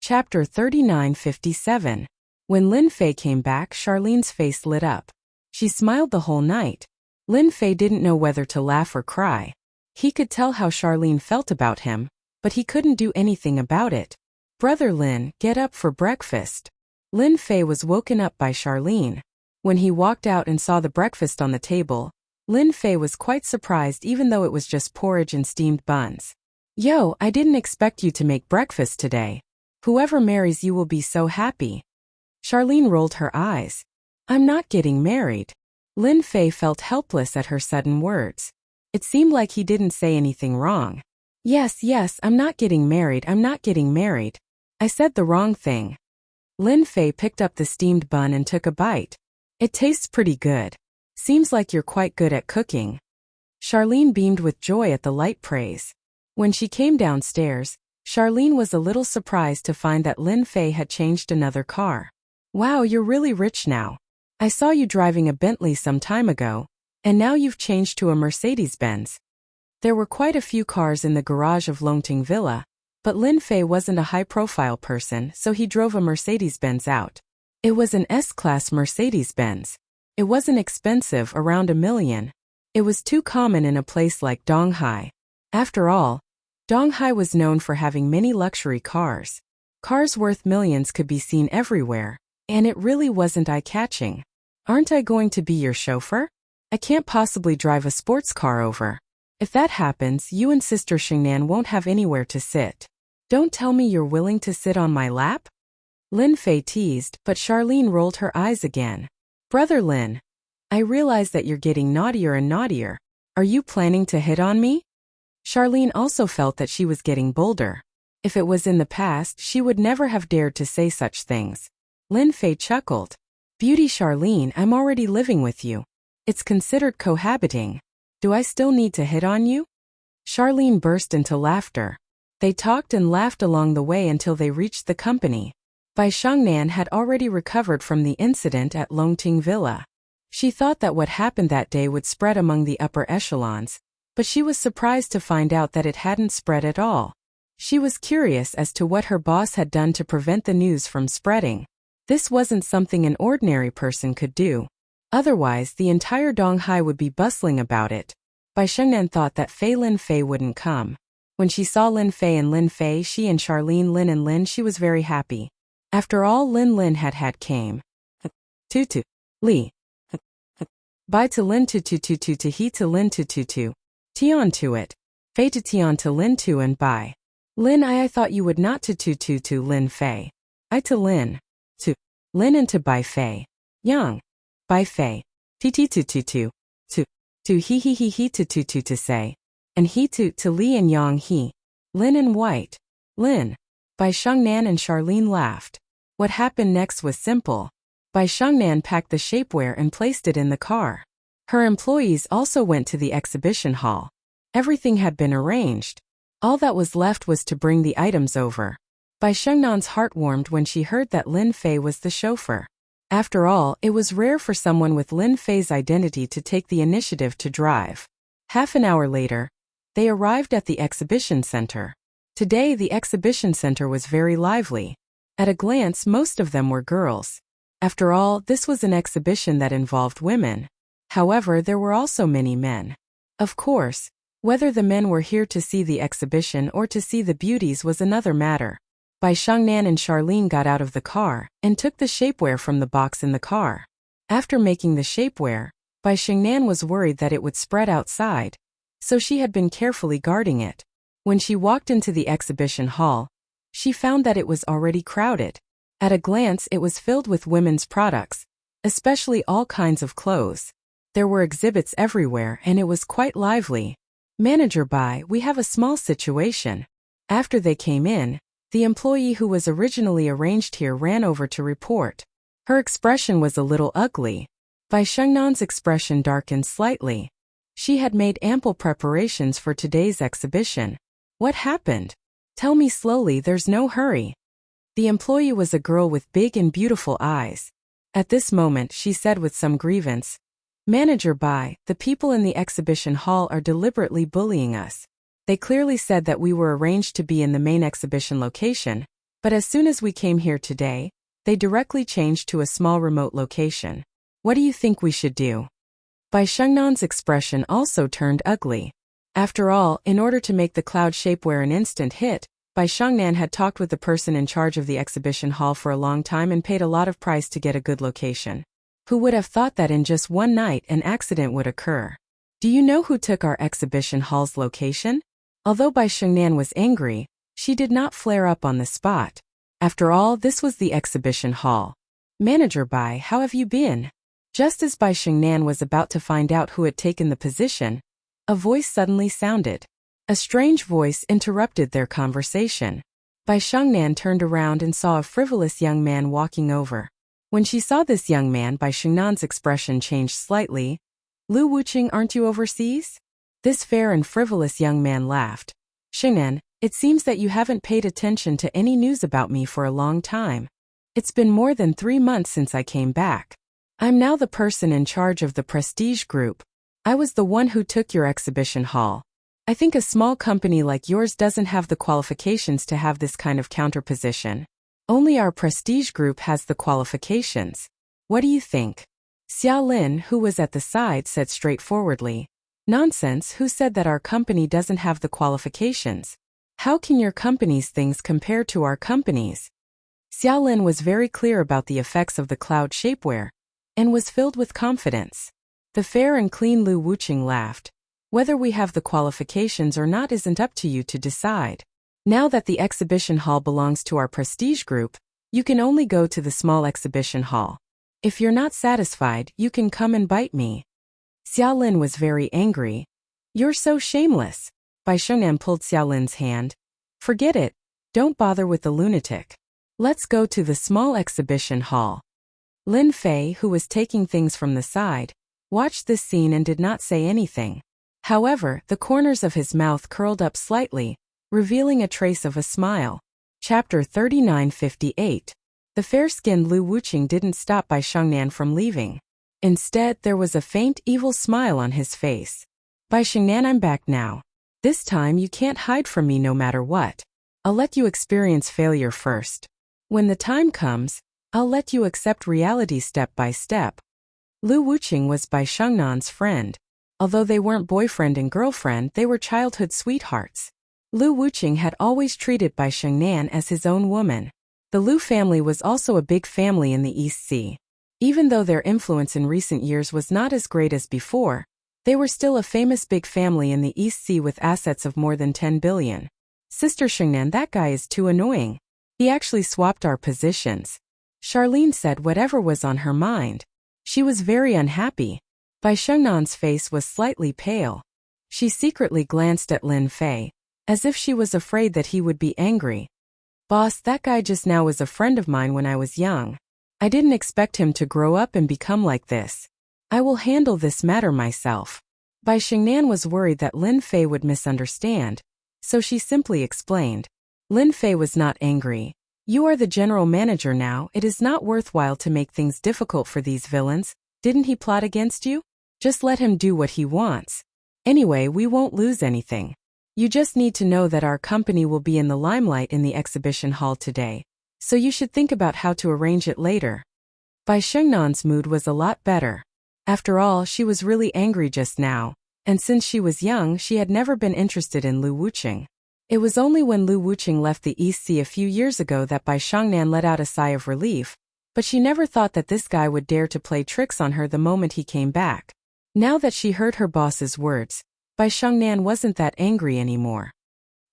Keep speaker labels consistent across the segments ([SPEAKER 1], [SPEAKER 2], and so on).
[SPEAKER 1] Chapter 3957. When Lin Fei came back, Charlene's face lit up. She smiled the whole night. Lin Fei didn't know whether to laugh or cry. He could tell how Charlene felt about him, but he couldn't do anything about it. "Brother Lin, get up for breakfast." Lin Fei was woken up by Charlene. When he walked out and saw the breakfast on the table, Lin Fei was quite surprised even though it was just porridge and steamed buns. "Yo, I didn't expect you to make breakfast today. Whoever marries you will be so happy." Charlene rolled her eyes. "I'm not getting married." Lin Fei felt helpless at her sudden words. It seemed like he didn't say anything wrong. Yes, I'm not getting married, I'm not getting married. I said the wrong thing." Lin Fei picked up the steamed bun and took a bite. "It tastes pretty good. Seems like you're quite good at cooking." Charlene beamed with joy at the light praise. When she came downstairs, Charlene was a little surprised to find that Lin Fei had changed another car. "Wow, you're really rich now. I saw you driving a Bentley some time ago, and now you've changed to a Mercedes-Benz." There were quite a few cars in the garage of Longting Villa, but Lin Fei wasn't a high-profile person, so he drove a Mercedes-Benz out. It was an S-Class Mercedes-Benz. It wasn't expensive, around $1 million. It was too common in a place like Donghai. After all, Donghai was known for having many luxury cars. Cars worth millions could be seen everywhere, and it really wasn't eye-catching. "Aren't I going to be your chauffeur? I can't possibly drive a sports car over. If that happens, you and Sister Xingnan won't have anywhere to sit. Don't tell me you're willing to sit on my lap?" Lin Fei teased, but Charlene rolled her eyes again. "Brother Lin, I realize that you're getting naughtier and naughtier. Are you planning to hit on me?" Charlene also felt that she was getting bolder. If it was in the past, she would never have dared to say such things. Lin Fei chuckled. "Beauty Charlene, I'm already living with you. It's considered cohabiting. Do I still need to hit on you?" Charlene burst into laughter. They talked and laughed along the way until they reached the company. Bai Shangnan had already recovered from the incident at Longting Villa. She thought that what happened that day would spread among the upper echelons, but she was surprised to find out that it hadn't spread at all. She was curious as to what her boss had done to prevent the news from spreading. This wasn't something an ordinary person could do. Otherwise, the entire Donghai would be bustling about it. Bai Shengnan thought that Lin Fei wouldn't come. When she saw Lin Fei, she and Charlene, Lin and Lin, she was very happy. After all Lin had came. Tutu. Li. Bai to Lin to he to Lin to. Tian to it. Fei to Tian to Lin to and Bai. Lin I thought you would not to Lin Fei. I to Lin. To. Lin and to Bai Fei. Yang. Bai Fei. Ti to. To he to say. And he to Li and Yang he. Lin and White. Lin. Bai Shengnan and Charlene laughed. What happened next was simple. Bai Shengnan packed the shapewear and placed it in the car. Her employees also went to the exhibition hall. Everything had been arranged. All that was left was to bring the items over. Bai Shengnan's heart warmed when she heard that Lin Fei was the chauffeur. After all, it was rare for someone with Lin Fei's identity to take the initiative to drive. Half an hour later, they arrived at the exhibition center. Today the exhibition center was very lively. At a glance, most of them were girls. After all, this was an exhibition that involved women. However, there were also many men. Of course, whether the men were here to see the exhibition or to see the beauties was another matter. Bai Shengnan and Charlene got out of the car and took the shapewear from the box in the car. After making the shapewear, Bai Shengnan was worried that it would spread outside, so she had been carefully guarding it. When she walked into the exhibition hall, she found that it was already crowded. At a glance, it was filled with women's products, especially all kinds of clothes. There were exhibits everywhere and it was quite lively. "Manager Bai, we have a small situation." After they came in, the employee who was originally arranged here ran over to report. Her expression was a little ugly. Bai Shengnan's expression darkened slightly. She had made ample preparations for today's exhibition. "What happened? Tell me slowly, there's no hurry." The employee was a girl with big and beautiful eyes. At this moment, she said with some grievance, "Manager Bai, the people in the exhibition hall are deliberately bullying us. They clearly said that we were arranged to be in the main exhibition location, But as soon as we came here today, they directly changed to a small remote location. What do you think we should do? Bai Shengnan's expression also turned ugly. After all, in order to make the cloud shapewear an instant hit, Bai Shengnan had talked with the person in charge of the exhibition hall for a long time and paid a lot of price to get a good location. Who would have thought that in just one night an accident would occur? Do you know who took our exhibition hall's location? Although Bai Shengnan was angry, she did not flare up on the spot. After all, this was the exhibition hall. Manager Bai, how have you been? Just as Bai Shengnan was about to find out who had taken the position, a voice suddenly sounded. A strange voice interrupted their conversation. Bai Shengnan turned around and saw a frivolous young man walking over. When she saw this young man, Bai Shengnan's expression changed slightly. Lu Wuqing, aren't you overseas? This fair and frivolous young man laughed. Shengnan, it seems that you haven't paid attention to any news about me for a long time. It's been more than 3 months since I came back. I'm now the person in charge of the Prestige Group. I was the one who took your exhibition hall. I think a small company like yours doesn't have the qualifications to have this kind of counterposition. Only our Prestige Group has the qualifications. What do you think? Xiao Lin, who was at the side, said straightforwardly. Nonsense, who said that our company doesn't have the qualifications? How can your company's things compare to our company's? Xiao Lin was very clear about the effects of the cloud shapewear, and was filled with confidence. The fair and clean Lu Wuqing laughed. Whether we have the qualifications or not isn't up to you to decide. Now that the exhibition hall belongs to our Prestige Group, you can only go to the small exhibition hall. If you're not satisfied, you can come and bite me. Xiao Lin was very angry. You're so shameless. Bai Shengnan pulled Xiao Lin's hand. Forget it. Don't bother with the lunatic. Let's go to the small exhibition hall. Lin Fei, who was taking things from the side, watched this scene and did not say anything. However, the corners of his mouth curled up slightly, revealing a trace of a smile. Chapter 3958. The fair-skinned Lu Wuqing didn't stop Bai Shengnan from leaving. Instead, there was a faint, evil smile on his face. Bai Shengnan, I'm back now. This time you can't hide from me no matter what. I'll let you experience failure first. When the time comes, I'll let you accept reality step by step. Lu Wuqing was Bai Shengnan's friend. Although they weren't boyfriend and girlfriend, they were childhood sweethearts. Lu Wuqing had always treated Bai Shengnan as his own woman. The Lu family was also a big family in the East Sea. Even though their influence in recent years was not as great as before, they were still a famous big family in the East Sea with assets of more than 10 billion. Sister Shengnan, that guy is too annoying. He actually swapped our positions. Charlene said whatever was on her mind. She was very unhappy. Bai Shengnan's face was slightly pale. She secretly glanced at Lin Fei, as if she was afraid that he would be angry. Boss, that guy just now was a friend of mine when I was young. I didn't expect him to grow up and become like this. I will handle this matter myself. Bai Shengnan was worried that Lin Fei would misunderstand, so she simply explained. Lin Fei was not angry. You are the general manager now, it is not worthwhile to make things difficult for these villains. Didn't he plot against you? Just let him do what he wants. Anyway, we won't lose anything. You just need to know that our company will be in the limelight in the exhibition hall today, so you should think about how to arrange it later. Bai Shengnan's mood was a lot better. After all, she was really angry just now, and since she was young, she had never been interested in Lu Wuqing. It was only when Lu Wuqing left the East Sea a few years ago that Bai Shengnan let out a sigh of relief, but she never thought that this guy would dare to play tricks on her the moment he came back. Now that she heard her boss's words, Bai Shengnan wasn't that angry anymore.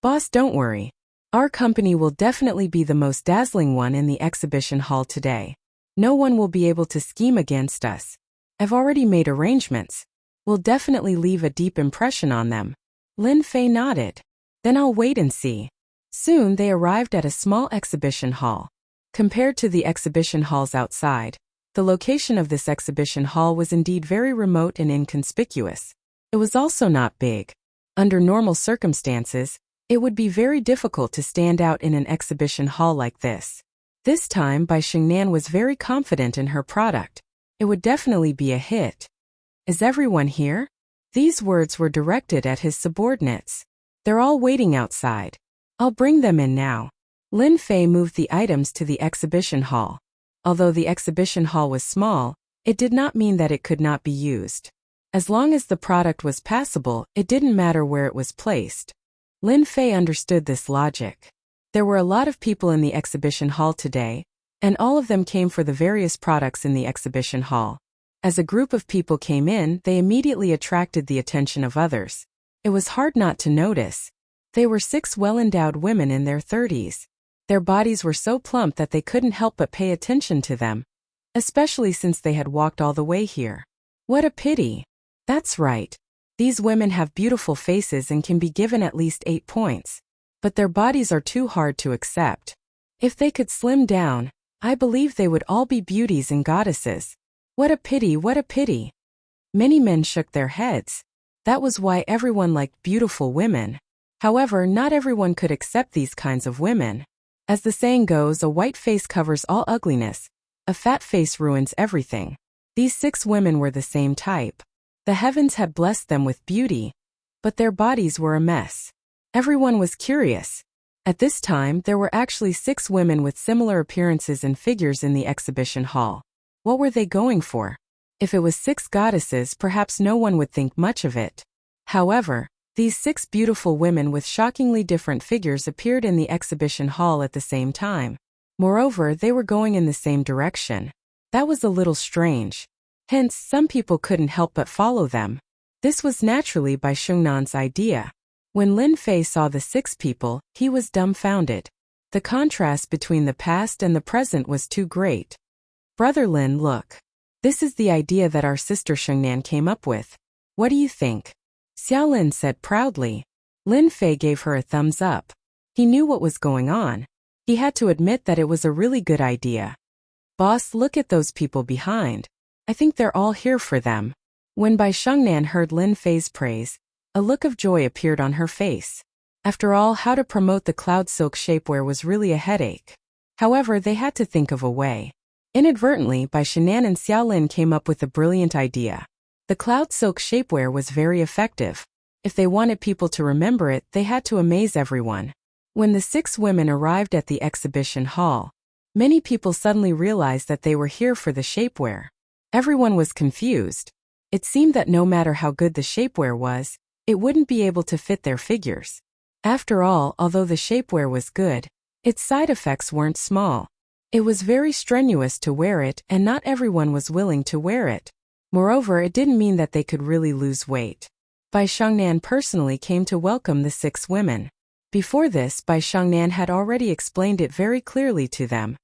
[SPEAKER 1] Boss, don't worry. Our company will definitely be the most dazzling one in the exhibition hall today. No one will be able to scheme against us. I've already made arrangements. We'll definitely leave a deep impression on them. Lin Fei nodded. Then I'll wait and see. Soon they arrived at a small exhibition hall. Compared to the exhibition halls outside, the location of this exhibition hall was indeed very remote and inconspicuous. It was also not big. Under normal circumstances, it would be very difficult to stand out in an exhibition hall like this. This time, Bai Shengnan was very confident in her product. It would definitely be a hit. Is everyone here? These words were directed at his subordinates. They're all waiting outside. I'll bring them in now. Lin Fei moved the items to the exhibition hall. Although the exhibition hall was small, it did not mean that it could not be used. As long as the product was passable, it didn't matter where it was placed. Lin Fei understood this logic. There were a lot of people in the exhibition hall today, and all of them came for the various products in the exhibition hall. As a group of people came in, they immediately attracted the attention of others. It was hard not to notice. They were 6 well-endowed women in their 30s. Their bodies were so plump that they couldn't help but pay attention to them, especially since they had walked all the way here. What a pity. That's right. These women have beautiful faces and can be given at least 8 points. But their bodies are too hard to accept. If they could slim down, I believe they would all be beauties and goddesses. What a pity, what a pity. Many men shook their heads. That was why everyone liked beautiful women. However, not everyone could accept these kinds of women. As the saying goes, a white face covers all ugliness. A fat face ruins everything. These 6 women were the same type. The heavens had blessed them with beauty, but their bodies were a mess. Everyone was curious. At this time, there were actually 6 women with similar appearances and figures in the exhibition hall. What were they going for? If it was 6 goddesses, perhaps no one would think much of it. However, these 6 beautiful women with shockingly different figures appeared in the exhibition hall at the same time. Moreover, they were going in the same direction. That was a little strange. Hence, some people couldn't help but follow them. This was naturally Bai Shungnan's idea. When Lin Fei saw the 6 people, he was dumbfounded. The contrast between the past and the present was too great. Brother Lin, look. This is the idea that our sister Shungnan came up with. What do you think? Xiao Lin said proudly. Lin Fei gave her a thumbs up. He knew what was going on. He had to admit that it was a really good idea. Boss, look at those people behind. I think they're all here for them. When Bai Shungnan heard Lin Fei's praise, a look of joy appeared on her face. After all, how to promote the cloud silk shapewear was really a headache. However, they had to think of a way. Inadvertently, Bai Shungnan and Xiao Lin came up with a brilliant idea. The cloud silk shapewear was very effective. If they wanted people to remember it, they had to amaze everyone. When the 6 women arrived at the exhibition hall, many people suddenly realized that they were here for the shapewear. Everyone was confused. It seemed that no matter how good the shapewear was, it wouldn't be able to fit their figures. After all, although the shapewear was good, its side effects weren't small. It was very strenuous to wear it, and not everyone was willing to wear it. Moreover, it didn't mean that they could really lose weight. Bai Shungnan personally came to welcome the 6 women. Before this, Bai Shungnan had already explained it very clearly to them.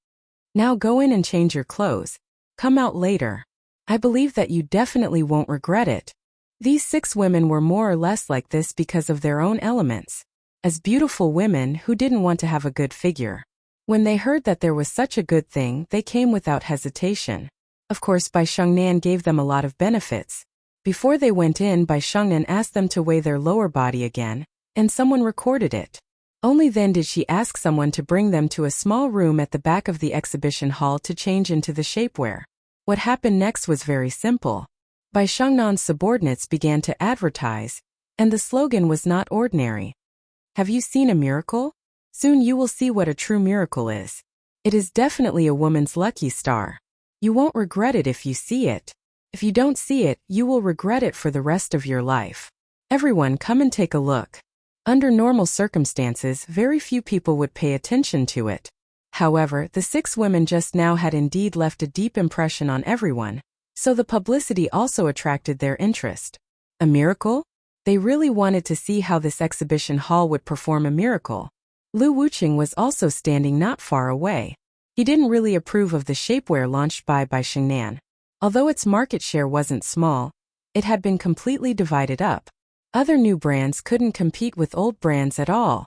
[SPEAKER 1] Now go in and change your clothes. Come out later. I believe that you definitely won't regret it. These 6 women were more or less like this because of their own elements. As beautiful women who didn't want to have a good figure. When they heard that there was such a good thing, they came without hesitation. Of course, Bai Shungnan gave them a lot of benefits. Before they went in, Bai Shungnan asked them to weigh their lower body again, and someone recorded it. Only then did she ask someone to bring them to a small room at the back of the exhibition hall to change into the shapewear. What happened next was very simple. Bai Shungnan's subordinates began to advertise, and the slogan was not ordinary. Have you seen a miracle? Soon you will see what a true miracle is. It is definitely a woman's lucky star. You won't regret it if you see it. If you don't see it, you will regret it for the rest of your life. Everyone, come and take a look. Under normal circumstances, very few people would pay attention to it. However, the 6 women just now had indeed left a deep impression on everyone, so the publicity also attracted their interest. A miracle? They really wanted to see how this exhibition hall would perform a miracle. Lu Wuqing was also standing not far away. He didn't really approve of the shapewear launched by Bai Shungnan. Although its market share wasn't small, it had been completely divided up. Other new brands couldn't compete with old brands at all.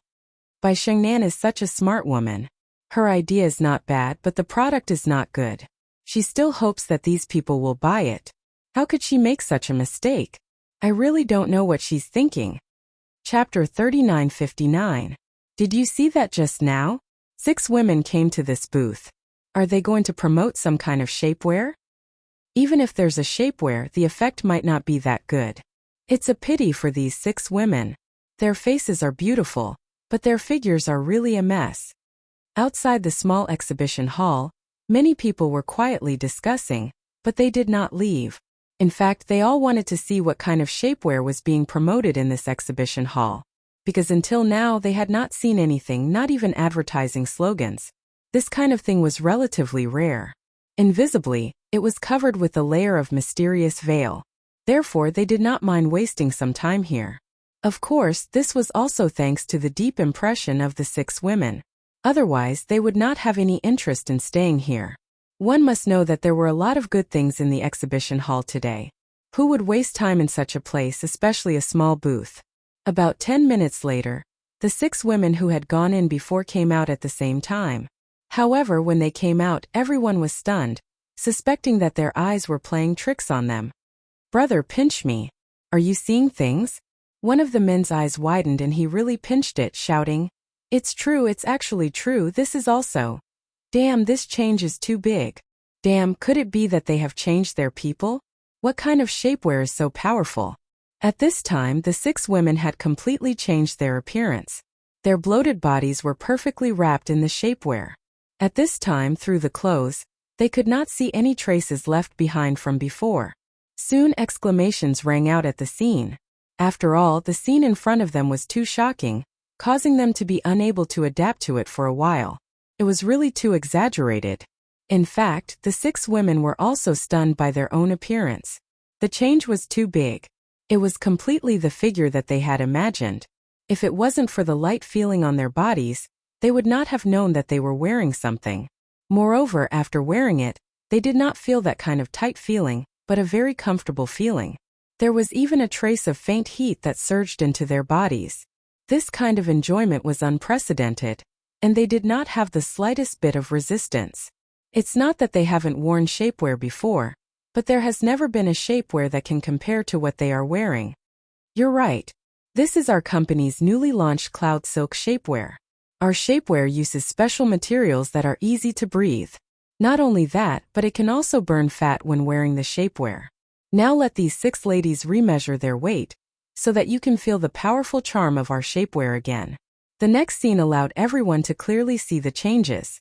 [SPEAKER 1] Bai Shungnan is such a smart woman. Her idea is not bad, but the product is not good. She still hopes that these people will buy it. How could she make such a mistake? I really don't know what she's thinking. Chapter 3959. Did you see that just now? 6 women came to this booth. Are they going to promote some kind of shapewear? Even if there's a shapewear, the effect might not be that good. It's a pity for these 6 women. Their faces are beautiful, but their figures are really a mess. Outside the small exhibition hall, many people were quietly discussing, but they did not leave. In fact, they all wanted to see what kind of shapewear was being promoted in this exhibition hall. Because until now they had not seen anything, not even advertising slogans. This kind of thing was relatively rare. Invisibly, it was covered with a layer of mysterious veil. Therefore, they did not mind wasting some time here. Of course, this was also thanks to the deep impression of the 6 women. Otherwise, they would not have any interest in staying here. One must know that there were a lot of good things in the exhibition hall today. Who would waste time in such a place, especially a small booth? About 10 minutes later, the 6 women who had gone in before came out at the same time. However, when they came out, everyone was stunned, suspecting that their eyes were playing tricks on them. "Brother, pinch me. Are you seeing things?" One of the men's eyes widened and he really pinched it, shouting, "It's true, it's actually true, this is also. Damn, this change is too big. Damn, could it be that they have changed their people? What kind of shapewear is so powerful?" At this time, the 6 women had completely changed their appearance. Their bloated bodies were perfectly wrapped in the shapewear. At this time, through the clothes, they could not see any traces left behind from before. Soon exclamations rang out at the scene. After all, the scene in front of them was too shocking, causing them to be unable to adapt to it for a while. It was really too exaggerated. In fact, the 6 women were also stunned by their own appearance. The change was too big. It was completely the figure that they had imagined. If it wasn't for the light feeling on their bodies, they would not have known that they were wearing something. Moreover, after wearing it, they did not feel that kind of tight feeling, but a very comfortable feeling. There was even a trace of faint heat that surged into their bodies. This kind of enjoyment was unprecedented, and they did not have the slightest bit of resistance. It's not that they haven't worn shapewear before, but there has never been a shapewear that can compare to what they are wearing. You're right. This is our company's newly launched Cloud Silk shapewear. Our shapewear uses special materials that are easy to breathe. Not only that, but it can also burn fat when wearing the shapewear. Now let these 6 ladies remeasure their weight, so that you can feel the powerful charm of our shapewear again. The next scene allowed everyone to clearly see the changes.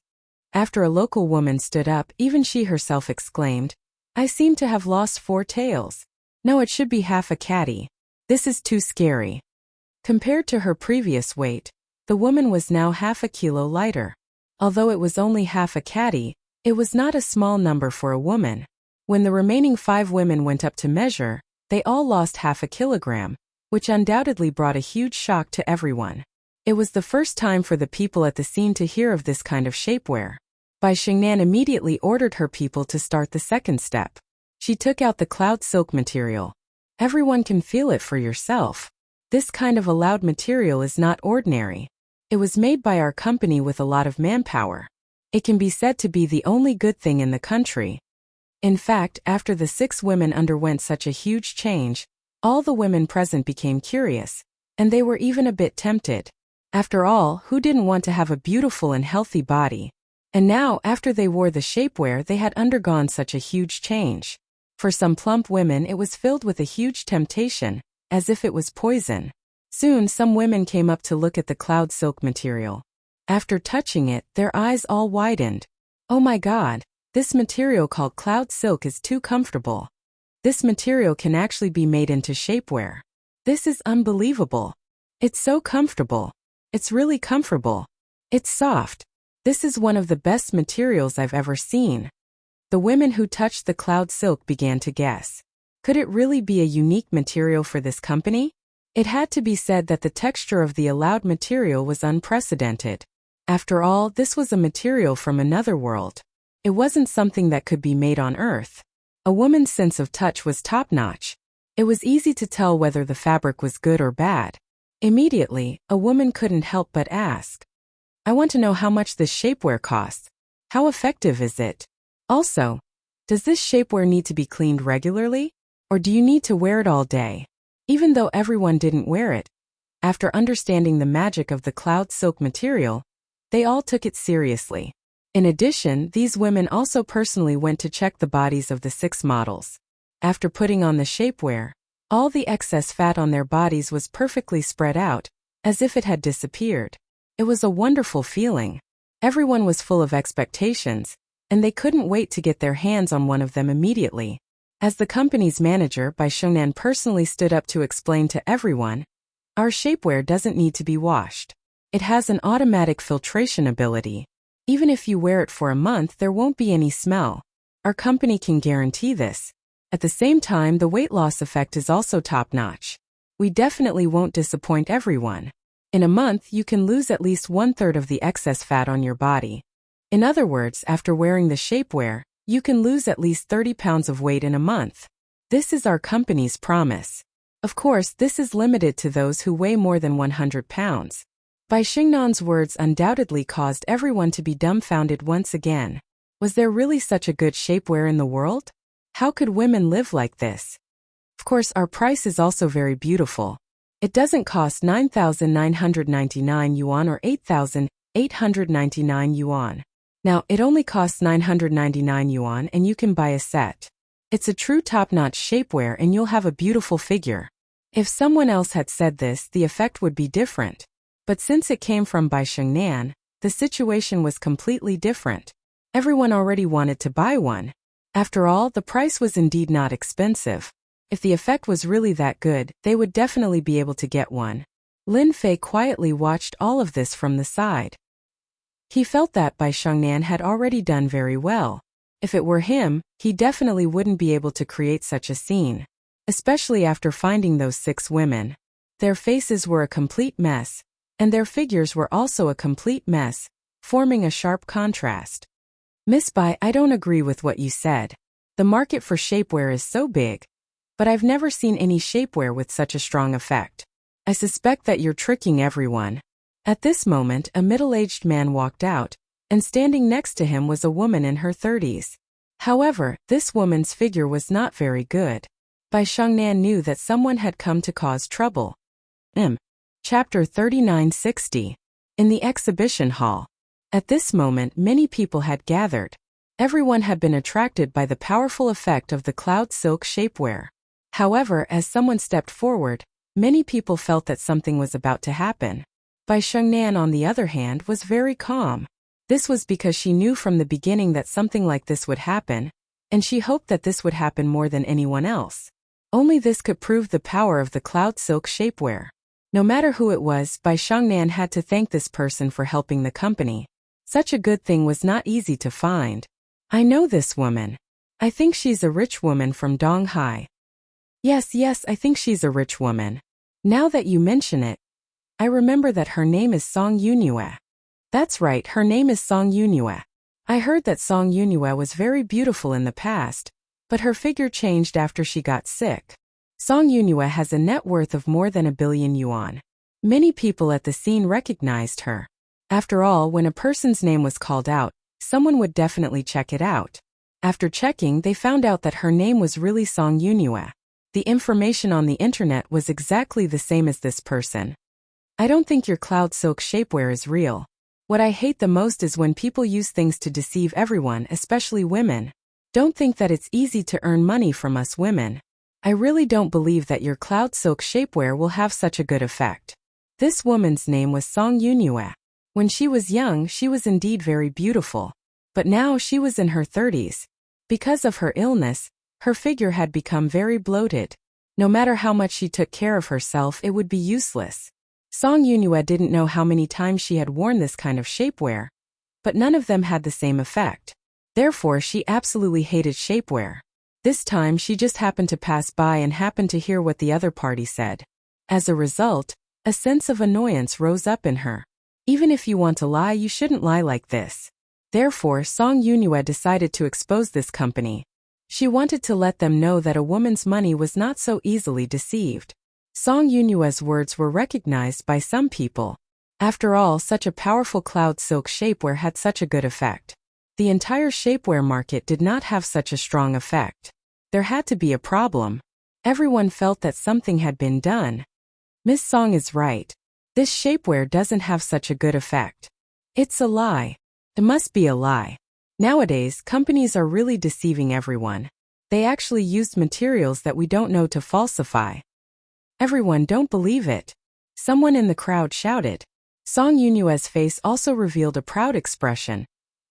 [SPEAKER 1] After a local woman stood up, even she herself exclaimed, "I seem to have lost 4 tails. No, it should be half a catty. This is too scary." Compared to her previous weight, the woman was now half a kilo lighter. Although it was only half a catty, it was not a small number for a woman. When the remaining 5 women went up to measure, they all lost half a kilogram, which undoubtedly brought a huge shock to everyone. It was the first time for the people at the scene to hear of this kind of shapewear. Bai Xingnan immediately ordered her people to start the second step. She took out the cloud silk material. Everyone can feel it for yourself. This kind of allowed material is not ordinary. It was made by our company with a lot of manpower. It can be said to be the only good thing in the country. In fact, after the 6 women underwent such a huge change, all the women present became curious, and they were even a bit tempted. After all, who didn't want to have a beautiful and healthy body? And now, after they wore the shapewear, they had undergone such a huge change. For some plump women, it was filled with a huge temptation, as if it was poison. Soon, some women came up to look at the cloud silk material. After touching it, their eyes all widened. "Oh my God, this material called cloud silk is too comfortable. This material can actually be made into shapewear. This is unbelievable. It's so comfortable. It's really comfortable. It's soft. This is one of the best materials I've ever seen." The women who touched the cloud silk began to guess. Could it really be a unique material for this company? It had to be said that the texture of the allowed material was unprecedented. After all, this was a material from another world. It wasn't something that could be made on Earth. A woman's sense of touch was top-notch. It was easy to tell whether the fabric was good or bad. Immediately, a woman couldn't help but ask, "I want to know how much this shapewear costs. How effective is it? Also, does this shapewear need to be cleaned regularly? Or do you need to wear it all day?" Even though everyone didn't wear it, after understanding the magic of the cloud silk material, they all took it seriously. In addition, these women also personally went to check the bodies of the 6 models. After putting on the shapewear, all the excess fat on their bodies was perfectly spread out, as if it had disappeared. It was a wonderful feeling. Everyone was full of expectations, and they couldn't wait to get their hands on one of them immediately. As the company's manager, Bai Shengnan personally stood up to explain to everyone, "Our shapewear doesn't need to be washed. It has an automatic filtration ability. Even if you wear it for a month, there won't be any smell. Our company can guarantee this. At the same time, the weight loss effect is also top-notch. We definitely won't disappoint everyone. In a month, you can lose at least 1/3 of the excess fat on your body. In other words, after wearing the shapewear, you can lose at least 30 pounds of weight in a month. This is our company's promise. Of course, this is limited to those who weigh more than 100 pounds. Bai Shengnan's words undoubtedly caused everyone to be dumbfounded once again. Was there really such a good shapewear in the world? How could women live like this? Of course, our price is also very beautiful. It doesn't cost 9,999 yuan or 8,899 yuan. Now, it only costs 999 yuan and you can buy a set. It's a true top-notch shapewear and you'll have a beautiful figure. If someone else had said this, the effect would be different. But since it came from Bai Shengnan, the situation was completely different. Everyone already wanted to buy one. After all, the price was indeed not expensive. If the effect was really that good, they would definitely be able to get one. Lin Fei quietly watched all of this from the side. He felt that Bai Shengnan had already done very well. If it were him, he definitely wouldn't be able to create such a scene. Especially after finding those 6 women. Their faces were a complete mess, and their figures were also a complete mess, forming a sharp contrast. Miss Bai, I don't agree with what you said. The market for shapewear is so big, but I've never seen any shapewear with such a strong effect. I suspect that you're tricking everyone. At this moment, a middle-aged man walked out, and standing next to him was a woman in her 30s. However, this woman's figure was not very good. Bai Shengnan knew that someone had come to cause trouble. Chapter 3960. In the exhibition hall. At this moment, many people had gathered. Everyone had been attracted by the powerful effect of the cloud silk shapewear. However, as someone stepped forward, many people felt that something was about to happen. Bai Shengnan, on the other hand, was very calm. This was because she knew from the beginning that something like this would happen, and she hoped that this would happen more than anyone else. Only this could prove the power of the cloud silk shapewear. No matter who it was, Bai Shengnan had to thank this person for helping the company. Such a good thing was not easy to find. I know this woman. I think she's a rich woman from Donghai. Yes, I think she's a rich woman. Now that you mention it, I remember that her name is Song Yunue. That's right, her name is Song Yunue. I heard that Song Yunue was very beautiful in the past, but her figure changed after she got sick. Song Yunue has a net worth of more than 1 billion yuan. Many people at the scene recognized her. After all, when a person's name was called out, someone would definitely check it out. After checking, they found out that her name was really Song Yunue. The information on the internet was exactly the same as this person. I don't think your cloud silk shapewear is real. What I hate the most is when people use things to deceive everyone, especially women. Don't think that it's easy to earn money from us women. I really don't believe that your cloud silk shapewear will have such a good effect. This woman's name was Song Yunue. When she was young, she was indeed very beautiful. But now she was in her 30s. Because of her illness, her figure had become very bloated. No matter how much she took care of herself, it would be useless. Song Yunue didn't know how many times she had worn this kind of shapewear, but none of them had the same effect. Therefore, she absolutely hated shapewear. This time, she just happened to pass by and happened to hear what the other party said. As a result, a sense of annoyance rose up in her. Even if you want to lie, you shouldn't lie like this. Therefore, Song Yunue decided to expose this company. She wanted to let them know that a woman's money was not so easily deceived. Song Yunue's words were recognized by some people. After all, such a powerful cloud silk shapewear had such a good effect. The entire shapewear market did not have such a strong effect. There had to be a problem. Everyone felt that something had been done. Miss Song is right. This shapewear doesn't have such a good effect. It's a lie. It must be a lie. Nowadays, companies are really deceiving everyone. They actually used materials that we don't know to falsify. Everyone don't believe it. Someone in the crowd shouted. Song Yunue's face also revealed a proud expression,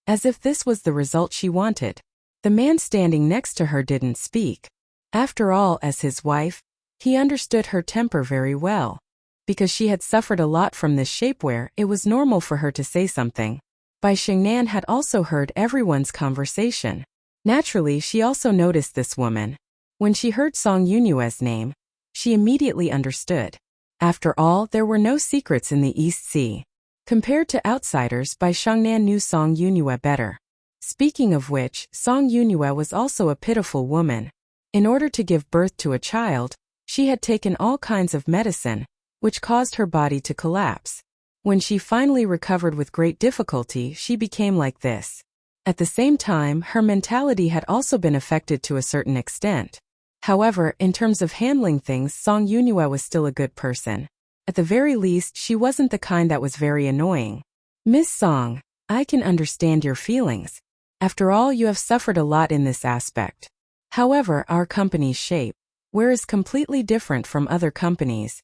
[SPEAKER 1] as if this was the result she wanted. The man standing next to her didn't speak. After all, as his wife, he understood her temper very well. Because she had suffered a lot from this shapewear, it was normal for her to say something. Bai Xingnan had also heard everyone's conversation. Naturally, she also noticed this woman. When she heard Song Yunue's name, she immediately understood. After all, there were no secrets in the East Sea. Compared to outsiders, Bai Xingnan knew Song Yunue better. Speaking of which, Song Yunue was also a pitiful woman. In order to give birth to a child, she had taken all kinds of medicine, which caused her body to collapse. When she finally recovered with great difficulty, she became like this. At the same time, her mentality had also been affected to a certain extent. However, in terms of handling things, Song Yunue was still a good person. At the very least, she wasn't the kind that was very annoying. Miss Song, I can understand your feelings. After all, you have suffered a lot in this aspect. However, our company's shape, where is completely different from other companies.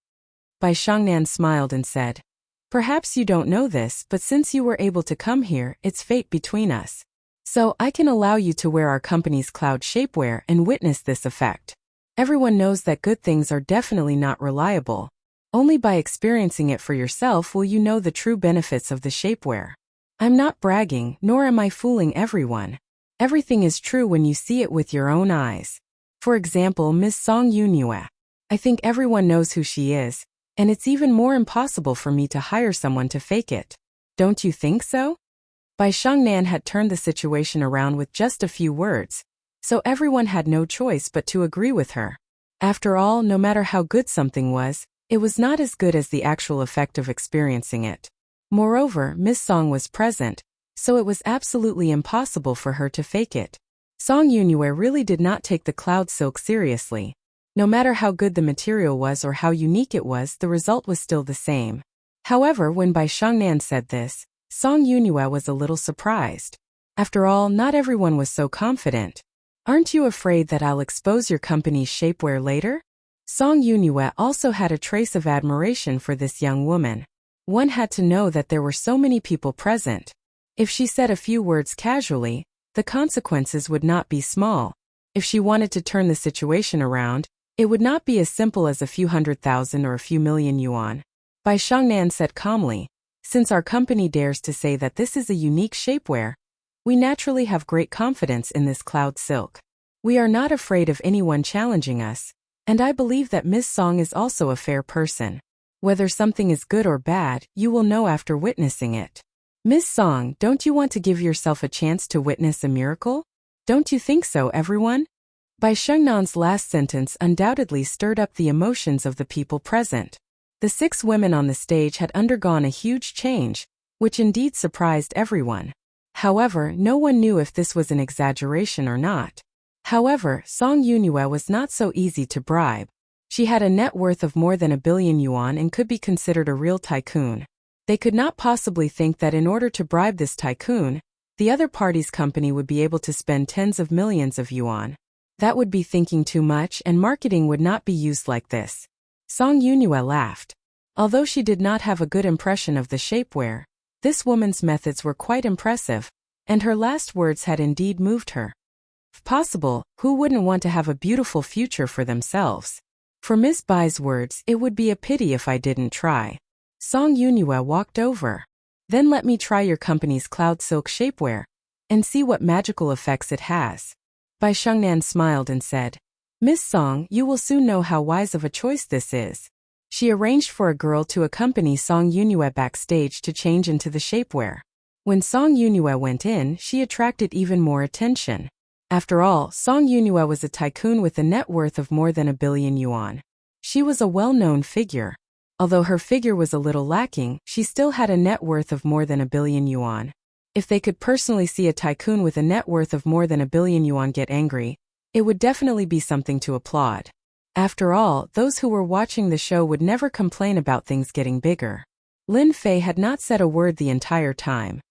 [SPEAKER 1] Bai Xingnan smiled and said, perhaps you don't know this, but since you were able to come here, it's fate between us. So I can allow you to wear our company's cloud shapewear and witness this effect. Everyone knows that good things are definitely not reliable. Only by experiencing it for yourself will you know the true benefits of the shapewear. I'm not bragging, nor am I fooling everyone. Everything is true when you see it with your own eyes. For example, Miss Song Yunue. I think everyone knows who she is, and it's even more impossible for me to hire someone to fake it. Don't you think so? Bai Xingnan had turned the situation around with just a few words, so everyone had no choice but to agree with her. After all, no matter how good something was, it was not as good as the actual effect of experiencing it. Moreover, Miss Song was present, so it was absolutely impossible for her to fake it. Song Yunue really did not take the cloud silk seriously. No matter how good the material was or how unique it was, the result was still the same. However, when Bai Xingnan said this, Song Yunue was a little surprised. After all, not everyone was so confident. Aren't you afraid that I'll expose your company's shapewear later? Song Yunue also had a trace of admiration for this young woman. One had to know that there were so many people present. If she said a few words casually, the consequences would not be small. If she wanted to turn the situation around, it would not be as simple as a few 100,000 or a few million yuan. Bai Xingnan said calmly, since our company dares to say that this is a unique shapewear, we naturally have great confidence in this cloud silk. We are not afraid of anyone challenging us, and I believe that Miss Song is also a fair person. Whether something is good or bad, you will know after witnessing it. Miss Song, don't you want to give yourself a chance to witness a miracle? Don't you think so, everyone? Bai Xingnan's last sentence undoubtedly stirred up the emotions of the people present. The 6 women on the stage had undergone a huge change, which indeed surprised everyone. However, no one knew if this was an exaggeration or not. However, Song Yunue was not so easy to bribe. She had a net worth of more than 1 billion yuan and could be considered a real tycoon. They could not possibly think that in order to bribe this tycoon, the other party's company would be able to spend tens of millions of yuan. That would be thinking too much, and marketing would not be used like this. Song Yunue laughed. Although she did not have a good impression of the shapewear, this woman's methods were quite impressive, and her last words had indeed moved her. If possible, who wouldn't want to have a beautiful future for themselves? For Miss Bai's words, it would be a pity if I didn't try. Song Yunue walked over. Then let me try your company's cloud silk shapewear, and see what magical effects it has. Bai Xingnan smiled and said, Miss Song, you will soon know how wise of a choice this is. She arranged for a girl to accompany Song Yunue backstage to change into the shapewear. When Song Yunue went in, she attracted even more attention. After all, Song Yunue was a tycoon with a net worth of more than 1 billion yuan. She was a well-known figure. Although her figure was a little lacking, she still had a net worth of more than 1 billion yuan. If they could personally see a tycoon with a net worth of more than 1 billion yuan get angry, it would definitely be something to applaud. After all, those who were watching the show would never complain about things getting bigger. Lin Fei had not said a word the entire time.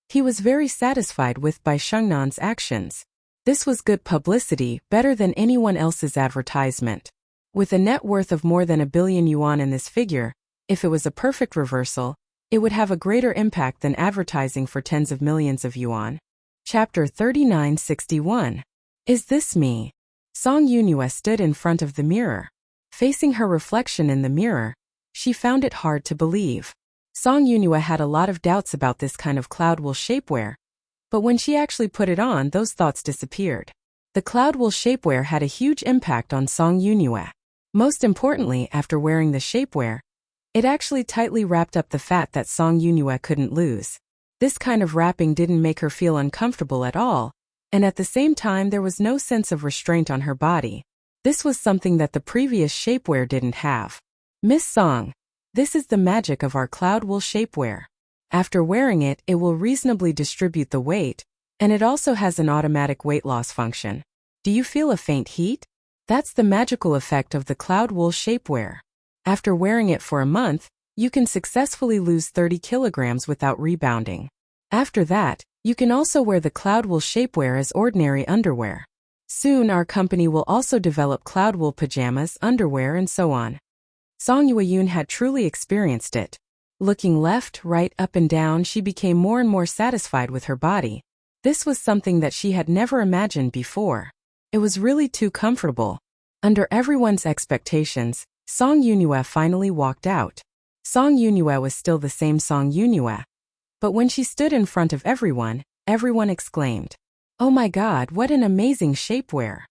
[SPEAKER 1] He was very satisfied with Bai Xingnan's actions. This was good publicity, better than anyone else's advertisement. With a net worth of more than 1 billion yuan in this figure, if it was a perfect reversal, It would have a greater impact than advertising for tens of millions of yuan. Chapter 3961. Is this me? Song Yunhua stood in front of the mirror. Facing her reflection in the mirror, she found it hard to believe. Song Yunhua had a lot of doubts about this kind of cloud wool shapewear, but when she actually put it on, those thoughts disappeared. The cloud wool shapewear had a huge impact on Song Yunhua. Most importantly, after wearing the shapewear, it actually tightly wrapped up the fat that Song Yunhua couldn't lose. This kind of wrapping didn't make her feel uncomfortable at all, and at the same time there was no sense of restraint on her body. This was something that the previous shapewear didn't have. Miss Song, this is the magic of our cloud wool shapewear. After wearing it, it will reasonably distribute the weight, and it also has an automatic weight loss function. Do you feel a faint heat? That's the magical effect of the cloud wool shapewear. After wearing it for a month, you can successfully lose 30 kilograms without rebounding. After that, you can also wear the cloud wool shapewear as ordinary underwear. Soon our company will also develop cloud wool pajamas, underwear, and so on. Song Yueyun had truly experienced it. Looking left, right, up and down, she became more and more satisfied with her body. This was something that she had never imagined before. It was really too comfortable. Under everyone's expectations, Song Yunhua finally walked out. Song Yunhua was still the same Song Yunhua. But when she stood in front of everyone, everyone exclaimed, "Oh my God, what an amazing shapewear!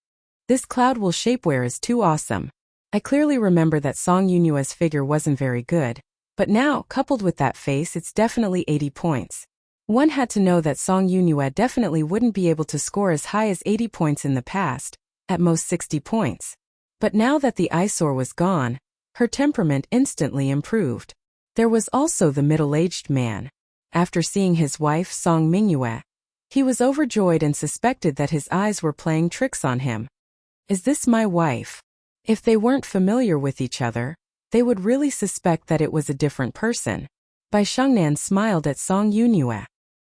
[SPEAKER 1] This cloud wool shapewear is too awesome." I clearly remember that Song Yunhua's figure wasn't very good, but now, coupled with that face, it's definitely 80 points. One had to know that Song Yunhua definitely wouldn't be able to score as high as 80 points in the past, at most 60 points. But now that the eyesore was gone, her temperament instantly improved. There was also the middle-aged man. After seeing his wife, Song Mingyue, he was overjoyed and suspected that his eyes were playing tricks on him. Is this my wife? If they weren't familiar with each other, they would really suspect that it was a different person. Bai Shengnan smiled at Song Yunhua.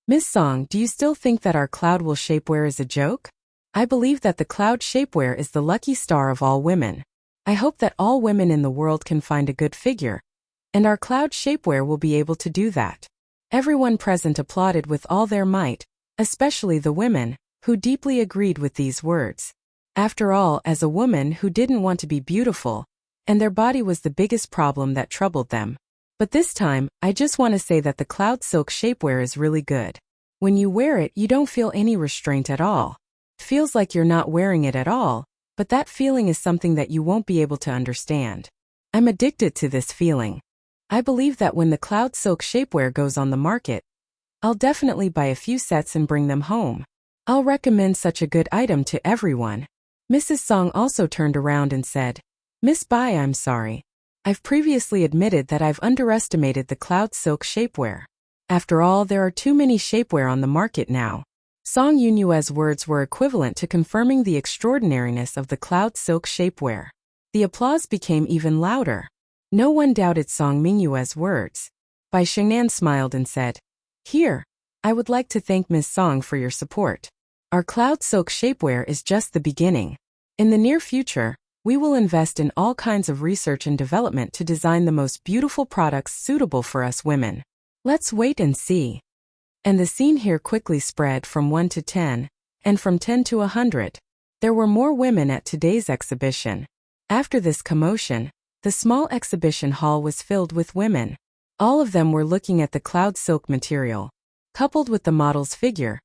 [SPEAKER 1] Miss Song, do you still think that our cloud wool shapewear is a joke? I believe that the cloud shapewear is the lucky star of all women. I hope that all women in the world can find a good figure, and our cloud shapewear will be able to do that. Everyone present applauded with all their might, especially the women, who deeply agreed with these words. After all, as a woman who didn't want to be beautiful, and their body was the biggest problem that troubled them. But this time, I just want to say that the cloud silk shapewear is really good. When you wear it, you don't feel any restraint at all. It feels like you're not wearing it at all, but that feeling is something that you won't be able to understand. I'm addicted to this feeling. I believe that when the cloud silk shapewear goes on the market, I'll definitely buy a few sets and bring them home. I'll recommend such a good item to everyone. Mrs. Song also turned around and said, Miss Bai, I'm sorry. I've previously admitted that I've underestimated the cloud silk shapewear. After all, there are too many shapewear on the market now. Song Yunhua's words were equivalent to confirming the extraordinariness of the cloud silk shapewear. The applause became even louder. No one doubted Song Mingyue's words. Bai Shengnan smiled and said, Here, I would like to thank Ms. Song for your support. Our cloud silk shapewear is just the beginning. In the near future, we will invest in all kinds of research and development to design the most beautiful products suitable for us women. Let's wait and see. And the scene here quickly spread from 1 to 10, and from 10 to 100. There were more women at today's exhibition. After this commotion, the small exhibition hall was filled with women. All of them were looking at the cloud silk material. Coupled with the model's figure,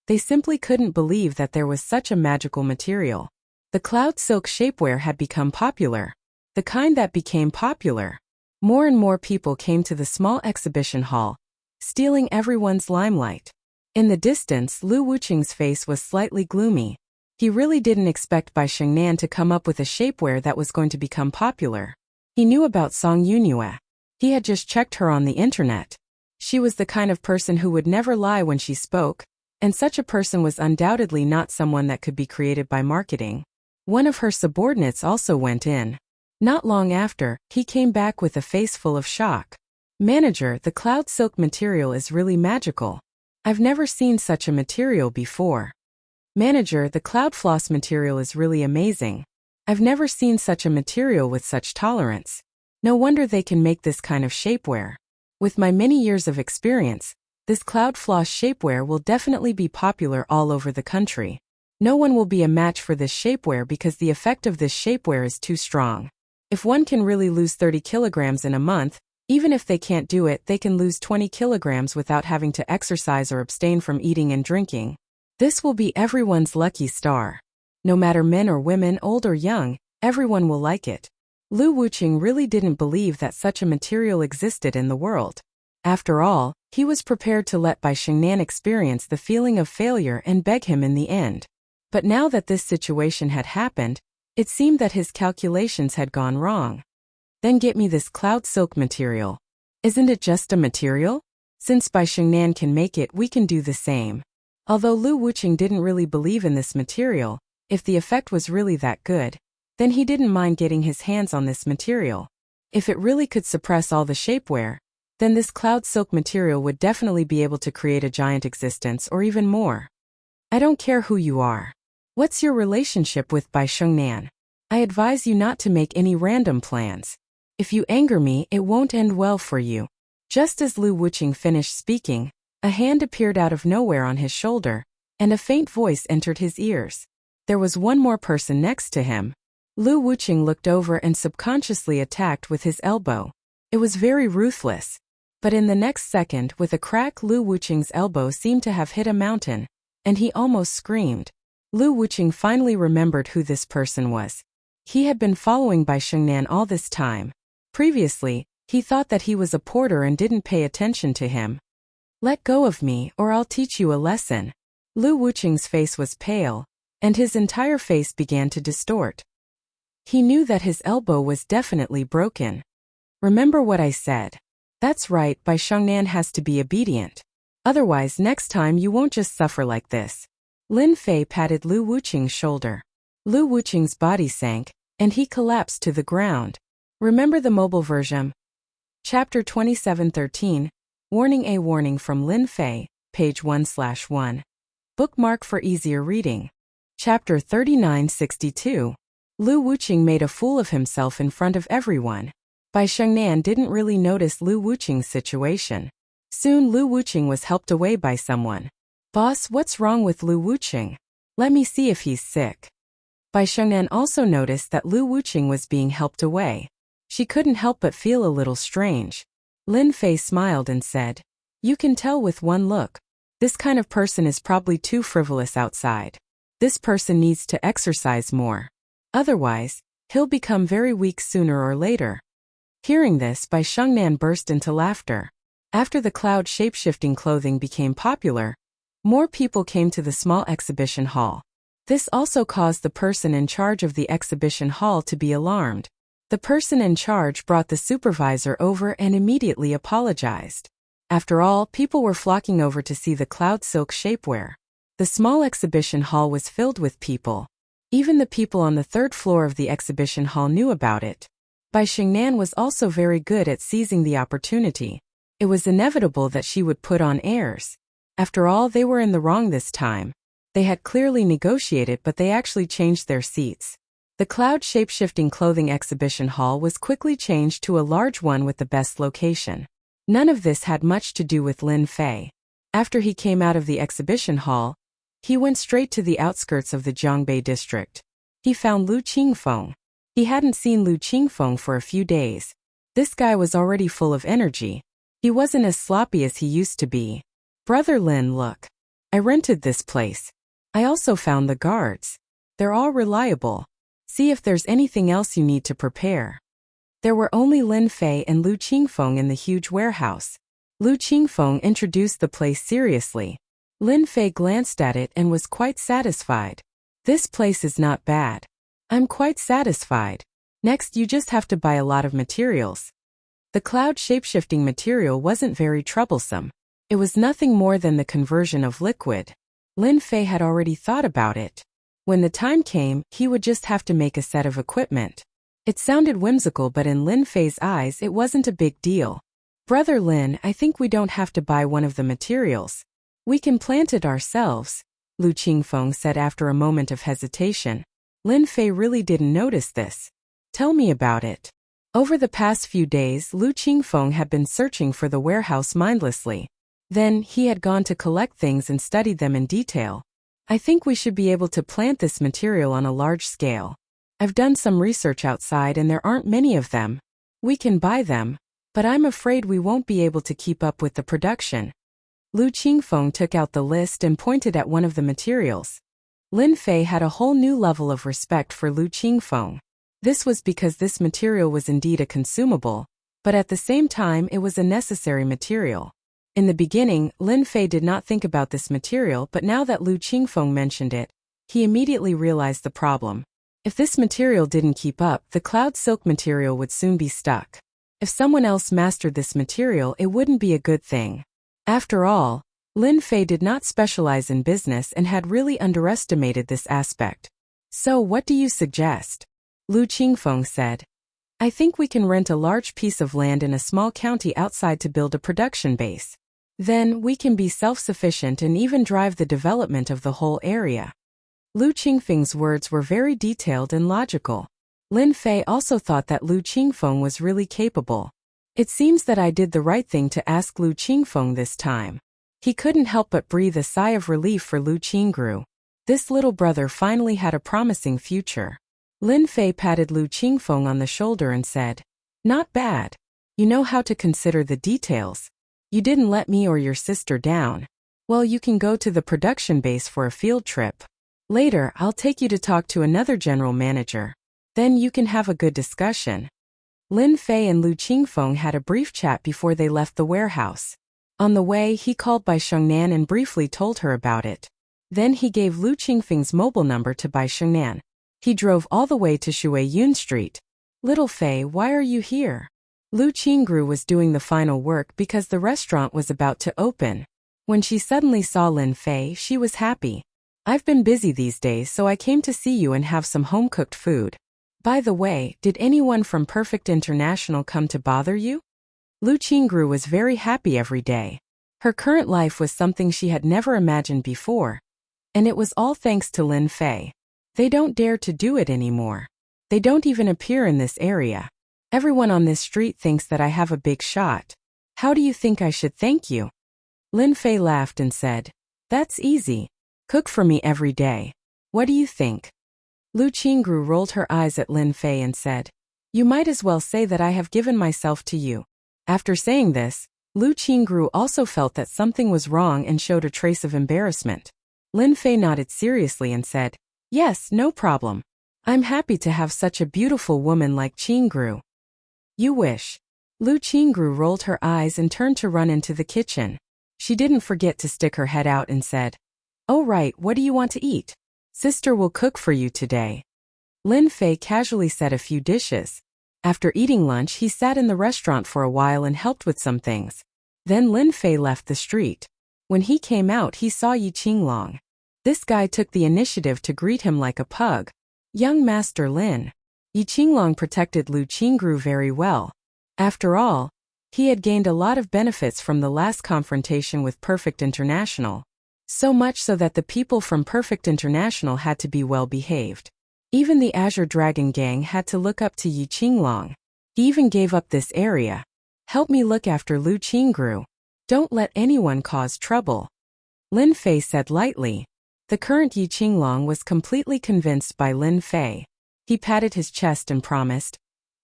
[SPEAKER 1] they simply couldn't believe that there was such a magical material. The cloud silk shapewear had become popular. The kind that became popular. More and more people came to the small exhibition hall, stealing everyone's limelight. In the distance, Lu Wuqing's face was slightly gloomy. He really didn't expect Bai Shengnan to come up with a shapewear that was going to become popular. He knew about Song Yunhua. He had just checked her on the internet. She was the kind of person who would never lie when she spoke, and such a person was undoubtedly not someone that could be created by marketing. One of her subordinates also went in. Not long after, he came back with a face full of shock. Manager, the cloud silk material is really magical. I've never seen such a material before. Manager, the cloud floss material is really amazing. I've never seen such a material with such tolerance. No wonder they can make this kind of shapewear. With my many years of experience, this cloud floss shapewear will definitely be popular all over the country. No one will be a match for this shapewear because the effect of this shapewear is too strong. If one can really lose 30 kilograms in a month, even if they can't do it, they can lose 20 kilograms without having to exercise or abstain from eating and drinking. This will be everyone's lucky star. No matter men or women, old or young, everyone will like it. Lu Wuqing really didn't believe that such a material existed in the world. After all, he was prepared to let Bai Shengnan experience the feeling of failure and beg him in the end. But now that this situation had happened, it seemed that his calculations had gone wrong. Then get me this cloud silk material. Isn't it just a material? Since Bai Shengnan can make it, we can do the same. Although Lu Wuqing didn't really believe in this material, if the effect was really that good, then he didn't mind getting his hands on this material. If it really could suppress all the shapewear, then this cloud silk material would definitely be able to create a giant existence or even more. I don't care who you are. What's your relationship with Bai Shengnan? I advise you not to make any random plans. If you anger me, it won't end well for you. Just as Lu Wuqing finished speaking, a hand appeared out of nowhere on his shoulder, and a faint voice entered his ears. There was one more person next to him. Lu Wuqing looked over and subconsciously attacked with his elbow. It was very ruthless. But in the next second, with a crack, Lu Wuqing's elbow seemed to have hit a mountain, and he almost screamed. Lu Wuqing finally remembered who this person was. He had been following Bai Shengnan all this time. Previously, he thought that he was a porter and didn't pay attention to him. Let go of me, or I'll teach you a lesson. Lu Wuqing's face was pale, and his entire face began to distort. He knew that his elbow was definitely broken. Remember what I said. That's right, Bai Shengnan has to be obedient. Otherwise, next time you won't just suffer like this. Lin Fei patted Lu Wuqing's shoulder. Lu Wuqing's body sank, and he collapsed to the ground. Remember the mobile version. Chapter 2713, Warning. A warning from Lin Fei, page 1/1. Bookmark for easier reading. Chapter 3962. Lu Wuqing made a fool of himself in front of everyone. Bai Shengnan didn't really notice Lu Wuqing's situation. Soon Lu Wuqing was helped away by someone. Boss, what's wrong with Lu Wuqing? Let me see if he's sick. Bai Shengnan also noticed that Lu Wuqing was being helped away. She couldn't help but feel a little strange. Lin Fei smiled and said, "You can tell with one look. This kind of person is probably too frivolous outside. This person needs to exercise more. Otherwise, he'll become very weak sooner or later." Hearing this, Bai Shengnan burst into laughter. After the cloud shape-shifting clothing became popular, more people came to the small exhibition hall. This also caused the person in charge of the exhibition hall to be alarmed. The person in charge brought the supervisor over and immediately apologized. After all, people were flocking over to see the cloud silk shapewear. The small exhibition hall was filled with people. Even the people on the third floor of the exhibition hall knew about it. Bai Shengnan was also very good at seizing the opportunity. It was inevitable that she would put on airs. After all, they were in the wrong this time. They had clearly negotiated, but they actually changed their seats. The cloud shape-shifting clothing exhibition hall was quickly changed to a large one with the best location. None of this had much to do with Lin Fei. After he came out of the exhibition hall, he went straight to the outskirts of the Jiangbei district. He found Lu Qingfeng. He hadn't seen Lu Qingfeng for a few days. This guy was already full of energy. He wasn't as sloppy as he used to be. "Brother Lin, look. I rented this place. I also found the guards. They're all reliable. See if there's anything else you need to prepare." There were only Lin Fei and Lu Qingfeng in the huge warehouse. Lu Qingfeng introduced the place seriously. Lin Fei glanced at it and was quite satisfied. "This place is not bad. I'm quite satisfied. Next, you just have to buy a lot of materials." The cloud shapeshifting material wasn't very troublesome. It was nothing more than the conversion of liquid. Lin Fei had already thought about it. When the time came, he would just have to make a set of equipment. It sounded whimsical, but in Lin Fei's eyes it wasn't a big deal. "Brother Lin, I think we don't have to buy one of the materials. We can plant it ourselves," Lu Qingfeng said after a moment of hesitation. Lin Fei really didn't notice this. "Tell me about it." Over the past few days, Lu Qingfeng had been searching for the warehouse mindlessly. Then, he had gone to collect things and studied them in detail. I think we should be able to plant this material on a large scale. I've done some research outside and there aren't many of them. We can buy them, but I'm afraid we won't be able to keep up with the production. Lu Qingfeng took out the list and pointed at one of the materials. Lin Fei had a whole new level of respect for Lu Qingfeng. This was because this material was indeed a consumable, but at the same time it was a necessary material. In the beginning, Lin Fei did not think about this material, but now that Lu Qingfeng mentioned it, he immediately realized the problem. If this material didn't keep up, the cloud silk material would soon be stuck. If someone else mastered this material, it wouldn't be a good thing. After all, Lin Fei did not specialize in business and had really underestimated this aspect. So what do you suggest? Lu Qingfeng said. I think we can rent a large piece of land in a small county outside to build a production base. Then, we can be self-sufficient and even drive the development of the whole area. Lu Qingfeng's words were very detailed and logical. Lin Fei also thought that Lu Qingfeng was really capable. It seems that I did the right thing to ask Lu Qingfeng this time. He couldn't help but breathe a sigh of relief for Lu Qingru. This little brother finally had a promising future. Lin Fei patted Lu Qingfeng on the shoulder and said, Not bad. You know how to consider the details. You didn't let me or your sister down. Well, you can go to the production base for a field trip. Later, I'll take you to talk to another general manager. Then you can have a good discussion. Lin Fei and Lu Qingfeng had a brief chat before they left the warehouse. On the way, he called Bai Shengnan and briefly told her about it. Then he gave Lu Qingfeng's mobile number to Bai Shengnan. He drove all the way to Shuiyun Street. Little Fei, why are you here? Lu Qingru was doing the final work because the restaurant was about to open. When she suddenly saw Lin Fei, she was happy. I've been busy these days, so I came to see you and have some home-cooked food. By the way, did anyone from Perfect International come to bother you? Lu Qingru was very happy every day. Her current life was something she had never imagined before. And it was all thanks to Lin Fei. They don't dare to do it anymore. They don't even appear in this area. Everyone on this street thinks that I have a big shot. How do you think I should thank you? Lin Fei laughed and said, That's easy. Cook for me every day. What do you think? Lu Qingru rolled her eyes at Lin Fei and said, You might as well say that I have given myself to you. After saying this, Lu Qingru also felt that something was wrong and showed a trace of embarrassment. Lin Fei nodded seriously and said, Yes, no problem. I'm happy to have such a beautiful woman like Qingru. You wish. Lu Qingru rolled her eyes and turned to run into the kitchen. She didn't forget to stick her head out and said, Oh right, what do you want to eat? Sister will cook for you today. Lin Fei casually said a few dishes. After eating lunch, he sat in the restaurant for a while and helped with some things. Then Lin Fei left the street. When he came out, he saw Yi Qinglong. This guy took the initiative to greet him like a pug. Young Master Lin. Yi Qinglong protected Lu Qingru very well. After all, he had gained a lot of benefits from the last confrontation with Perfect International. So much so that the people from Perfect International had to be well behaved. Even the Azure Dragon Gang had to look up to Yi Qinglong. He even gave up this area. Help me look after Lu Qingru. Don't let anyone cause trouble. Lin Fei said lightly. The current Yi Qinglong was completely convinced by Lin Fei. He patted his chest and promised,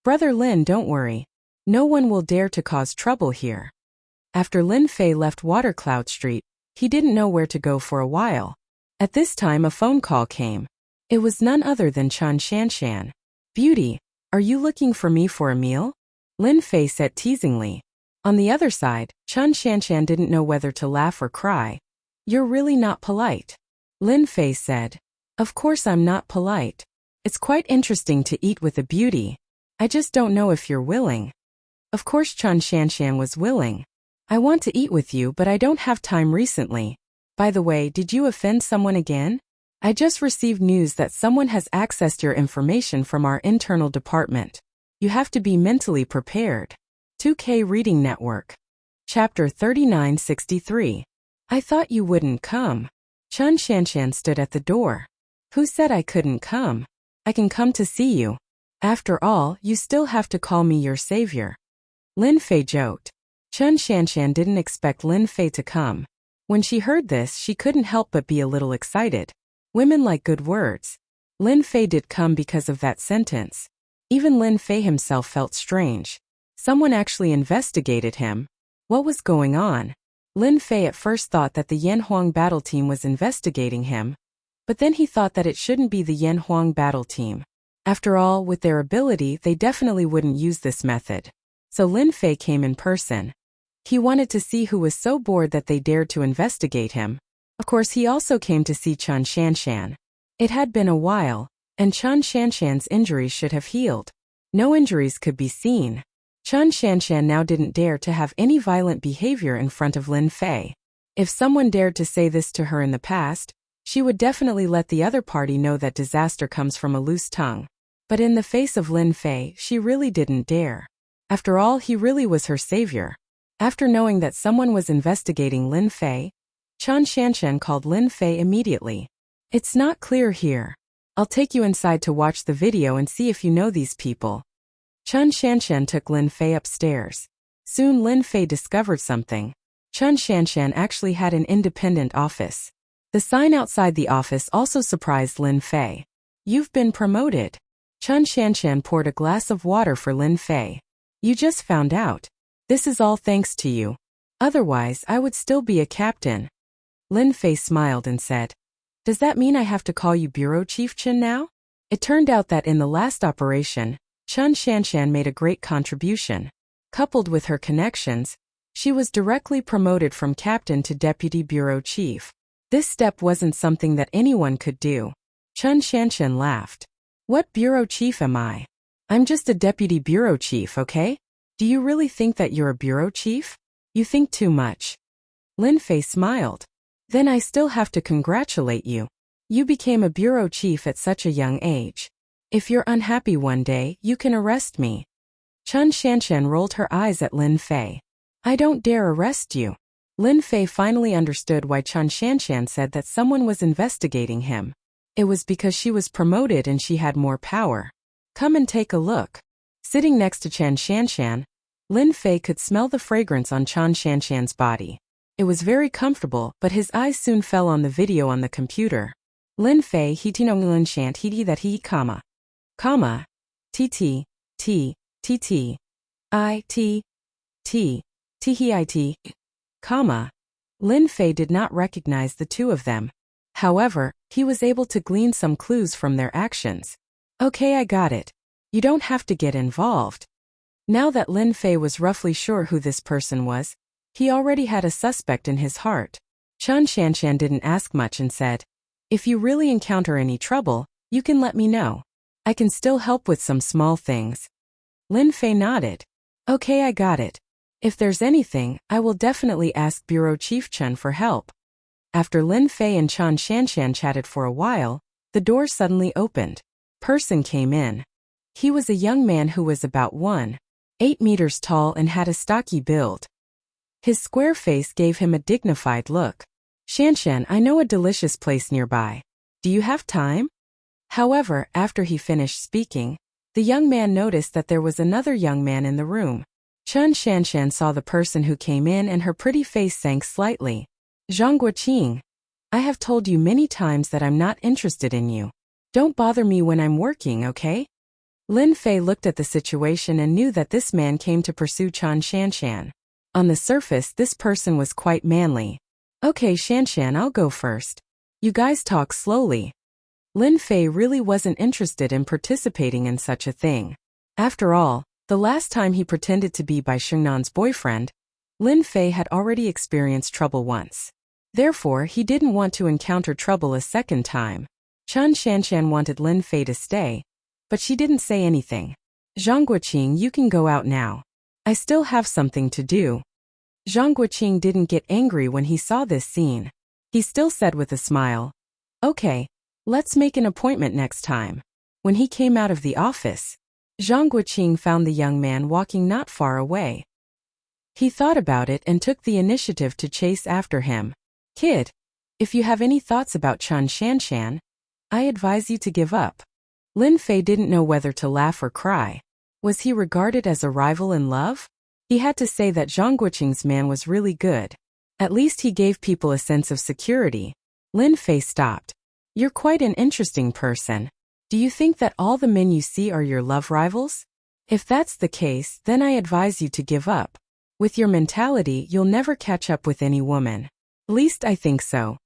[SPEAKER 1] Brother Lin, don't worry. No one will dare to cause trouble here. After Lin Fei left Watercloud Street, he didn't know where to go for a while. At this time a phone call came. It was none other than Chen Shanshan. Beauty, are you looking for me for a meal? Lin Fei said teasingly. On the other side, Chen Shanshan didn't know whether to laugh or cry. You're really not polite. Lin Fei said. Of course I'm not polite. It's quite interesting to eat with a beauty. I just don't know if you're willing. Of course Chen Shanshan was willing. I want to eat with you, but I don't have time recently. By the way, did you offend someone again? I just received news that someone has accessed your information from our internal department. You have to be mentally prepared. 2K Reading Network. Chapter 3963. I thought you wouldn't come. Chen Shanshan stood at the door. Who said I couldn't come? I can come to see you. After all, you still have to call me your savior. Lin Fei joked. Chen Shanshan didn't expect Lin Fei to come. When she heard this, she couldn't help but be a little excited. Women like good words. Lin Fei did come because of that sentence. Even Lin Fei himself felt strange. Someone actually investigated him. What was going on? Lin Fei at first thought that the Yan Huang battle team was investigating him, but then he thought that it shouldn't be the Yan Huang battle team. After all, with their ability, they definitely wouldn't use this method. So Lin Fei came in person. He wanted to see who was so bored that they dared to investigate him. Of course, he also came to see Chen Shanshan. It had been a while, and Chen Shanshan's injuries should have healed. No injuries could be seen. Chen Shanshan now didn't dare to have any violent behavior in front of Lin Fei. If someone dared to say this to her in the past, she would definitely let the other party know that disaster comes from a loose tongue. But in the face of Lin Fei, she really didn't dare. After all, he really was her savior. After knowing that someone was investigating Lin Fei, Chen Shanshan called Lin Fei immediately. It's not clear here. I'll take you inside to watch the video and see if you know these people. Chen Shanshan took Lin Fei upstairs. Soon Lin Fei discovered something. Chen Shanshan actually had an independent office. The sign outside the office also surprised Lin Fei. You've been promoted. Chen Shanshan poured a glass of water for Lin Fei. You just found out. This is all thanks to you. Otherwise, I would still be a captain. Lin Fei smiled and said, Does that mean I have to call you Bureau Chief Chen now? It turned out that in the last operation, Chen Shanshan made a great contribution. Coupled with her connections, she was directly promoted from captain to deputy bureau chief. This step wasn't something that anyone could do. Chen Shanshan laughed. What bureau chief am I? I'm just a deputy bureau chief, okay? Do you really think that you're a bureau chief? You think too much. Lin Fei smiled. Then I still have to congratulate you. You became a bureau chief at such a young age. If you're unhappy one day, you can arrest me. Chen Shanshan rolled her eyes at Lin Fei. I don't dare arrest you. Lin Fei finally understood why Chen Shanshan said that someone was investigating him. It was because she was promoted and she had more power. Come and take a look. Sitting next to Chen Shanshan, Lin Fei could smell the fragrance on Chen Shanshan's body. It was very comfortable, but his eyes soon fell on the video on the computer. Lin Fei hitinong Lin Shant hiti that he comma. T I T, comma. Lin Fei did not recognize the two of them. However, he was able to glean some clues from their actions. Okay, I got it. You don't have to get involved. Now that Lin Fei was roughly sure who this person was, he already had a suspect in his heart. Chen Shanshan didn't ask much and said, If you really encounter any trouble, you can let me know. I can still help with some small things. Lin Fei nodded. Okay, I got it. If there's anything, I will definitely ask Bureau Chief Chen for help. After Lin Fei and Chen Shanshan chatted for a while, the door suddenly opened. Person came in. He was a young man who was about 1.8 meters tall and had a stocky build. His square face gave him a dignified look. Shanshan, I know a delicious place nearby. Do you have time? However, after he finished speaking, the young man noticed that there was another young man in the room. Chen Shanshan saw the person who came in and her pretty face sank slightly. Zhang Guoqing, I have told you many times that I'm not interested in you. Don't bother me when I'm working, okay? Lin Fei looked at the situation and knew that this man came to pursue Chen Shanshan. On the surface, this person was quite manly. Okay, Shanshan, I'll go first. You guys talk slowly. Lin Fei really wasn't interested in participating in such a thing. After all, the last time he pretended to be Bai Xingnan's boyfriend, Lin Fei had already experienced trouble once. Therefore, he didn't want to encounter trouble a second time. Chen Shanshan wanted Lin Fei to stay, but she didn't say anything. Zhang Guoqing, you can go out now. I still have something to do. Zhang Guoqing didn't get angry when he saw this scene. He still said with a smile, Okay, let's make an appointment next time. When he came out of the office, Zhang Guoqing found the young man walking not far away. He thought about it and took the initiative to chase after him. Kid, if you have any thoughts about Chen Shanshan, I advise you to give up. Lin Fei didn't know whether to laugh or cry. Was he regarded as a rival in love? He had to say that Zhang Guoqing's man was really good. At least he gave people a sense of security. Lin Fei stopped. You're quite an interesting person. Do you think that all the men you see are your love rivals? If that's the case, then I advise you to give up. With your mentality, you'll never catch up with any woman. At least I think so.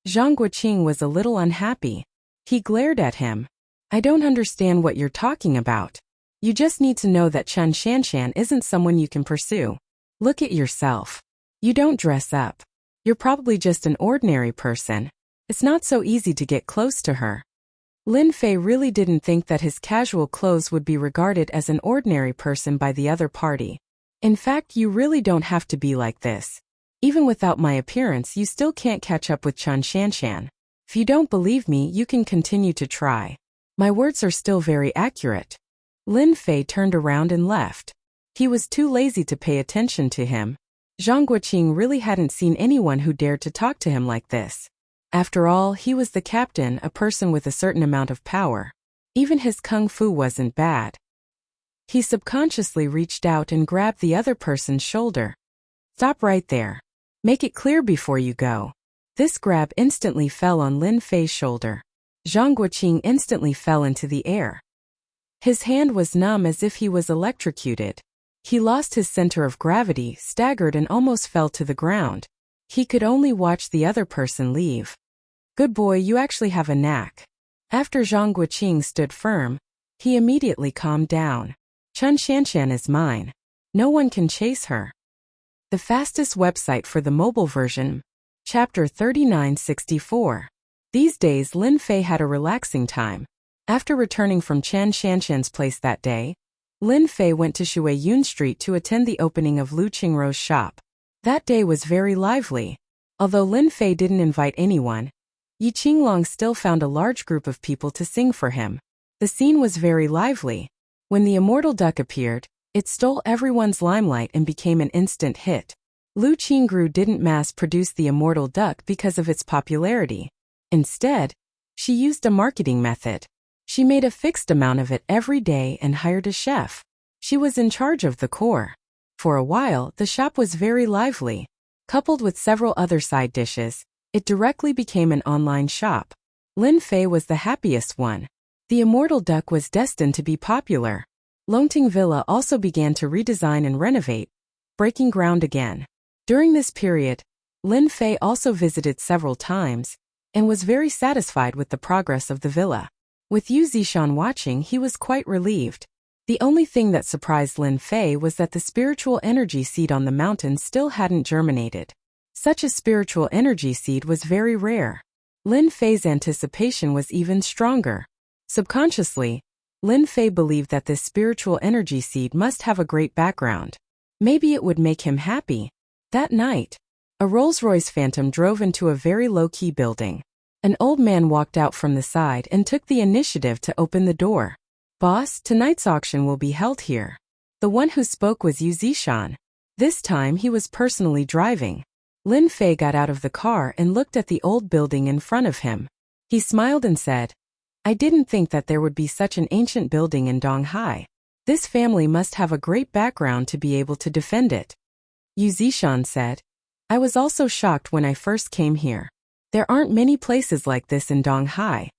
[SPEAKER 1] Zhang Guoqing was a little unhappy. He glared at him. I don't understand what you're talking about. You just need to know that Chen Shanshan isn't someone you can pursue. Look at yourself. You don't dress up. You're probably just an ordinary person. It's not so easy to get close to her. Lin Fei really didn't think that his casual clothes would be regarded as an ordinary person by the other party. In fact, you really don't have to be like this. Even without my appearance, you still can't catch up with Chen Shanshan. If you don't believe me, you can continue to try. My words are still very accurate. Lin Fei turned around and left. He was too lazy to pay attention to him. Zhang Guoqing really hadn't seen anyone who dared to talk to him like this. After all, he was the captain, a person with a certain amount of power. Even his kung fu wasn't bad. He subconsciously reached out and grabbed the other person's shoulder. Stop right there. Make it clear before you go. This grab instantly fell on Lin Fei's shoulder. Zhang Guoqing instantly fell into the air. His hand was numb as if he was electrocuted. He lost his center of gravity, staggered and almost fell to the ground. He could only watch the other person leave. Good boy, you actually have a knack. After Zhang Guoqing stood firm, he immediately calmed down. Chen Shanshan is mine. No one can chase her. The fastest website for the mobile version. Chapter 3964. These days Lin Fei had a relaxing time. After returning from Chen Shanshan's place that day, Lin Fei went to Shuiyun Street to attend the opening of Lu Qingrou's shop. That day was very lively. Although Lin Fei didn't invite anyone, Yi Qinglong still found a large group of people to sing for him. The scene was very lively. When the immortal duck appeared, it stole everyone's limelight and became an instant hit. Lu Qingrou didn't mass-produce the immortal duck because of its popularity. Instead, she used a marketing method. She made a fixed amount of it every day and hired a chef. She was in charge of the core. For a while, the shop was very lively. Coupled with several other side dishes, it directly became an online shop. Lin Fei was the happiest one. The immortal duck was destined to be popular. Longting Villa also began to redesign and renovate, breaking ground again. During this period, Lin Fei also visited several times and was very satisfied with the progress of the villa. With Yu Zishan watching, he was quite relieved. The only thing that surprised Lin Fei was that the spiritual energy seed on the mountain still hadn't germinated. Such a spiritual energy seed was very rare. Lin Fei's anticipation was even stronger. Subconsciously, Lin Fei believed that this spiritual energy seed must have a great background. Maybe it would make him happy. That night, a Rolls-Royce Phantom drove into a very low-key building. An old man walked out from the side and took the initiative to open the door. Boss, tonight's auction will be held here. The one who spoke was Yu Zishan. This time he was personally driving. Lin Fei got out of the car and looked at the old building in front of him. He smiled and said, I didn't think that there would be such an ancient building in Donghai. This family must have a great background to be able to defend it. Yu Zishan said, I was also shocked when I first came here. There aren't many places like this in Donghai.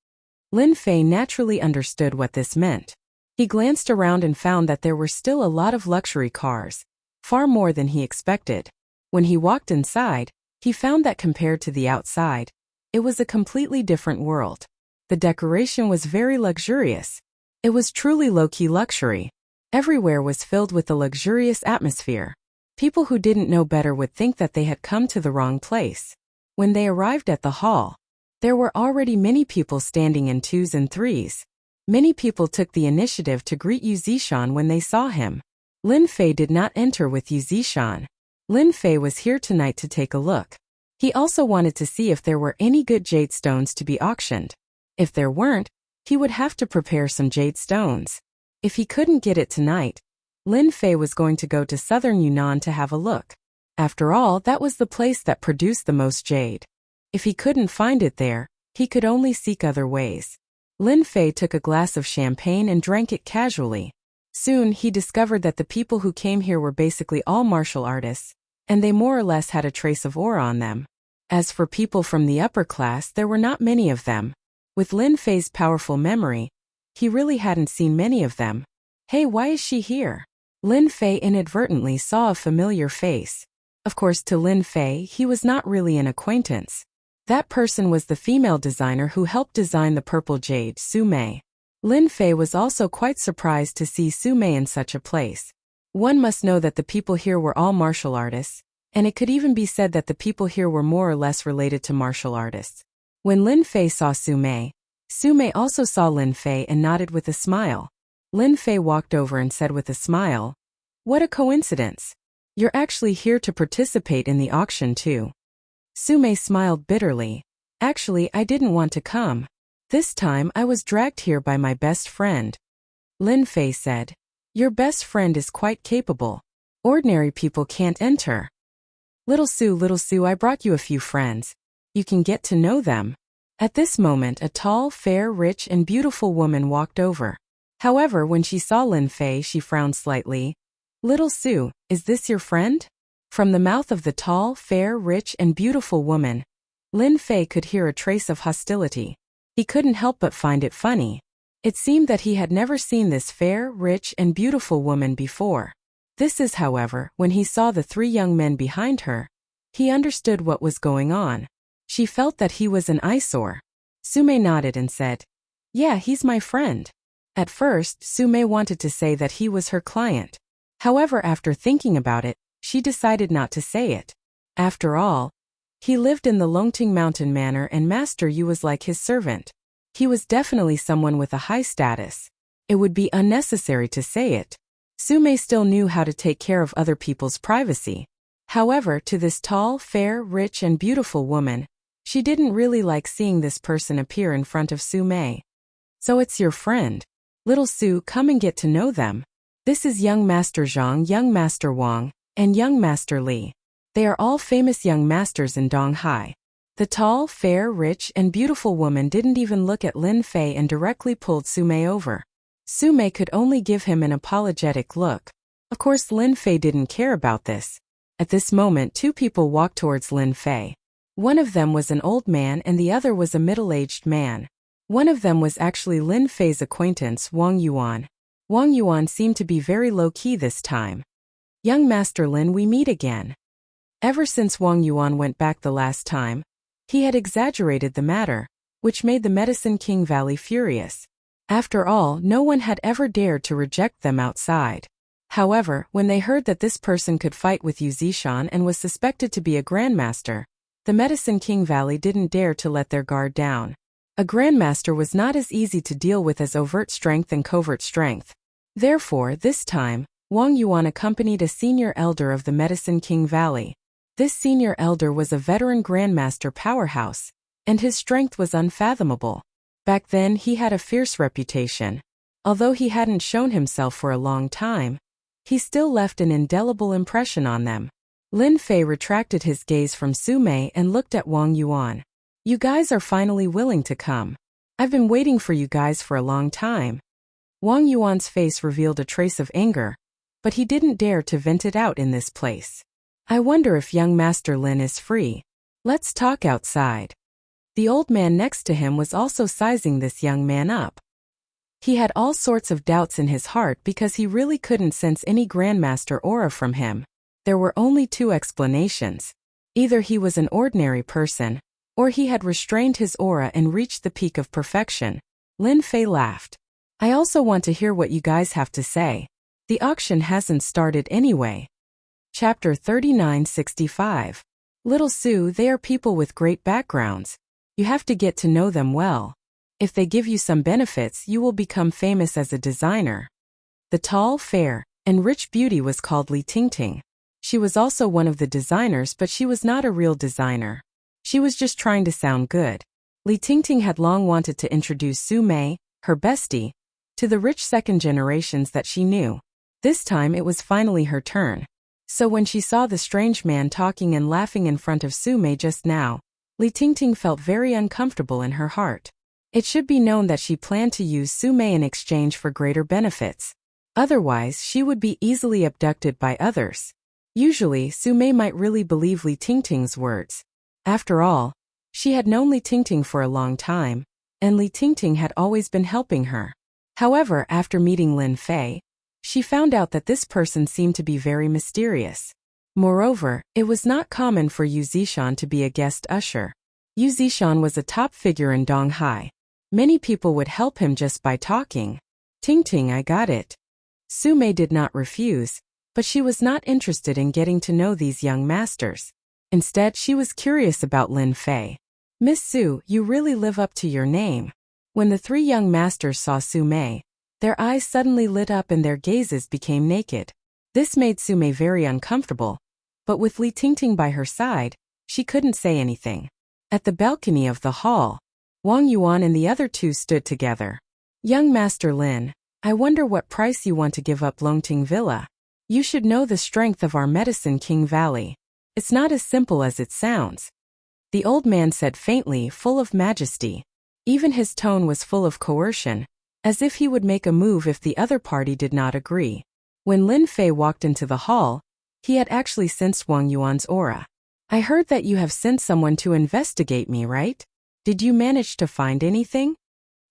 [SPEAKER 1] Lin Fei naturally understood what this meant. He glanced around and found that there were still a lot of luxury cars, far more than he expected. When he walked inside, he found that compared to the outside, it was a completely different world. The decoration was very luxurious. It was truly low-key luxury. Everywhere was filled with a luxurious atmosphere. People who didn't know better would think that they had come to the wrong place. When they arrived at the hall, there were already many people standing in twos and threes. Many people took the initiative to greet Yu Zishan when they saw him. Lin Fei did not enter with Yu Zishan. Lin Fei was here tonight to take a look. He also wanted to see if there were any good jade stones to be auctioned. If there weren't, he would have to prepare some jade stones. If he couldn't get it tonight, Lin Fei was going to go to southern Yunnan to have a look. After all, that was the place that produced the most jade. If he couldn't find it there, he could only seek other ways. Lin Fei took a glass of champagne and drank it casually. Soon he discovered that the people who came here were basically all martial artists, and they more or less had a trace of aura on them. As for people from the upper class, there were not many of them. With Lin Fei's powerful memory, he really hadn't seen many of them. Hey, why is she here? Lin Fei inadvertently saw a familiar face. Of course, to Lin Fei, he was not really an acquaintance. That person was the female designer who helped design the purple jade, Su Mei. Lin Fei was also quite surprised to see Su Mei in such a place. One must know that the people here were all martial artists, and it could even be said that the people here were more or less related to martial artists. When Lin Fei saw Su Mei also saw Lin Fei and nodded with a smile. Lin Fei walked over and said with a smile, "What a coincidence. You're actually here to participate in the auction too." Su Mei smiled bitterly. "Actually, I didn't want to come. This time I was dragged here by my best friend." Lin Fei said, "Your best friend is quite capable. Ordinary people can't enter." Little Su, I brought you a few friends. You can get to know them." At this moment, a tall, fair, rich, and beautiful woman walked over. However, when she saw Lin Fei, she frowned slightly. "Little Su, is this your friend?" From the mouth of the tall, fair, rich, and beautiful woman, Lin Fei could hear a trace of hostility. He couldn't help but find it funny. It seemed that he had never seen this fair, rich, and beautiful woman before. This is, however, when he saw the three young men behind her, he understood what was going on. She felt that he was an eyesore. Su Mei nodded and said, "Yeah, he's my friend." At first, Su Mei wanted to say that he was her client. However, after thinking about it, she decided not to say it. After all, he lived in the Longting Mountain Manor and Master Yu was like his servant. He was definitely someone with a high status. It would be unnecessary to say it. Su Mei still knew how to take care of other people's privacy. However, to this tall, fair, rich, and beautiful woman, she didn't really like seeing this person appear in front of Su Mei. "So it's your friend. Little Su, come and get to know them. This is young Master Zhang, young Master Wang, and young Master Li. They are all famous young masters in Donghai." The tall, fair, rich, and beautiful woman didn't even look at Lin Fei and directly pulled Su Mei over. Su Mei could only give him an apologetic look. Of course, Lin Fei didn't care about this. At this moment, two people walked towards Lin Fei. One of them was an old man and the other was a middle-aged man. One of them was actually Lin Fei's acquaintance, Wang Yuan. Wang Yuan seemed to be very low-key this time. "Young Master Lin, we meet again." Ever since Wang Yuan went back the last time, he had exaggerated the matter, which made the Medicine King Valley furious. After all, no one had ever dared to reject them outside. However, when they heard that this person could fight with Yu Zishan and was suspected to be a grandmaster, the Medicine King Valley didn't dare to let their guard down. A grandmaster was not as easy to deal with as overt strength and covert strength. Therefore, this time, Wang Yuan accompanied a senior elder of the Medicine King Valley. This senior elder was a veteran grandmaster powerhouse, and his strength was unfathomable. Back then, he had a fierce reputation. Although he hadn't shown himself for a long time, he still left an indelible impression on them. Lin Fei retracted his gaze from Su Mei and looked at Wang Yuan. "You guys are finally willing to come. I've been waiting for you guys for a long time." Wang Yuan's face revealed a trace of anger, but he didn't dare to vent it out in this place. "I wonder if young Master Lin is free. Let's talk outside." The old man next to him was also sizing this young man up. He had all sorts of doubts in his heart because he really couldn't sense any grandmaster aura from him. There were only two explanations. Either he was an ordinary person, or he had restrained his aura and reached the peak of perfection. Lin Fei laughed. "I also want to hear what you guys have to say. The auction hasn't started anyway." Chapter 3965. Little Su, they are people with great backgrounds. You have to get to know them well. If they give you some benefits, you will become famous as a designer. The tall, fair, and rich beauty was called Li Tingting. She was also one of the designers, but she was not a real designer. She was just trying to sound good. Li Tingting had long wanted to introduce Su Mei, her bestie, to the rich second generations that she knew. This time it was finally her turn. So when she saw the strange man talking and laughing in front of Su Mei just now, Li Tingting felt very uncomfortable in her heart. It should be known that she planned to use Sumei in exchange for greater benefits. Otherwise, she would be easily abducted by others. Usually, Sumei might really believe Li Tingting's words. After all, she had known Li Tingting for a long time, and Li Tingting had always been helping her. However, after meeting Lin Fei, she found out that this person seemed to be very mysterious. Moreover, it was not common for Yu Zishan to be a guest usher. Yu Zishan was a top figure in Donghai. Many people would help him just by talking. Tingting, I got it. Sumei did not refuse, but she was not interested in getting to know these young masters. Instead, she was curious about Lin Fei. Miss Su, you really live up to your name. When the three young masters saw Sumei, their eyes suddenly lit up and their gazes became naked. This made Sumei very uncomfortable, but with Li Tingting by her side, she couldn't say anything. At the balcony of the hall, Wang Yuan and the other two stood together. Young Master Lin, I wonder what price you want to give up Longting Villa. You should know the strength of our Medicine King Valley. It's not as simple as it sounds. The old man said faintly, full of majesty. Even his tone was full of coercion, as if he would make a move if the other party did not agree. When Lin Fei walked into the hall, he had actually sensed Wang Yuan's aura. I heard that you have sent someone to investigate me, right? Did you manage to find anything?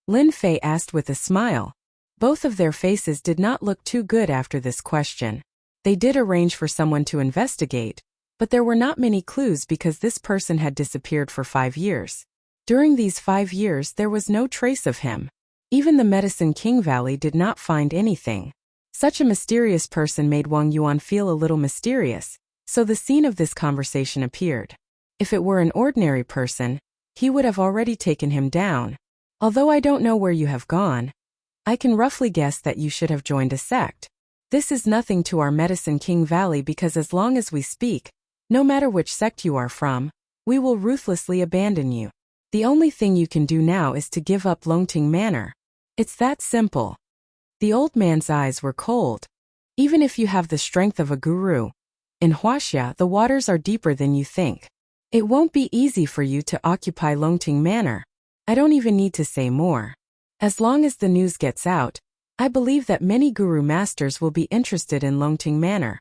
[SPEAKER 1] Lin Fei asked with a smile. Both of their faces did not look too good after this question. They did arrange for someone to investigate, but there were not many clues because this person had disappeared for 5 years. During these 5 years there was no trace of him. Even the Medicine King Valley did not find anything. Such a mysterious person made Wang Yuan feel a little mysterious, so the scene of this conversation appeared. If it were an ordinary person, he would have already taken him down. Although I don't know where you have gone, I can roughly guess that you should have joined a sect. This is nothing to our Medicine King Valley because as long as we speak, no matter which sect you are from, we will ruthlessly abandon you. The only thing you can do now is to give up Longting Manor. It's that simple. The old man's eyes were cold. Even if you have the strength of a guru, in Huaxia the waters are deeper than you think. It won't be easy for you to occupy Longting Manor. I don't even need to say more. As long as the news gets out, I believe that many guru masters will be interested in Longting Manor.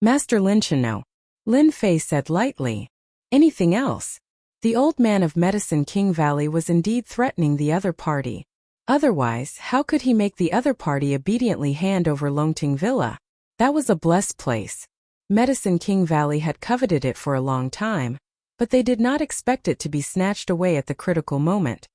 [SPEAKER 1] Master Lin should know. Lin Fei said lightly. Anything else? The old man of Medicine King Valley was indeed threatening the other party. Otherwise, how could he make the other party obediently hand over Longting Villa? That was a blessed place. Medicine King Valley had coveted it for a long time, but they did not expect it to be snatched away at the critical moment.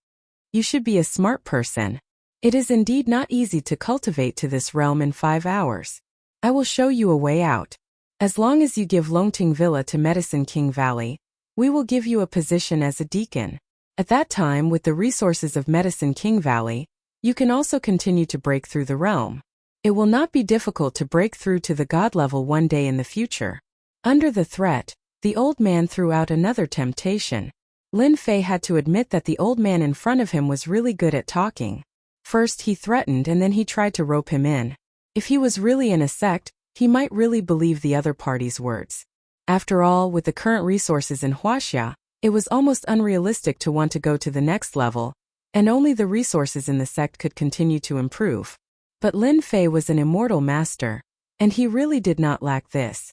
[SPEAKER 1] You should be a smart person. It is indeed not easy to cultivate to this realm in 5 hours. I will show you a way out. As long as you give Longting Villa to Medicine King Valley, we will give you a position as a deacon. At that time, with the resources of Medicine King Valley, you can also continue to break through the realm. It will not be difficult to break through to the god level one day in the future. Under the threat, the old man threw out another temptation. Lin Fei had to admit that the old man in front of him was really good at talking. First he threatened and then he tried to rope him in. If he was really in a sect, he might really believe the other party's words. After all, with the current resources in Huaxia, it was almost unrealistic to want to go to the next level, and only the resources in the sect could continue to improve. But Lin Fei was an immortal master, and he really did not lack this.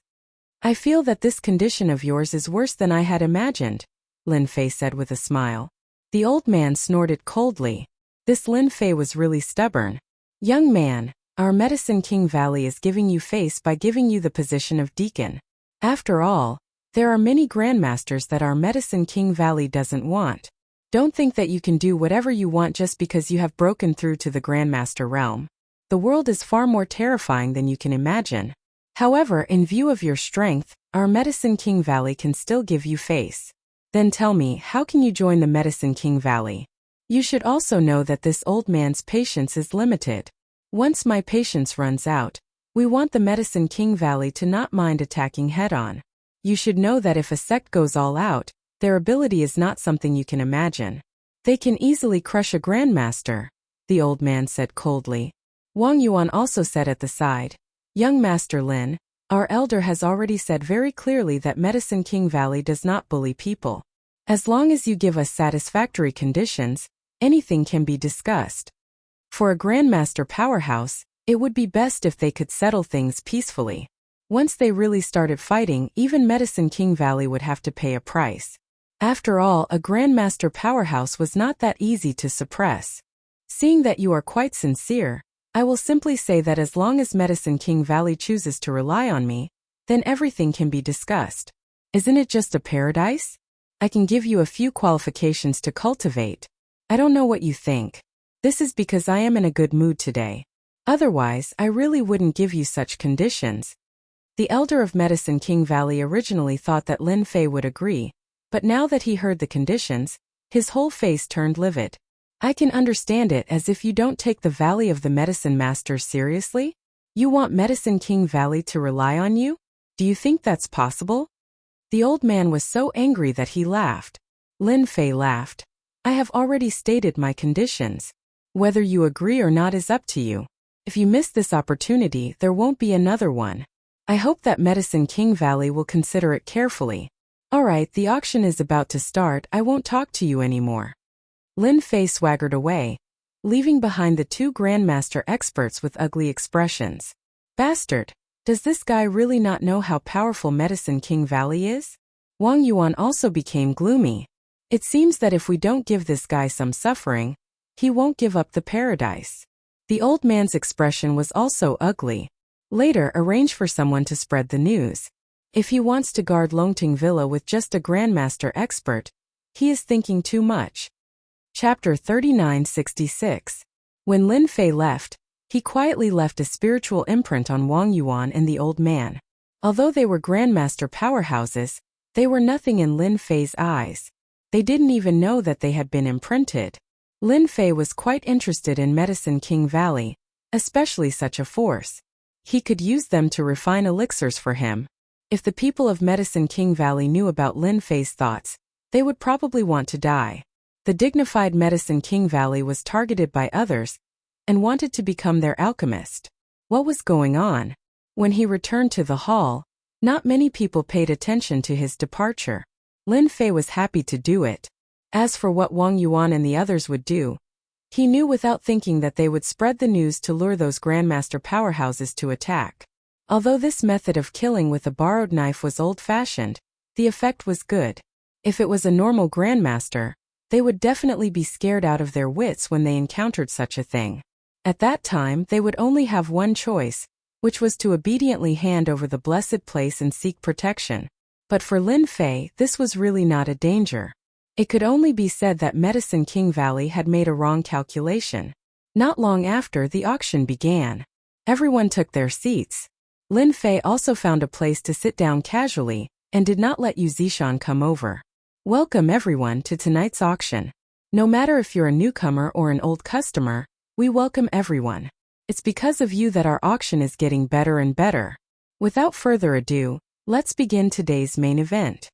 [SPEAKER 1] I feel that this condition of yours is worse than I had imagined, Lin Fei said with a smile. The old man snorted coldly. This Lin Fei was really stubborn. Young man, our Medicine King Valley is giving you face by giving you the position of deacon. After all, there are many grandmasters that our Medicine King Valley doesn't want. Don't think that you can do whatever you want just because you have broken through to the grandmaster realm. The world is far more terrifying than you can imagine. However, in view of your strength, our Medicine King Valley can still give you face. Then tell me, how can you join the Medicine King Valley? You should also know that this old man's patience is limited. Once my patience runs out, we want the Medicine King Valley to not mind attacking head-on. You should know that if a sect goes all out, their ability is not something you can imagine. They can easily crush a grandmaster, the old man said coldly. Wang Yuan also said at the side, Young Master Lin, our elder has already said very clearly that Medicine King Valley does not bully people. As long as you give us satisfactory conditions, anything can be discussed. For a Grandmaster powerhouse, it would be best if they could settle things peacefully. Once they really started fighting, even Medicine King Valley would have to pay a price. After all, a Grandmaster powerhouse was not that easy to suppress. Seeing that you are quite sincere, I will simply say that as long as Medicine King Valley chooses to rely on me, then everything can be discussed. Isn't it just a paradise? I can give you a few qualifications to cultivate. I don't know what you think. This is because I am in a good mood today. Otherwise, I really wouldn't give you such conditions. The elder of Medicine King Valley originally thought that Lin Fei would agree, but now that he heard the conditions, his whole face turned livid. I can understand it, as if you don't take the Valley of the Medicine Masters seriously? You want Medicine King Valley to rely on you? Do you think that's possible? The old man was so angry that he laughed. Lin Fei laughed. I have already stated my conditions. Whether you agree or not is up to you. If you miss this opportunity, there won't be another one. I hope that Medicine King Valley will consider it carefully. Alright, the auction is about to start, I won't talk to you anymore. Lin Fei swaggered away, leaving behind the two Grandmaster experts with ugly expressions. Bastard! Does this guy really not know how powerful Medicine King Valley is? Wang Yuan also became gloomy. It seems that if we don't give this guy some suffering, he won't give up the paradise. The old man's expression was also ugly. Later, arrange for someone to spread the news. If he wants to guard Longting Villa with just a Grandmaster expert, he is thinking too much. Chapter 3966. When Lin Fei left, he quietly left a spiritual imprint on Wang Yuan and the old man. Although they were Grandmaster powerhouses, they were nothing in Lin Fei's eyes. They didn't even know that they had been imprinted. Lin Fei was quite interested in Medicine King Valley, especially such a force. He could use them to refine elixirs for him. If the people of Medicine King Valley knew about Lin Fei's thoughts, they would probably want to die. The dignified Medicine King Valley was targeted by others and wanted to become their alchemist. What was going on? When he returned to the hall, not many people paid attention to his departure. Lin Fei was happy to do it. As for what Wang Yuan and the others would do, he knew without thinking that they would spread the news to lure those Grandmaster powerhouses to attack. Although this method of killing with a borrowed knife was old-fashioned, the effect was good. If it was a normal Grandmaster, they would definitely be scared out of their wits when they encountered such a thing. At that time, they would only have one choice, which was to obediently hand over the blessed place and seek protection. But for Lin Fei, this was really not a danger. It could only be said that Medicine King Valley had made a wrong calculation. Not long after, the auction began. Everyone took their seats. Lin Fei also found a place to sit down casually, and did not let Yu Zishan come over. Welcome everyone to tonight's auction. No matter if you're a newcomer or an old customer, we welcome everyone. It's because of you that our auction is getting better and better. Without further ado, let's begin today's main event.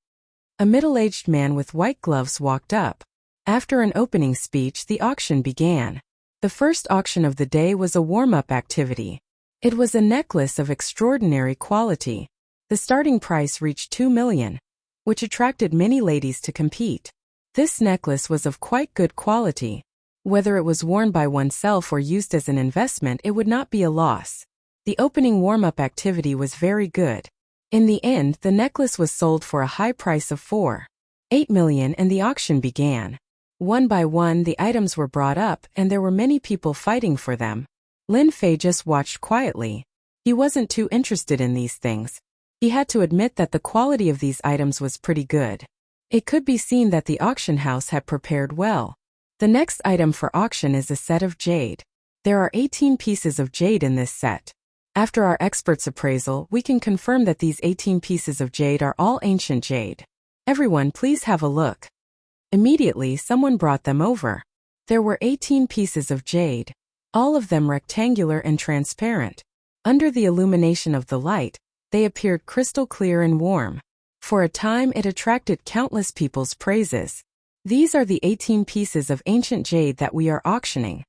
[SPEAKER 1] A middle-aged man with white gloves walked up. After an opening speech, the auction began. The first auction of the day was a warm-up activity. It was a necklace of extraordinary quality. The starting price reached 2 million, which attracted many ladies to compete. This necklace was of quite good quality. Whether it was worn by oneself or used as an investment, it would not be a loss. The opening warm-up activity was very good. In the end, the necklace was sold for a high price of 4.8 million and the auction began. One by one, the items were brought up and there were many people fighting for them. Lin Fei just watched quietly. He wasn't too interested in these things. He had to admit that the quality of these items was pretty good. It could be seen that the auction house had prepared well. The next item for auction is a set of jade. There are 18 pieces of jade in this set. After our expert's appraisal, we can confirm that these 18 pieces of jade are all ancient jade. Everyone, please have a look. Immediately, someone brought them over. There were 18 pieces of jade, all of them rectangular and transparent. Under the illumination of the light, they appeared crystal clear and warm. For a time, it attracted countless people's praises. These are the 18 pieces of ancient jade that we are auctioning.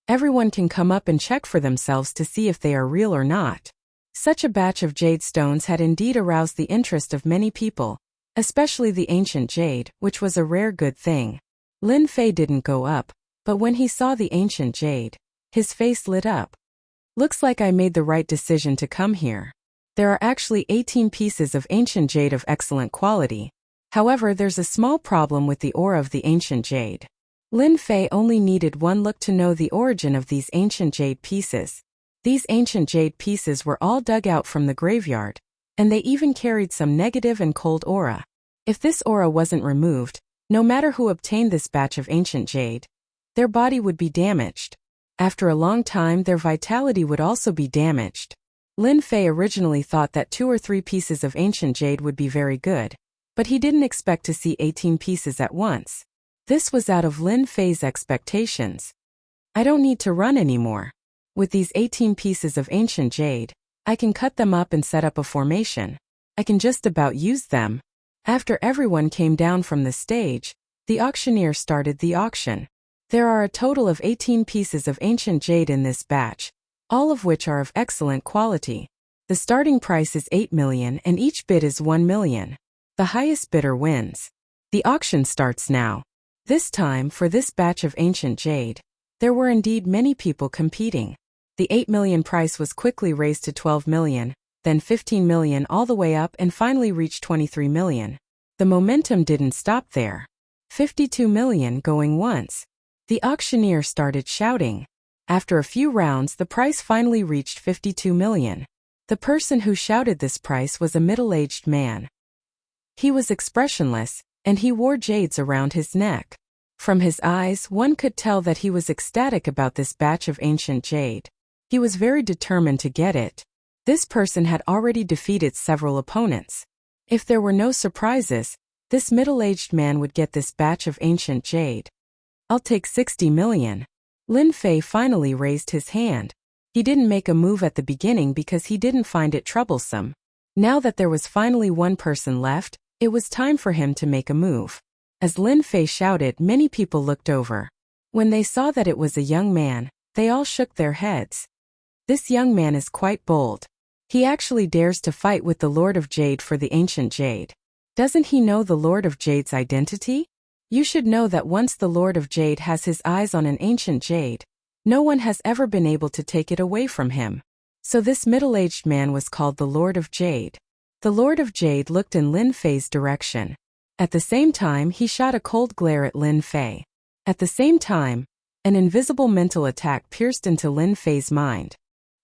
[SPEAKER 1] Everyone can come up and check for themselves to see if they are real or not. Such a batch of jade stones had indeed aroused the interest of many people, especially the ancient jade, which was a rare good thing. Lin Fei didn't go up, But when he saw the ancient jade, his face lit up. Looks like I made the right decision to come here. There are actually 18 pieces of ancient jade of excellent quality. However, there's a small problem with the aura of the ancient jade. Lin Fei only needed one look to know the origin of these ancient jade pieces. These ancient jade pieces were all dug out from the graveyard, and they even carried some negative and cold aura. If this aura wasn't removed, no matter who obtained this batch of ancient jade, their body would be damaged. After a long time, their vitality would also be damaged. Lin Fei originally thought that 2 or 3 pieces of ancient jade would be very good, but he didn't expect to see 18 pieces at once. This was out of Lin Fei's expectations. I don't need to run anymore. With these 18 pieces of ancient jade, I can cut them up and set up a formation. I can just about use them. After everyone came down from the stage, the auctioneer started the auction. There are a total of 18 pieces of ancient jade in this batch, all of which are of excellent quality. The starting price is 8 million and each bid is 1 million. The highest bidder wins. The auction starts now. This time, for this batch of ancient jade, there were indeed many people competing. The 8 million price was quickly raised to 12 million, then 15 million all the way up and finally reached 23 million. The momentum didn't stop there. 52 million going once. The auctioneer started shouting. After a few rounds, the price finally reached 52 million. The person who shouted this price was a middle-aged man. He was expressionless, and he wore jades around his neck. From his eyes, one could tell that he was ecstatic about this batch of ancient jade. He was very determined to get it. This person had already defeated several opponents. If there were no surprises, this middle-aged man would get this batch of ancient jade. I'll take 60 million. Lin Fei finally raised his hand. He didn't make a move at the beginning because he didn't find it troublesome. Now that there was finally one person left, it was time for him to make a move. As Lin Fei shouted, many people looked over. When they saw that it was a young man, they all shook their heads. This young man is quite bold. He actually dares to fight with the Lord of Jade for the ancient jade. Doesn't he know the Lord of Jade's identity? You should know that once the Lord of Jade has his eyes on an ancient jade, no one has ever been able to take it away from him. So this middle-aged man was called the Lord of Jade. The Lord of Jade looked in Lin Fei's direction. At the same time, he shot a cold glare at Lin Fei. At the same time, an invisible mental attack pierced into Lin Fei's mind.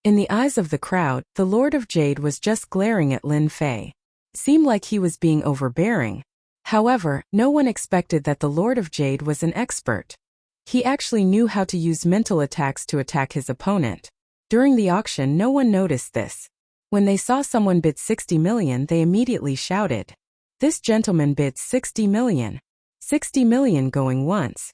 [SPEAKER 1] In the eyes of the crowd, the Lord of Jade was just glaring at Lin Fei. It seemed like he was being overbearing. However, no one expected that the Lord of Jade was an expert. He actually knew how to use mental attacks to attack his opponent. During the auction, no one noticed this. When they saw someone bid 60 million, they immediately shouted. This gentleman bid 60 million. 60 million going once.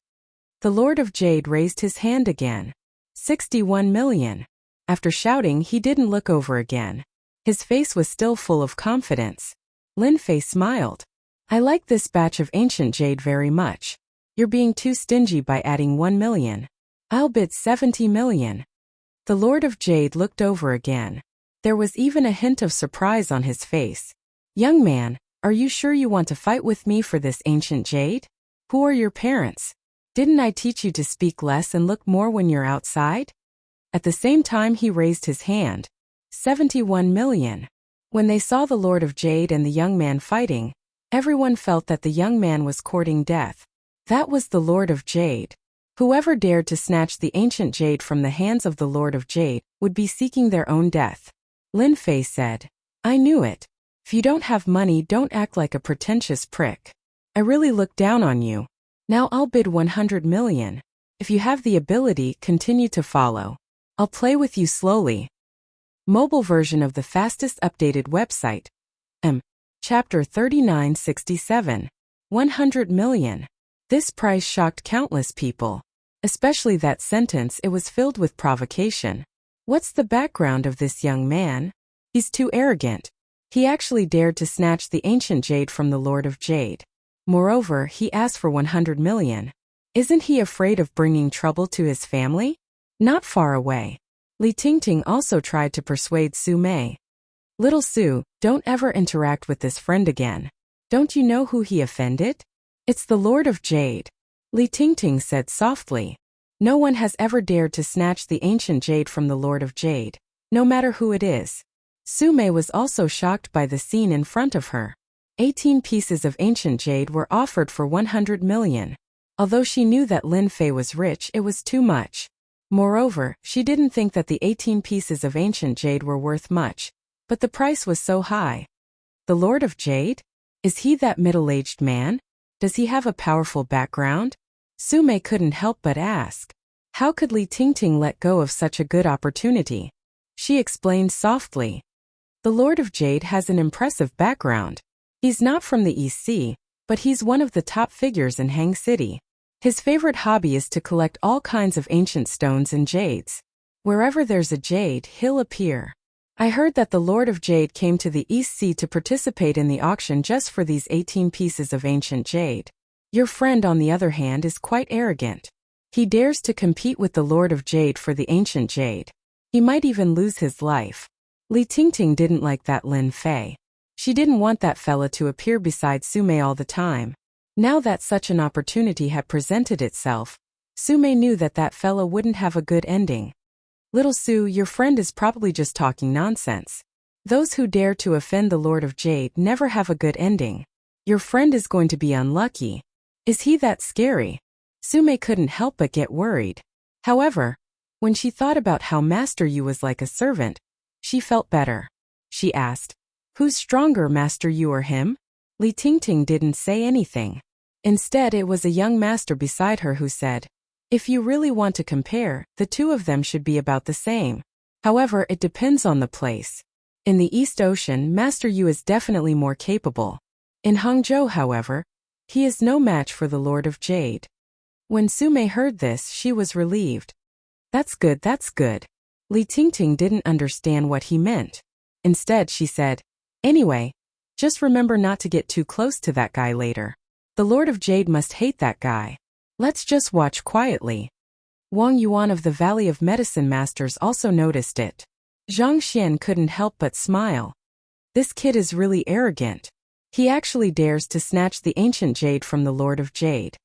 [SPEAKER 1] The Lord of Jade raised his hand again. 61 million. After shouting, he didn't look over again. His face was still full of confidence. Lin Fei smiled. I like this batch of ancient jade very much. You're being too stingy by adding 1 million. I'll bid 70 million. The Lord of Jade looked over again. There was even a hint of surprise on his face. Young man, are you sure you want to fight with me for this ancient jade? Who are your parents? Didn't I teach you to speak less and look more when you're outside? At the same time he raised his hand. 71 million. When they saw the Lord of Jade and the young man fighting, everyone felt that the young man was courting death. That was the Lord of Jade. Whoever dared to snatch the ancient jade from the hands of the Lord of Jade would be seeking their own death. Lin Fei said, I knew it. If you don't have money, don't act like a pretentious prick. I really look down on you. Now I'll bid 100 million. If you have the ability, continue to follow. I'll play with you slowly. Mobile version of the fastest updated website. Chapter 3967. 100 million. This price shocked countless people. Especially that sentence, it was filled with provocation. What's the background of this young man? He's too arrogant. He actually dared to snatch the ancient jade from the Lord of Jade. Moreover, he asked for 100 million. Isn't he afraid of bringing trouble to his family? Not far away. Li Tingting also tried to persuade Su Mei. Little Su, don't ever interact with this friend again. Don't you know who he offended? It's the Lord of Jade. Li Tingting said softly. No one has ever dared to snatch the ancient jade from the Lord of Jade, no matter who it is. Sume was also shocked by the scene in front of her. 18 pieces of ancient jade were offered for 100 million. Although she knew that Lin Fei was rich, it was too much. Moreover, she didn't think that the 18 pieces of ancient jade were worth much, but the price was so high. The Lord of Jade? Is he that middle-aged man? Does he have a powerful background? Sume couldn't help but ask. How could Li Tingting let go of such a good opportunity? She explained softly. The Lord of Jade has an impressive background. He's not from the East Sea, but he's one of the top figures in Hang City. His favorite hobby is to collect all kinds of ancient stones and jades. Wherever there's a jade, he'll appear. I heard that the Lord of Jade came to the East Sea to participate in the auction just for these 18 pieces of ancient jade. Your friend, on the other hand, is quite arrogant. He dares to compete with the Lord of Jade for the ancient jade. He might even lose his life. Li Tingting didn't like that Lin Fei. She didn't want that fella to appear beside Sume all the time. Now that such an opportunity had presented itself, Sume knew that that fella wouldn't have a good ending. Little Su, your friend is probably just talking nonsense. Those who dare to offend the Lord of Jade never have a good ending. Your friend is going to be unlucky. Is he that scary? Sume couldn't help but get worried. However, when she thought about how Master Yu was like a servant, she felt better. She asked, "Who's stronger, Master Yu or him?" Li Tingting didn't say anything. Instead, it was a young master beside her who said, "If you really want to compare, the two of them should be about the same. However, it depends on the place. In the East Ocean, Master Yu is definitely more capable. In Hangzhou, however, he is no match for the Lord of Jade." When Sume heard this, she was relieved. That's good, that's good. Li Tingting didn't understand what he meant. Instead, she said, "Anyway, just remember not to get too close to that guy later. The Lord of Jade must hate that guy. Let's just watch quietly." Wang Yuan of the Valley of Medicine Masters also noticed it. Zhang Xian couldn't help but smile. This kid is really arrogant. He actually dares to snatch the ancient jade from the Lord of Jade.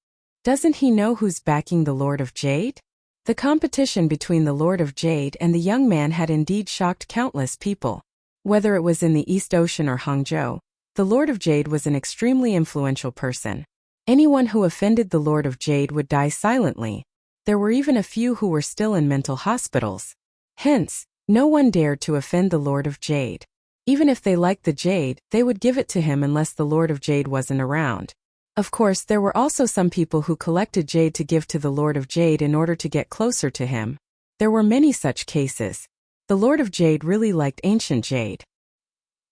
[SPEAKER 1] Doesn't he know who's backing the Lord of Jade? The competition between the Lord of Jade and the young man had indeed shocked countless people. Whether it was in the East Ocean or Hangzhou, the Lord of Jade was an extremely influential person. Anyone who offended the Lord of Jade would die silently. There were even a few who were still in mental hospitals. Hence, no one dared to offend the Lord of Jade. Even if they liked the jade, they would give it to him unless the Lord of Jade wasn't around. Of course, there were also some people who collected jade to give to the Lord of Jade in order to get closer to him. There were many such cases. The Lord of Jade really liked ancient jade.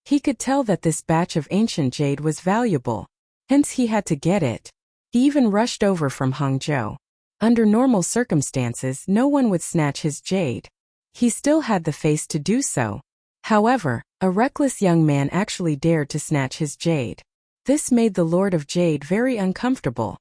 [SPEAKER 1] He could tell that this batch of ancient jade was valuable. Hence he had to get it. He even rushed over from Hangzhou. Under normal circumstances, no one would snatch his jade. He still had the face to do so. However, a reckless young man actually dared to snatch his jade. This made the Lord of Jade very uncomfortable.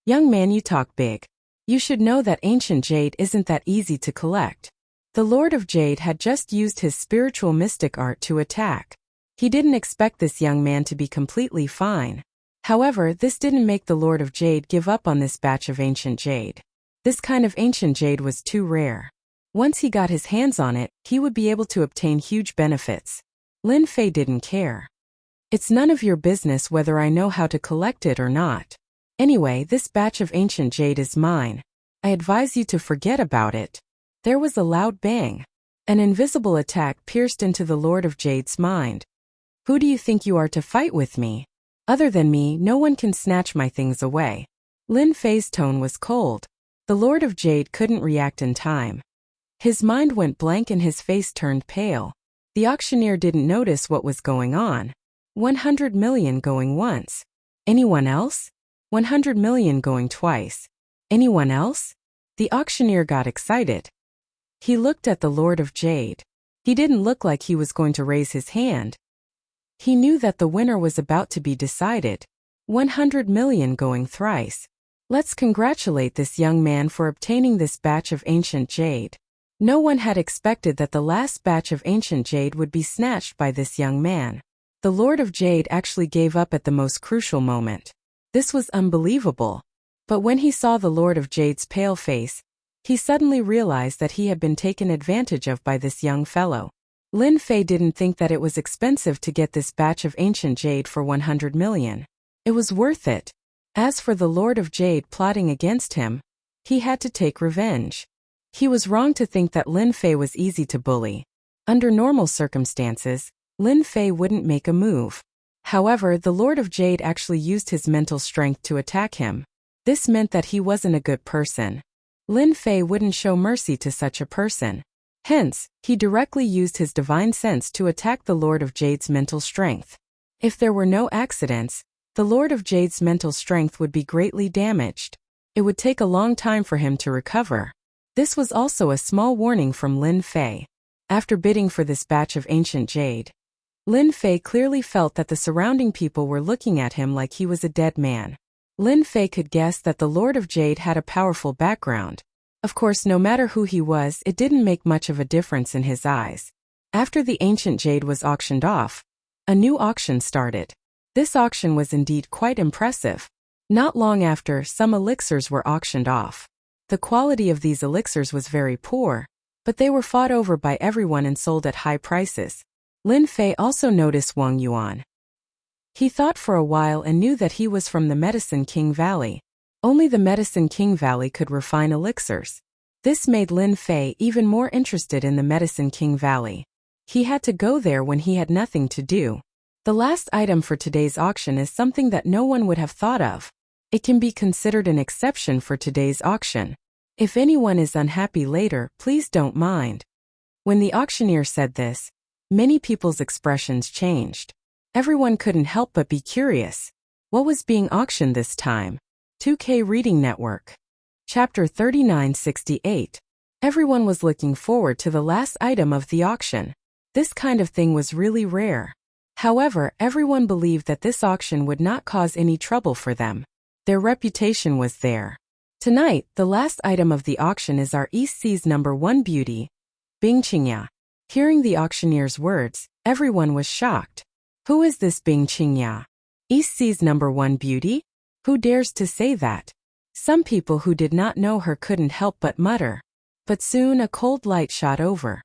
[SPEAKER 1] "Young man, you talk big. You should know that ancient jade isn't that easy to collect." The Lord of Jade had just used his spiritual mystic art to attack. He didn't expect this young man to be completely fine. However, this didn't make the Lord of Jade give up on this batch of ancient jade. This kind of ancient jade was too rare. Once he got his hands on it, he would be able to obtain huge benefits. Lin Fei didn't care. "It's none of your business whether I know how to collect it or not. Anyway, this batch of ancient jade is mine. I advise you to forget about it." There was a loud bang. An invisible attack pierced into the Lord of Jade's mind. "Who do you think you are to fight with me? Other than me, no one can snatch my things away." Lin Fei's tone was cold. The Lord of Jade couldn't react in time. His mind went blank and his face turned pale. The auctioneer didn't notice what was going on. 100 million going once. Anyone else? 100 million going twice. Anyone else? The auctioneer got excited. He looked at the Lord of Jade. He didn't look like he was going to raise his hand. He knew that the winner was about to be decided. 100 million going thrice. Let's congratulate this young man for obtaining this batch of ancient jade. No one had expected that the last batch of ancient jade would be snatched by this young man. The Lord of Jade actually gave up at the most crucial moment. This was unbelievable. But when he saw the Lord of Jade's pale face, He suddenly realized that he had been taken advantage of by this young fellow. Lin Fei didn't think that it was expensive to get this batch of ancient jade for 100 million. It was worth it. As for the Lord of Jade plotting against him, he had to take revenge. He was wrong to think that Lin Fei was easy to bully. Under normal circumstances, Lin Fei wouldn't make a move. However, the Lord of Jade actually used his mental strength to attack him. This meant that he wasn't a good person. Lin Fei wouldn't show mercy to such a person. Hence, he directly used his divine sense to attack the Lord of Jade's mental strength. If there were no accidents, the Lord of Jade's mental strength would be greatly damaged. It would take a long time for him to recover. This was also a small warning from Lin Fei. After bidding for this batch of ancient jade, Lin Fei clearly felt that the surrounding people were looking at him like he was a dead man. Lin Fei could guess that the Lord of Jade had a powerful background. Of course, no matter who he was, it didn't make much of a difference in his eyes. After the ancient jade was auctioned off, a new auction started. This auction was indeed quite impressive. Not long after, some elixirs were auctioned off. The quality of these elixirs was very poor, but they were fought over by everyone and sold at high prices. Lin Fei also noticed Wang Yuan. He thought for a while and knew that he was from the Medicine King Valley. Only the Medicine King Valley could refine elixirs. This made Lin Fei even more interested in the Medicine King Valley. He had to go there when he had nothing to do. The last item for today's auction is something that no one would have thought of. It can be considered an exception for today's auction. If anyone is unhappy later, please don't mind. When the auctioneer said this, many people's expressions changed. Everyone couldn't help but be curious. What was being auctioned this time? 2K Reading Network. Chapter 3968. Everyone was looking forward to the last item of the auction. This kind of thing was really rare. However, everyone believed that this auction would not cause any trouble for them. Their reputation was there. Tonight, the last item of the auction is our East Sea's #1 beauty, Bing Qingya. Hearing the auctioneer's words, everyone was shocked. Who is this Bing Qingya? East Sea's #1 beauty? Who dares to say that? Some people who did not know her couldn't help but mutter. But soon a cold light shot over.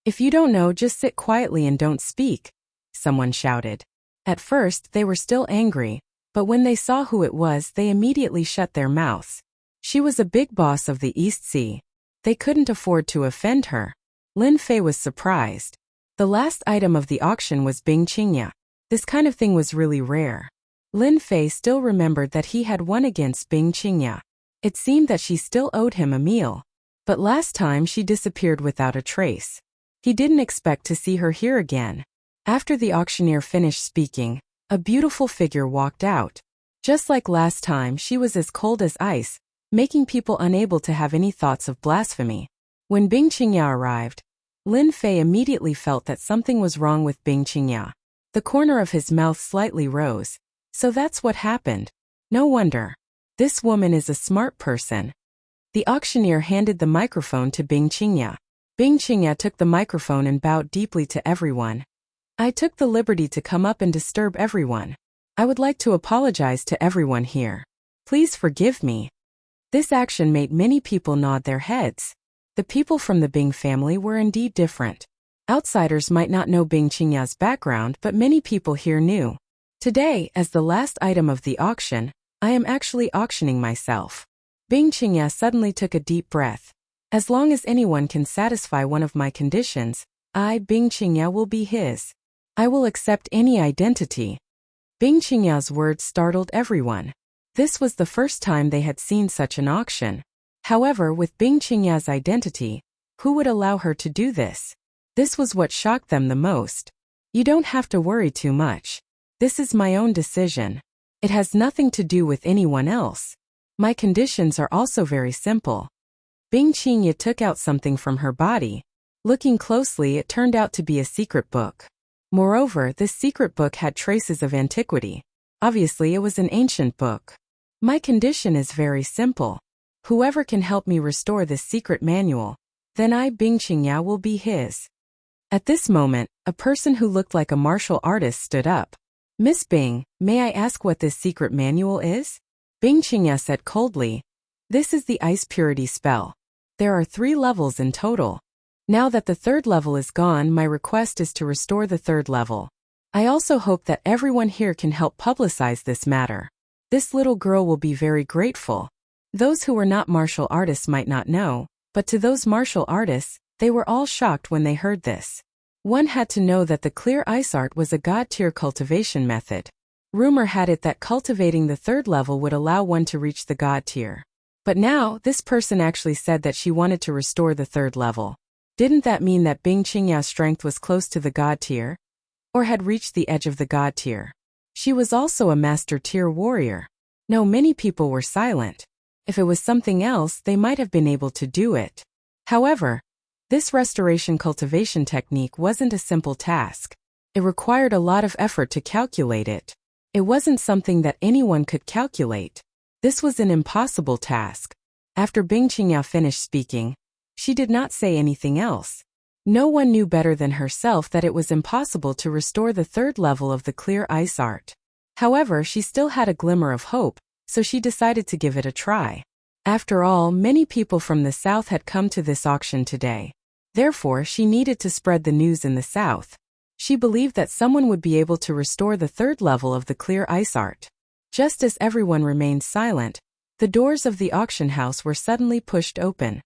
[SPEAKER 1] If you don't know, just sit quietly and don't speak, someone shouted. At first, they were still angry, but when they saw who it was, they immediately shut their mouths. She was a big boss of the East Sea. They couldn't afford to offend her. Lin Fei was surprised. The last item of the auction was Bing Qingya. This kind of thing was really rare. Lin Fei still remembered that he had won against Bing Qingya. It seemed that she still owed him a meal. But last time she disappeared without a trace. He didn't expect to see her here again. After the auctioneer finished speaking, a beautiful figure walked out. Just like last time, she was as cold as ice, making people unable to have any thoughts of blasphemy. When Bing Qingya arrived, Lin Fei immediately felt that something was wrong with Bing Qingya. The corner of his mouth slightly rose. So that's what happened. No wonder. This woman is a smart person. The auctioneer handed the microphone to Bing Qingya. Bing Qingya took the microphone and bowed deeply to everyone. I took the liberty to come up and disturb everyone. I would like to apologize to everyone here. Please forgive me. This action made many people nod their heads. The people from the Bing family were indeed different. Outsiders might not know Bing Qingya's background, but many people here knew. Today, as the last item of the auction, I am actually auctioning myself. Bing Qingya suddenly took a deep breath. As long as anyone can satisfy one of my conditions, I, Bing Qingya, will be his. I will accept any identity. Bing Qingya's words startled everyone. This was the first time they had seen such an auction. However, with Bing Qingya's identity, who would allow her to do this? This was what shocked them the most. You don't have to worry too much. This is my own decision. It has nothing to do with anyone else. My conditions are also very simple. Bing Qingya took out something from her body. Looking closely, it turned out to be a secret book. Moreover, this secret book had traces of antiquity. Obviously, it was an ancient book. My condition is very simple. Whoever can help me restore this secret manual, then I, Bing Qingya, will be his. At this moment, a person who looked like a martial artist stood up. Miss Bing, may I ask what this secret manual is? Bing Qingya said coldly. This is the ice purity spell. There are 3 levels in total. Now that the 3rd level is gone, my request is to restore the 3rd level. I also hope that everyone here can help publicize this matter. This little girl will be very grateful. Those who were not martial artists might not know, but to those martial artists, they were all shocked when they heard this. One had to know that the clear ice art was a god-tier cultivation method. Rumor had it that cultivating the 3rd level would allow one to reach the god tier. But now, this person actually said that she wanted to restore the 3rd level. Didn't that mean that Bing Qingya's strength was close to the god tier? Or had reached the edge of the god tier? She was also a master tier warrior. No, many people were silent. If it was something else, they might have been able to do it. However, this restoration cultivation technique wasn't a simple task. It required a lot of effort to calculate it. It wasn't something that anyone could calculate. This was an impossible task. After Bing Qingya finished speaking, she did not say anything else. No one knew better than herself that it was impossible to restore the 3rd level of the clear ice art. However, she still had a glimmer of hope, so she decided to give it a try. After all, many people from the south had come to this auction today. Therefore, she needed to spread the news in the south. She believed that someone would be able to restore the 3rd level of the clear ice art. Just as everyone remained silent, the doors of the auction house were suddenly pushed open.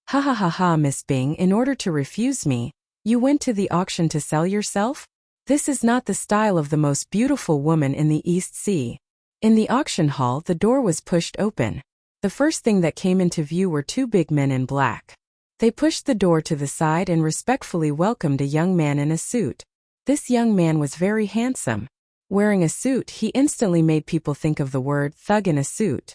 [SPEAKER 1] Ha ha ha ha, Miss Bing, in order to refuse me, you went to the auction to sell yourself? This is not the style of the most beautiful woman in the East Sea. In the auction hall, the door was pushed open. The first thing that came into view were 2 big men in black. They pushed the door to the side and respectfully welcomed a young man in a suit. This young man was very handsome. Wearing a suit, he instantly made people think of the word thug in a suit.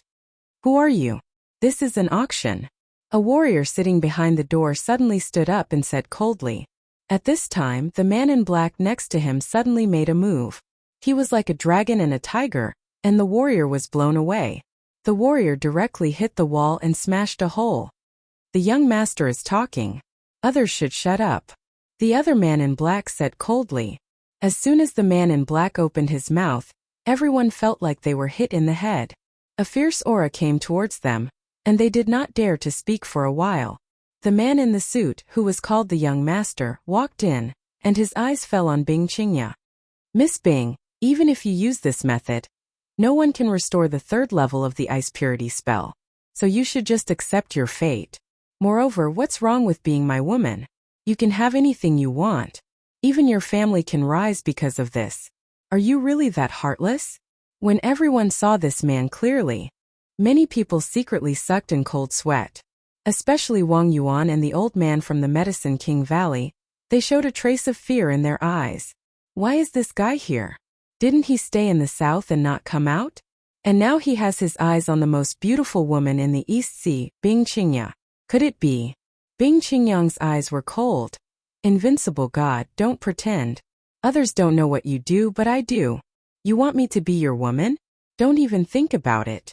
[SPEAKER 1] Who are you? This is an auction. A warrior sitting behind the door suddenly stood up and said coldly. At this time, the man in black next to him suddenly made a move. He was like a dragon and a tiger, and the warrior was blown away. The warrior directly hit the wall and smashed a hole. The young master is talking. Others should shut up. The other man in black said coldly. As soon as the man in black opened his mouth, everyone felt like they were hit in the head. A fierce aura came towards them, and they did not dare to speak for a while. The man in the suit, who was called the young master, walked in, and his eyes fell on Bing Qingya. Miss Bing, even if you use this method, no one can restore the 3rd level of the ice purity spell. So you should just accept your fate. Moreover, what's wrong with being my woman? You can have anything you want. Even your family can rise because of this. Are you really that heartless? When everyone saw this man clearly, many people secretly sucked in cold sweat. Especially Wang Yuan and the old man from the Medicine King Valley, they showed a trace of fear in their eyes. Why is this guy here? Didn't he stay in the south and not come out? And now he has his eyes on the most beautiful woman in the East Sea, Bing Qingya. Could it be? Bing Qingyang's eyes were cold. Invincible God, don't pretend. Others don't know what you do, but I do. You want me to be your woman? Don't even think about it.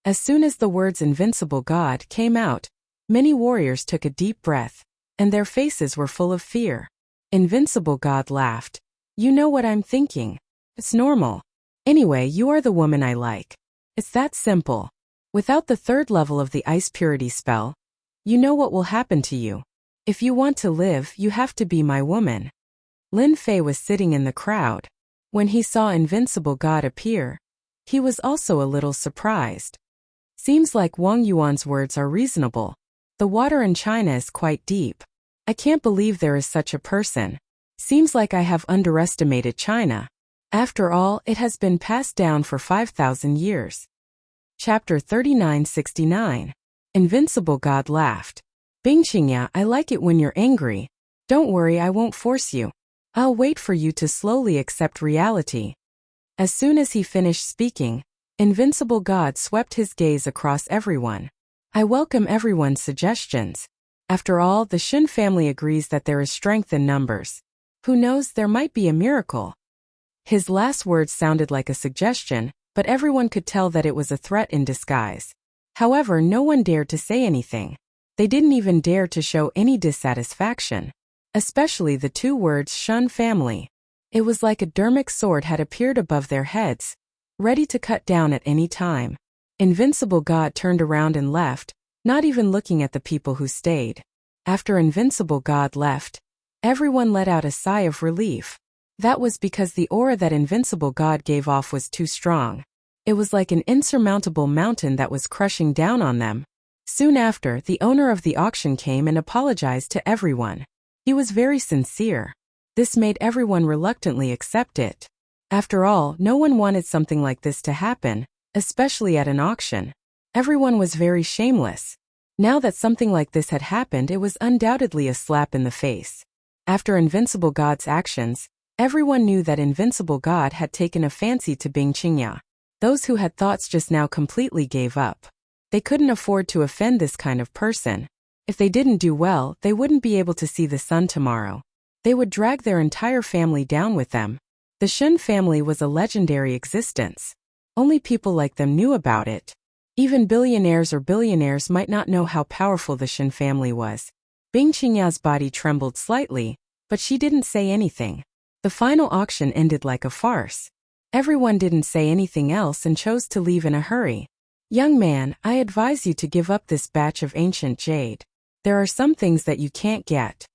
[SPEAKER 1] As soon as the words Invincible God came out, many warriors took a deep breath, and their faces were full of fear. Invincible God laughed. You know what I'm thinking. It's normal. Anyway, you are the woman I like. It's that simple. Without the 3rd level of the ice purity spell, you know what will happen to you. If you want to live, you have to be my woman. Lin Fei was sitting in the crowd. When he saw Invincible God appear, he was also a little surprised. Seems like Wang Yuan's words are reasonable. The water in China is quite deep. I can't believe there is such a person. Seems like I have underestimated China. After all, it has been passed down for 5,000 years. Chapter 3969. Invincible God laughed. Bing Qingya, I like it when you're angry. Don't worry, I won't force you. I'll wait for you to slowly accept reality. As soon as he finished speaking, Invincible God swept his gaze across everyone. I welcome everyone's suggestions. After all, the Shin family agrees that there is strength in numbers. Who knows, there might be a miracle. His last words sounded like a suggestion, but everyone could tell that it was a threat in disguise. However, no one dared to say anything. They didn't even dare to show any dissatisfaction. Especially the 2 words Shun family. It was like a dermic sword had appeared above their heads, ready to cut down at any time. Invincible God turned around and left, not even looking at the people who stayed. After Invincible God left, everyone let out a sigh of relief. That was because the aura that Invincible God gave off was too strong. It was like an insurmountable mountain that was crushing down on them. Soon after, the owner of the auction came and apologized to everyone. He was very sincere. This made everyone reluctantly accept it. After all, no one wanted something like this to happen, especially at an auction. Everyone was very shameless. Now that something like this had happened, it was undoubtedly a slap in the face. After Invincible God's actions, everyone knew that Invincible God had taken a fancy to Bing Qingya. Those who had thoughts just now completely gave up. They couldn't afford to offend this kind of person. If they didn't do well, they wouldn't be able to see the sun tomorrow. They would drag their entire family down with them. The Shen family was a legendary existence. Only people like them knew about it. Even billionaires or billionaires might not know how powerful the Shen family was. Bing Qingya's body trembled slightly, but she didn't say anything. The final auction ended like a farce. Everyone didn't say anything else and chose to leave in a hurry. Young man, I advise you to give up this batch of ancient jade. There are some things that you can't get.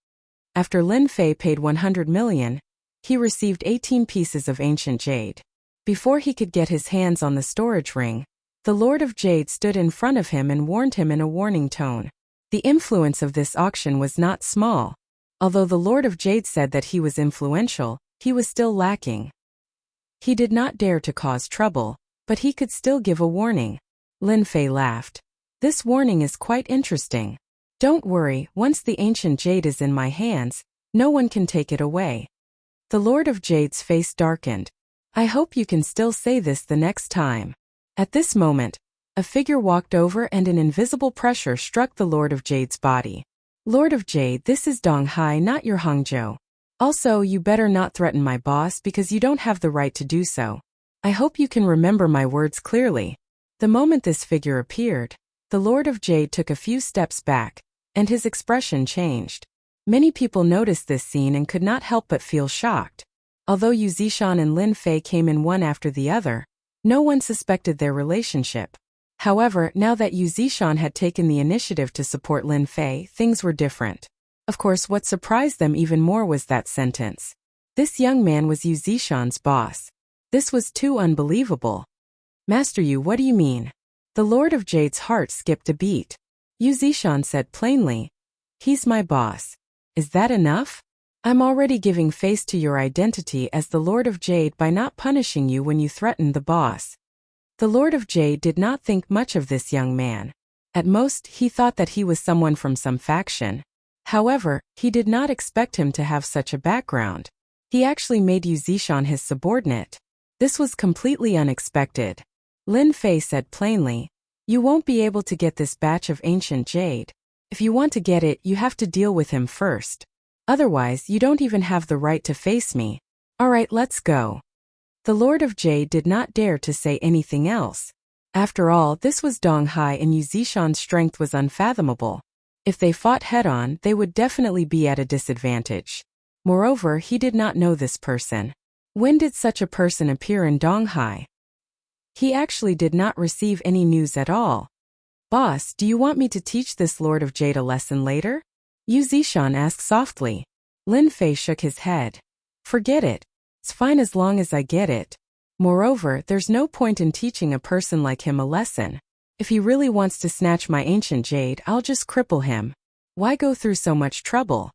[SPEAKER 1] After Lin Fei paid 100 million, he received 18 pieces of ancient jade. Before he could get his hands on the storage ring, the Lord of Jade stood in front of him and warned him in a warning tone. The influence of this auction was not small. Although the Lord of Jade said that he was influential, he was still lacking. He did not dare to cause trouble, but he could still give a warning. Lin Fei laughed. This warning is quite interesting. Don't worry, once the ancient jade is in my hands, no one can take it away. The Lord of Jade's face darkened. I hope you can still say this the next time. At this moment, a figure walked over and an invisible pressure struck the Lord of Jade's body. Lord of Jade, this is Dong Hai, not your Hangzhou. Also, you better not threaten my boss because you don't have the right to do so. I hope you can remember my words clearly. The moment this figure appeared, the Lord of Jade took a few steps back, and his expression changed. Many people noticed this scene and could not help but feel shocked. Although Yu Zishan and Lin Fei came in one after the other, no one suspected their relationship. However, now that Yu Zishan had taken the initiative to support Lin Fei, things were different. Of course, what surprised them even more was that sentence. This young man was Yu Zishan's boss. This was too unbelievable. Master Yu, what do you mean? The Lord of Jade's heart skipped a beat. Yu Zishan said plainly, he's my boss. Is that enough? I'm already giving face to your identity as the Lord of Jade by not punishing you when you threatened the boss. The Lord of Jade did not think much of this young man. At most, he thought that he was someone from some faction. However, he did not expect him to have such a background. He actually made Yu Zishan his subordinate. This was completely unexpected. Lin Fei said plainly, you won't be able to get this batch of ancient jade. If you want to get it, you have to deal with him first. Otherwise, you don't even have the right to face me. Alright, let's go. The Lord of Jade did not dare to say anything else. After all, this was Dong Hai and Yu Zishan's strength was unfathomable. If they fought head-on, they would definitely be at a disadvantage. Moreover, he did not know this person. When did such a person appear in Dong Hai? He actually did not receive any news at all. Boss, do you want me to teach this Lord of Jade a lesson later? Yu Zishan asked softly. Lin Fei shook his head. Forget it. It's fine as long as I get it. Moreover, there's no point in teaching a person like him a lesson. If he really wants to snatch my ancient jade, I'll just cripple him. Why go through so much trouble?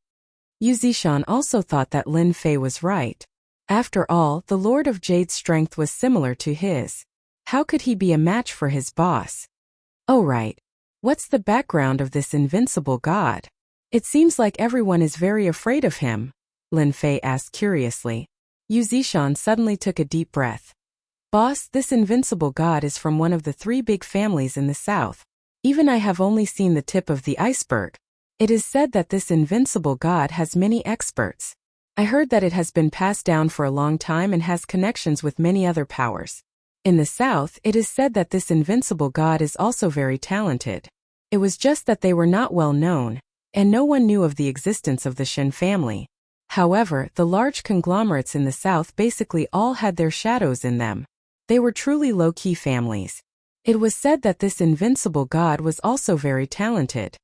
[SPEAKER 1] Yu Zishan also thought that Lin Fei was right. After all, the Lord of Jade's strength was similar to his. How could he be a match for his boss? Oh right. What's the background of this invincible god? It seems like everyone is very afraid of him, Lin Fei asked curiously. Yu Zishan suddenly took a deep breath. Boss, this invincible god is from one of the 3 big families in the south. Even I have only seen the tip of the iceberg. It is said that this invincible god has many experts. I heard that it has been passed down for a long time and has connections with many other powers. In the south, it is said that this invincible god is also very talented. It was just that they were not well known, and no one knew of the existence of the Shen family. However, the large conglomerates in the south basically all had their shadows in them. They were truly low-key families. It was said that this invincible god was also very talented.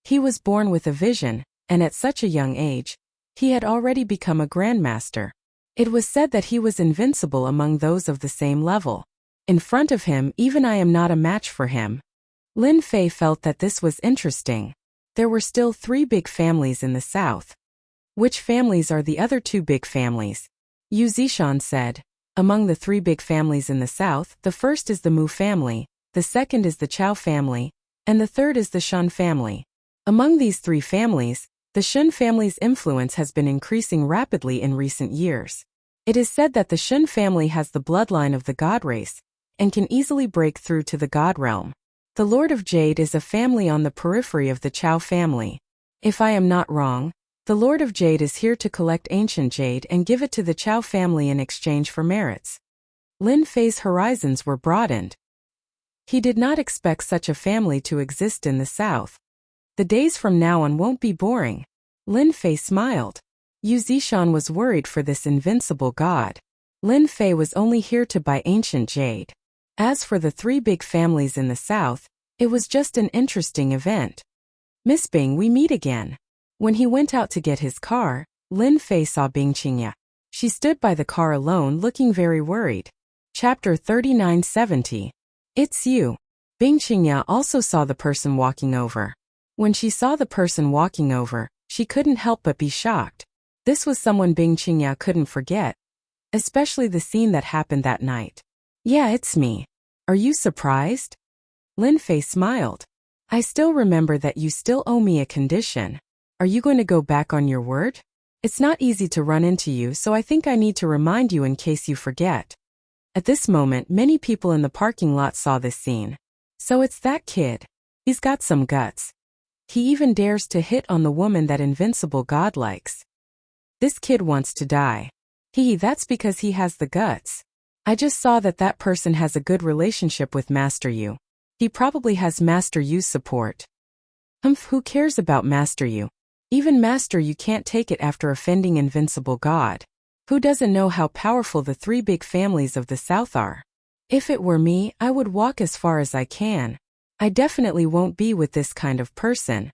[SPEAKER 1] He was born with a vision, and at such a young age, he had already become a grandmaster. It was said that he was invincible among those of the same level. In front of him, even I am not a match for him. Lin Fei felt that this was interesting. There were still 3 big families in the south. Which families are the other 2 big families? Yu Zishan said. Among the 3 big families in the south, the first is the Mu family, the second is the Chao family, and the third is the Shun family. Among these 3 families, the Shun family's influence has been increasing rapidly in recent years. It is said that the Shun family has the bloodline of the god race, and can easily break through to the god realm. The Lord of Jade is a family on the periphery of the Chao family. If I am not wrong, the Lord of Jade is here to collect ancient jade and give it to the Chao family in exchange for merits. Lin Fei's horizons were broadened. He did not expect such a family to exist in the south. The days from now on won't be boring. Lin Fei smiled. Yu Zishan was worried for this invincible god. Lin Fei was only here to buy ancient jade. As for the 3 big families in the south, it was just an interesting event. Miss Bing, we meet again. When he went out to get his car, Lin Fei saw Bing Qingya. She stood by the car alone looking very worried. Chapter 3970. It's you. Bing Qingya also saw the person walking over. When she saw the person walking over, she couldn't help but be shocked. This was someone Bing Qingya couldn't forget. Especially the scene that happened that night. Yeah, it's me. Are you surprised? Lin Fei smiled. I still remember that you still owe me a condition. Are you going to go back on your word? It's not easy to run into you, so I think I need to remind you in case you forget. At this moment, many people in the parking lot saw this scene. So it's that kid. He's got some guts. He even dares to hit on the woman that invincible god likes. This kid wants to die. That's because he has the guts. I just saw that that person has a good relationship with Master Yu. He probably has Master Yu's support. Who cares about Master Yu? Even Master Yu can't take it after offending invincible god. Who doesn't know how powerful the 3 big families of the south are? If it were me, I would walk as far as I can. I definitely won't be with this kind of person.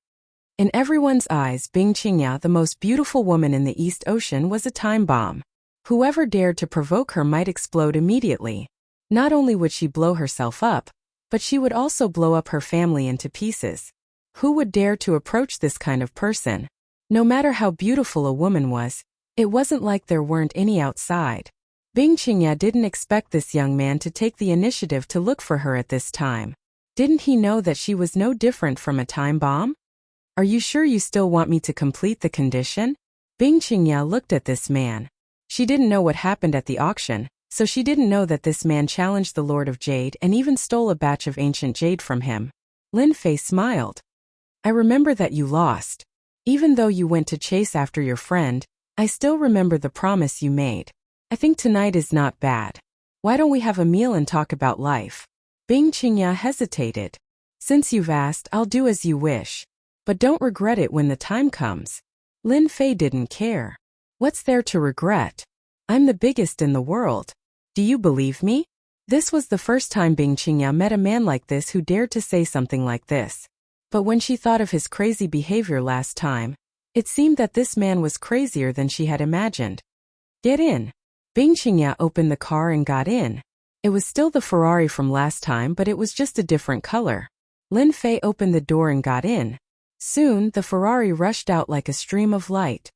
[SPEAKER 1] In everyone's eyes, Bing Qingya, the most beautiful woman in the East Ocean, was a time bomb. Whoever dared to provoke her might explode immediately. Not only would she blow herself up, but she would also blow up her family into pieces. Who would dare to approach this kind of person? No matter how beautiful a woman was, it wasn't like there weren't any outside. Bing Qingya didn't expect this young man to take the initiative to look for her at this time. Didn't he know that she was no different from a time bomb? Are you sure you still want me to complete the condition? Bing Qingya looked at this man. She didn't know what happened at the auction, so she didn't know that this man challenged the Lord of Jade and even stole a batch of ancient jade from him. Lin Fei smiled. I remember that you lost. Even though you went to chase after your friend, I still remember the promise you made. I think tonight is not bad. Why don't we have a meal and talk about life? Bing Qingya hesitated. Since you've asked, I'll do as you wish. But don't regret it when the time comes. Lin Fei didn't care. What's there to regret? I'm the biggest in the world. Do you believe me? This was the first time Bing Qingya met a man like this who dared to say something like this. But when she thought of his crazy behavior last time, it seemed that this man was crazier than she had imagined. Get in. Bing Qingya opened the car and got in. It was still the Ferrari from last time, but it was just a different color. Lin Fei opened the door and got in. Soon, the Ferrari rushed out like a stream of light.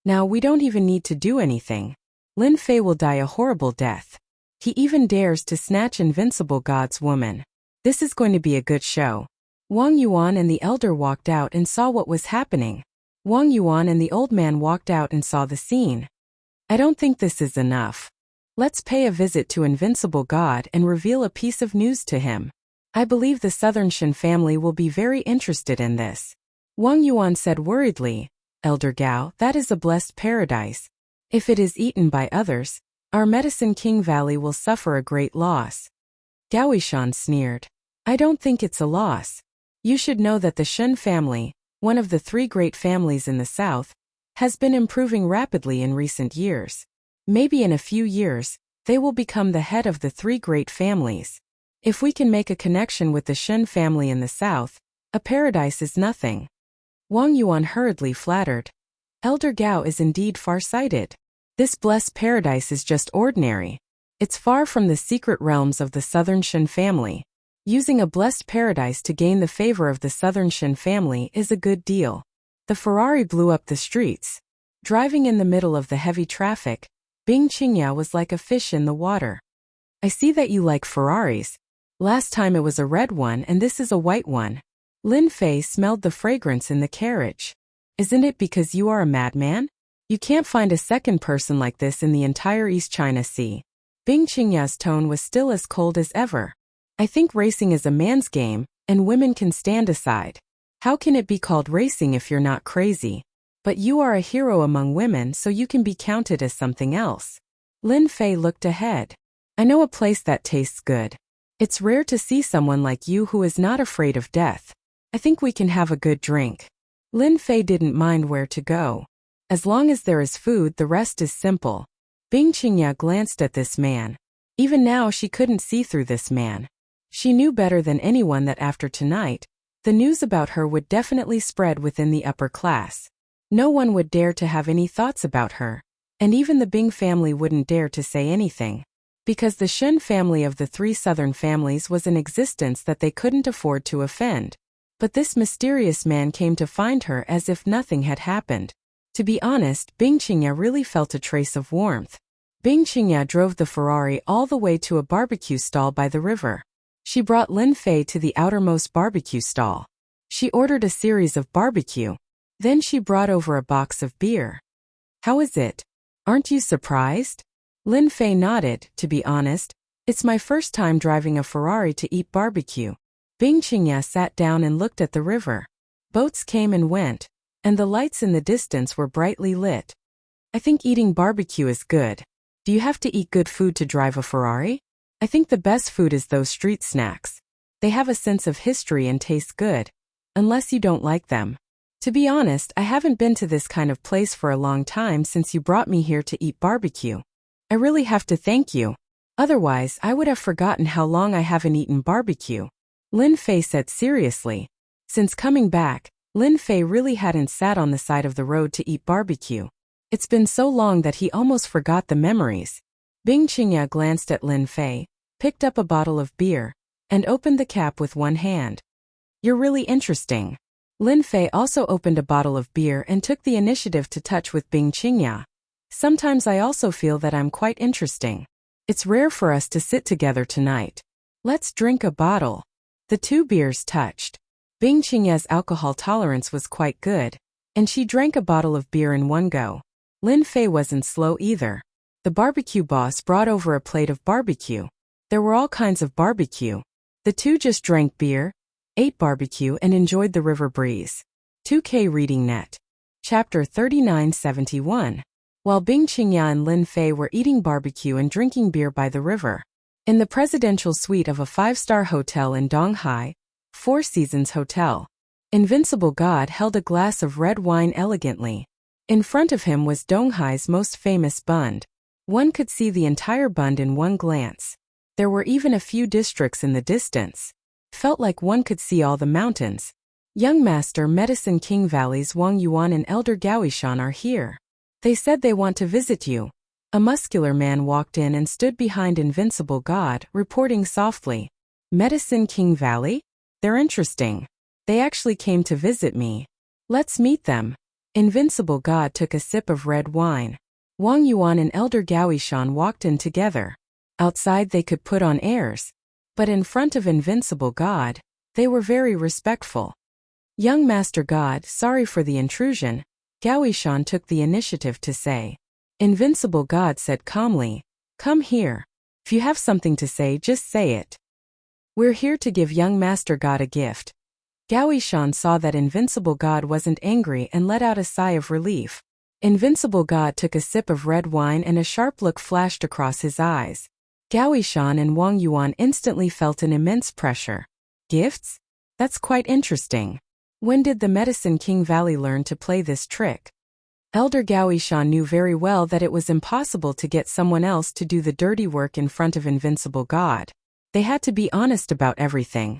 [SPEAKER 1] Now we don't even need to do anything. Lin Fei will die a horrible death. He even dares to snatch invincible god's woman. This is going to be a good show. Wang Yuan and the elder walked out and saw what was happening. Wang Yuan and the old man walked out and saw the scene. I don't think this is enough. Let's pay a visit to invincible god and reveal a piece of news to him. I believe the Southern Shan family will be very interested in this. Wang Yuan said worriedly, Elder Gao, that is a blessed paradise. If it is eaten by others, our Medicine King Valley will suffer a great loss. Gao Yishan sneered. I don't think it's a loss. You should know that the Shun family, one of the 3 great families in the south, has been improving rapidly in recent years. Maybe in a few years, they will become the head of the 3 great families. If we can make a connection with the Shen family in the south, a paradise is nothing. Wang Yuan hurriedly flattered. Elder Gao is indeed far-sighted. This blessed paradise is just ordinary. It's far from the secret realms of the southern Shen family. Using a blessed paradise to gain the favor of the southern Shen family is a good deal. The Ferrari blew up the streets. Driving in the middle of the heavy traffic, Bing Qingya was like a fish in the water. I see that you like Ferraris. Last time it was a red one and this is a white one. Lin Fei smelled the fragrance in the carriage. Isn't it because you are a madman? You can't find a second person like this in the entire East China Sea. Bing Qingya's tone was still as cold as ever. I think racing is a man's game, and women can stand aside. How can it be called racing if you're not crazy? But you are a hero among women, so you can be counted as something else. Lin Fei looked ahead. I know a place that tastes good. It's rare to see someone like you who is not afraid of death. I think we can have a good drink. Lin Fei didn't mind where to go. As long as there is food, the rest is simple. Bing Qingya glanced at this man. Even now she couldn't see through this man. She knew better than anyone that after tonight, the news about her would definitely spread within the upper class. No one would dare to have any thoughts about her, and even the Bing family wouldn't dare to say anything. Because the Shen family of the three southern families was in existence that they couldn't afford to offend. But this mysterious man came to find her as if nothing had happened. To be honest, Bing Qingya really felt a trace of warmth. Bing Qingya drove the Ferrari all the way to a barbecue stall by the river. She brought Lin Fei to the outermost barbecue stall. She ordered a series of barbecue. Then she brought over a box of beer. How is it? Aren't you surprised? Lin Fei nodded. To be honest, it's my first time driving a Ferrari to eat barbecue. Bing Qingya sat down and looked at the river. Boats came and went, and the lights in the distance were brightly lit. I think eating barbecue is good. Do you have to eat good food to drive a Ferrari? I think the best food is those street snacks. They have a sense of history and taste good. Unless you don't like them. To be honest, I haven't been to this kind of place for a long time since you brought me here to eat barbecue. I really have to thank you. Otherwise, I would have forgotten how long I haven't eaten barbecue. Lin Fei said seriously. Since coming back, Lin Fei really hadn't sat on the side of the road to eat barbecue. It's been so long that he almost forgot the memories. Bing Qingya glanced at Lin Fei, picked up a bottle of beer, and opened the cap with one hand. You're really interesting. Lin Fei also opened a bottle of beer and took the initiative to touch with Bing Qingya. Sometimes I also feel that I'm quite interesting. It's rare for us to sit together tonight. Let's drink a bottle. The two beers touched. Bing Qingya's alcohol tolerance was quite good, and she drank a bottle of beer in one go. Lin Fei wasn't slow either. The barbecue boss brought over a plate of barbecue. There were all kinds of barbecue. The two just drank beer, ate barbecue and enjoyed the river breeze. 2K Reading Net. Chapter 3971. While Bing Qingya and Lin Fei were eating barbecue and drinking beer by the river, in the presidential suite of a 5-star hotel in Donghai, Four Seasons Hotel, Invincible God held a glass of red wine elegantly. In front of him was Donghai's most famous bund. One could see the entire bund in one glance. There were even a few districts in the distance. Felt like one could see all the mountains. Young Master Medicine King Valley's Wang Yuan and Elder Gaoishan are here. They said they want to visit you. A muscular man walked in and stood behind Invincible God, reporting softly. Medicine King Valley? They're interesting. They actually came to visit me. Let's meet them. Invincible God took a sip of red wine. Wang Yuan and Elder Gaoishan walked in together. Outside they could put on airs. But in front of Invincible God, they were very respectful. Young Master God, sorry for the intrusion, Gaoishan took the initiative to say. Invincible God said calmly, come here. If you have something to say, just say it. We're here to give Young Master God a gift. Gaoishan saw that Invincible God wasn't angry and let out a sigh of relief. Invincible God took a sip of red wine and a sharp look flashed across his eyes. Gaoishan and Wang Yuan instantly felt an immense pressure. Gifts? That's quite interesting. When did the Medicine King Valley learn to play this trick? Elder Gaoishan knew very well that it was impossible to get someone else to do the dirty work in front of Invincible God. They had to be honest about everything.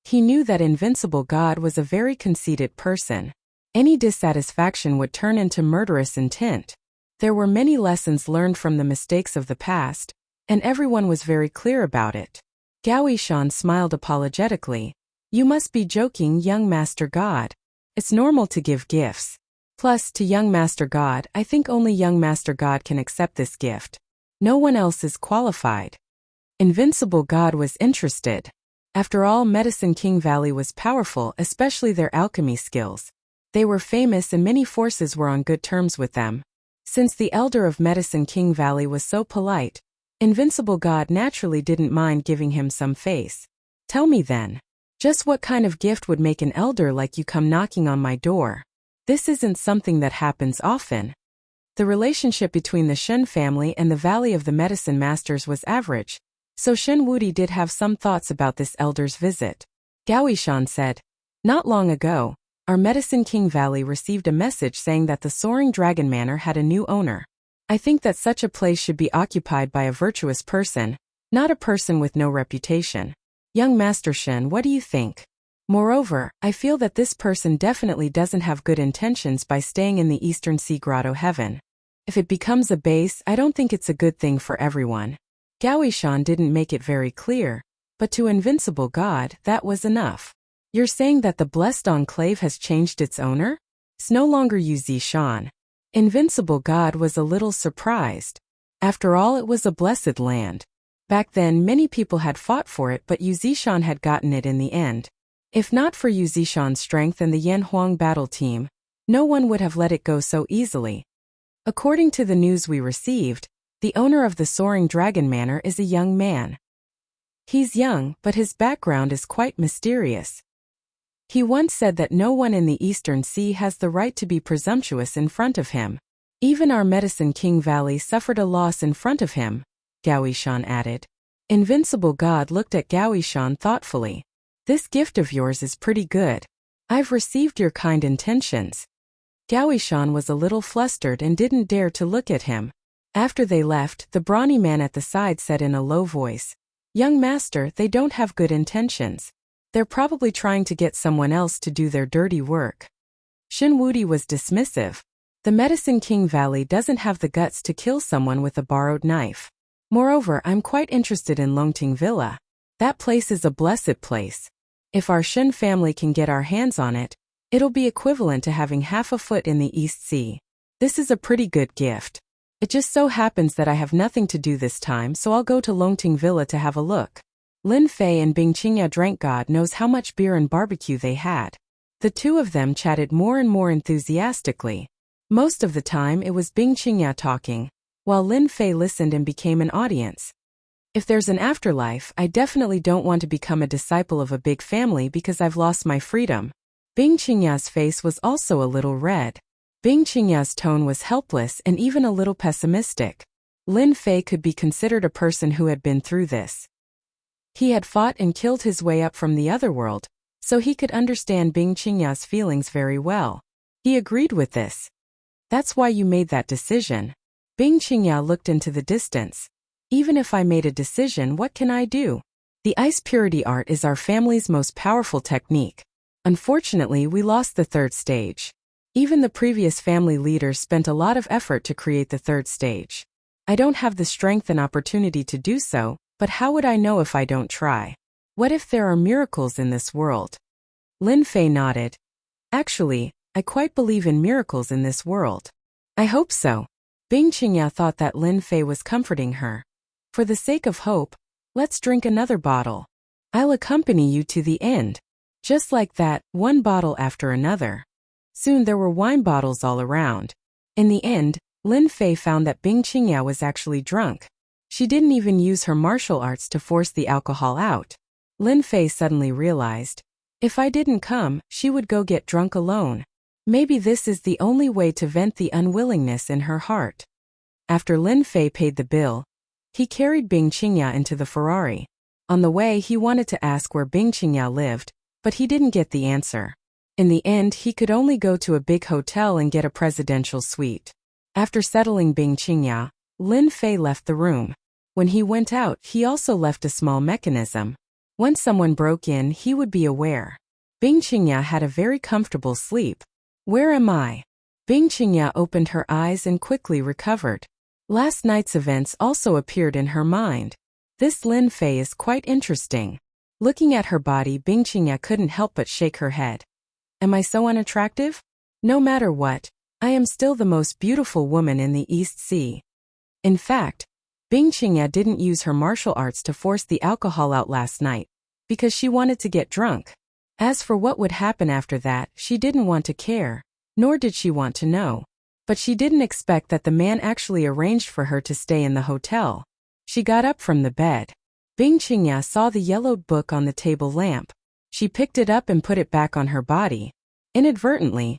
[SPEAKER 1] He knew that Invincible God was a very conceited person. Any dissatisfaction would turn into murderous intent. There were many lessons learned from the mistakes of the past, and everyone was very clear about it. Gao Yishan smiled apologetically. You must be joking, young Master God. It's normal to give gifts. Plus, to young Master God, I think only young Master God can accept this gift. No one else is qualified. Invincible God was interested. After all, Medicine King Valley was powerful, especially their alchemy skills. They were famous and many forces were on good terms with them. Since the elder of Medicine King Valley was so polite, Invincible God naturally didn't mind giving him some face. Tell me then, just what kind of gift would make an elder like you come knocking on my door? This isn't something that happens often. The relationship between the Shen family and the Valley of the Medicine Masters was average, so Shen Wudi did have some thoughts about this elder's visit. Gao Yishan said, not long ago, our Medicine King Valley received a message saying that the Soaring Dragon Manor had a new owner. I think that such a place should be occupied by a virtuous person, not a person with no reputation. Young Master Shen, what do you think? Moreover, I feel that this person definitely doesn't have good intentions by staying in the Eastern Sea Grotto Heaven. If it becomes a base, I don't think it's a good thing for everyone. Gao Yishan didn't make it very clear, but to Invincible God, that was enough. You're saying that the Blessed Enclave has changed its owner? It's no longer Yu Zishan. Invincible God was a little surprised. After all, it was a blessed land. Back then, many people had fought for it, but Yu Zishan had gotten it in the end. If not for Yu Zishan's strength and the Yan Huang battle team, no one would have let it go so easily. According to the news we received, the owner of the Soaring Dragon Manor is a young man. He's young, but his background is quite mysterious. He once said that no one in the Eastern Sea has the right to be presumptuous in front of him. Even our Medicine King Valley suffered a loss in front of him, Gao Yishan added. Invincible God looked at Gao Yishan thoughtfully. This gift of yours is pretty good. I've received your kind intentions. Gao Yishan was a little flustered and didn't dare to look at him. After they left, the brawny man at the side said in a low voice, Young Master, they don't have good intentions. They're probably trying to get someone else to do their dirty work. Shen Wudi was dismissive. The Medicine King Valley doesn't have the guts to kill someone with a borrowed knife. Moreover, I'm quite interested in Longting Villa. That place is a blessed place. If our Shen family can get our hands on it, it'll be equivalent to having half a foot in the East Sea. This is a pretty good gift. It just so happens that I have nothing to do this time, so I'll go to Longting Villa to have a look. Lin Fei and Bing Qingya drank God knows how much beer and barbecue they had. The two of them chatted more and more enthusiastically. Most of the time it was Bing Qingya talking, while Lin Fei listened and became an audience. If there's an afterlife, I definitely don't want to become a disciple of a big family because I've lost my freedom. Bing Qingya's face was also a little red. Bing Qingya's tone was helpless and even a little pessimistic. Lin Fei could be considered a person who had been through this. He had fought and killed his way up from the other world, so he could understand Bing Qingya's feelings very well. He agreed with this. That's why you made that decision. Bing Qingya looked into the distance. Even if I made a decision, what can I do? The ice purity art is our family's most powerful technique. Unfortunately, we lost the third stage. Even the previous family leaders spent a lot of effort to create the third stage. I don't have the strength and opportunity to do so, but how would I know if I don't try? What if there are miracles in this world? Lin Fei nodded. Actually, I quite believe in miracles in this world. I hope so. Bing Qingya thought that Lin Fei was comforting her. For the sake of hope, let's drink another bottle. I'll accompany you to the end. Just like that, one bottle after another. Soon there were wine bottles all around. In the end, Lin Fei found that Bing Qingya was actually drunk. She didn't even use her martial arts to force the alcohol out. Lin Fei suddenly realized, if I didn't come, she would go get drunk alone. Maybe this is the only way to vent the unwillingness in her heart. After Lin Fei paid the bill, he carried Bing Qingya into the Ferrari. On the way, he wanted to ask where Bing Qingya lived, but he didn't get the answer. In the end, he could only go to a big hotel and get a presidential suite. After settling Bing Qingya, Lin Fei left the room. When he went out, he also left a small mechanism. Once someone broke in, he would be aware. Bing Qingya had a very comfortable sleep. Where am I? Bing Qingya opened her eyes and quickly recovered. Last night's events also appeared in her mind. This Lin Fei is quite interesting. Looking at her body, Bing Qingya couldn't help but shake her head. Am I so unattractive? No matter what, I am still the most beautiful woman in the East Sea. In fact, Bing Qingya didn't use her martial arts to force the alcohol out last night, because she wanted to get drunk. As for what would happen after that, she didn't want to care, nor did she want to know. But she didn't expect that the man actually arranged for her to stay in the hotel. She got up from the bed. Bing Qingya saw the yellowed book on the table lamp. She picked it up and put it back on her body. Inadvertently,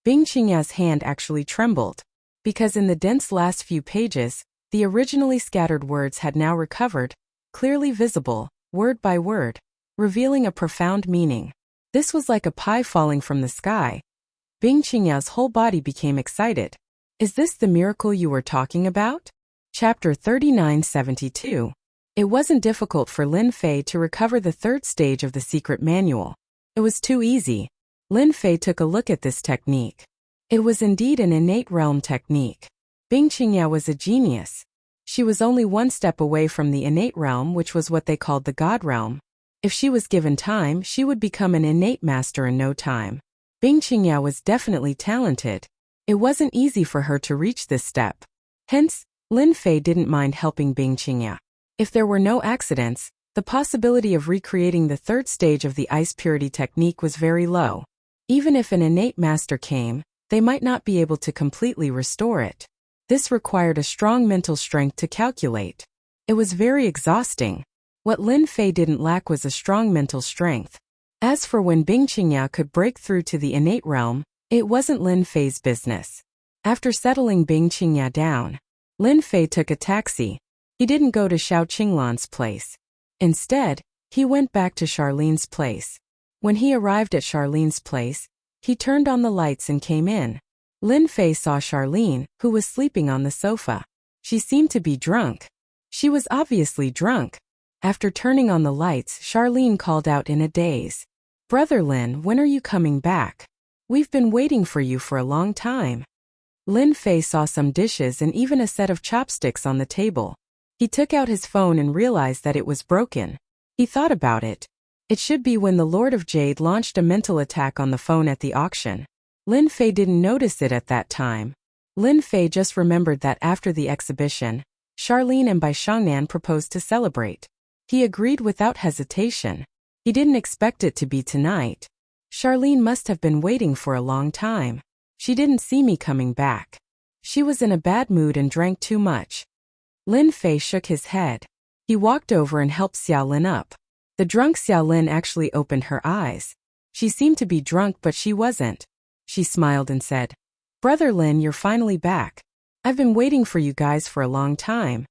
[SPEAKER 1] Bing Qingya's hand actually trembled, because in the dense last few pages, the originally scattered words had now recovered, clearly visible, word by word, revealing a profound meaning. This was like a pie falling from the sky. Bing Qingya's whole body became excited. Is this the miracle you were talking about? Chapter 3972. It wasn't difficult for Lin Fei to recover the third stage of the secret manual. It was too easy. Lin Fei took a look at this technique. It was indeed an innate realm technique. Bing Qingya was a genius. She was only one step away from the innate realm, which was what they called the God realm. If she was given time, she would become an innate master in no time. Bing Qingya was definitely talented. It wasn't easy for her to reach this step. Hence, Lin Fei didn't mind helping Bing Qingya. If there were no accidents, the possibility of recreating the third stage of the ice purity technique was very low. Even if an innate master came, they might not be able to completely restore it. This required a strong mental strength to calculate. It was very exhausting. What Lin Fei didn't lack was a strong mental strength. As for when Bing Qingya could break through to the innate realm, it wasn't Lin Fei's business. After settling Bing Qingya down, Lin Fei took a taxi. He didn't go to Xiao Qinglan's place. Instead, he went back to Charlene's place. When he arrived at Charlene's place, he turned on the lights and came in. Lin Fei saw Charlene, who was sleeping on the sofa. She seemed to be drunk. She was obviously drunk. After turning on the lights, Charlene called out in a daze. Brother Lin, when are you coming back? We've been waiting for you for a long time. Lin Fei saw some dishes and even a set of chopsticks on the table. He took out his phone and realized that it was broken. He thought about it. It should be when the Lord of Jade launched a mental attack on the phone at the auction. Lin Fei didn't notice it at that time. Lin Fei just remembered that after the exhibition, Charlene and Bai Shangnan proposed to celebrate. He agreed without hesitation. He didn't expect it to be tonight. Charlene must have been waiting for a long time. She didn't see me coming back. She was in a bad mood and drank too much. Lin Fei shook his head. He walked over and helped Xiaolin up. The drunk Xiaolin actually opened her eyes. She seemed to be drunk, but she wasn't. She smiled and said, Brother Lin, you're finally back. I've been waiting for you guys for a long time.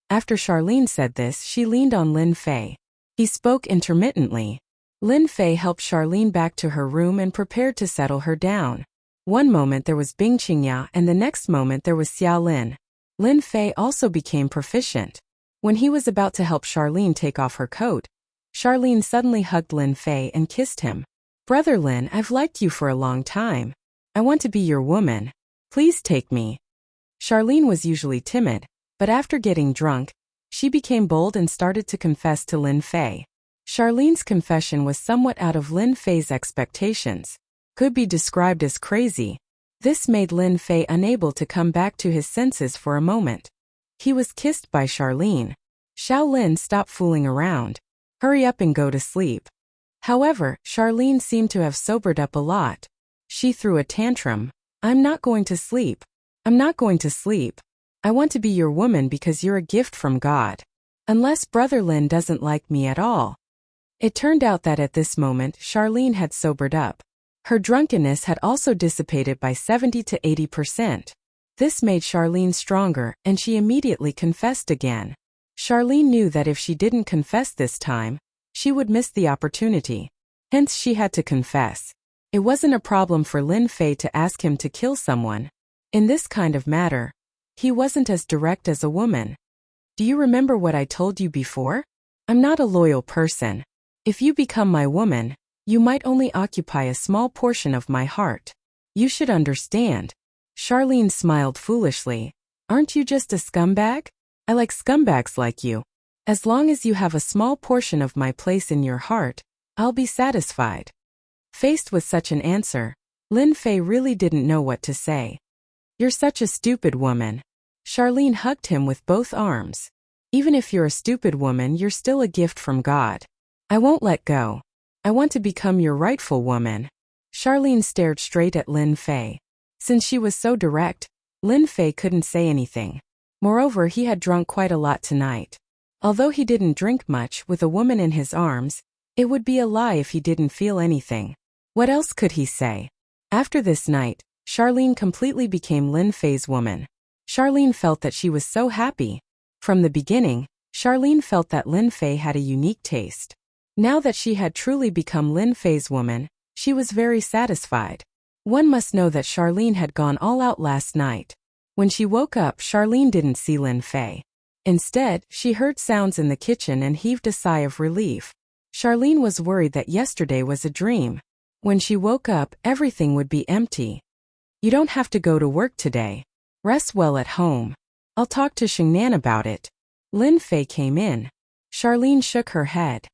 [SPEAKER 1] After Charlene said this, she leaned on Lin Fei. He spoke intermittently. Lin Fei helped Charlene back to her room and prepared to settle her down. One moment there was Bing Qingya and the next moment there was Xiaolin. Lin Fei also became proficient. When he was about to help Charlene take off her coat, Charlene suddenly hugged Lin Fei and kissed him. Brother Lin, I've liked you for a long time. I want to be your woman. Please take me. Charlene was usually timid, but after getting drunk, she became bold and started to confess to Lin Fei. Charlene's confession was somewhat out of Lin Fei's expectations. Could be described as crazy. This made Lin Fei unable to come back to his senses for a moment. He was kissed by Charlene. Xiaolin, stop fooling around. Hurry up and go to sleep. However, Charlene seemed to have sobered up a lot. She threw a tantrum. I'm not going to sleep. I'm not going to sleep. I want to be your woman because you're a gift from God. Unless Brother Lin doesn't like me at all. It turned out that at this moment, Charlene had sobered up. Her drunkenness had also dissipated by 70 to 80%. This made Charlene stronger, and she immediately confessed again. Charlene knew that if she didn't confess this time, she would miss the opportunity. Hence she had to confess. It wasn't a problem for Lin Fei to ask him to kill someone. In this kind of matter, he wasn't as direct as a woman. Do you remember what I told you before? I'm not a loyal person. If you become my woman, you might only occupy a small portion of my heart. You should understand. Charlene smiled foolishly. Aren't you just a scumbag? I like scumbags like you. As long as you have a small portion of my place in your heart, I'll be satisfied. Faced with such an answer, Lin Fei really didn't know what to say. You're such a stupid woman. Charlene hugged him with both arms. Even if you're a stupid woman, you're still a gift from God. I won't let go. I want to become your rightful woman. Charlene stared straight at Lin Fei. Since she was so direct, Lin Fei couldn't say anything. Moreover, he had drunk quite a lot tonight. Although he didn't drink much, with a woman in his arms, it would be a lie if he didn't feel anything. What else could he say? After this night, Charlene completely became Lin Fei's woman. Charlene felt that she was so happy. From the beginning, Charlene felt that Lin Fei had a unique taste. Now that she had truly become Lin Fei's woman, she was very satisfied. One must know that Charlene had gone all out last night. When she woke up, Charlene didn't see Lin Fei. Instead, she heard sounds in the kitchen and heaved a sigh of relief. Charlene was worried that yesterday was a dream. When she woke up, everything would be empty. You don't have to go to work today. Rest well at home. I'll talk to Xingnan about it. Lin Fei came in. Charlene shook her head.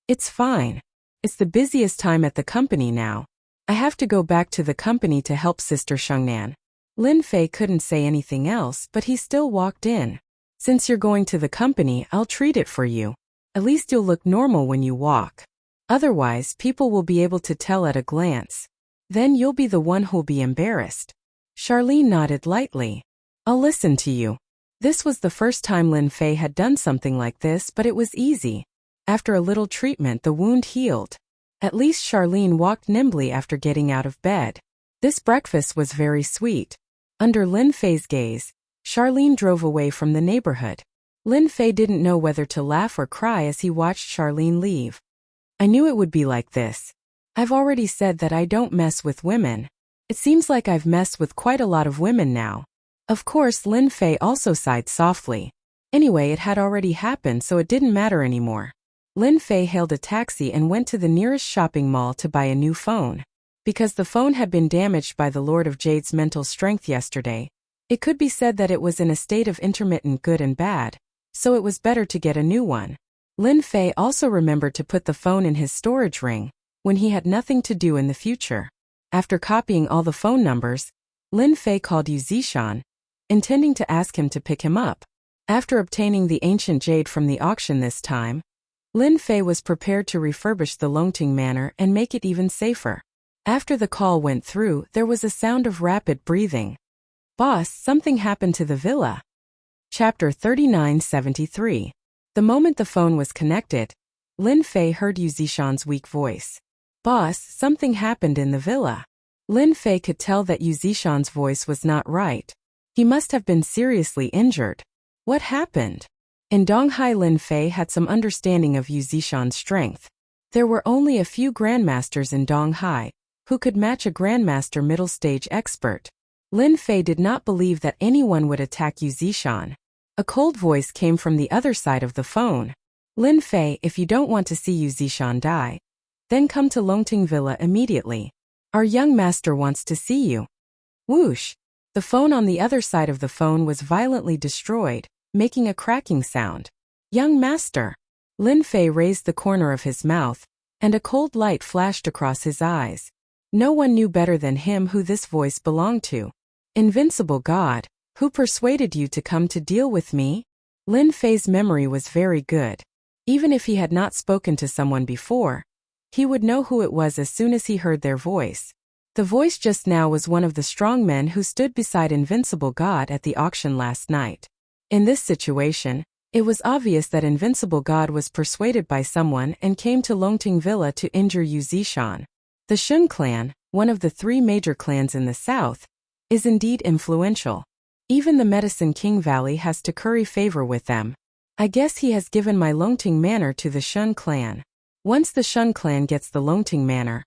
[SPEAKER 1] It's fine. It's the busiest time at the company now. I have to go back to the company to help Sister Xingnan. Lin Fei couldn't say anything else, but he still walked in. Since you're going to the company, I'll treat it for you. At least you'll look normal when you walk. Otherwise, people will be able to tell at a glance. Then you'll be the one who'll be embarrassed. Charlene nodded lightly. I'll listen to you. This was the first time Lin Fei had done something like this, but it was easy. After a little treatment, the wound healed. At least Charlene walked nimbly after getting out of bed. This breakfast was very sweet. Under Lin Fei's gaze, Charlene drove away from the neighborhood. Lin Fei didn't know whether to laugh or cry as he watched Charlene leave. I knew it would be like this. I've already said that I don't mess with women. It seems like I've messed with quite a lot of women now. Of course, Lin Fei also sighed softly. Anyway, it had already happened, so it didn't matter anymore. Lin Fei hailed a taxi and went to the nearest shopping mall to buy a new phone. Because the phone had been damaged by the Lord of Jade's mental strength yesterday, it could be said that it was in a state of intermittent good and bad, so it was better to get a new one. Lin Fei also remembered to put the phone in his storage ring when he had nothing to do in the future. After copying all the phone numbers, Lin Fei called Yu Zishan, intending to ask him to pick him up. After obtaining the ancient jade from the auction this time, Lin Fei was prepared to refurbish the Longting Manor and make it even safer. After the call went through, there was a sound of rapid breathing. Boss, something happened to the villa. Chapter 3973. The moment the phone was connected, Lin Fei heard Yu Zishan's weak voice. Boss, something happened in the villa. Lin Fei could tell that Yu Zishan's voice was not right. He must have been seriously injured. What happened? In Donghai, Lin Fei had some understanding of Yu Zishan's strength. There were only a few grandmasters in Donghai who could match a grandmaster middle stage expert. Lin Fei did not believe that anyone would attack Yu Zishan. A cold voice came from the other side of the phone. Lin Fei, if you don't want to see Yu Zishan die, then come to Longting Villa immediately. Our young master wants to see you. Whoosh! The phone on the other side of the phone was violently destroyed, making a cracking sound. Young master! Lin Fei raised the corner of his mouth, and a cold light flashed across his eyes. No one knew better than him who this voice belonged to. Invincible God, who persuaded you to come to deal with me? Lin Fei's memory was very good. Even if he had not spoken to someone before, he would know who it was as soon as he heard their voice. The voice just now was one of the strong men who stood beside Invincible God at the auction last night. In this situation, it was obvious that Invincible God was persuaded by someone and came to Longting Villa to injure Yu Zishan. The Shun clan, one of the three major clans in the south, is indeed influential. Even the Medicine King Valley has to curry favor with them. I guess he has given my Longting Manor to the Shun clan. Once the Shun clan gets the Longting Manor,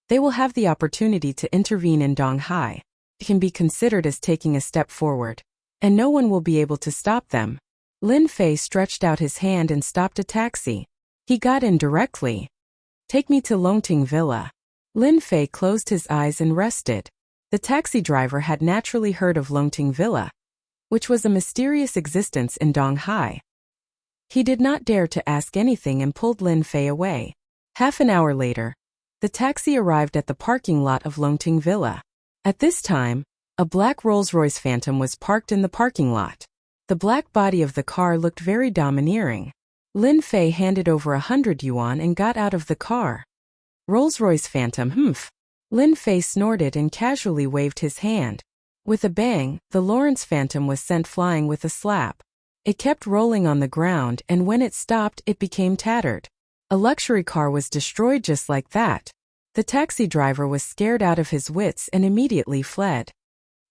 [SPEAKER 1] they will have the opportunity to intervene in Donghai. It can be considered as taking a step forward, and no one will be able to stop them. Lin Fei stretched out his hand and stopped a taxi. He got in directly. Take me to Longting Villa. Lin Fei closed his eyes and rested. The taxi driver had naturally heard of Longting Villa, which was a mysterious existence in Donghai. He did not dare to ask anything and pulled Lin Fei away. Half an hour later, the taxi arrived at the parking lot of Longting Villa. At this time, a black Rolls-Royce Phantom was parked in the parking lot. The black body of the car looked very domineering. Lin Fei handed over 100 yuan and got out of the car. Rolls-Royce Phantom, humph. Lin Fei snorted and casually waved his hand. With a bang, the Lawrence Phantom was sent flying with a slap. It kept rolling on the ground, and when it stopped, it became tattered. A luxury car was destroyed just like that. The taxi driver was scared out of his wits and immediately fled.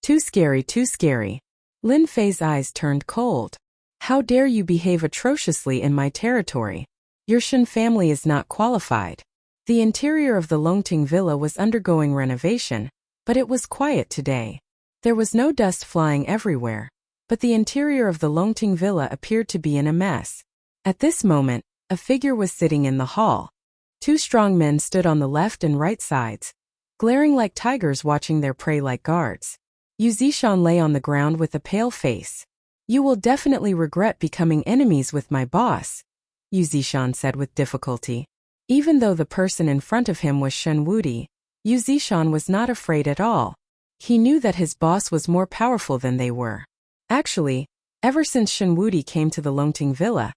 [SPEAKER 1] Too scary, too scary. Lin Fei's eyes turned cold. How dare you behave atrociously in my territory? Your Shen family is not qualified. The interior of the Longting Villa was undergoing renovation, but it was quiet today. There was no dust flying everywhere, but the interior of the Longting Villa appeared to be in a mess. At this moment, a figure was sitting in the hall. Two strong men stood on the left and right sides, glaring like tigers watching their prey like guards. Yu Zishan lay on the ground with a pale face. You will definitely regret becoming enemies with my boss, Yu Zishan said with difficulty. Even though the person in front of him was Shen Wudi, Yu Zishan was not afraid at all. He knew that his boss was more powerful than they were. Actually, ever since Shen Wudi came to the Longting Villa,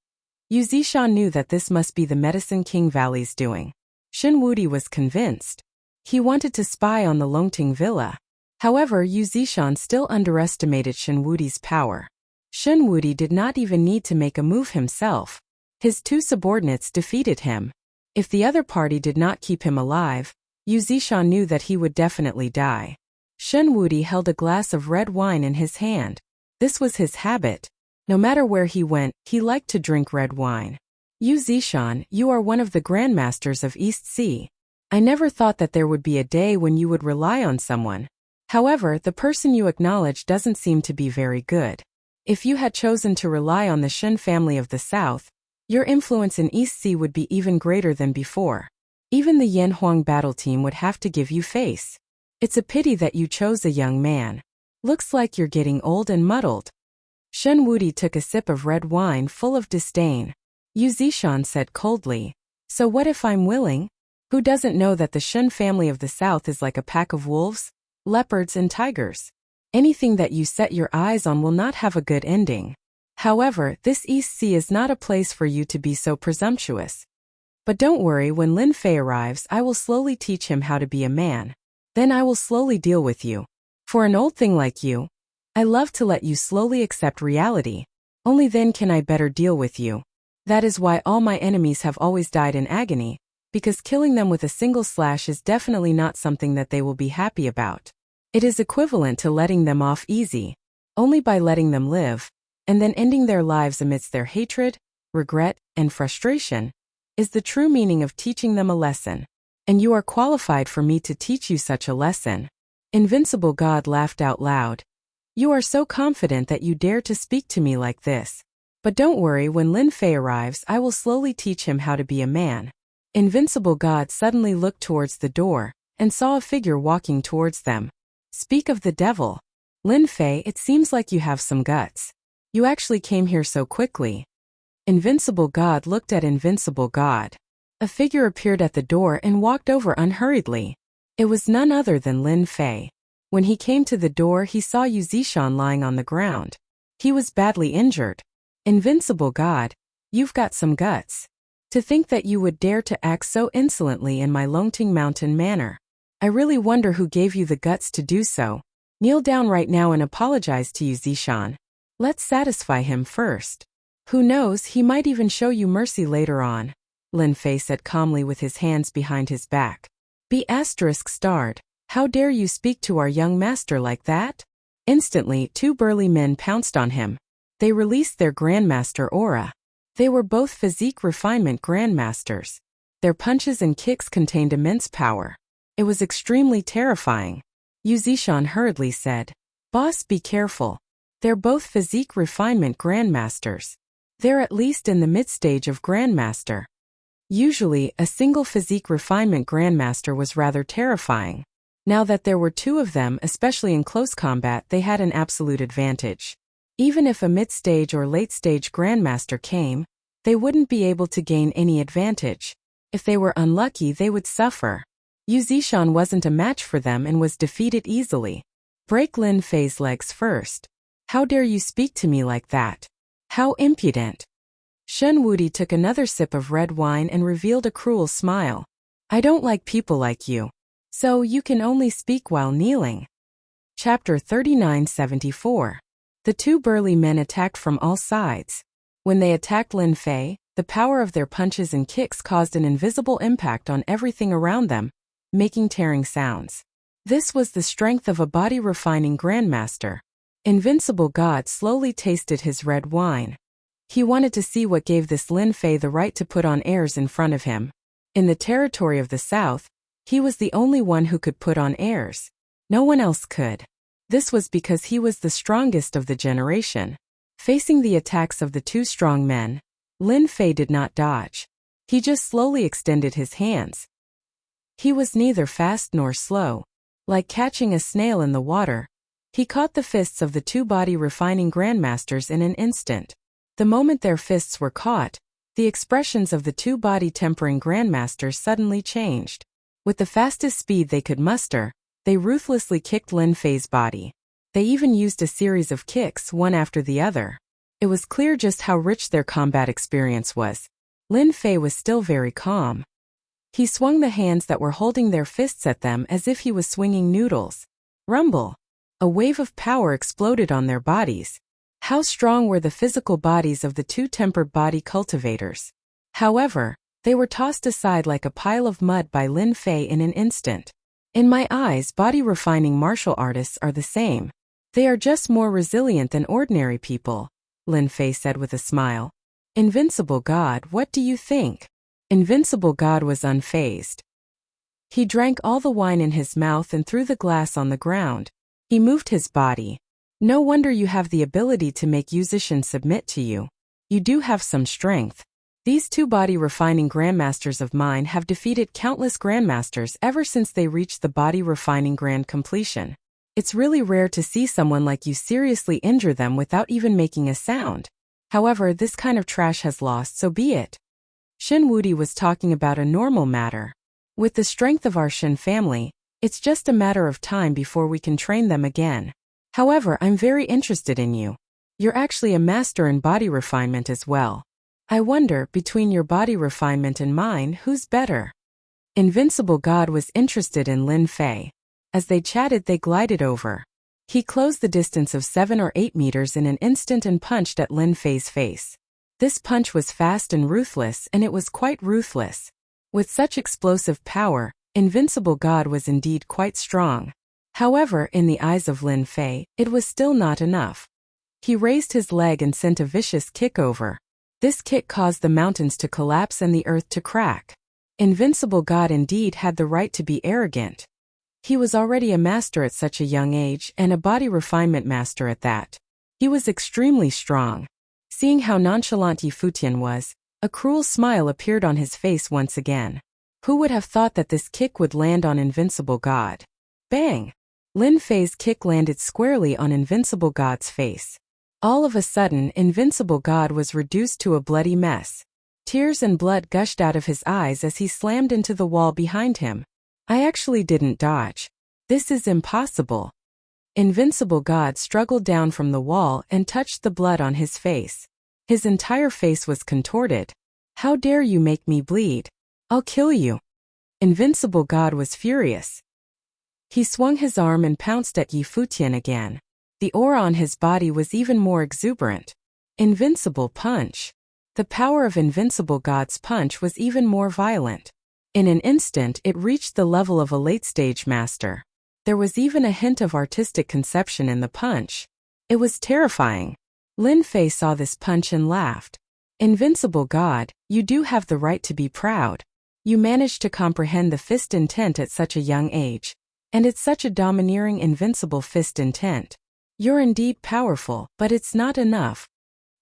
[SPEAKER 1] Yu Zishan knew that this must be the Medicine King Valley's doing. Shen Wudi was convinced. He wanted to spy on the Longting Villa. However, Yu Zishan still underestimated Shen Wudi's power. Shen Wudi did not even need to make a move himself. His two subordinates defeated him. If the other party did not keep him alive, Yu Zishan knew that he would definitely die. Shen Wudi held a glass of red wine in his hand. This was his habit. No matter where he went, he liked to drink red wine. Yu Zishan, you are one of the grandmasters of East Sea. I never thought that there would be a day when you would rely on someone. However, the person you acknowledge doesn't seem to be very good. If you had chosen to rely on the Shen family of the south, your influence in East Sea would be even greater than before. Even the Yan Huang battle team would have to give you face. It's a pity that you chose a young man. Looks like you're getting old and muddled. Shen Wudi took a sip of red wine full of disdain. Yu Zishan said coldly, so what if I'm willing? Who doesn't know that the Shen family of the south is like a pack of wolves, leopards and tigers? Anything that you set your eyes on will not have a good ending. However, this East Sea is not a place for you to be so presumptuous. But don't worry, when Lin Fei arrives, I will slowly teach him how to be a man. Then I will slowly deal with you. For an old thing like you, I love to let you slowly accept reality. Only then can I better deal with you. That is why all my enemies have always died in agony, because killing them with a single slash is definitely not something that they will be happy about. It is equivalent to letting them off easy. Only by letting them live, and then ending their lives amidst their hatred, regret, and frustration, is the true meaning of teaching them a lesson. And you are qualified for me to teach you such a lesson. Invincible God laughed out loud. You are so confident that you dare to speak to me like this. But don't worry, when Lin Fei arrives, I will slowly teach him how to be a man. Invincible God suddenly looked towards the door, and saw a figure walking towards them. Speak of the devil. Lin Fei, it seems like you have some guts. You actually came here so quickly. Invincible God looked at Invincible God. A figure appeared at the door and walked over unhurriedly. It was none other than Lin Fei. When he came to the door, he saw Yu Zishan lying on the ground. He was badly injured. Invincible God, you've got some guts. To think that you would dare to act so insolently in my Longting Mountain manor. I really wonder who gave you the guts to do so. Kneel down right now and apologize to Yu Zishan. Let's satisfy him first. Who knows, he might even show you mercy later on. Lin Fei said calmly with his hands behind his back. Be ****. How dare you speak to our young master like that? Instantly, two burly men pounced on him. They released their grandmaster aura. They were both physique refinement grandmasters. Their punches and kicks contained immense power. It was extremely terrifying. Yu Zishan hurriedly said, Boss, be careful. They're both physique refinement grandmasters. They're at least in the mid-stage of Grandmaster. Usually, a single physique refinement Grandmaster was rather terrifying. Now that there were two of them, especially in close combat, they had an absolute advantage. Even if a mid-stage or late-stage Grandmaster came, they wouldn't be able to gain any advantage. If they were unlucky, they would suffer. Yu Zishan wasn't a match for them and was defeated easily. Break Lin Fei's legs first. How dare you speak to me like that? How impudent. Shen Wudi took another sip of red wine and revealed a cruel smile. I don't like people like you. So you can only speak while kneeling. Chapter 3974. The two burly men attacked from all sides. When they attacked Lin Fei, the power of their punches and kicks caused an invisible impact on everything around them, making tearing sounds. This was the strength of a body-refining Grandmaster. Invincible God slowly tasted his red wine. He wanted to see what gave this Lin Fei the right to put on airs in front of him. In the territory of the South, he was the only one who could put on airs. No one else could. This was because he was the strongest of the generation. Facing the attacks of the two strong men, Lin Fei did not dodge. He just slowly extended his hands. He was neither fast nor slow. Like catching a snail in the water, he caught the fists of the two body-refining Grandmasters in an instant. The moment their fists were caught, the expressions of the two body-tempering Grandmasters suddenly changed. With the fastest speed they could muster, they ruthlessly kicked Lin Fei's body. They even used a series of kicks, one after the other. It was clear just how rich their combat experience was. Lin Fei was still very calm. He swung the hands that were holding their fists at them as if he was swinging noodles. Rumble! A wave of power exploded on their bodies. How strong were the physical bodies of the two tempered body cultivators. However, they were tossed aside like a pile of mud by Lin Fei in an instant. In my eyes, body-refining martial artists are the same. They are just more resilient than ordinary people, Lin Fei said with a smile. Invincible God, what do you think? Invincible God was unfazed. He drank all the wine in his mouth and threw the glass on the ground. He moved his body. No wonder you have the ability to make Yu Zishan submit to you. You do have some strength. These two body-refining Grandmasters of mine have defeated countless Grandmasters ever since they reached the body-refining Grand Completion. It's really rare to see someone like you seriously injure them without even making a sound. However, this kind of trash has lost, so be it. Shen Wudi was talking about a normal matter. With the strength of our Shen family, it's just a matter of time before we can train them again. However, I'm very interested in you. You're actually a master in body refinement as well. I wonder, between your body refinement and mine, who's better? Invincible God was interested in Lin Fei. As they chatted, they glided over. He closed the distance of 7 or 8 meters in an instant and punched at Lin Fei's face. This punch was fast and ruthless, and it was quite ruthless. With such explosive power, Invincible God was indeed quite strong. However, in the eyes of Lin Fei, it was still not enough. He raised his leg and sent a vicious kick over. This kick caused the mountains to collapse and the earth to crack. Invincible God indeed had the right to be arrogant. He was already a master at such a young age and a body refinement master at that. He was extremely strong. Seeing how nonchalant Yi Futian was, a cruel smile appeared on his face once again. Who would have thought that this kick would land on Invincible God? Bang! Lin Fei's kick landed squarely on Invincible God's face. All of a sudden, Invincible God was reduced to a bloody mess. Tears and blood gushed out of his eyes as he slammed into the wall behind him. I actually didn't dodge. This is impossible. Invincible God struggled down from the wall and touched the blood on his face. His entire face was contorted. How dare you make me bleed? I'll kill you. Invincible God was furious. He swung his arm and pounced at Yi Futian again. The aura on his body was even more exuberant. Invincible punch. The power of Invincible God's punch was even more violent. In an instant, it reached the level of a late-stage master. There was even a hint of artistic conception in the punch. It was terrifying. Lin Fei saw this punch and laughed. Invincible God, you do have the right to be proud. You managed to comprehend the fist intent at such a young age. And it's such a domineering invincible fist intent. You're indeed powerful, but it's not enough.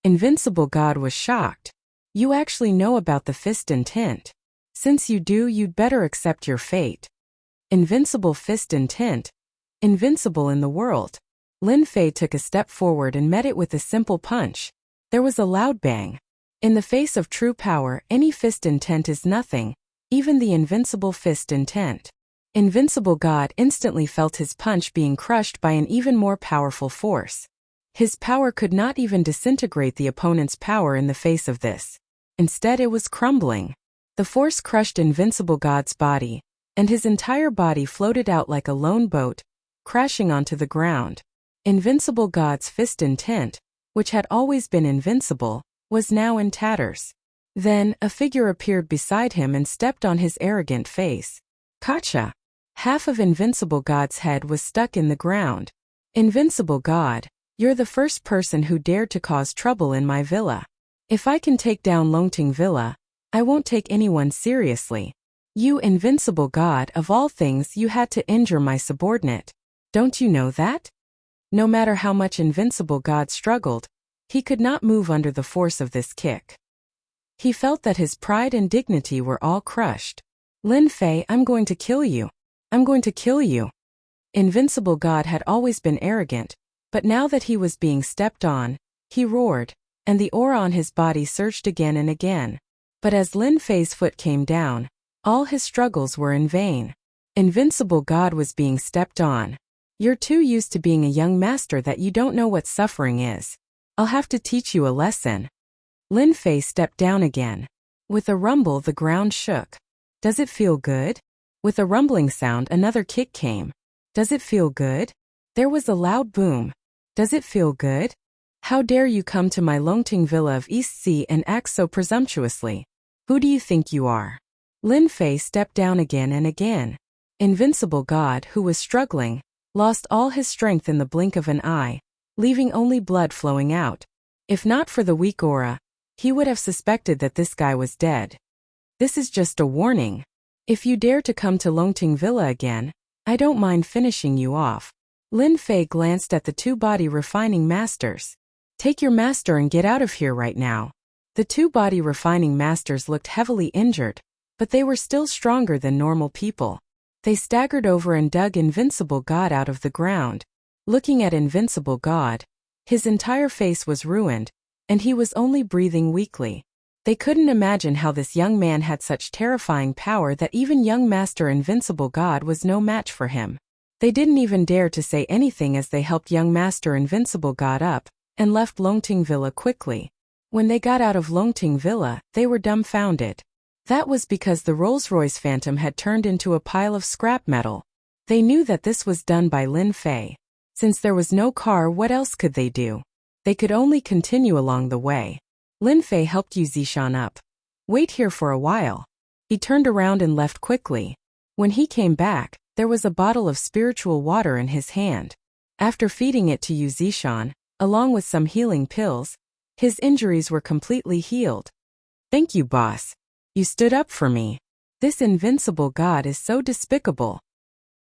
[SPEAKER 1] Invincible God was shocked. You actually know about the fist intent. Since you do, you'd better accept your fate. Invincible fist intent. Invincible in the world. Lin Fei took a step forward and met it with a simple punch. There was a loud bang. In the face of true power, any fist intent is nothing, even the invincible fist intent. Invincible God instantly felt his punch being crushed by an even more powerful force. His power could not even disintegrate the opponent's power in the face of this. Instead, it was crumbling. The force crushed Invincible God's body, and his entire body floated out like a lone boat, crashing onto the ground. Invincible God's fist intent, which had always been invincible, was now in tatters. Then, a figure appeared beside him and stepped on his arrogant face. Gotcha! Half of Invincible God's head was stuck in the ground. Invincible God, you're the first person who dared to cause trouble in my villa. If I can take down Longting Villa, I won't take anyone seriously. You Invincible God, of all things you had to injure my subordinate. Don't you know that? No matter how much Invincible God struggled, he could not move under the force of this kick. He felt that his pride and dignity were all crushed. Lin Fei, I'm going to kill you. I'm going to kill you. Invincible God had always been arrogant, but now that he was being stepped on, he roared, and the aura on his body surged again and again. But as Lin Fei's foot came down, all his struggles were in vain. Invincible God was being stepped on. You're too used to being a young master that you don't know what suffering is. I'll have to teach you a lesson. Lin Fei stepped down again. With a rumble, the ground shook. Does it feel good? With a rumbling sound, another kick came. Does it feel good? There was a loud boom. Does it feel good? How dare you come to my Longting Villa of East Sea and act so presumptuously? Who do you think you are? Lin Fei stepped down again and again. Invincible God, who was struggling, lost all his strength in the blink of an eye, leaving only blood flowing out. If not for the weak aura, he would have suspected that this guy was dead. This is just a warning. If you dare to come to Longting Villa again, I don't mind finishing you off. Lin Fei glanced at the two body refining masters. Take your master and get out of here right now. The two body refining masters looked heavily injured, but they were still stronger than normal people. They staggered over and dug Invincible God out of the ground. Looking at Invincible God, his entire face was ruined, and he was only breathing weakly. They couldn't imagine how this young man had such terrifying power that even young Master Invincible God was no match for him. They didn't even dare to say anything as they helped young Master Invincible God up, and left Longting Villa quickly. When they got out of Longting Villa, they were dumbfounded. That was because the Rolls-Royce Phantom had turned into a pile of scrap metal. They knew that this was done by Lin Fei. Since there was no car, what else could they do? They could only continue along the way. Lin Fei helped Yu Zishan up. Wait here for a while. He turned around and left quickly. When he came back, there was a bottle of spiritual water in his hand. After feeding it to Yu Zishan, along with some healing pills, his injuries were completely healed. Thank you, boss. You stood up for me. This Invincible God is so despicable.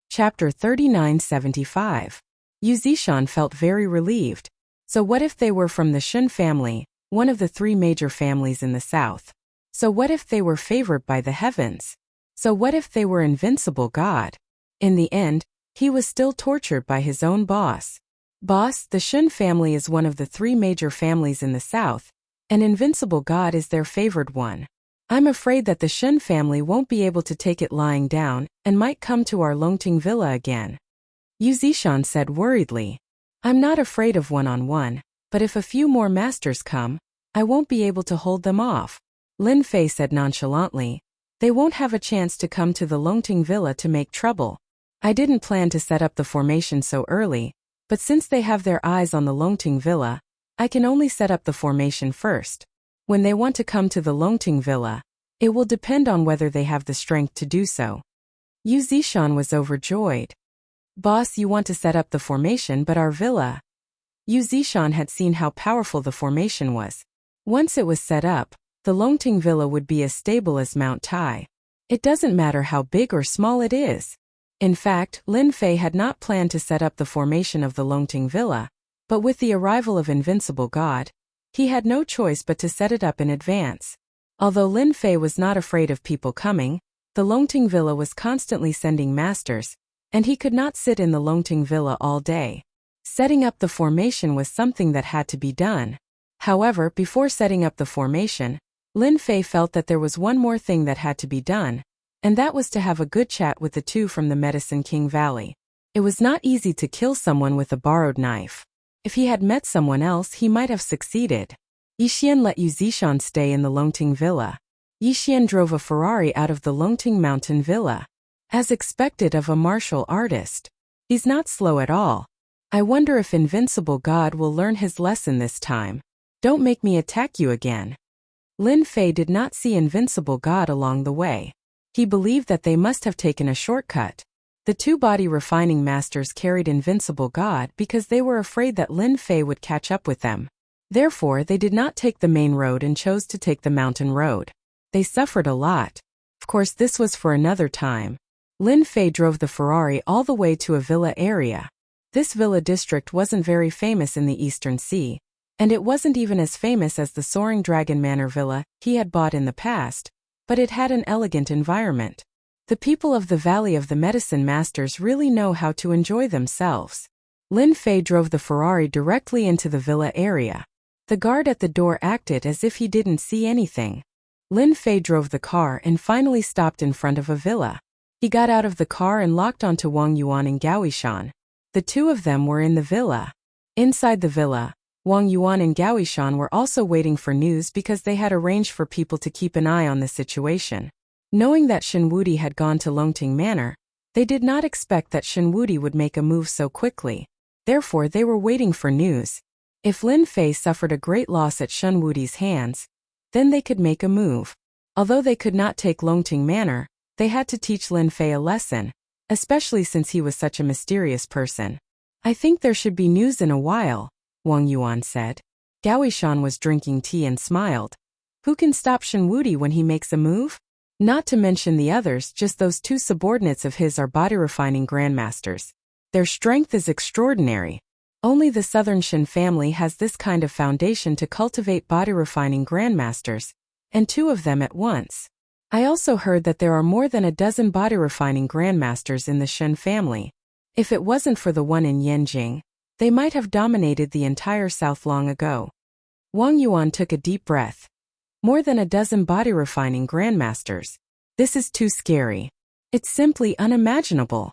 [SPEAKER 1] Chapter 3975. Yu Zishan felt very relieved. So what if they were from the Shun family, one of the three major families in the south? So what if they were favored by the heavens? So what if they were Invincible God? In the end, he was still tortured by his own boss. Boss, the Shun family is one of the three major families in the south, and Invincible God is their favored one. I'm afraid that the Shun family won't be able to take it lying down, and might come to our Longting Villa again. Yu Zishan said worriedly. I'm not afraid of one-on-one, but if a few more masters come, I won't be able to hold them off. Lin Fei said nonchalantly. They won't have a chance to come to the Longting Villa to make trouble. I didn't plan to set up the formation so early, but since they have their eyes on the Longting Villa, I can only set up the formation first. When they want to come to the Longting Villa, it will depend on whether they have the strength to do so. Yu Zishan was overjoyed. Boss, you want to set up the formation, but our villa. Yu Zishan had seen how powerful the formation was. Once it was set up, the Longting Villa would be as stable as Mount Tai. It doesn't matter how big or small it is. In fact, Lin Fei had not planned to set up the formation of the Longting Villa, but with the arrival of Invincible God, He had no choice but to set it up in advance. Although Lin Fei was not afraid of people coming, the Longting Villa was constantly sending masters, and he could not sit in the Longting Villa all day. Setting up the formation was something that had to be done. However, before setting up the formation, Lin Fei felt that there was one more thing that had to be done, and that was to have a good chat with the two from the Medicine King Valley. It was not easy to kill someone with a borrowed knife. If he had met someone else, he might have succeeded. Yixian let Yu Zishan stay in the Longting Villa. Yixian drove a Ferrari out of the Longting Mountain Villa. As expected of a martial artist. He's not slow at all. I wonder if Invincible God will learn his lesson this time. Don't make me attack you again. Lin Fei did not see Invincible God along the way. He believed that they must have taken a shortcut. The two body refining masters carried Invincible God because they were afraid that Lin Fei would catch up with them. Therefore, they did not take the main road and chose to take the mountain road. They suffered a lot. Of course, this was for another time. Lin Fei drove the Ferrari all the way to a villa area. This villa district wasn't very famous in the Eastern Sea, and it wasn't even as famous as the Soaring Dragon Manor villa he had bought in the past, but it had an elegant environment. The people of the Valley of the Medicine Masters really know how to enjoy themselves. Lin Fei drove the Ferrari directly into the villa area. The guard at the door acted as if he didn't see anything. Lin Fei drove the car and finally stopped in front of a villa. He got out of the car and locked onto Wang Yuan and Gao Yishan. The two of them were in the villa. Inside the villa, Wang Yuan and Gao Yishan were also waiting for news because they had arranged for people to keep an eye on the situation. Knowing that Shen Wudi had gone to Longting Manor, they did not expect that Shen Wudi would make a move so quickly. Therefore, they were waiting for news. If Lin Fei suffered a great loss at Shen Wudi's hands, then they could make a move. Although they could not take Longting Manor, they had to teach Lin Fei a lesson, especially since he was such a mysterious person. I think there should be news in a while, Wang Yuan said. Gao Yishan was drinking tea and smiled. Who can stop Shen Wudi when he makes a move? Not to mention the others, just those two subordinates of his are body-refining grandmasters. Their strength is extraordinary. Only the Southern Shen family has this kind of foundation to cultivate body-refining grandmasters, and two of them at once. I also heard that there are more than a dozen body-refining grandmasters in the Shen family. If it wasn't for the one in Yanjing, they might have dominated the entire South long ago. Wang Yuan took a deep breath. More than a dozen body-refining grandmasters. This is too scary. It's simply unimaginable.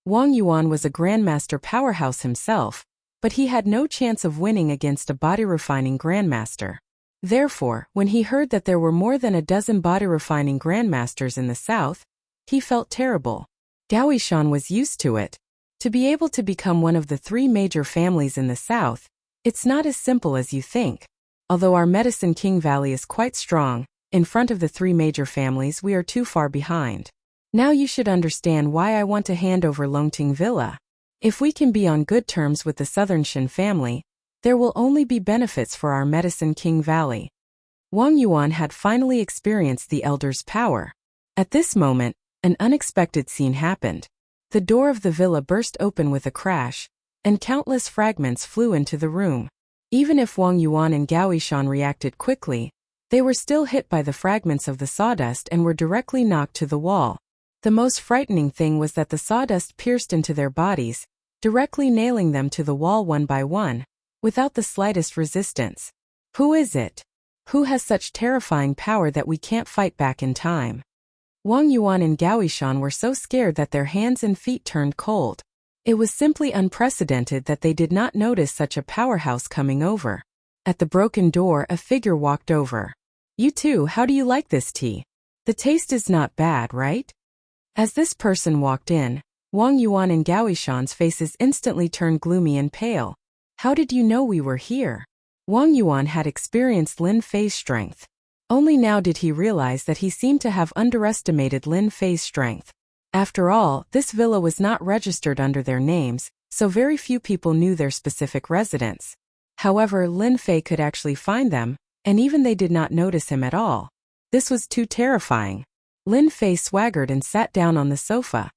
[SPEAKER 1] Wang Yuan was a grandmaster powerhouse himself, but he had no chance of winning against a body-refining grandmaster. Therefore, when he heard that there were more than a dozen body-refining grandmasters in the south, he felt terrible. Gao Yishan was used to it. To be able to become one of the three major families in the south, it's not as simple as you think. Although our Medicine King Valley is quite strong, in front of the three major families we are too far behind. Now you should understand why I want to hand over Longting Villa. If we can be on good terms with the Southern Shen family, there will only be benefits for our Medicine King Valley. Wang Yuan had finally experienced the Elder's power. At this moment, an unexpected scene happened. The door of the villa burst open with a crash, and countless fragments flew into the room. Even if Wang Yuan and Gao Yishan reacted quickly, they were still hit by the fragments of the sawdust and were directly knocked to the wall. The most frightening thing was that the sawdust pierced into their bodies, directly nailing them to the wall one by one, without the slightest resistance. Who is it? Who has such terrifying power that we can't fight back in time? Wang Yuan and Gao Yishan were so scared that their hands and feet turned cold. It was simply unprecedented that they did not notice such a powerhouse coming over. At the broken door, a figure walked over. You two, how do you like this tea? The taste is not bad, right? As this person walked in, Wang Yuan and Gao Yishan's faces instantly turned gloomy and pale. How did you know we were here? Wang Yuan had experienced Lin Fei's strength. Only now did he realize that he seemed to have underestimated Lin Fei's strength. After all, this villa was not registered under their names, so very few people knew their specific residence. However, Lin Fei could actually find them, and even they did not notice him at all. This was too terrifying. Lin Fei swaggered and sat down on the sofa.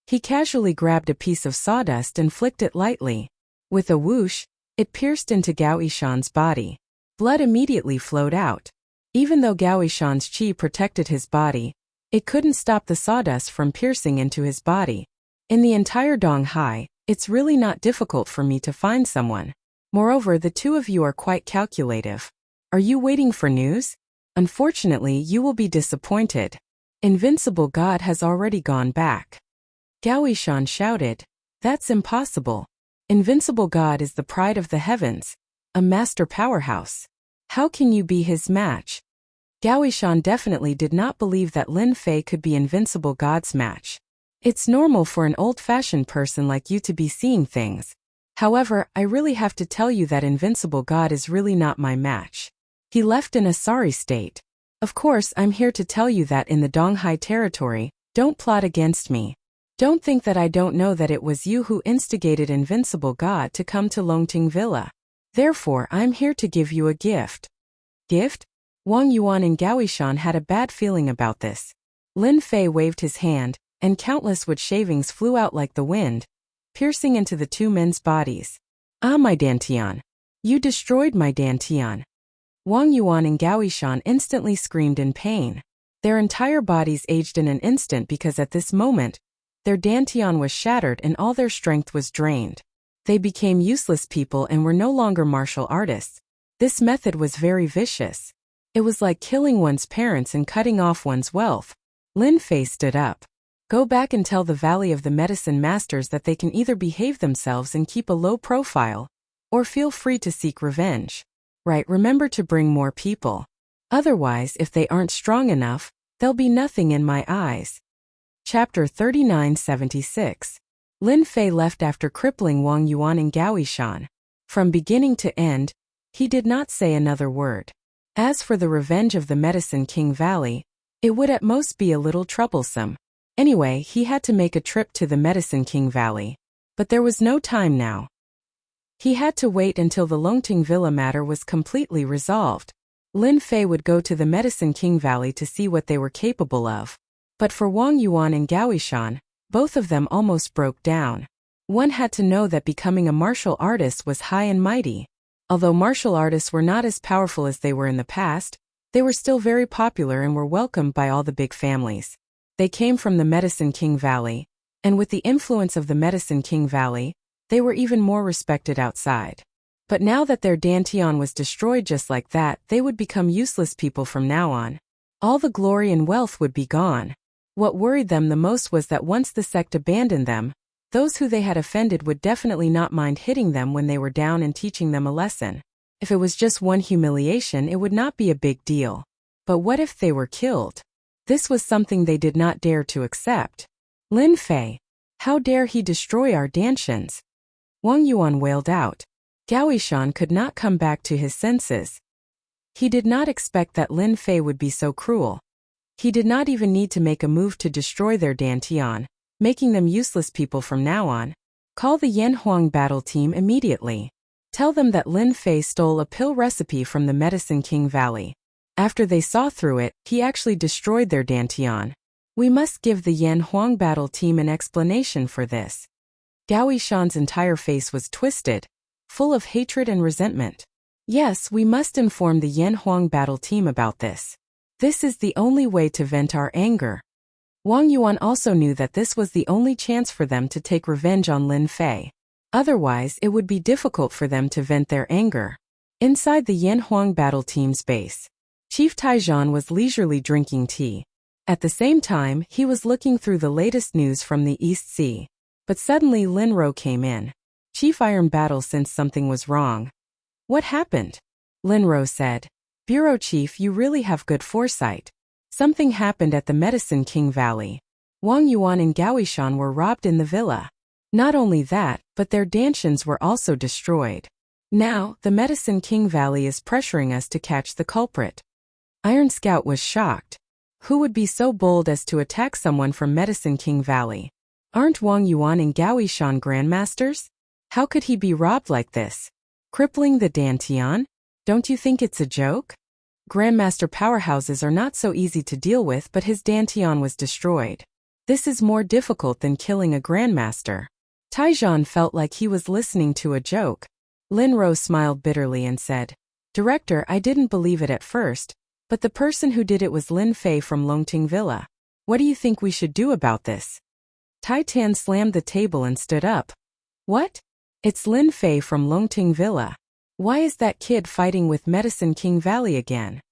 [SPEAKER 1] He casually grabbed a piece of sawdust and flicked it lightly. With a whoosh, it pierced into Gao Yishan's body. Blood immediately flowed out. Even though Gao Yishan's chi protected his body, it couldn't stop the sawdust from piercing into his body. In the entire Donghai, it's really not difficult for me to find someone. Moreover, the two of you are quite calculative. Are you waiting for news? Unfortunately, you will be disappointed. Invincible God has already gone back. Gao Yishan shouted. That's impossible. Invincible God is the pride of the heavens, a master powerhouse. How can you be his match? Gao Yishan definitely did not believe that Lin Fei could be Invincible God's match. It's normal for an old-fashioned person like you to be seeing things. However, I really have to tell you that Invincible God is really not my match. He left in a sorry state. Of course, I'm here to tell you that in the Donghai territory, don't plot against me. Don't think that I don't know that it was you who instigated Invincible God to come to Longting Villa. Therefore, I'm here to give you a gift. Gift? Wang Yuan and Gao Yishan had a bad feeling about this. Lin Fei waved his hand, and countless wood shavings flew out like the wind, piercing into the two men's bodies. Ah, my Dantian! You destroyed my Dantian! Wang Yuan and Gao Yishan instantly screamed in pain. Their entire bodies aged in an instant because at this moment, their Dantian was shattered and all their strength was drained. They became useless people and were no longer martial artists. This method was very vicious. It was like killing one's parents and cutting off one's wealth. Lin Fei stood up. Go back and tell the Valley of the Medicine Masters that they can either behave themselves and keep a low profile, or feel free to seek revenge. Right, remember to bring more people. Otherwise, if they aren't strong enough, they'll be nothing in my eyes. Chapter 3976. Lin Fei left after crippling Wang Yuan and Gao Yishan. From beginning to end, he did not say another word. As for the revenge of the Medicine King Valley, it would at most be a little troublesome. Anyway, he had to make a trip to the Medicine King Valley. But there was no time now. He had to wait until the Longting Villa matter was completely resolved. Lin Fei would go to the Medicine King Valley to see what they were capable of. But for Wang Yuan and Gao Yishan, both of them almost broke down. One had to know that becoming a martial artist was high and mighty. Although martial artists were not as powerful as they were in the past, they were still very popular and were welcomed by all the big families. They came from the Medicine King Valley, and with the influence of the Medicine King Valley, they were even more respected outside. But now that their Dantian was destroyed just like that, they would become useless people from now on. All the glory and wealth would be gone. What worried them the most was that once the sect abandoned them, those who they had offended would definitely not mind hitting them when they were down and teaching them a lesson. If it was just one humiliation, it would not be a big deal. But what if they were killed? This was something they did not dare to accept. Lin Fei, how dare he destroy our Dantians? Wang Yuan wailed out. Gao Yishan could not come back to his senses. He did not expect that Lin Fei would be so cruel. He did not even need to make a move to destroy their Dantian, making them useless people from now on. Call the Yanhuang battle team immediately. Tell them that Lin Fei stole a pill recipe from the Medicine King Valley. After they saw through it, he actually destroyed their Dantian. We must give the Yanhuang battle team an explanation for this. Gao Yishan's entire face was twisted, full of hatred and resentment. Yes, we must inform the Yanhuang battle team about this. This is the only way to vent our anger. Wang Yuan also knew that this was the only chance for them to take revenge on Lin Fei. Otherwise, it would be difficult for them to vent their anger. Inside the Yanhuang battle team's base, Chief Taijian was leisurely drinking tea. At the same time, he was looking through the latest news from the East Sea. But suddenly Lin Ro came in. Chief Iron Battle sensed something was wrong. What happened? Lin Ro said. Bureau Chief, you really have good foresight. Something happened at the Medicine King Valley. Wang Yuan and Gao Yishan were robbed in the villa. Not only that, but their Dantians were also destroyed. Now, the Medicine King Valley is pressuring us to catch the culprit. Iron Scout was shocked. Who would be so bold as to attack someone from Medicine King Valley? Aren't Wang Yuan and Gao Yishan grandmasters? How could he be robbed like this? Crippling the Dantian? Don't you think it's a joke? Grandmaster powerhouses are not so easy to deal with, but his Dantian was destroyed. This is more difficult than killing a grandmaster. Taijian felt like he was listening to a joke. Lin Ro smiled bitterly and said, Director, I didn't believe it at first, but the person who did it was Lin Fei from Longting Villa. What do you think we should do about this? Tai Tan slammed the table and stood up. What? It's Lin Fei from Longting Villa. Why is that kid fighting with Medicine King Valley again?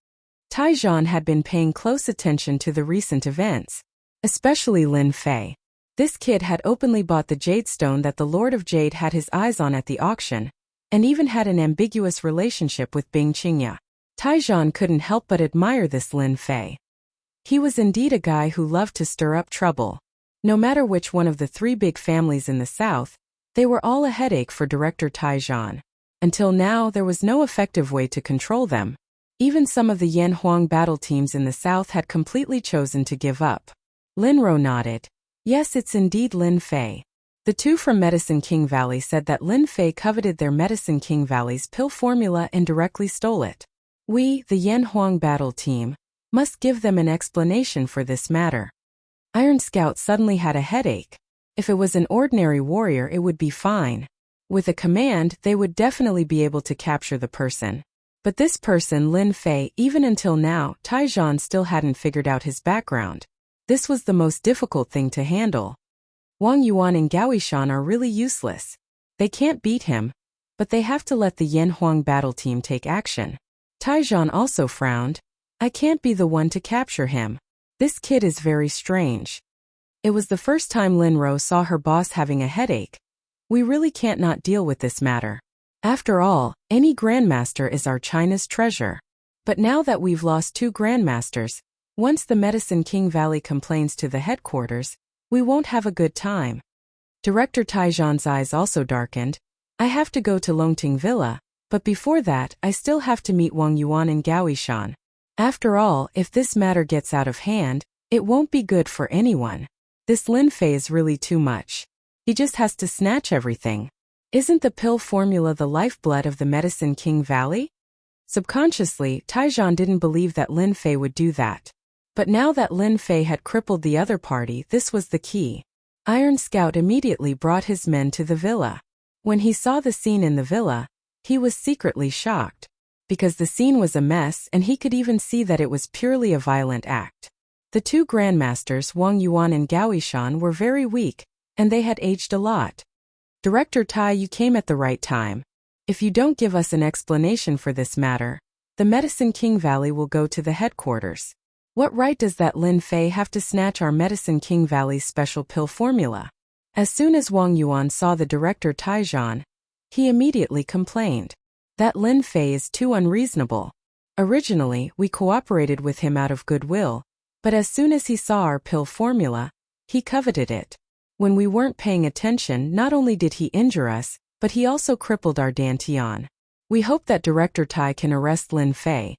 [SPEAKER 1] Tai Zhan had been paying close attention to the recent events, especially Lin Fei. This kid had openly bought the jade stone that the Lord of Jade had his eyes on at the auction, and even had an ambiguous relationship with Bing Qingya. Tai Zhan couldn't help but admire this Lin Fei. He was indeed a guy who loved to stir up trouble. No matter which one of the three big families in the south, they were all a headache for Director Tai Zhan. Until now, there was no effective way to control them. Even some of the Yan Huang battle teams in the south had completely chosen to give up. Lin Ro nodded. Yes, it's indeed Lin Fei. The two from Medicine King Valley said that Lin Fei coveted their Medicine King Valley's pill formula and directly stole it. We, the Yan Huang battle team, must give them an explanation for this matter. Iron Scout suddenly had a headache. If it was an ordinary warrior, it would be fine. With a command, they would definitely be able to capture the person. But this person, Lin Fei, even until now, Tai Zhan still hadn't figured out his background. This was the most difficult thing to handle. Wang Yuan and Gao Yishan are really useless. They can't beat him, but they have to let the Yan Huang battle team take action. Tai Zhan also frowned. I can't be the one to capture him. This kid is very strange. It was the first time Lin Ro saw her boss having a headache. We really can't not deal with this matter. After all, any grandmaster is our China's treasure. But now that we've lost 2 grandmasters, once the Medicine King Valley complains to the headquarters, we won't have a good time. Director Tai Zhan's eyes also darkened. I have to go to Longting Villa, but before that, I still have to meet Wang Yuan and Gao Yishan. After all, if this matter gets out of hand, it won't be good for anyone. This Lin Fei is really too much. He just has to snatch everything. Isn't the pill formula the lifeblood of the Medicine King Valley? Subconsciously, Tai Zhan didn't believe that Lin Fei would do that. But now that Lin Fei had crippled the other party, this was the key. Iron Scout immediately brought his men to the villa. When he saw the scene in the villa, he was secretly shocked. Because the scene was a mess and he could even see that it was purely a violent act. The 2 grandmasters, Wang Yuan and Gao Yishan, were very weak, and they had aged a lot. Director Tai, you came at the right time. If you don't give us an explanation for this matter, the Medicine King Valley will go to the headquarters. What right does that Lin Fei have to snatch our Medicine King Valley's special pill formula? As soon as Wang Yuan saw the director Tai Zhan, he immediately complained. That Lin Fei is too unreasonable. Originally, we cooperated with him out of goodwill, but as soon as he saw our pill formula, he coveted it. When we weren't paying attention, not only did he injure us, but he also crippled our Dantian. We hope that Director Tai can arrest Lin Fei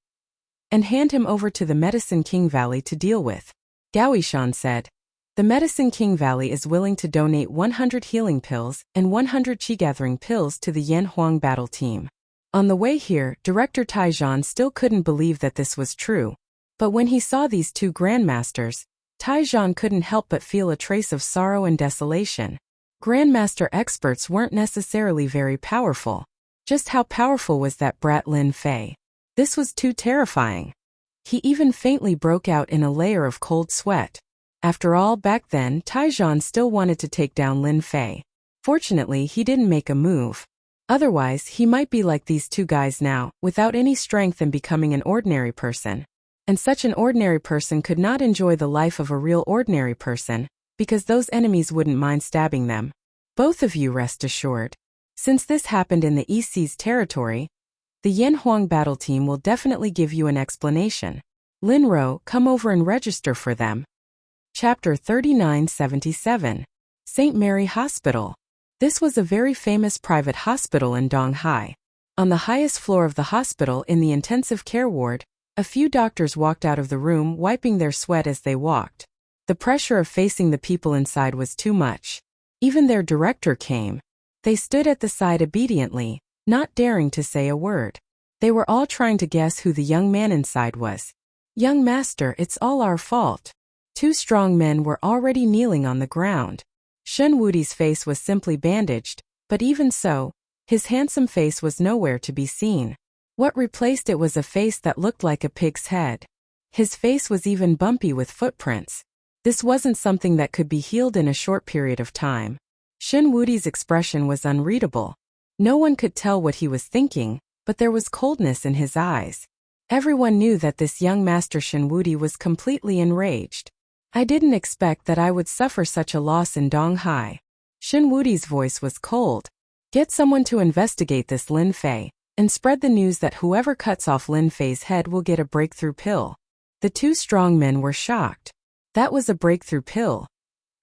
[SPEAKER 1] and hand him over to the Medicine King Valley to deal with. Gao Yishan said. The Medicine King Valley is willing to donate 100 healing pills and 100 chi-gathering pills to the Yan Huang battle team. On the way here, Director Tai Zhan still couldn't believe that this was true. But when he saw these 2 grandmasters, Tai Zhan couldn't help but feel a trace of sorrow and desolation. Grandmaster experts weren't necessarily very powerful. Just how powerful was that brat Lin Fei? This was too terrifying. He even faintly broke out in a layer of cold sweat. After all, back then, Tai Zhan still wanted to take down Lin Fei. Fortunately, he didn't make a move. Otherwise, he might be like these 2 guys now, without any strength and becoming an ordinary person. And such an ordinary person could not enjoy the life of a real ordinary person, because those enemies wouldn't mind stabbing them. Both of you rest assured. Since this happened in the EC's territory, the Yan Huang battle team will definitely give you an explanation. Lin Ro, come over and register for them. Chapter 3977. St. Mary Hospital. This was a very famous private hospital in Donghai. On the highest floor of the hospital in the intensive care ward, a few doctors walked out of the room wiping their sweat as they walked. The pressure of facing the people inside was too much. Even their director came. They stood at the side obediently, not daring to say a word. They were all trying to guess who the young man inside was. Young master, it's all our fault. 2 strong men were already kneeling on the ground. Shen Wudi's face was simply bandaged, but even so, his handsome face was nowhere to be seen. What replaced it was a face that looked like a pig's head. His face was even bumpy with footprints. This wasn't something that could be healed in a short period of time. Shin Wudi's expression was unreadable. No one could tell what he was thinking, but there was coldness in his eyes. Everyone knew that this young master Shin Wudi was completely enraged. I didn't expect that I would suffer such a loss in Donghai. Shin Wudi's voice was cold. Get someone to investigate this Lin Fei, and spread the news that whoever cuts off Lin Fei's head will get a breakthrough pill. The two strong men were shocked. That was a breakthrough pill.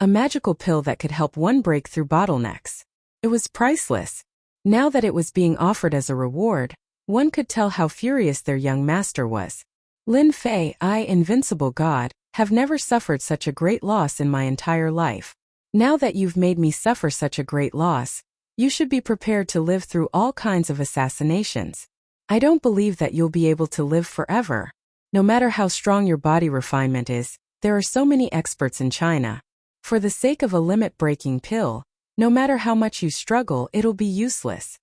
[SPEAKER 1] A magical pill that could help one break through bottlenecks. It was priceless. Now that it was being offered as a reward, one could tell how furious their young master was. Lin Fei, I, invincible god, have never suffered such a great loss in my entire life. Now that you've made me suffer such a great loss, you should be prepared to live through all kinds of assassinations. I don't believe that you'll be able to live forever. No matter how strong your body refinement is, there are so many experts in China. For the sake of a limit-breaking pill, no matter how much you struggle, it'll be useless.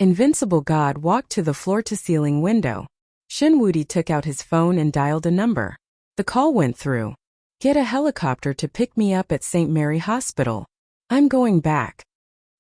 [SPEAKER 1] Invincible God walked to the floor-to-ceiling window. Shin Wudi took out his phone and dialed a number. The call went through. Get a helicopter to pick me up at St. Mary Hospital. I'm going back.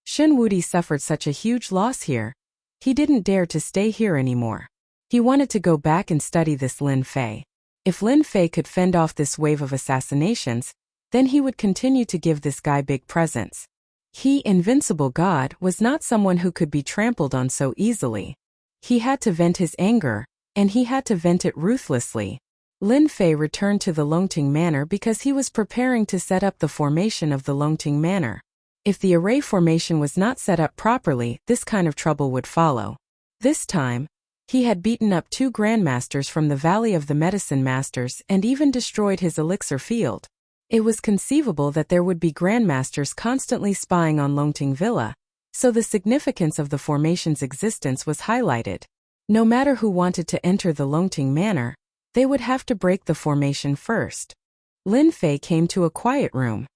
[SPEAKER 1] Shin Wudi suffered such a huge loss here. He didn't dare to stay here anymore. He wanted to go back and study this Lin Fei. If Lin Fei could fend off this wave of assassinations, then he would continue to give this guy big presents. He, invincible god, was not someone who could be trampled on so easily. He had to vent his anger, and he had to vent it ruthlessly. Lin Fei returned to the Longting Manor because he was preparing to set up the formation of the Longting Manor. If the array formation was not set up properly, this kind of trouble would follow. This time, he had beaten up 2 grandmasters from the Valley of the Medicine Masters and even destroyed his elixir field. It was conceivable that there would be grandmasters constantly spying on Longting Villa, so the significance of the formation's existence was highlighted. No matter who wanted to enter the Longting Manor, they would have to break the formation first. Lin Fei came to a quiet room.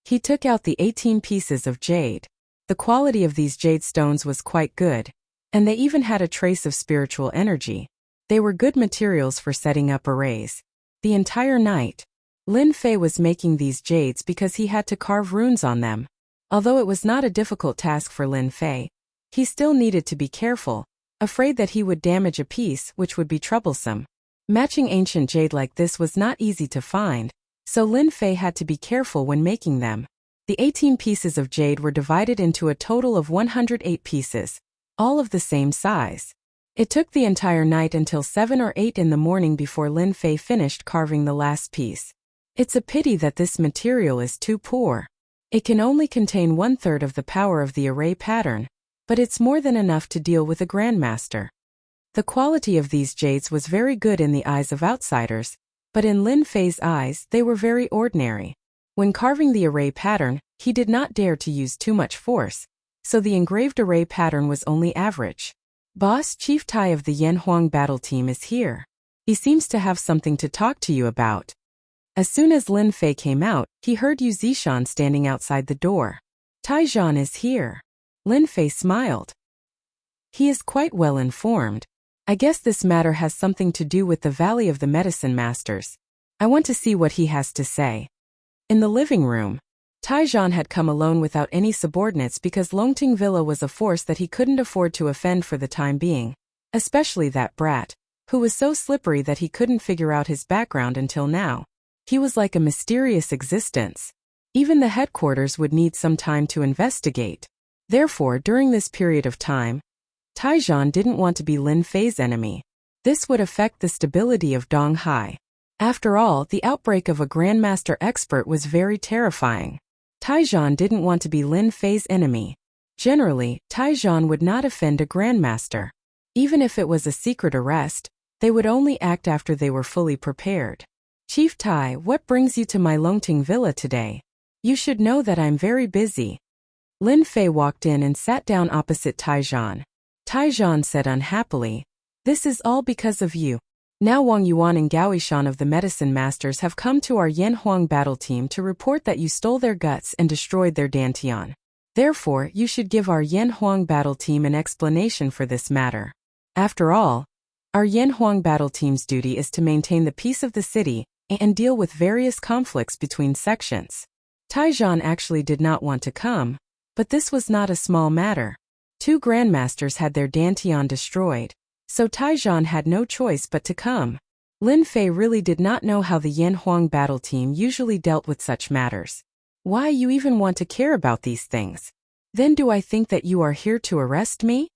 [SPEAKER 1] He took out the 18 pieces of jade. The quality of these jade stones was quite good, and they even had a trace of spiritual energy. They were good materials for setting up arrays. The entire night, Lin Fei was making these jades because he had to carve runes on them. Although it was not a difficult task for Lin Fei, he still needed to be careful, afraid that he would damage a piece which would be troublesome. Matching ancient jade like this was not easy to find, so Lin Fei had to be careful when making them. The 18 pieces of jade were divided into a total of 108 pieces, all of the same size. It took the entire night until 7 or 8 in the morning before Lin Fei finished carving the last piece. It's a pity that this material is too poor. It can only contain 1/3 of the power of the array pattern, but it's more than enough to deal with a grandmaster. The quality of these jades was very good in the eyes of outsiders, but in Lin Fei's eyes they were very ordinary. When carving the array pattern, he did not dare to use too much force, so the engraved array pattern was only average. Boss Chief Tai of the Yanhuang battle team is here. He seems to have something to talk to you about. As soon as Lin Fei came out, he heard Yu Zishan standing outside the door. Taizhan is here. Lin Fei smiled. He is quite well informed. I guess this matter has something to do with the Valley of the Medicine Masters. I want to see what he has to say. In the living room, Taizhan had come alone without any subordinates because Longting Villa was a force that he couldn't afford to offend for the time being, especially that brat, who was so slippery that he couldn't figure out his background until now. He was like a mysterious existence. Even the headquarters would need some time to investigate. Therefore, during this period of time, Taizhan didn't want to be Lin Fei's enemy. This would affect the stability of Donghai. After all, the outbreak of a Grandmaster expert was very terrifying. Taizhan didn't want to be Lin Fei's enemy. Generally, Taizhan would not offend a Grandmaster. Even if it was a secret arrest, they would only act after they were fully prepared. Chief Tai, what brings you to my Longting Villa today? You should know that I'm very busy. Lin Fei walked in and sat down opposite Taizhan. Taizhan said unhappily, this is all because of you. Now Wang Yuan and Gao Yishan of the Medicine Masters have come to our Yanhuang battle team to report that you stole their guts and destroyed their Dantian. Therefore, you should give our Yanhuang battle team an explanation for this matter. After all, our Yan Huang battle team's duty is to maintain the peace of the city and deal with various conflicts between sections. Taizhan actually did not want to come, but this was not a small matter. 2 grandmasters had their Dantian destroyed, so Taizhan had no choice but to come. Lin Fei really did not know how the Yan Huang battle team usually dealt with such matters. Why you even want to care about these things? Then do I think that you are here to arrest me?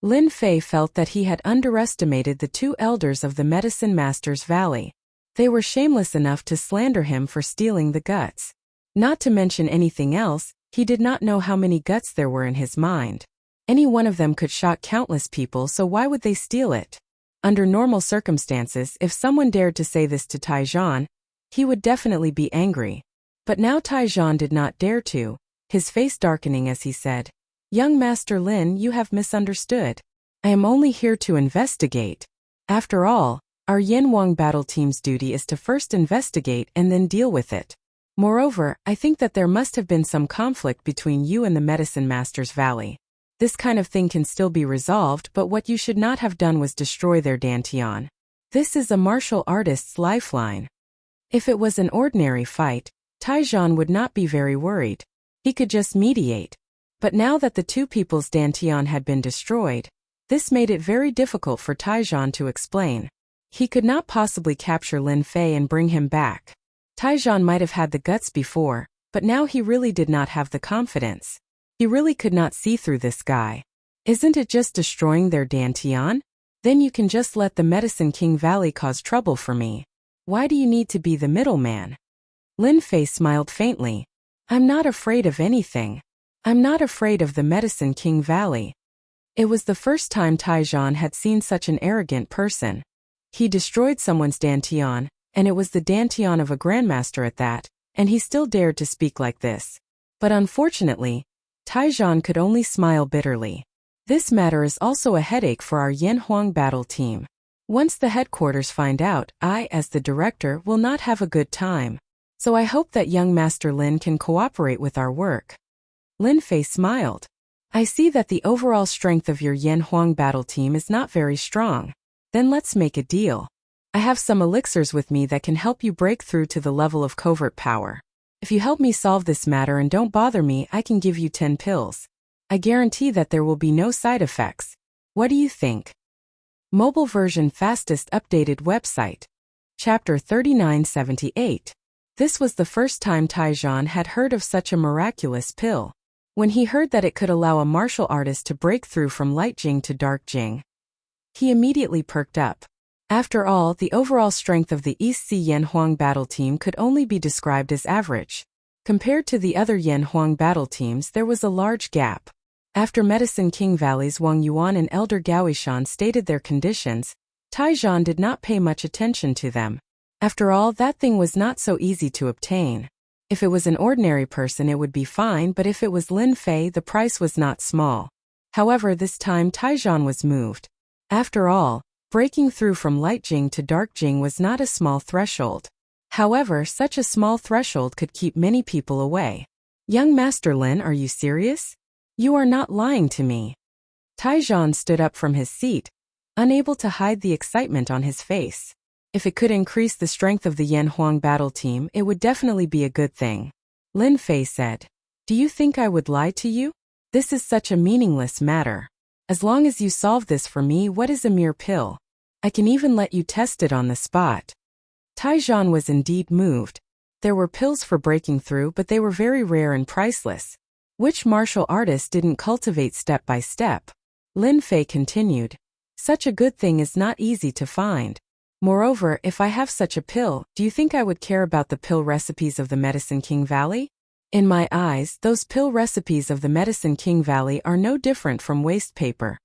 [SPEAKER 1] Lin Fei felt that he had underestimated the 2 elders of the Medicine Master's Valley. They were shameless enough to slander him for stealing the guts. Not to mention anything else, he did not know how many guts there were in his mind. Any one of them could shock countless people, so why would they steal it? Under normal circumstances, if someone dared to say this to Taizhan, he would definitely be angry. But now Taizhan did not dare to, his face darkening as he said, "Young Master Lin, you have misunderstood. I am only here to investigate. After all, our Yan Huang battle team's duty is to first investigate and then deal with it. Moreover, I think that there must have been some conflict between you and the Medicine Master's Valley. This kind of thing can still be resolved, but what you should not have done was destroy their Dantian. This is a martial artist's lifeline." If it was an ordinary fight, Taizhan would not be very worried. He could just mediate. But now that the 2 people's Dantian had been destroyed, this made it very difficult for Taizhan to explain. He could not possibly capture Lin Fei and bring him back. Taizhan might have had the guts before, but now he really did not have the confidence. He really could not see through this guy. Isn't it just destroying their Dantian? Then you can just let the Medicine King Valley cause trouble for me. Why do you need to be the middleman? Lin Fei smiled faintly. I'm not afraid of anything. I'm not afraid of the Medicine King Valley. It was the first time Taizhan had seen such an arrogant person. He destroyed someone's Dantian, and it was the Dantian of a grandmaster at that, and he still dared to speak like this. But unfortunately, Taizhan could only smile bitterly. This matter is also a headache for our Yan Huang battle team. Once the headquarters find out, I, as the director, will not have a good time. So I hope that young Master Lin can cooperate with our work. Lin Fei smiled. I see that the overall strength of your Yan Huang battle team is not very strong. Then let's make a deal. I have some elixirs with me that can help you break through to the level of covert power. If you help me solve this matter and don't bother me, I can give you 10 pills. I guarantee that there will be no side effects. What do you think? Mobile version fastest updated website. Chapter 3978. This was the first time Taizhan had heard of such a miraculous pill. When he heard that it could allow a martial artist to break through from light Jing to dark Jing, he immediately perked up. After all, the overall strength of the East Sea Yan Huang battle team could only be described as average. Compared to the other Yan Huang battle teams, there was a large gap. After Medicine King Valley's Wang Yuan and Elder Gaoishan stated their conditions, Taizhan did not pay much attention to them. After all, that thing was not so easy to obtain. If it was an ordinary person it would be fine, but if it was Lin Fei the price was not small. However, this time Taizhan was moved. After all, breaking through from light Jing to dark Jing was not a small threshold. However, such a small threshold could keep many people away. Young Master Lin, are you serious? You are not lying to me. Taizhan stood up from his seat, unable to hide the excitement on his face. If it could increase the strength of the Yan Huang battle team, it would definitely be a good thing. Lin Fei said, "Do you think I would lie to you? This is such a meaningless matter. As long as you solve this for me, what is a mere pill? I can even let you test it on the spot." Taizhan was indeed moved. There were pills for breaking through, but they were very rare and priceless. Which martial artist didn't cultivate step by step? Lin Fei continued, "Such a good thing is not easy to find. Moreover, if I have such a pill, do you think I would care about the pill recipes of the Medicine King Valley? In my eyes, those pill recipes of the Medicine King Valley are no different from waste paper."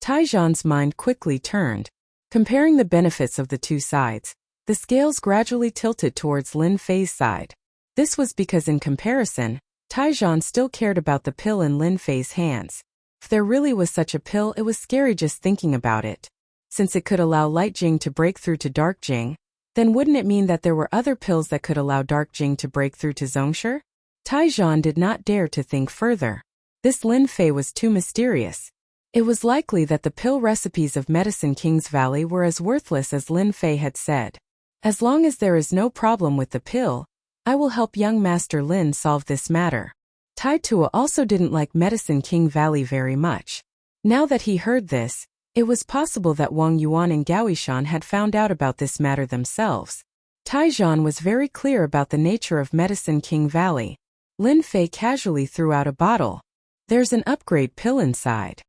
[SPEAKER 1] Taizhan's mind quickly turned. Comparing the benefits of the two sides, the scales gradually tilted towards Lin Fei's side. This was because in comparison, Taizhan still cared about the pill in Lin Fei's hands. If there really was such a pill, it was scary just thinking about it. Since it could allow light Jing to break through to dark Jing, then wouldn't it mean that there were other pills that could allow dark Jing to break through to Zhongshi? Taizhan did not dare to think further. This Lin Fei was too mysterious. It was likely that the pill recipes of Medicine King's Valley were as worthless as Lin Fei had said. As long as there is no problem with the pill, I will help young Master Lin solve this matter. Tai Tua also didn't like Medicine King Valley very much. Now that he heard this, it was possible that Wang Yuan and Gaoishan had found out about this matter themselves. Taijian was very clear about the nature of Medicine King Valley. Lin Fei casually threw out a bottle. There's an upgrade pill inside.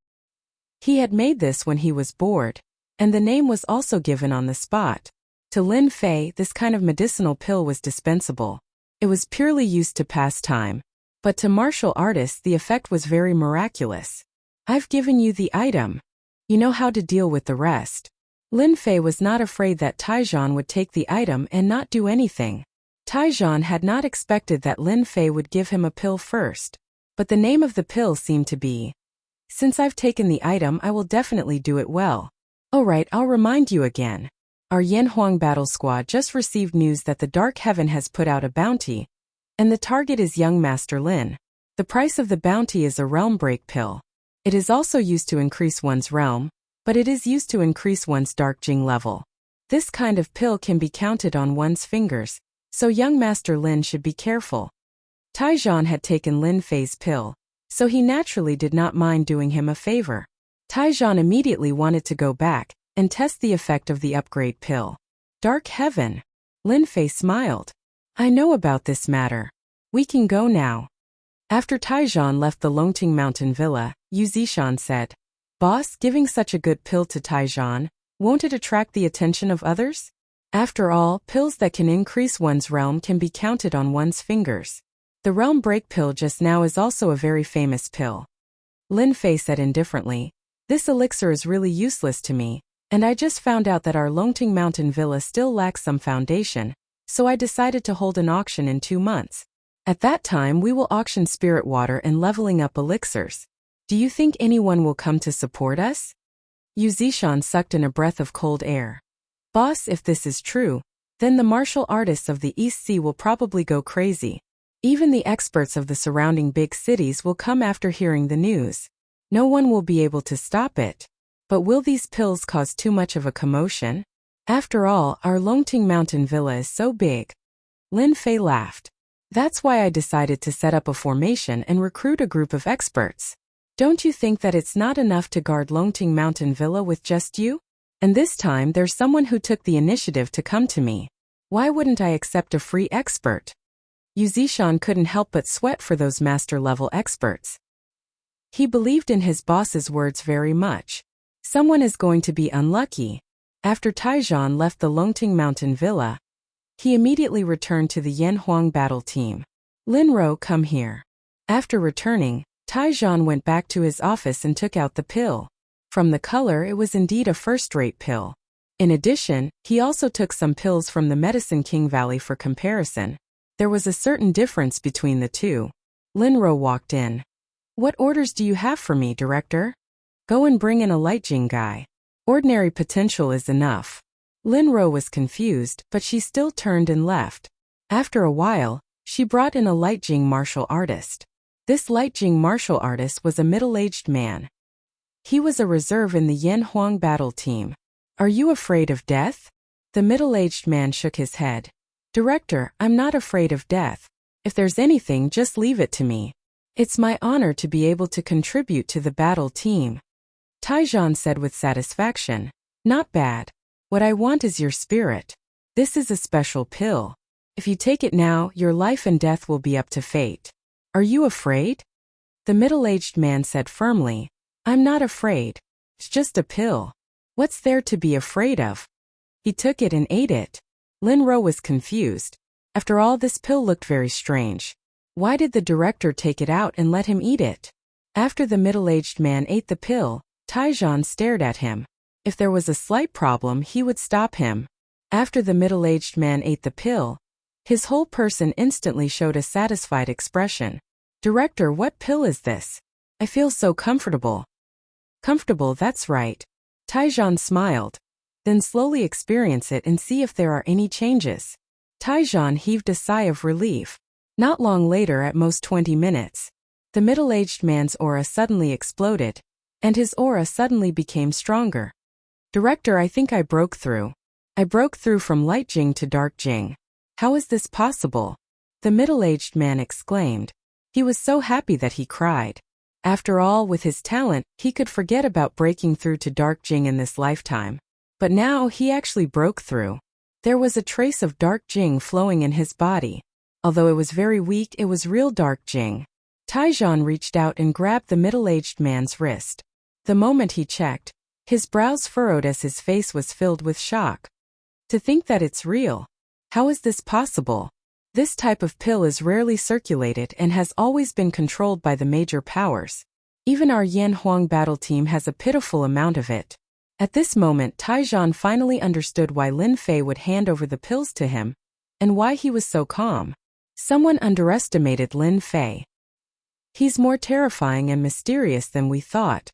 [SPEAKER 1] He had made this when he was bored, and the name was also given on the spot. To Lin Fei, this kind of medicinal pill was dispensable. It was purely used to pass time. But to martial artists the effect was very miraculous. I've given you the item. You know how to deal with the rest. Lin Fei was not afraid that Taijian would take the item and not do anything. Taijian had not expected that Lin Fei would give him a pill first. But the name of the pill seemed to be, "Since I've taken the item, I will definitely do it well." Alright, I'll remind you again. Our Yanhuang battle squad just received news that the Dark Heaven has put out a bounty, and the target is young Master Lin. The price of the bounty is a realm break pill. It is also used to increase one's realm, but it is used to increase one's Dark Jing level. This kind of pill can be counted on one's fingers, so young Master Lin should be careful. Taijian had taken Lin Fei's pill, so he naturally did not mind doing him a favor. Taijian immediately wanted to go back and test the effect of the upgrade pill. Dark Heaven. Lin Fei smiled. I know about this matter. We can go now. After Taijian left the Longting Mountain Villa, Yu Zishan said, Boss, giving such a good pill to Taijian, won't it attract the attention of others? After all, pills that can increase one's realm can be counted on one's fingers. The realm break pill just now is also a very famous pill. Lin Fei said indifferently, this elixir is really useless to me, and I just found out that our Longting Mountain Villa still lacks some foundation, so I decided to hold an auction in 2 months. At that time we will auction spirit water and leveling up elixirs. Do you think anyone will come to support us? Yu Zishan sucked in a breath of cold air. Boss, if this is true, then the martial artists of the East Sea will probably go crazy. Even the experts of the surrounding big cities will come after hearing the news. No one will be able to stop it. But will these pills cause too much of a commotion? After all, our Longting Mountain Villa is so big. Lin Fei laughed. That's why I decided to set up a formation and recruit a group of experts. Don't you think that it's not enough to guard Longting Mountain Villa with just you? And this time there's someone who took the initiative to come to me. Why wouldn't I accept a free expert? Yu Zishan couldn't help but sweat for those master-level experts. He believed in his boss's words very much. Someone is going to be unlucky. After Taijian left the Longting Mountain Villa, he immediately returned to the Yanhuang battle team. Linro, come here. After returning, Taijian went back to his office and took out the pill. From the color, it was indeed a first-rate pill. In addition, he also took some pills from the Medicine King Valley for comparison. There was a certain difference between the two. Linro walked in. What orders do you have for me, Director? Go and bring in a Light Jing guy. Ordinary potential is enough. Linro was confused, but she still turned and left. After a while, she brought in a Light Jing martial artist. This Light Jing martial artist was a middle-aged man. He was a reserve in the Yanhuang battle team. Are you afraid of death? The middle-aged man shook his head. Director, I'm not afraid of death. If there's anything, just leave it to me. It's my honor to be able to contribute to the battle team. Taijian said with satisfaction. Not bad. What I want is your spirit. This is a special pill. If you take it now, your life and death will be up to fate. Are you afraid? The middle-aged man said firmly. I'm not afraid. It's just a pill. What's there to be afraid of? He took it and ate it. Linro was confused. After all, this pill looked very strange. Why did the director take it out and let him eat it? After the middle-aged man ate the pill, Taijian stared at him. If there was a slight problem, he would stop him. After the middle-aged man ate the pill, his whole person instantly showed a satisfied expression. Director, what pill is this? I feel so comfortable. Comfortable, that's right. Taijian smiled. Then slowly experience it and see if there are any changes. Taijian heaved a sigh of relief. Not long later, at most 20 minutes, the middle-aged man's aura suddenly exploded. and his aura suddenly became stronger. Director, I think I broke through. I broke through from light Jing to dark Jing. How is this possible? The middle-aged man exclaimed. He was so happy that he cried. After all, with his talent, he could forget about breaking through to dark Jing in this lifetime. But now he actually broke through. There was a trace of dark Jing flowing in his body. Although it was very weak, it was real dark Jing. Taizhan reached out and grabbed the middle-aged man's wrist. The moment he checked, his brows furrowed as his face was filled with shock. To think that it's real. How is this possible? This type of pill is rarely circulated and has always been controlled by the major powers. Even our Yan Huang battle team has a pitiful amount of it. At this moment, Taizhan finally understood why Lin Fei would hand over the pills to him, and why he was so calm. Someone underestimated Lin Fei. He's more terrifying and mysterious than we thought.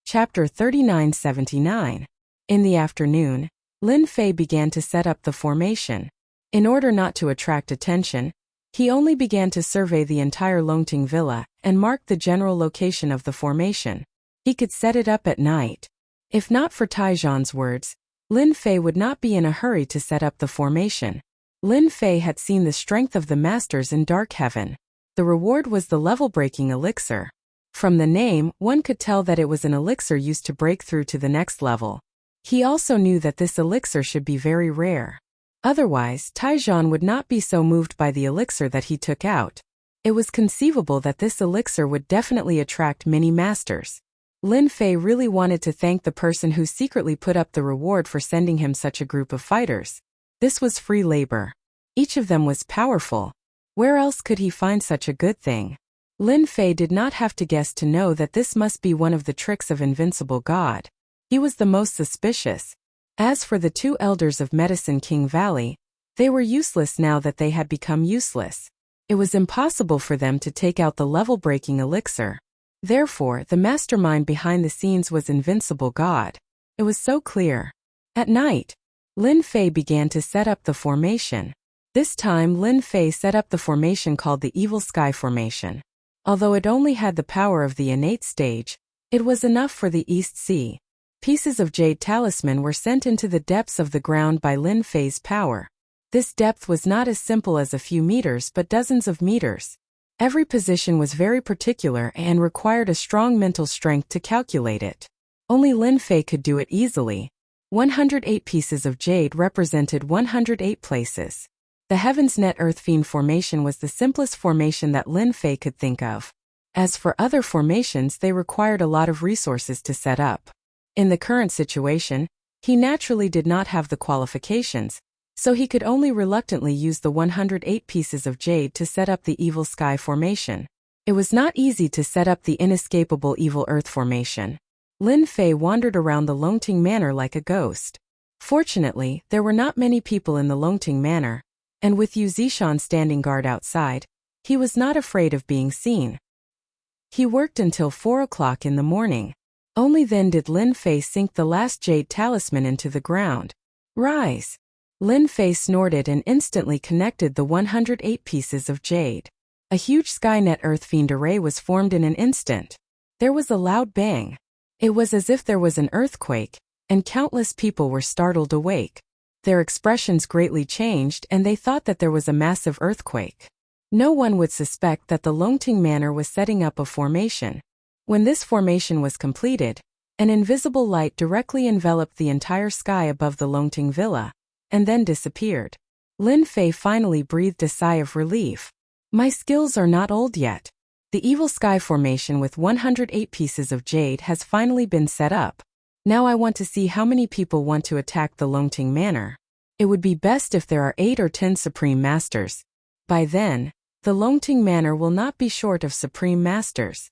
[SPEAKER 1] Chapter 3979. In the afternoon, Lin Fei began to set up the formation. In order not to attract attention, he only began to survey the entire Longting Villa and mark the general location of the formation. He could set it up at night. If not for Taizhan's words, Lin Fei would not be in a hurry to set up the formation. Lin Fei had seen the strength of the masters in Dark Heaven. The reward was the level-breaking elixir. From the name, one could tell that it was an elixir used to break through to the next level. He also knew that this elixir should be very rare. Otherwise, Taizhan would not be so moved by the elixir that he took out. It was conceivable that this elixir would definitely attract many masters. Lin Fei really wanted to thank the person who secretly put up the reward for sending him such a group of fighters. This was free labor. Each of them was powerful. Where else could he find such a good thing? Lin Fei did not have to guess to know that this must be one of the tricks of Invincible God. He was the most suspicious. As for the two elders of Medicine King Valley, they were useless now that they had become useless. It was impossible for them to take out the level-breaking elixir. Therefore, the mastermind behind the scenes was Invincible God. It was so clear. At night, Lin Fei began to set up the formation. This time Lin Fei set up the formation called the Evil Sky Formation. Although it only had the power of the innate stage, it was enough for the East Sea. Pieces of jade talisman were sent into the depths of the ground by Lin Fei's power. This depth was not as simple as a few meters but dozens of meters. Every position was very particular and required a strong mental strength to calculate it. Only Lin Fei could do it easily. 108 pieces of jade represented 108 places. The Heaven's Net Earth Fiend formation was the simplest formation that Lin Fei could think of. As for other formations, they required a lot of resources to set up. In the current situation, he naturally did not have the qualifications, so he could only reluctantly use the 108 pieces of jade to set up the Evil Sky Formation. It was not easy to set up the inescapable Evil Earth Formation. Lin Fei wandered around the Longting Manor like a ghost. Fortunately, there were not many people in the Longting Manor, and with Yu Zishan standing guard outside, he was not afraid of being seen. He worked until 4 o'clock in the morning. Only then did Lin Fei sink the last jade talisman into the ground. Rise! Lin Fei snorted and instantly connected the 108 pieces of jade. A huge Skynet Earth Fiend array was formed in an instant. There was a loud bang. It was as if there was an earthquake, and countless people were startled awake. Their expressions greatly changed and they thought that there was a massive earthquake. No one would suspect that the Longting Manor was setting up a formation. When this formation was completed, an invisible light directly enveloped the entire sky above the Longting Villa, and then disappeared. Lin Fei finally breathed a sigh of relief. My skills are not old yet. The Evil Sky Formation with 108 pieces of jade has finally been set up. Now I want to see how many people want to attack the Longting Manor. It would be best if there are 8 or 10 Supreme Masters. By then, the Longting Manor will not be short of Supreme Masters.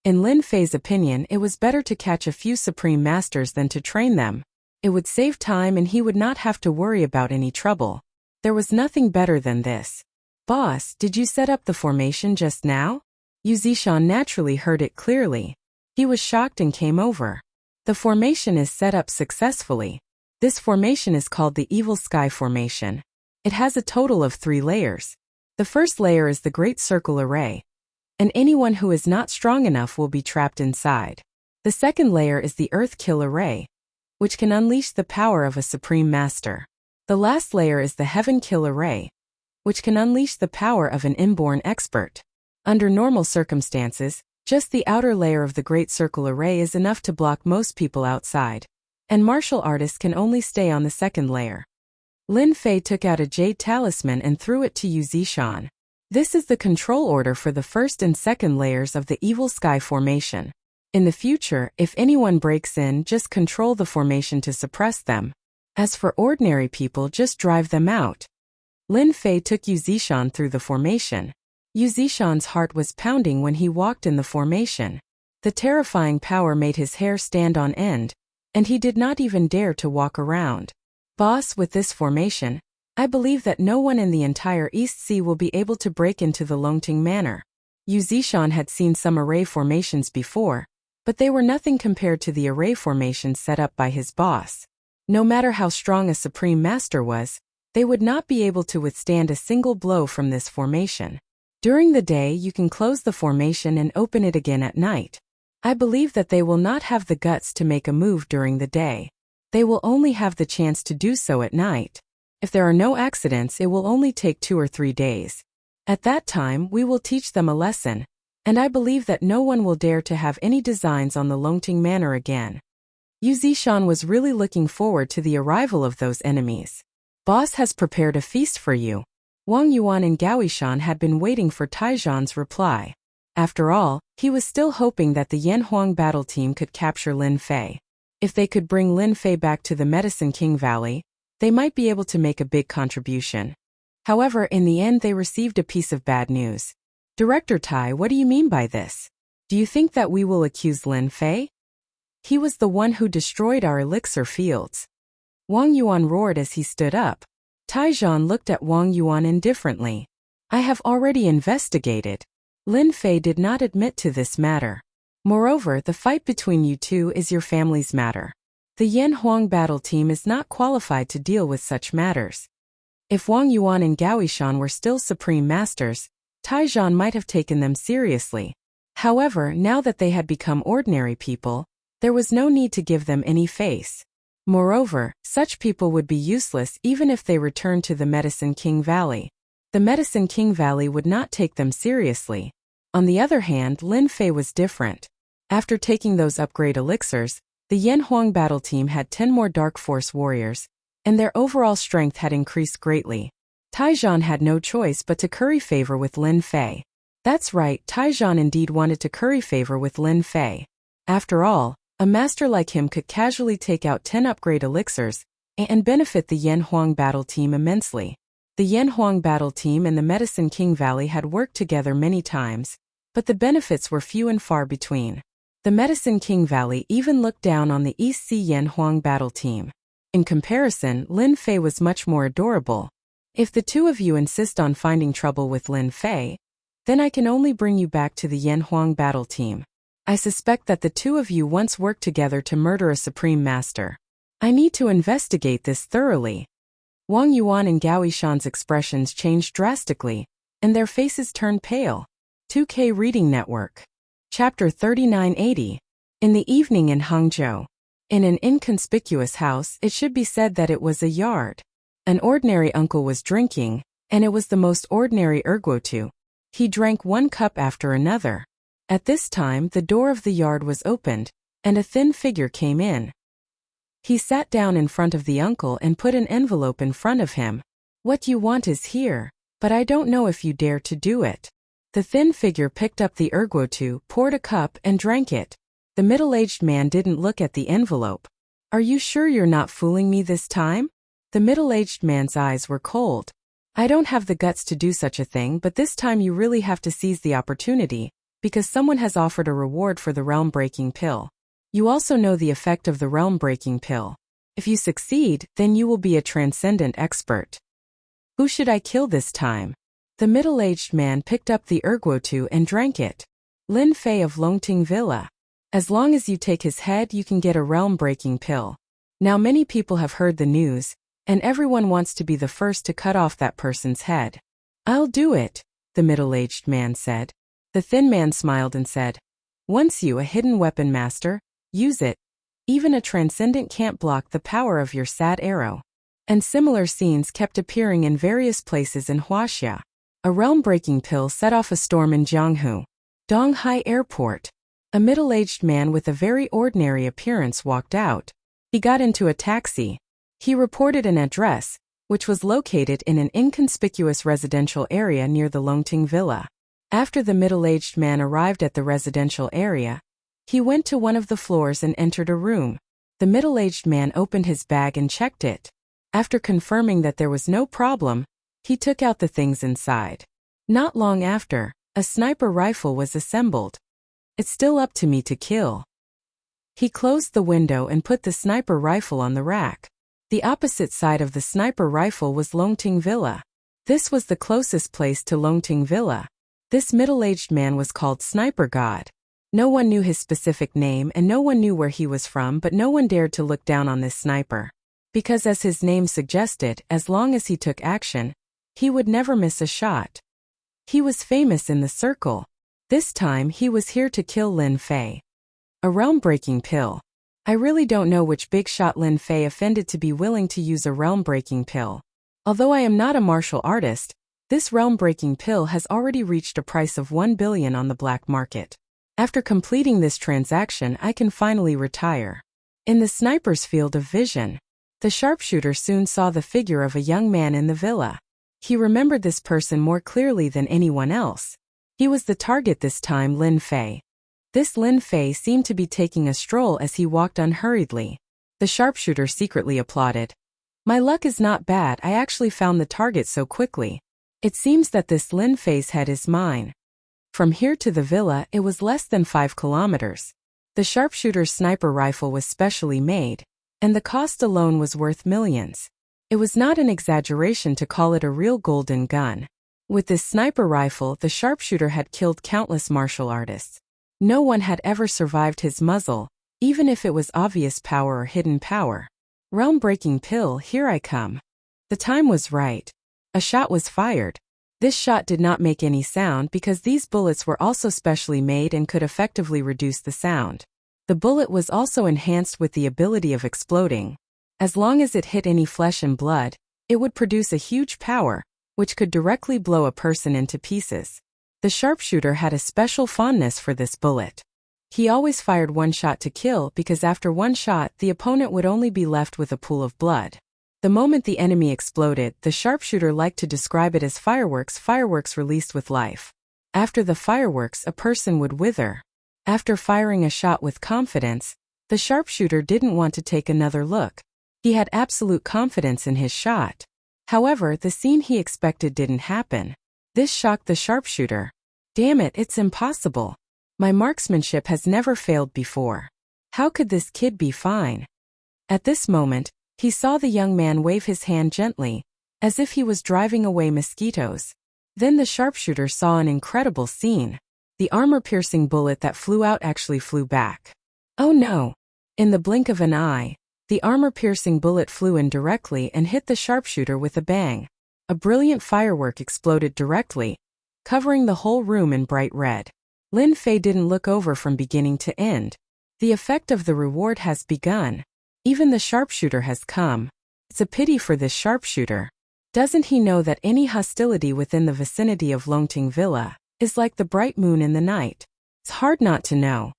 [SPEAKER 1] In Lin Fei's opinion, it was better to catch a few Supreme Masters than to train them. It would save time and he would not have to worry about any trouble. There was nothing better than this. Boss, did you set up the formation just now? Yu Zishan naturally heard it clearly. He was shocked and came over. The formation is set up successfully. This formation is called the Evil Sky Formation. It has a total of 3 layers. The first layer is the Great Circle Array, and anyone who is not strong enough will be trapped inside. The second layer is the Earth Kill Array, which can unleash the power of a Supreme Master. The last layer is the Heaven Kill Array, which can unleash the power of an inborn expert. Under normal circumstances, just the outer layer of the Great Circle Array is enough to block most people outside, and martial artists can only stay on the second layer. Lin Fei took out a jade talisman and threw it to Yu Zishan. This is the control order for the first and second layers of the Evil Sky Formation. In the future, if anyone breaks in, just control the formation to suppress them. As for ordinary people, just drive them out. Lin Fei took Yu Zishan through the formation. Yu Zishan's heart was pounding when he walked in the formation. The terrifying power made his hair stand on end, and he did not even dare to walk around. Boss, with this formation, I believe that no one in the entire East Sea will be able to break into the Longting Manor. Yu Zishan had seen some array formations before, but they were nothing compared to the array formations set up by his boss. No matter how strong a Supreme Master was, they would not be able to withstand a single blow from this formation. During the day, you can close the formation and open it again at night. I believe that they will not have the guts to make a move during the day. They will only have the chance to do so at night. If there are no accidents, it will only take 2 or 3 days. At that time, we will teach them a lesson, and I believe that no one will dare to have any designs on the Longting Manor again. Yu Zishan was really looking forward to the arrival of those enemies. Boss has prepared a feast for you. Wang Yuan and Gaoishan had been waiting for Taijian's reply. After all, he was still hoping that the Yanhuang battle team could capture Lin Fei. If they could bring Lin Fei back to the Medicine King Valley, they might be able to make a big contribution. However, in the end they received a piece of bad news. Director Tai, what do you mean by this? Do you think that we will accuse Lin Fei? He was the one who destroyed our elixir fields. Wang Yuan roared as he stood up. Taijian looked at Wang Yuan indifferently. I have already investigated. Lin Fei did not admit to this matter. Moreover, the fight between you two is your family's matter. The Yanhuang battle team is not qualified to deal with such matters. If Wang Yuan and Gaoishan were still Supreme Masters, Taijian might have taken them seriously. However, now that they had become ordinary people, there was no need to give them any face. Moreover, such people would be useless even if they returned to the Medicine King Valley. The Medicine King Valley would not take them seriously. On the other hand, Lin Fei was different. After taking those upgrade elixirs, the Yanhuang battle team had 10 more Dark Force warriors, and their overall strength had increased greatly. Taijian had no choice but to curry favor with Lin Fei. That's right, Taijian indeed wanted to curry favor with Lin Fei. After all, a master like him could casually take out 10 upgrade elixirs and benefit the Yanhuang battle team immensely. The Yanhuang battle team and the Medicine King Valley had worked together many times, but the benefits were few and far between. The Medicine King Valley even looked down on the East Sea Yanhuang battle team. In comparison, Lin Fei was much more adorable. If the two of you insist on finding trouble with Lin Fei, then I can only bring you back to the Yanhuang battle team. I suspect that the two of you once worked together to murder a Supreme Master. I need to investigate this thoroughly. Wang Yuan and Gaoishan's expressions changed drastically, and their faces turned pale. 2K Reading Network. Chapter 3980. In the evening in Hangzhou. In an inconspicuous house, it should be said that it was a yard. An ordinary uncle was drinking, and it was the most ordinary erguotu. He drank one cup after another. At this time, the door of the yard was opened, and a thin figure came in. He sat down in front of the uncle and put an envelope in front of him. What you want is here, but I don't know if you dare to do it. The thin figure picked up the erguotu, poured a cup, and drank it. The middle-aged man didn't look at the envelope. Are you sure you're not fooling me this time? The middle-aged man's eyes were cold. I don't have the guts to do such a thing, but this time you really have to seize the opportunity, because someone has offered a reward for the realm-breaking pill. You also know the effect of the realm-breaking pill. If you succeed, then you will be a transcendent expert. Who should I kill this time? The middle-aged man picked up the erguotu and drank it. Lin Fei of Longting Villa. As long as you take his head, you can get a realm-breaking pill. Now many people have heard the news, and everyone wants to be the first to cut off that person's head. I'll do it, the middle-aged man said. The thin man smiled and said, once you, a hidden weapon master, Use it. Even a transcendent can't block the power of your sad arrow. And similar scenes kept appearing in various places in Huaxia. A realm-breaking pill set off a storm in Jianghu, Donghai Airport. A middle-aged man with a very ordinary appearance walked out. He got into a taxi. He reported an address, which was located in an inconspicuous residential area near the Longting Villa. After the middle-aged man arrived at the residential area, he went to one of the floors and entered a room. The middle-aged man opened his bag and checked it. After confirming that there was no problem, he took out the things inside. Not long after, a sniper rifle was assembled. It's still up to me to kill. He closed the window and put the sniper rifle on the rack. The opposite side of the sniper rifle was Longting Villa. This was the closest place to Longting Villa. This middle-aged man was called Sniper God. No one knew his specific name and no one knew where he was from, but no one dared to look down on this sniper. Because as his name suggested, as long as he took action, he would never miss a shot. He was famous in the circle. This time he was here to kill Lin Fei. A realm-breaking pill. I really don't know which big shot Lin Fei offended to be willing to use a realm-breaking pill. Although I am not a martial artist, this realm-breaking pill has already reached a price of 1 billion on the black market. After completing this transaction, I can finally retire. In the sniper's field of vision, the sharpshooter soon saw the figure of a young man in the villa. He remembered this person more clearly than anyone else. He was the target this time, Lin Fei. This Lin Fei seemed to be taking a stroll as he walked unhurriedly. The sharpshooter secretly applauded. My luck is not bad, I actually found the target so quickly. It seems that this Lin Fei's head is mine. From here to the villa, it was less than 5 kilometers. The sharpshooter's sniper rifle was specially made, and the cost alone was worth millions. It was not an exaggeration to call it a real golden gun. With this sniper rifle, the sharpshooter had killed countless martial artists. No one had ever survived his muzzle, even if it was obvious power or hidden power. Realm-breaking pill, here I come. The time was right. A shot was fired. This shot did not make any sound because these bullets were also specially made and could effectively reduce the sound. The bullet was also enhanced with the ability of exploding. As long as it hit any flesh and blood, it would produce a huge power, which could directly blow a person into pieces. The sharpshooter had a special fondness for this bullet. He always fired one shot to kill because after one shot the opponent would only be left with a pool of blood. The moment the enemy exploded, the sharpshooter liked to describe it as fireworks released with life. After the fireworks, a person would wither. After firing a shot with confidence, the sharpshooter didn't want to take another look. He had absolute confidence in his shot. However, the scene he expected didn't happen. This shocked the sharpshooter. Damn it, it's impossible. My marksmanship has never failed before. How could this kid be fine? At this moment, he saw the young man wave his hand gently, as if he was driving away mosquitoes. Then the sharpshooter saw an incredible scene. The armor-piercing bullet that flew out actually flew back. Oh no! In the blink of an eye, the armor-piercing bullet flew in directly and hit the sharpshooter with a bang. A brilliant firework exploded directly, covering the whole room in bright red. Lin Fei didn't look over from beginning to end. The effect of the reward has begun. Even the sharpshooter has come. It's a pity for this sharpshooter. Doesn't he know that any hostility within the vicinity of Longting Villa is like the bright moon in the night? It's hard not to know.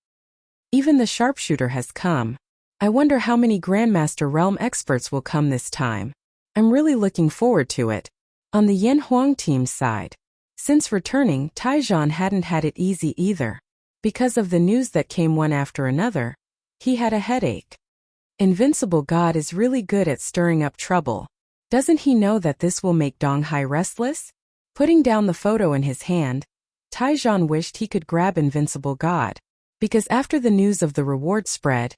[SPEAKER 1] Even the sharpshooter has come. I wonder how many Grandmaster Realm experts will come this time. I'm really looking forward to it. On the Yan Huang team's side, since returning, Taizhan hadn't had it easy either. Because of the news that came one after another, he had a headache. Invincible God is really good at stirring up trouble. Doesn't he know that this will make Donghai restless? Putting down the photo in his hand, Taizhan wished he could grab Invincible God. Because after the news of the reward spread,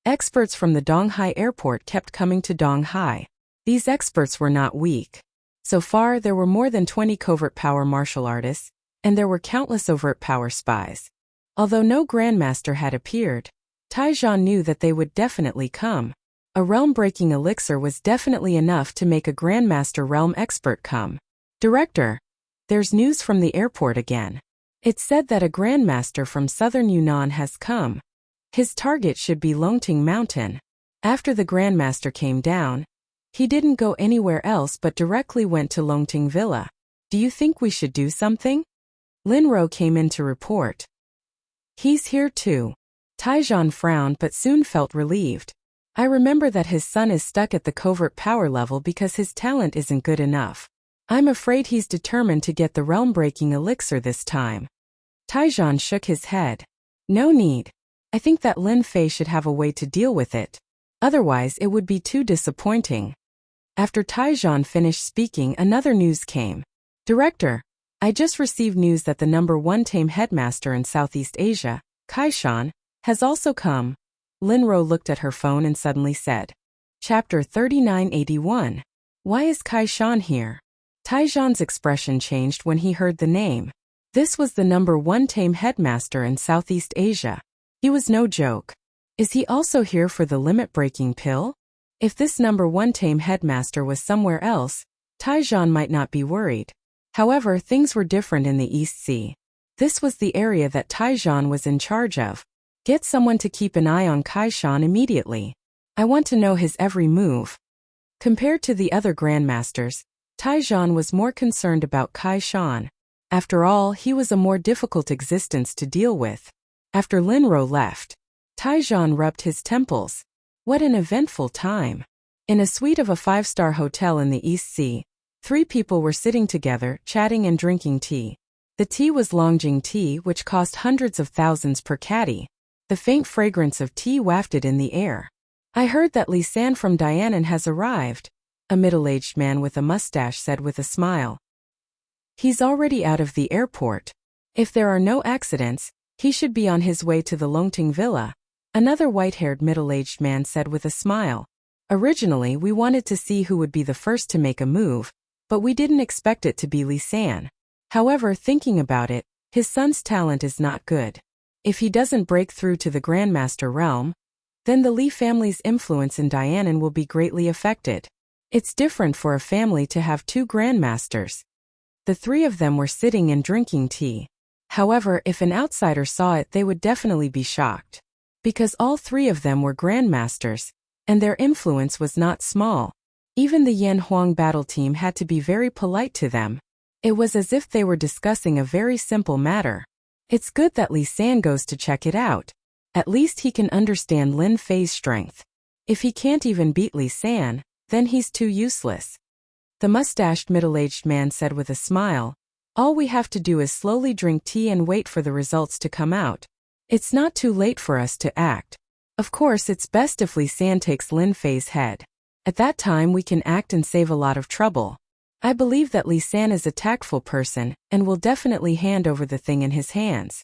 [SPEAKER 1] experts from the Donghai airport kept coming to Donghai. These experts were not weak. So far, there were more than 20 covert power martial artists, and there were countless overt power spies. Although no Grandmaster had appeared, Taizhan knew that they would definitely come. A realm-breaking elixir was definitely enough to make a Grandmaster realm expert come. Director, there's news from the airport again. It said that a Grandmaster from southern Yunnan has come. His target should be Longting Mountain. After the Grandmaster came down, he didn't go anywhere else but directly went to Longting Villa. Do you think we should do something? Linro came in to report. He's here too. Taijan frowned but soon felt relieved. I remember that his son is stuck at the covert power level because his talent isn't good enough. I'm afraid he's determined to get the realm-breaking elixir this time. Taijan shook his head. No need. I think that Lin Fei should have a way to deal with it. Otherwise it would be too disappointing. After Taijan finished speaking, another news came. Director, I just received news that the #1 tame headmaster in Southeast Asia, Kaishan, has also come. Linro looked at her phone and suddenly said. Chapter 3981. Why is Kaishan here? Taijan's expression changed when he heard the name. This was the #1 tame headmaster in Southeast Asia. He was no joke. Is he also here for the limit-breaking pill? If this #1 tame headmaster was somewhere else, Taijan might not be worried. However, things were different in the East Sea. This was the area that Taijan was in charge of. Get someone to keep an eye on Kaishan immediately. I want to know his every move. Compared to the other grandmasters, Taijan was more concerned about Kaishan. After all, he was a more difficult existence to deal with. After Linro left, Taijan rubbed his temples. What an eventful time. In a suite of a 5-star hotel in the East Sea, 3 people were sitting together, chatting and drinking tea. The tea was Longjing tea, which cost hundreds of thousands per caddy. The faint fragrance of tea wafted in the air. I heard that Li San from Dianan has arrived, a middle-aged man with a mustache said with a smile. He's already out of the airport. If there are no accidents, he should be on his way to the Longting Villa, another white-haired middle-aged man said with a smile. Originally, we wanted to see who would be the first to make a move, but we didn't expect it to be Li San. However, thinking about it, his son's talent is not good. If he doesn't break through to the Grandmaster realm, then the Li family's influence in Dianan will be greatly affected. It's different for a family to have 2 Grandmasters. The 3 of them were sitting and drinking tea. However, if an outsider saw it, they would definitely be shocked. Because all 3 of them were Grandmasters, and their influence was not small. Even the Yan Huang battle team had to be very polite to them. It was as if they were discussing a very simple matter. It's good that Li San goes to check it out. At least he can understand Lin Fei's strength. If he can't even beat Li San, then he's too useless. The mustached middle-aged man said with a smile, all we have to do is slowly drink tea and wait for the results to come out. It's not too late for us to act. Of course, it's best if Li San takes Lin Fei's head. At that time we can act and save a lot of trouble. I believe that Li San is a tactful person and will definitely hand over the thing in his hands.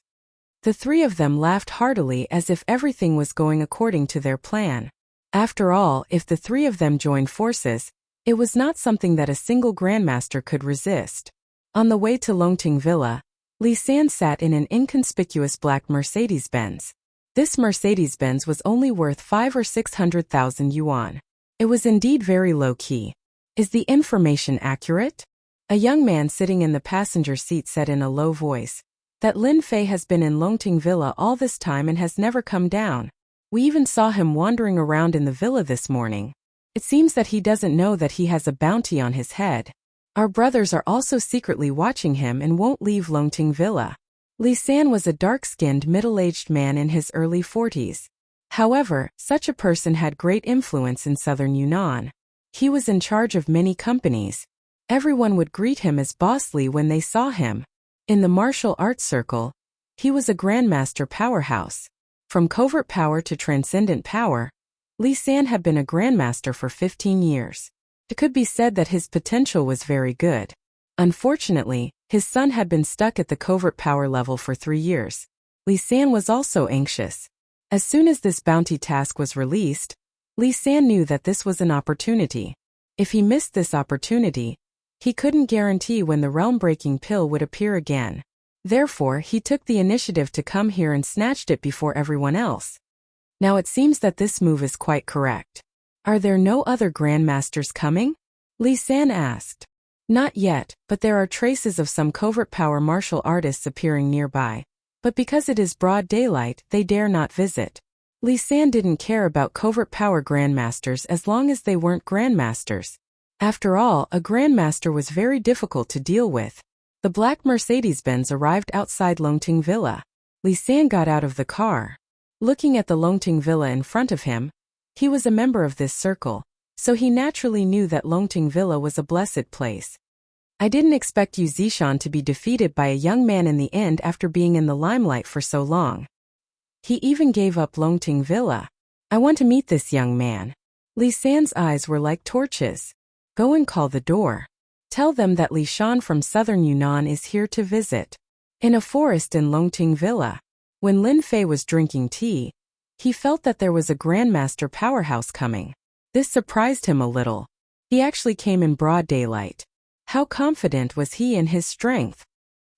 [SPEAKER 1] The 3 of them laughed heartily as if everything was going according to their plan. After all, if the 3 of them joined forces, it was not something that a single Grandmaster could resist. On the way to Longting Villa, Li San sat in an inconspicuous black Mercedes-Benz. This Mercedes-Benz was only worth 500,000 or 600,000 yuan. It was indeed very low-key. Is the information accurate? A young man sitting in the passenger seat said in a low voice, that Lin Fei has been in Longting Villa all this time and has never come down. We even saw him wandering around in the villa this morning. It seems that he doesn't know that he has a bounty on his head. Our brothers are also secretly watching him and won't leave Longting Villa. Li San was a dark-skinned middle-aged man in his early 40s. However, such a person had great influence in southern Yunnan. He was in charge of many companies. Everyone would greet him as Boss Li when they saw him. In the martial arts circle, he was a grandmaster powerhouse. From covert power to transcendent power, Li San had been a grandmaster for 15 years. It could be said that his potential was very good. Unfortunately, his son had been stuck at the covert power level for 3 years. Li San was also anxious. As soon as this bounty task was released, Li San knew that this was an opportunity. If he missed this opportunity, he couldn't guarantee when the realm-breaking pill would appear again. Therefore, he took the initiative to come here and snatched it before everyone else. Now it seems that this move is quite correct. Are there no other grandmasters coming? Li San asked. Not yet, but there are traces of some covert power martial artists appearing nearby. But because it is broad daylight, they dare not visit. Li San didn't care about covert power grandmasters as long as they weren't grandmasters. After all, a grandmaster was very difficult to deal with. The black Mercedes-Benz arrived outside Longting Villa. Li San got out of the car. Looking at the Longting Villa in front of him, he was a member of this circle, so he naturally knew that Longting Villa was a blessed place. I didn't expect Yu Zishan to be defeated by a young man in the end after being in the limelight for so long. He even gave up Longting Villa. I want to meet this young man. Li San's eyes were like torches. Go and call the door. Tell them that Li Shan from southern Yunnan is here to visit. In a forest in Longting Villa. When Lin Fei was drinking tea, he felt that there was a grandmaster powerhouse coming. This surprised him a little. He actually came in broad daylight. How confident was he in his strength?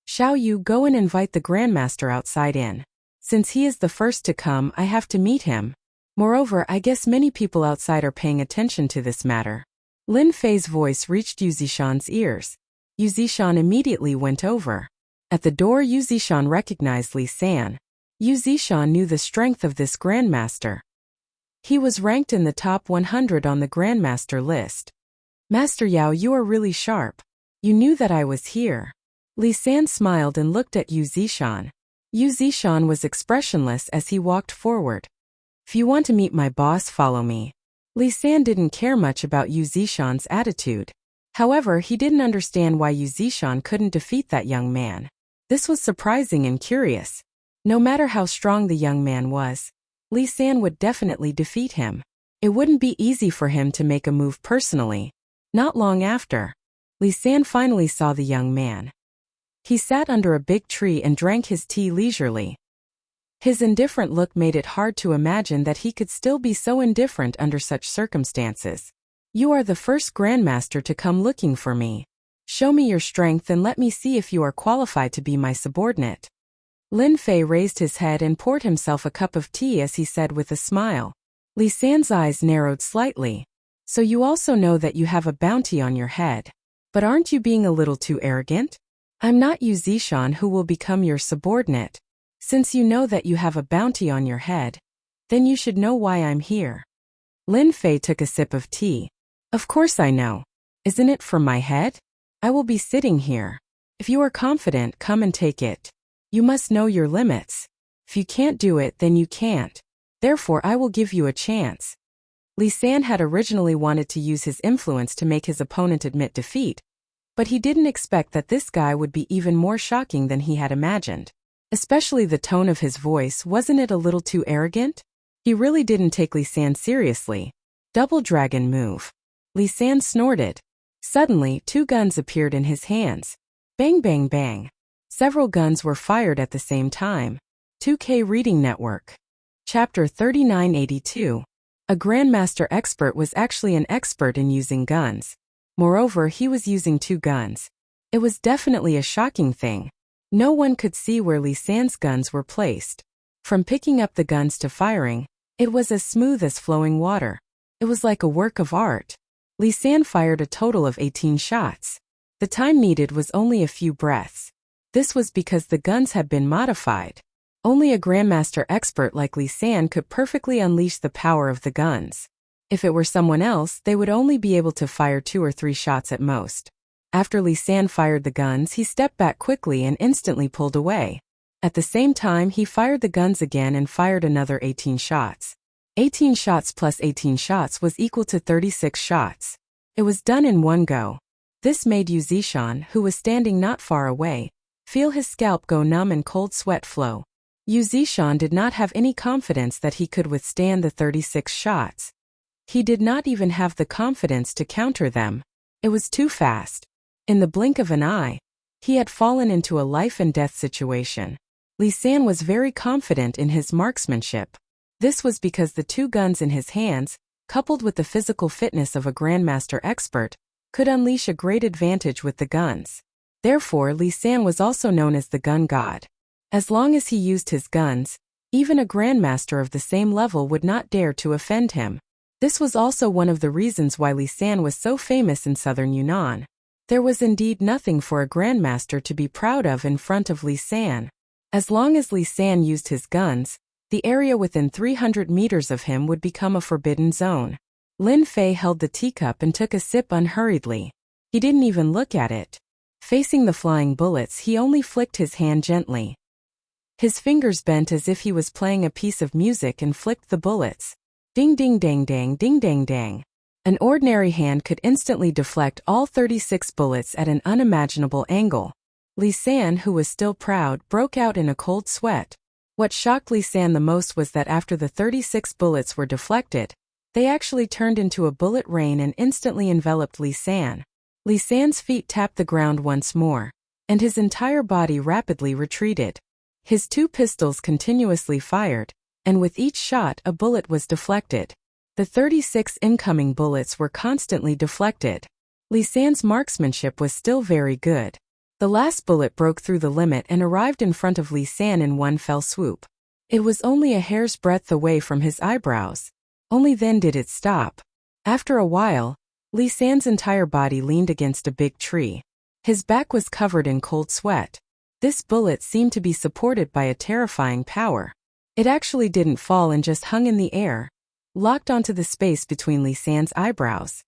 [SPEAKER 1] Xiao Yu, go and invite the grandmaster outside in. Since he is the first to come, I have to meet him. Moreover, I guess many people outside are paying attention to this matter. Lin Fei's voice reached Yu Zishan's ears. Yu Zishan immediately went over. At the door, Yu Zishan recognized Li San. Yu Zishan knew the strength of this grandmaster. He was ranked in the top 100 on the grandmaster list. Master Yao, you are really sharp. You knew that I was here. Li San smiled and looked at Yu Zishan. Yu Zishan was expressionless as he walked forward. If you want to meet my boss, follow me. Li San didn't care much about Yu Zishan's attitude. However, he didn't understand why Yu Zishan couldn't defeat that young man. This was surprising and curious. No matter how strong the young man was, Li San would definitely defeat him. It wouldn't be easy for him to make a move personally. Not long after, Li San finally saw the young man. He sat under a big tree and drank his tea leisurely. His indifferent look made it hard to imagine that he could still be so indifferent under such circumstances. You are the first grandmaster to come looking for me. Show me your strength and let me see if you are qualified to be my subordinate. Lin Fei raised his head and poured himself a cup of tea as he said with a smile. Li San's eyes narrowed slightly. So you also know that you have a bounty on your head. But aren't you being a little too arrogant? I'm not Yu Zishan who will become your subordinate. Since you know that you have a bounty on your head, then you should know why I'm here. Lin Fei took a sip of tea. Of course I know. Isn't it for my head? I will be sitting here. If you are confident, come and take it. You must know your limits. If you can't do it, then you can't. Therefore, I will give you a chance. Li San had originally wanted to use his influence to make his opponent admit defeat, but he didn't expect that this guy would be even more shocking than he had imagined. Especially the tone of his voice, wasn't it a little too arrogant? He really didn't take Li San seriously. Double dragon move. Li San snorted. Suddenly, 2 guns appeared in his hands. Bang bang bang. Several guns were fired at the same time. 2K Reading Network. Chapter 3982. A Grandmaster expert was actually an expert in using guns. Moreover, he was using 2 guns. It was definitely a shocking thing. No one could see where Li San's guns were placed. From picking up the guns to firing, it was as smooth as flowing water. It was like a work of art. Li San fired a total of 18 shots. The time needed was only a few breaths. This was because the guns had been modified. Only a Grandmaster expert like Li San could perfectly unleash the power of the guns. If it were someone else, they would only be able to fire 2 or 3 shots at most. After Li San fired the guns, he stepped back quickly and instantly pulled away. At the same time, he fired the guns again and fired another 18 shots. 18 shots plus 18 shots was equal to 36 shots. It was done in one go. This made Yu Zishan, who was standing not far away, feel his scalp go numb and cold sweat flow. Yu Zishan did not have any confidence that he could withstand the 36 shots. He did not even have the confidence to counter them. It was too fast. In the blink of an eye, he had fallen into a life-and-death situation. Li San was very confident in his marksmanship. This was because the 2 guns in his hands, coupled with the physical fitness of a Grandmaster expert, could unleash a great advantage with the guns. Therefore, Li San was also known as the gun god. As long as he used his guns, even a Grandmaster of the same level would not dare to offend him. This was also one of the reasons why Li San was so famous in southern Yunnan. There was indeed nothing for a Grandmaster to be proud of in front of Li San. As long as Li San used his guns, The area within 300 meters of him would become a forbidden zone. Lin Fei held the teacup and took a sip unhurriedly. He didn't even look at it. Facing the flying bullets, he only flicked his hand gently. His fingers bent as if he was playing a piece of music and flicked the bullets. Ding ding dang dang ding dang dang. An ordinary hand could instantly deflect all 36 bullets at an unimaginable angle. Li San, who was still proud, broke out in a cold sweat. What shocked Li San the most was that after the 36 bullets were deflected, they actually turned into a bullet rain and instantly enveloped Li San. Li San's feet tapped the ground once more, and his entire body rapidly retreated. His 2 pistols continuously fired, and with each shot a bullet was deflected. The 36 incoming bullets were constantly deflected. Li San's marksmanship was still very good. The last bullet broke through the limit and arrived in front of Li San in one fell swoop. It was only a hair's breadth away from his eyebrows. Only then did it stop. After a while, Li San's entire body leaned against a big tree. His back was covered in cold sweat. This bullet seemed to be supported by a terrifying power. It actually didn't fall and just hung in the air, locked onto the space between Li San's eyebrows.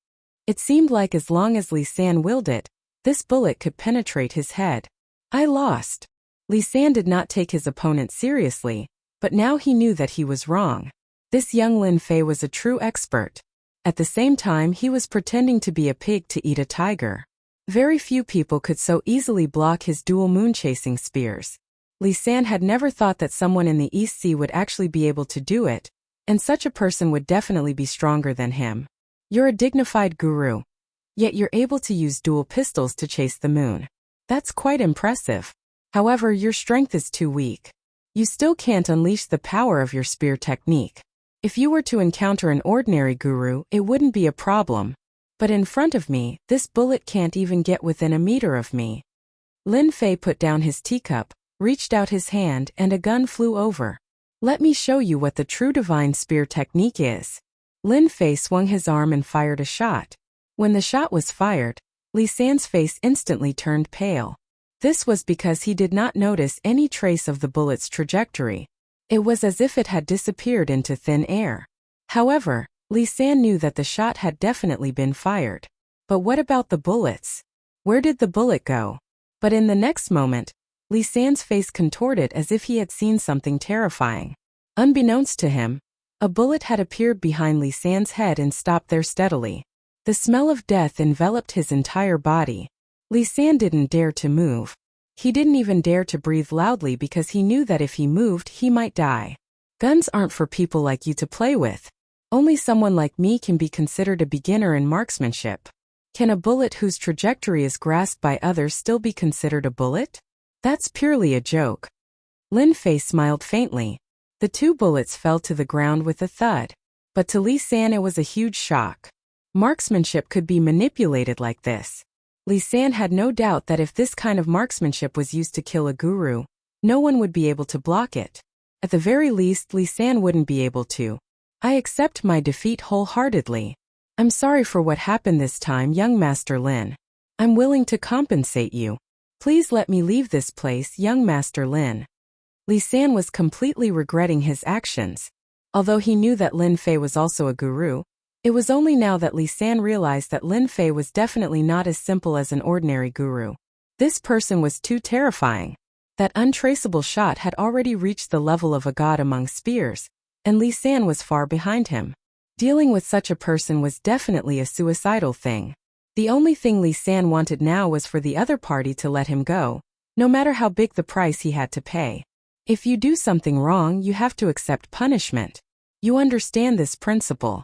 [SPEAKER 1] It seemed like as long as Li San willed it, this bullet could penetrate his head. I lost. Li San did not take his opponent seriously, but now he knew that he was wrong. This young Lin Fei was a true expert. At the same time, he was pretending to be a pig to eat a tiger. Very few people could so easily block his dual moon-chasing spears. Li San had never thought that someone in the East Sea would actually be able to do it, and such a person would definitely be stronger than him. You're a dignified guru. Yet you're able to use dual pistols to chase the moon. That's quite impressive. However, your strength is too weak. You still can't unleash the power of your spear technique. If you were to encounter an ordinary guru, it wouldn't be a problem. But in front of me, this bullet can't even get within a meter of me. Lin Fei put down his teacup, reached out his hand, and a gun flew over. Let me show you what the true divine spear technique is. Lin Fei swung his arm and fired a shot. When the shot was fired, Li San's face instantly turned pale. This was because he did not notice any trace of the bullet's trajectory. It was as if it had disappeared into thin air. However, Li San knew that the shot had definitely been fired. But what about the bullets? Where did the bullet go? But in the next moment, Li San's face contorted as if he had seen something terrifying. Unbeknownst to him, a bullet had appeared behind Li San's head and stopped there steadily. The smell of death enveloped his entire body. Li San didn't dare to move. He didn't even dare to breathe loudly because he knew that if he moved, he might die. Guns aren't for people like you to play with. Only someone like me can be considered a beginner in marksmanship. Can a bullet whose trajectory is grasped by others still be considered a bullet? That's purely a joke. Lin Fei smiled faintly. The 2 bullets fell to the ground with a thud. But to Li San it was a huge shock. Marksmanship could be manipulated like this. Li San had no doubt that if this kind of marksmanship was used to kill a guru, no one would be able to block it. At the very least, Li San wouldn't be able to. I accept my defeat wholeheartedly. I'm sorry for what happened this time, young Master Lin. I'm willing to compensate you. Please let me leave this place, young Master Lin. Li San was completely regretting his actions. Although he knew that Lin Fei was also a guru, it was only now that Li San realized that Lin Fei was definitely not as simple as an ordinary guru. This person was too terrifying. That untraceable shot had already reached the level of a god among spears, and Li San was far behind him. Dealing with such a person was definitely a suicidal thing. The only thing Li San wanted now was for the other party to let him go, no matter how big the price he had to pay. If you do something wrong, you have to accept punishment. You understand this principle.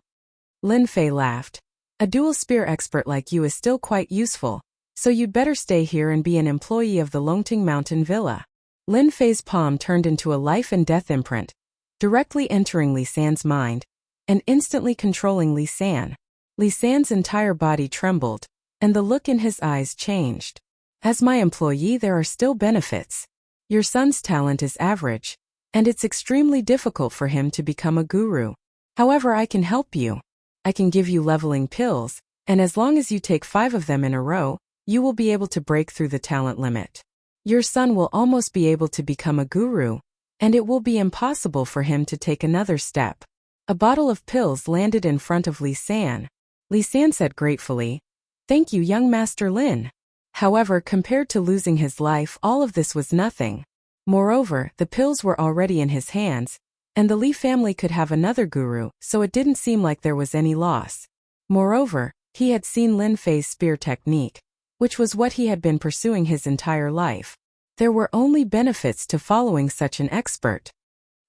[SPEAKER 1] Lin Fei laughed. A dual spear expert like you is still quite useful, so you'd better stay here and be an employee of the Longting Mountain Villa. Lin Fei's palm turned into a life and death imprint, directly entering Li San's mind, and instantly controlling Li San. Li San's entire body trembled, and the look in his eyes changed. As my employee, there are still benefits. Your son's talent is average, and it's extremely difficult for him to become a guru. However, I can help you. I can give you leveling pills, and as long as you take 5 of them in a row, you will be able to break through the talent limit. Your son will almost be able to become a guru, and it will be impossible for him to take another step. A bottle of pills landed in front of Li San. Li San said gratefully, "Thank you, young Master Lin." However, compared to losing his life, all of this was nothing. Moreover, the pills were already in his hands, and the Li family could have another guru, so it didn't seem like there was any loss. Moreover, he had seen Lin Fei's spear technique, which was what he had been pursuing his entire life. There were only benefits to following such an expert.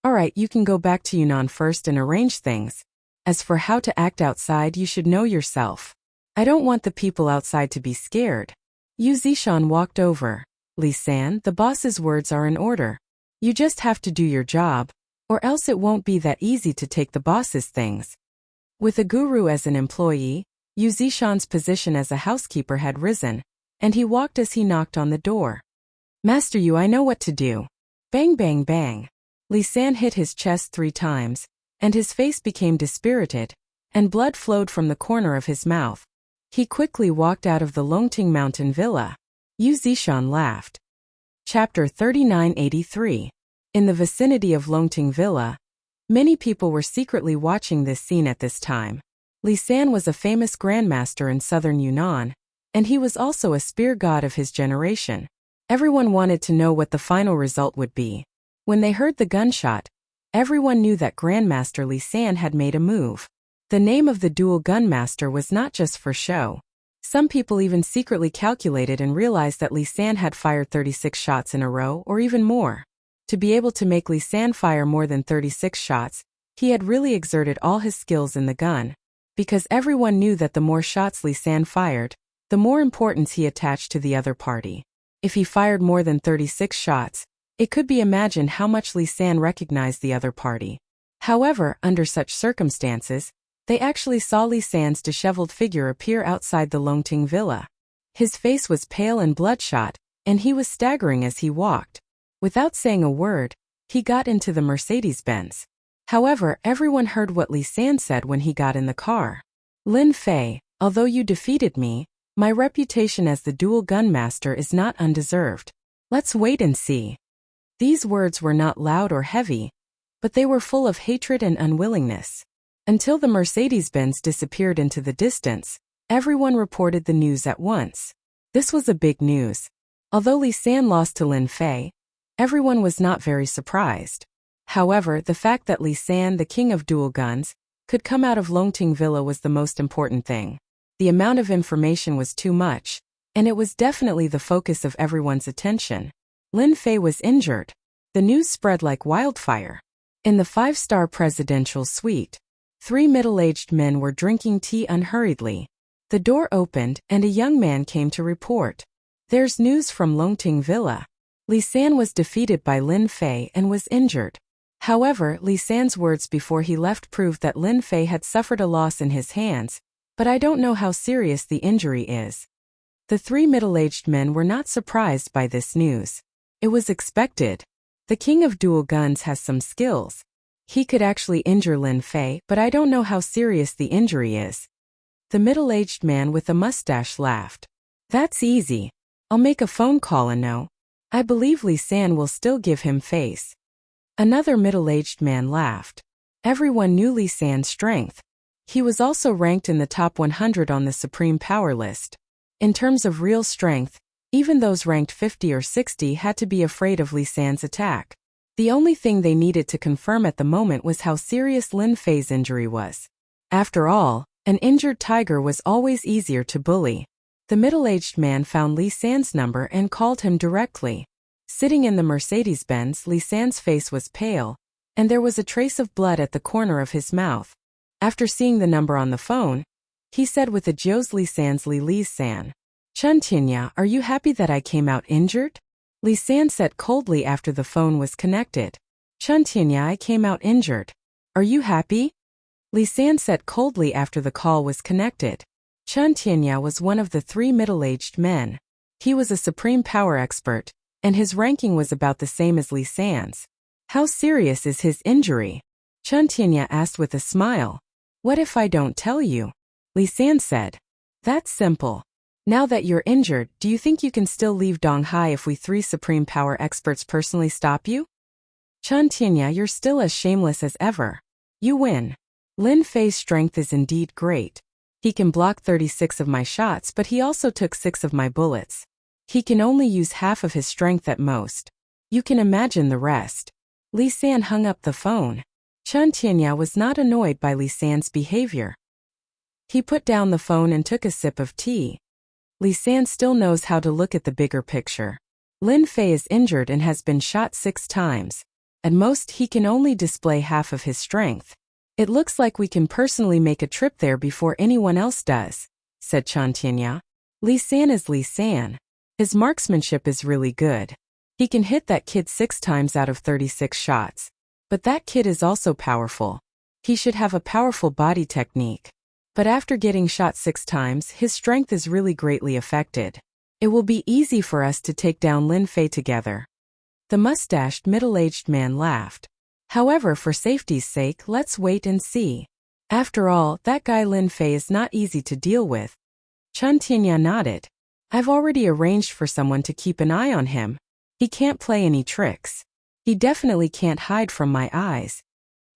[SPEAKER 1] Alright, you can go back to Yunnan first and arrange things. As for how to act outside, you should know yourself. I don't want the people outside to be scared. Yu Zishan walked over. Li San, the boss's words are in order. You just have to do your job, or else it won't be that easy to take the boss's things. With a guru as an employee, Yu Zishan's position as a housekeeper had risen, and he walked as he knocked on the door. "Master Yu, I know what to do." Bang bang bang. Li San hit his chest 3 times, and his face became dispirited, and blood flowed from the corner of his mouth. He quickly walked out of the Longting Mountain Villa. Yu Zishan laughed. Chapter 3983. In the vicinity of Longting Villa, many people were secretly watching this scene at this time. Li San was a famous grandmaster in southern Yunnan, and he was also a spear god of his generation. Everyone wanted to know what the final result would be. When they heard the gunshot, everyone knew that Grandmaster Li San had made a move. The name of the dual gunmaster was not just for show. Some people even secretly calculated and realized that Li San had fired 36 shots in a row or even more. To be able to make Li San fire more than 36 shots, he had really exerted all his skills in the gun, because everyone knew that the more shots Li San fired, the more importance he attached to the other party. If he fired more than 36 shots, it could be imagined how much Li San recognized the other party. However, under such circumstances, they actually saw Li San's disheveled figure appear outside the Longting Villa. His face was pale and bloodshot, and he was staggering as he walked. Without saying a word, he got into the Mercedes-Benz. However, everyone heard what Li San said when he got in the car. "Lin Fei, although you defeated me, my reputation as the dual gunmaster is not undeserved. Let's wait and see." These words were not loud or heavy, but they were full of hatred and unwillingness. Until the Mercedes-Benz disappeared into the distance, everyone reported the news at once. This was a big news. Although Li San lost to Lin Fei, everyone was not very surprised. However, the fact that Li San, the king of dual guns, could come out of Longting Villa was the most important thing. The amount of information was too much, and it was definitely the focus of everyone's attention. Lin Fei was injured. The news spread like wildfire. In the 5-star presidential suite, 3 middle-aged men were drinking tea unhurriedly. The door opened, and a young man came to report. "There's news from Longting Villa. Li San was defeated by Lin Fei and was injured." However, Li San's words before he left proved that Lin Fei had suffered a loss in his hands, but I don't know how serious the injury is. The 3 middle-aged men were not surprised by this news. It was expected. The king of dual guns has some skills. He could actually injure Lin Fei, but I don't know how serious the injury is. The middle-aged man with a mustache laughed. "That's easy. I'll make a phone call and know. I believe Li San will still give him face." Another middle-aged man laughed. Everyone knew Li San's strength. He was also ranked in the top 100 on the Supreme Power list. In terms of real strength, even those ranked 50 or 60 had to be afraid of Li San's attack. The only thing they needed to confirm at the moment was how serious Lin Fei's injury was. After all, an injured tiger was always easier to bully. The middle-aged man found Li San's number and called him directly. Sitting in the Mercedes-Benz, Li San's face was pale, and there was a trace of blood at the corner of his mouth. After seeing the number on the phone, he said with a Jiu's Li San's Li San, "Chun Tinya, are you happy that I came out injured?" Li San said coldly after the phone was connected. "Chun Tinya, I came out injured. Are you happy?" Li San said coldly after the call was connected. Chun Tinya was one of the 3 middle-aged men. He was a supreme power expert, and his ranking was about the same as Li San's. "How serious is his injury?" Chun Tinya asked with a smile. "What if I don't tell you?" Li San said. "That's simple. Now that you're injured, do you think you can still leave Donghai if we 3 supreme power experts personally stop you?" Chen Tianya, you're still as shameless as ever. You win. Lin Fei's strength is indeed great. He can block 36 of my shots, but he also took 6 of my bullets. He can only use half of his strength at most. You can imagine the rest. Li San hung up the phone. Chen Tianya was not annoyed by Li San's behavior. He put down the phone and took a sip of tea. Li San still knows how to look at the bigger picture. Lin Fei is injured and has been shot 6 times. At most, he can only display half of his strength. It looks like we can personally make a trip there before anyone else does, said Chen Tianya. Li San is Li San. His marksmanship is really good. He can hit that kid 6 times out of 36 shots. But that kid is also powerful. He should have a powerful body technique. But after getting shot 6 times, his strength is really greatly affected. It will be easy for us to take down Lin Fei together. The mustached middle-aged man laughed. However, for safety's sake, let's wait and see. After all, that guy Lin Fei is not easy to deal with. Chen Tianya nodded. I've already arranged for someone to keep an eye on him. He can't play any tricks. He definitely can't hide from my eyes.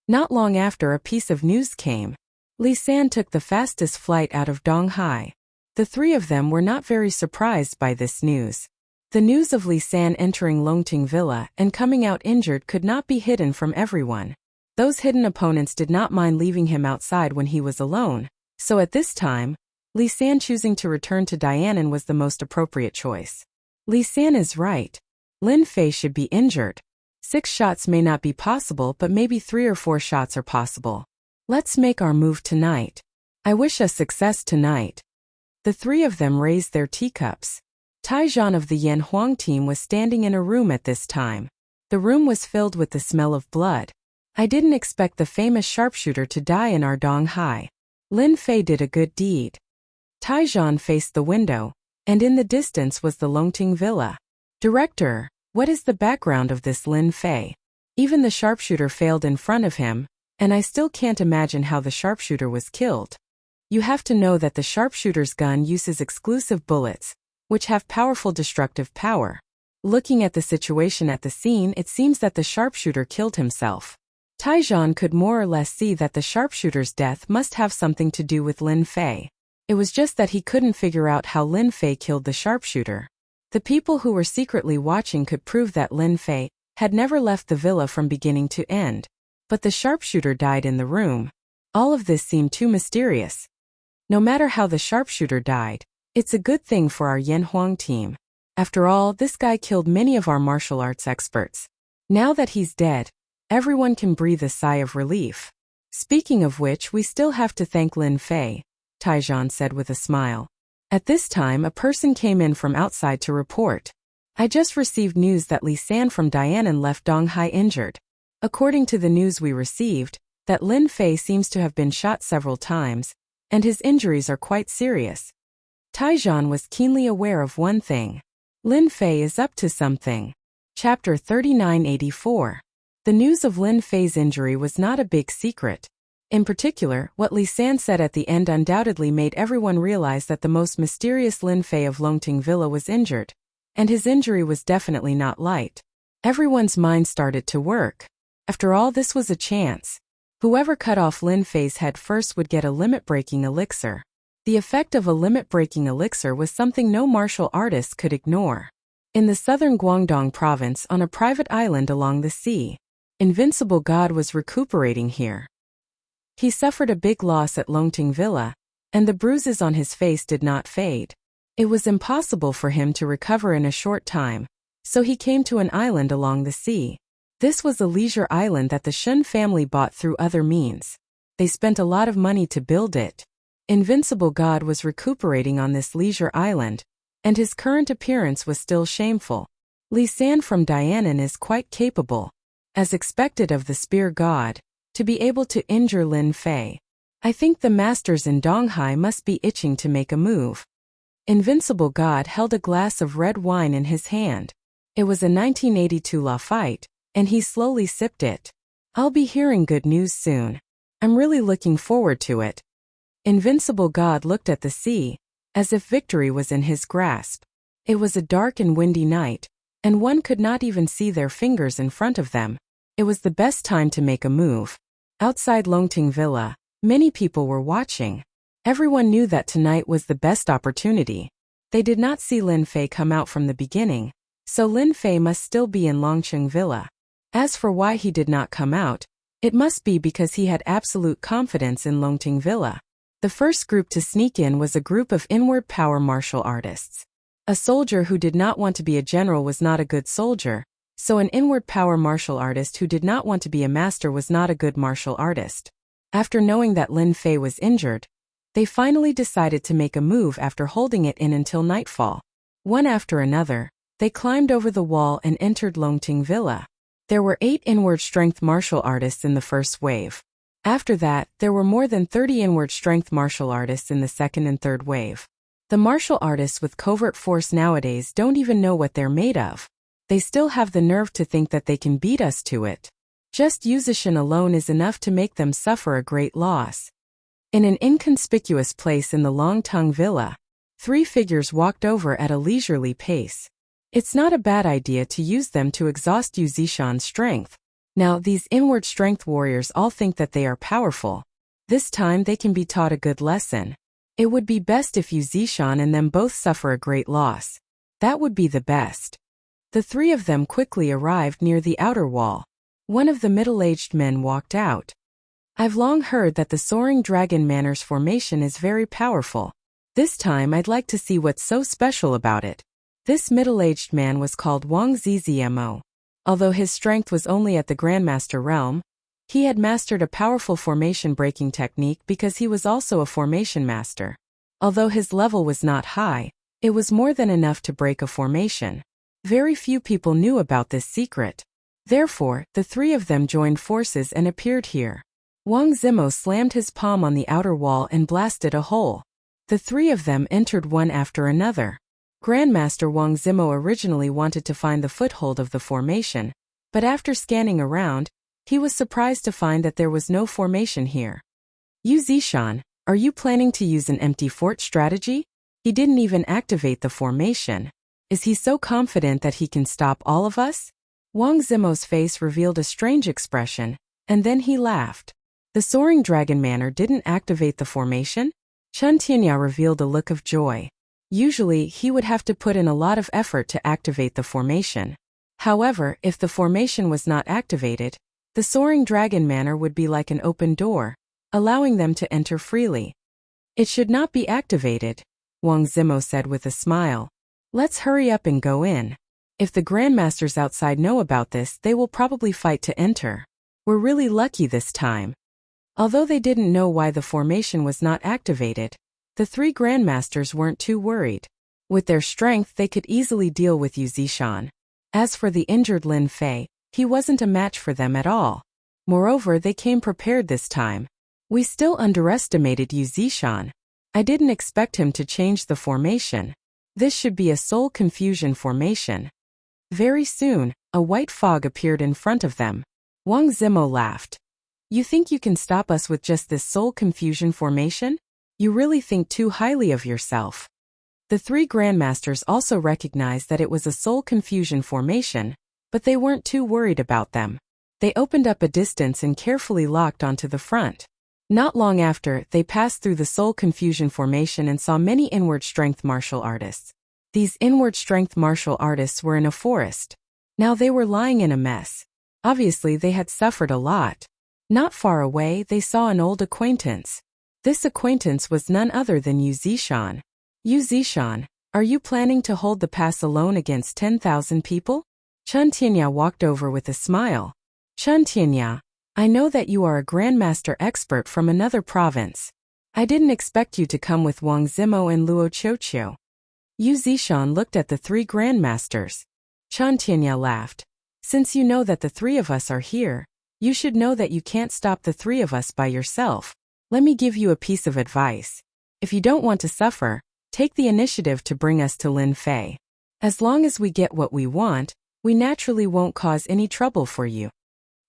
[SPEAKER 1] Not long after, a piece of news came. Li San took the fastest flight out of Donghai. The 3 of them were not very surprised by this news. The news of Li San entering Longting Villa and coming out injured could not be hidden from everyone. Those hidden opponents did not mind leaving him outside when he was alone, so at this time, Li San choosing to return to Dianan was the most appropriate choice. Li San is right. Lin Fei should be injured. 6 shots may not be possible, but maybe 3 or 4 shots are possible. Let's make our move tonight. I wish us success tonight. The 3 of them raised their teacups. Taizhan of the Yan Huang team was standing in a room at this time. The room was filled with the smell of blood. I didn't expect the famous sharpshooter to die in our Donghai. Lin Fei did a good deed. Taizhan faced the window, and in the distance was the Longting Villa. Director, what is the background of this Lin Fei? Even the sharpshooter failed in front of him, and I still can't imagine how the sharpshooter was killed. You have to know that the sharpshooter's gun uses exclusive bullets, which have powerful destructive power. Looking at the situation at the scene, it seems that the sharpshooter killed himself. Taizhan could more or less see that the sharpshooter's death must have something to do with Lin Fei. It was just that he couldn't figure out how Lin Fei killed the sharpshooter. The people who were secretly watching could prove that Lin Fei had never left the villa from beginning to end. But the sharpshooter died in the room. All of this seemed too mysterious. No matter how the sharpshooter died, it's a good thing for our Yan Huang team. After all, this guy killed many of our martial arts experts. Now that he's dead, everyone can breathe a sigh of relief. Speaking of which, we still have to thank Lin Fei, Taizhan said with a smile. At this time, a person came in from outside to report. I just received news that Li San from Dianan left Donghai injured. According to the news we received, that Lin Fei seems to have been shot several times, and his injuries are quite serious. Taizhan was keenly aware of one thing. Lin Fei is up to something. Chapter 3984. The news of Lin Fei's injury was not a big secret. In particular, what Li San said at the end undoubtedly made everyone realize that the most mysterious Lin Fei of Longting Villa was injured. And his injury was definitely not light. Everyone's mind started to work. After all, this was a chance. Whoever cut off Lin Fei's head first would get a limit-breaking elixir. The effect of a limit-breaking elixir was something no martial artist could ignore. In the southern Guangdong province, on a private island along the sea, Invincible God was recuperating here. He suffered a big loss at Longting Villa, and the bruises on his face did not fade. It was impossible for him to recover in a short time, so he came to an island along the sea. This was a leisure island that the Shun family bought through other means. They spent a lot of money to build it. Invincible God was recuperating on this leisure island, and his current appearance was still shameful. Li San from Dianan is quite capable, as expected of the spear god, to be able to injure Lin Fei. I think the masters in Donghai must be itching to make a move. Invincible God held a glass of red wine in his hand. It was a 1982 La Fight, and he slowly sipped it. I'll be hearing good news soon. I'm really looking forward to it. Invincible God looked at the sea, as if victory was in his grasp. It was a dark and windy night, and one could not even see their fingers in front of them. It was the best time to make a move. Outside Longting Villa, many people were watching. Everyone knew that tonight was the best opportunity. They did not see Lin Fei come out from the beginning, so Lin Fei must still be in Longting Villa. As for why he did not come out, it must be because he had absolute confidence in Longting Villa. The first group to sneak in was a group of inward power martial artists. A soldier who did not want to be a general was not a good soldier, so an inward power martial artist who did not want to be a master was not a good martial artist. After knowing that Lin Fei was injured, they finally decided to make a move after holding it in until nightfall. One after another, they climbed over the wall and entered Longting Villa. There were 8 inward strength martial artists in the first wave. After that, there were more than 30 inward strength martial artists in the second and third wave. The martial artists with covert force nowadays don't even know what they're made of. They still have the nerve to think that they can beat us to it. Just Yuzishan alone is enough to make them suffer a great loss. In an inconspicuous place in the Longtung Villa, 3 figures walked over at a leisurely pace. It's not a bad idea to use them to exhaust Yuzishan's strength. Now these inward strength warriors all think that they are powerful. This time they can be taught a good lesson. It would be best if Yuzishan and them both suffer a great loss. That would be the best. The 3 of them quickly arrived near the outer wall. One of the middle-aged men walked out. I've long heard that the Soaring Dragon Manor's formation is very powerful. This time I'd like to see what's so special about it. This middle-aged man was called Wang Zzmo. Although his strength was only at the Grandmaster realm, he had mastered a powerful formation breaking technique because he was also a formation master. Although his level was not high, it was more than enough to break a formation. Very few people knew about this secret. Therefore, the 3 of them joined forces and appeared here. Wang Zimo slammed his palm on the outer wall and blasted a hole. The 3 of them entered one after another. Grandmaster Wang Zimo originally wanted to find the foothold of the formation, but after scanning around, he was surprised to find that there was no formation here. Yu Zishan, are you planning to use an empty fort strategy? He didn't even activate the formation. Is he so confident that he can stop all of us? Wang Zimo's face revealed a strange expression, and then he laughed. The Soaring Dragon Manor didn't activate the formation? Chen Tianya revealed a look of joy. Usually, he would have to put in a lot of effort to activate the formation. However, if the formation was not activated, the Soaring Dragon Manor would be like an open door, allowing them to enter freely. It should not be activated, Wang Zimo said with a smile. Let's hurry up and go in. If the Grandmasters outside know about this, they will probably fight to enter. We're really lucky this time. Although they didn't know why the formation was not activated, the 3 Grandmasters weren't too worried. With their strength, they could easily deal with Yu Zishan. As for the injured Lin Fei, he wasn't a match for them at all. Moreover, they came prepared this time. We still underestimated Yu Zishan. I didn't expect him to change the formation. This should be a soul confusion formation. Very soon, a white fog appeared in front of them. Wang Zimo laughed. You think you can stop us with just this soul confusion formation? You really think too highly of yourself. The 3 Grandmasters also recognized that it was a soul confusion formation, but they weren't too worried about them. They opened up a distance and carefully locked onto the front. Not long after, they passed through the soul confusion formation and saw many inward strength martial artists. These inward strength martial artists were in a forest. Now they were lying in a mess. Obviously they had suffered a lot. Not far away, they saw an old acquaintance. This acquaintance was none other than Yu Zishan. Yu Zishan, are you planning to hold the pass alone against 10,000 people? Chen Tianya walked over with a smile. Chen Tianya, I know that you are a Grandmaster expert from another province. I didn't expect you to come with Wang Zimo and Luo Qiuqiu. Yu Zishan looked at the 3 Grandmasters. Chen Tianya laughed. Since you know that the 3 of us are here, you should know that you can't stop the 3 of us by yourself. Let me give you a piece of advice. If you don't want to suffer, take the initiative to bring us to Lin Fei. As long as we get what we want, we naturally won't cause any trouble for you.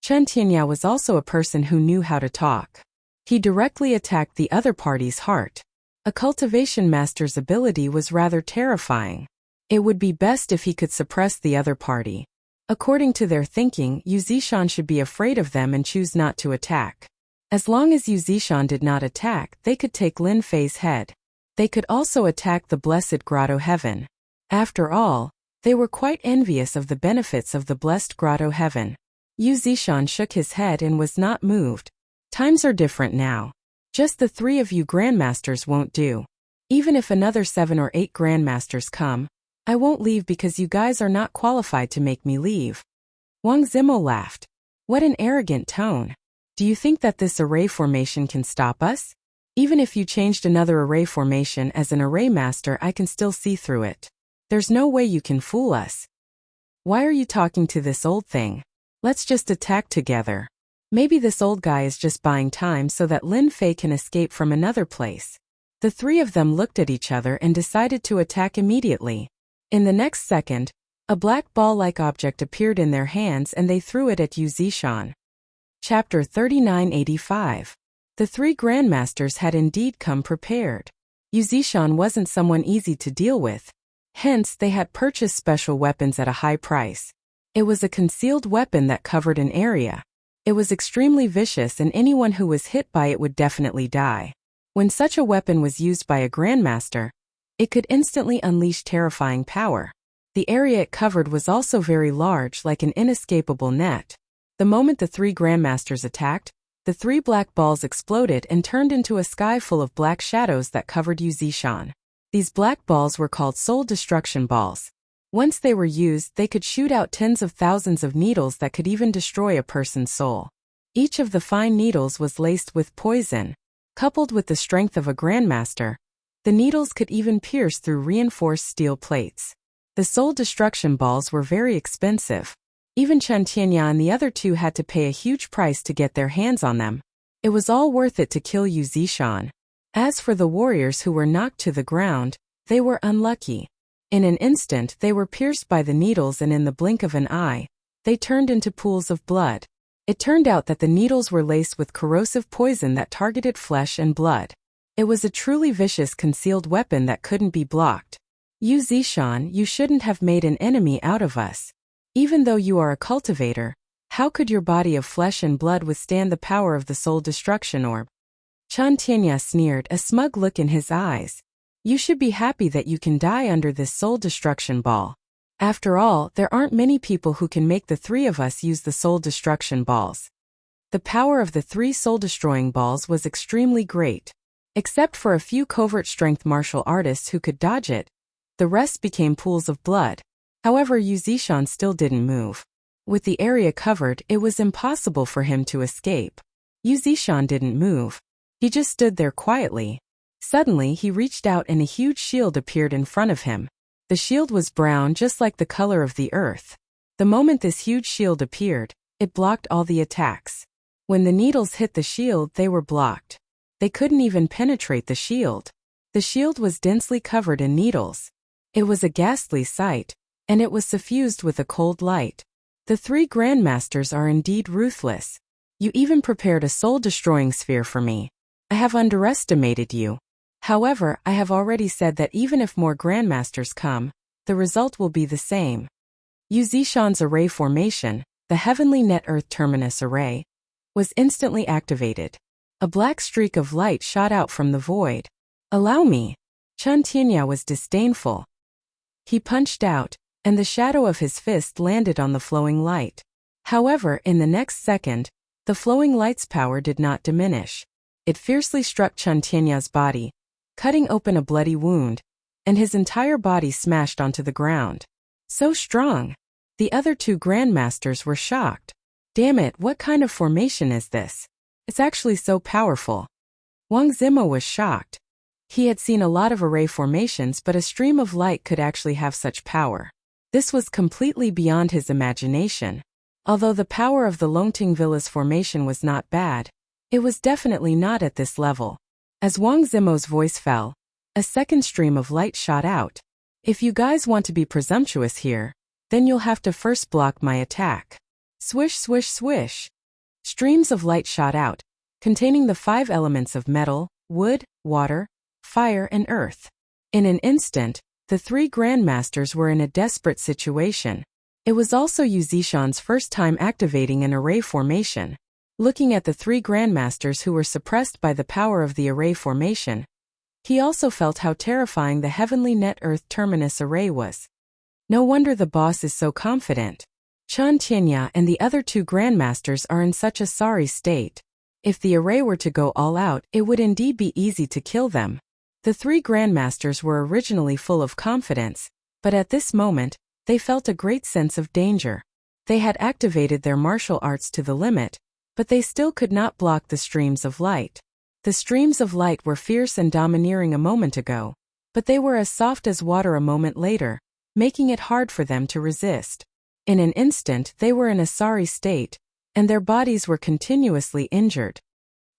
[SPEAKER 1] Chen Tianya was also a person who knew how to talk. He directly attacked the other party's heart. A cultivation master's ability was rather terrifying. It would be best if he could suppress the other party. According to their thinking, Yu Zishan should be afraid of them and choose not to attack. As long as Yu Zishan did not attack, they could take Lin Fei's head. They could also attack the blessed Grotto Heaven. After all, they were quite envious of the benefits of the blessed Grotto Heaven. Yu Zishan shook his head and was not moved. Times are different now. Just the 3 of you grandmasters won't do. Even if another 7 or 8 grandmasters come, I won't leave because you guys are not qualified to make me leave. Wang Zimo laughed. What an arrogant tone. Do you think that this array formation can stop us? Even if you changed another array formation as an array master, I can still see through it. There's no way you can fool us. Why are you talking to this old thing? Let's just attack together. Maybe this old guy is just buying time so that Lin Fei can escape from another place. The 3 of them looked at each other and decided to attack immediately. In the next second, a black ball-like object appeared in their hands and they threw it at Yu Zishan. Chapter 3985. The 3 grandmasters had indeed come prepared. Yu Zishan wasn't someone easy to deal with. Hence, they had purchased special weapons at a high price. It was a concealed weapon that covered an area. It was extremely vicious and anyone who was hit by it would definitely die. When such a weapon was used by a grandmaster, it could instantly unleash terrifying power. The area it covered was also very large, like an inescapable net. The moment the 3 grandmasters attacked, the 3 black balls exploded and turned into a sky full of black shadows that covered Yu Zishan. These black balls were called soul destruction balls. Once they were used, they could shoot out tens of thousands of needles that could even destroy a person's soul. Each of the fine needles was laced with poison. Coupled with the strength of a grandmaster, the needles could even pierce through reinforced steel plates. The soul destruction balls were very expensive. Even Chen Tianya and the other 2 had to pay a huge price to get their hands on them. It was all worth it to kill Yu Zishan. As for the warriors who were knocked to the ground, they were unlucky. In an instant they were pierced by the needles and in the blink of an eye, they turned into pools of blood. It turned out that the needles were laced with corrosive poison that targeted flesh and blood. It was a truly vicious concealed weapon that couldn't be blocked. Yu Zishan, you shouldn't have made an enemy out of us. Even though you are a cultivator, how could your body of flesh and blood withstand the power of the soul destruction orb? Chen Tianya sneered, a smug look in his eyes. You should be happy that you can die under this soul destruction ball. After all, there aren't many people who can make the 3 of us use the soul destruction balls. The power of the 3 soul-destroying balls was extremely great. Except for a few covert strength martial artists who could dodge it, the rest became pools of blood. However, Yu Zishan still didn't move. With the area covered, it was impossible for him to escape. Yu Zishan didn't move. He just stood there quietly. Suddenly, he reached out and a huge shield appeared in front of him. The shield was brown, just like the color of the earth. The moment this huge shield appeared, it blocked all the attacks. When the needles hit the shield, they were blocked. They couldn't even penetrate the shield. The shield was densely covered in needles. It was a ghastly sight, and it was suffused with a cold light. The 3 grandmasters are indeed ruthless. You even prepared a soul-destroying sphere for me. I have underestimated you. However, I have already said that even if more grandmasters come, the result will be the same. Yu Zishan's array formation, the Heavenly Net Earth Terminus Array, was instantly activated. A black streak of light shot out from the void. Allow me. Chen Tianya was disdainful. He punched out, and the shadow of his fist landed on the flowing light. However, in the next second, the flowing light's power did not diminish. It fiercely struck Chen Tianya's body, cutting open a bloody wound, and his entire body smashed onto the ground. So strong! The other 2 grandmasters were shocked. Damn it, what kind of formation is this? It's actually so powerful. Wang Zimo was shocked. He had seen a lot of array formations, but a stream of light could actually have such power. This was completely beyond his imagination. Although the power of the Longting Villa's formation was not bad, it was definitely not at this level. As Wang Zimo's voice fell, a second stream of light shot out. If you guys want to be presumptuous here, then you'll have to first block my attack. Swish, swish, swish. Streams of light shot out, containing the 5 elements of metal, wood, water, fire, and earth. In an instant, the 3 grandmasters were in a desperate situation. It was also Yu Zishan's first time activating an array formation. Looking at the three grandmasters who were suppressed by the power of the array formation, he also felt how terrifying the heavenly net earth terminus array was. No wonder the boss is so confident. Chen Tianya and the other two grandmasters are in such a sorry state. If the array were to go all out, it would indeed be easy to kill them. The three grandmasters were originally full of confidence, but at this moment, they felt a great sense of danger. They had activated their martial arts to the limit, but they still could not block the streams of light. The streams of light were fierce and domineering a moment ago, but they were as soft as water a moment later, making it hard for them to resist. In an instant they were in a sorry state, and their bodies were continuously injured.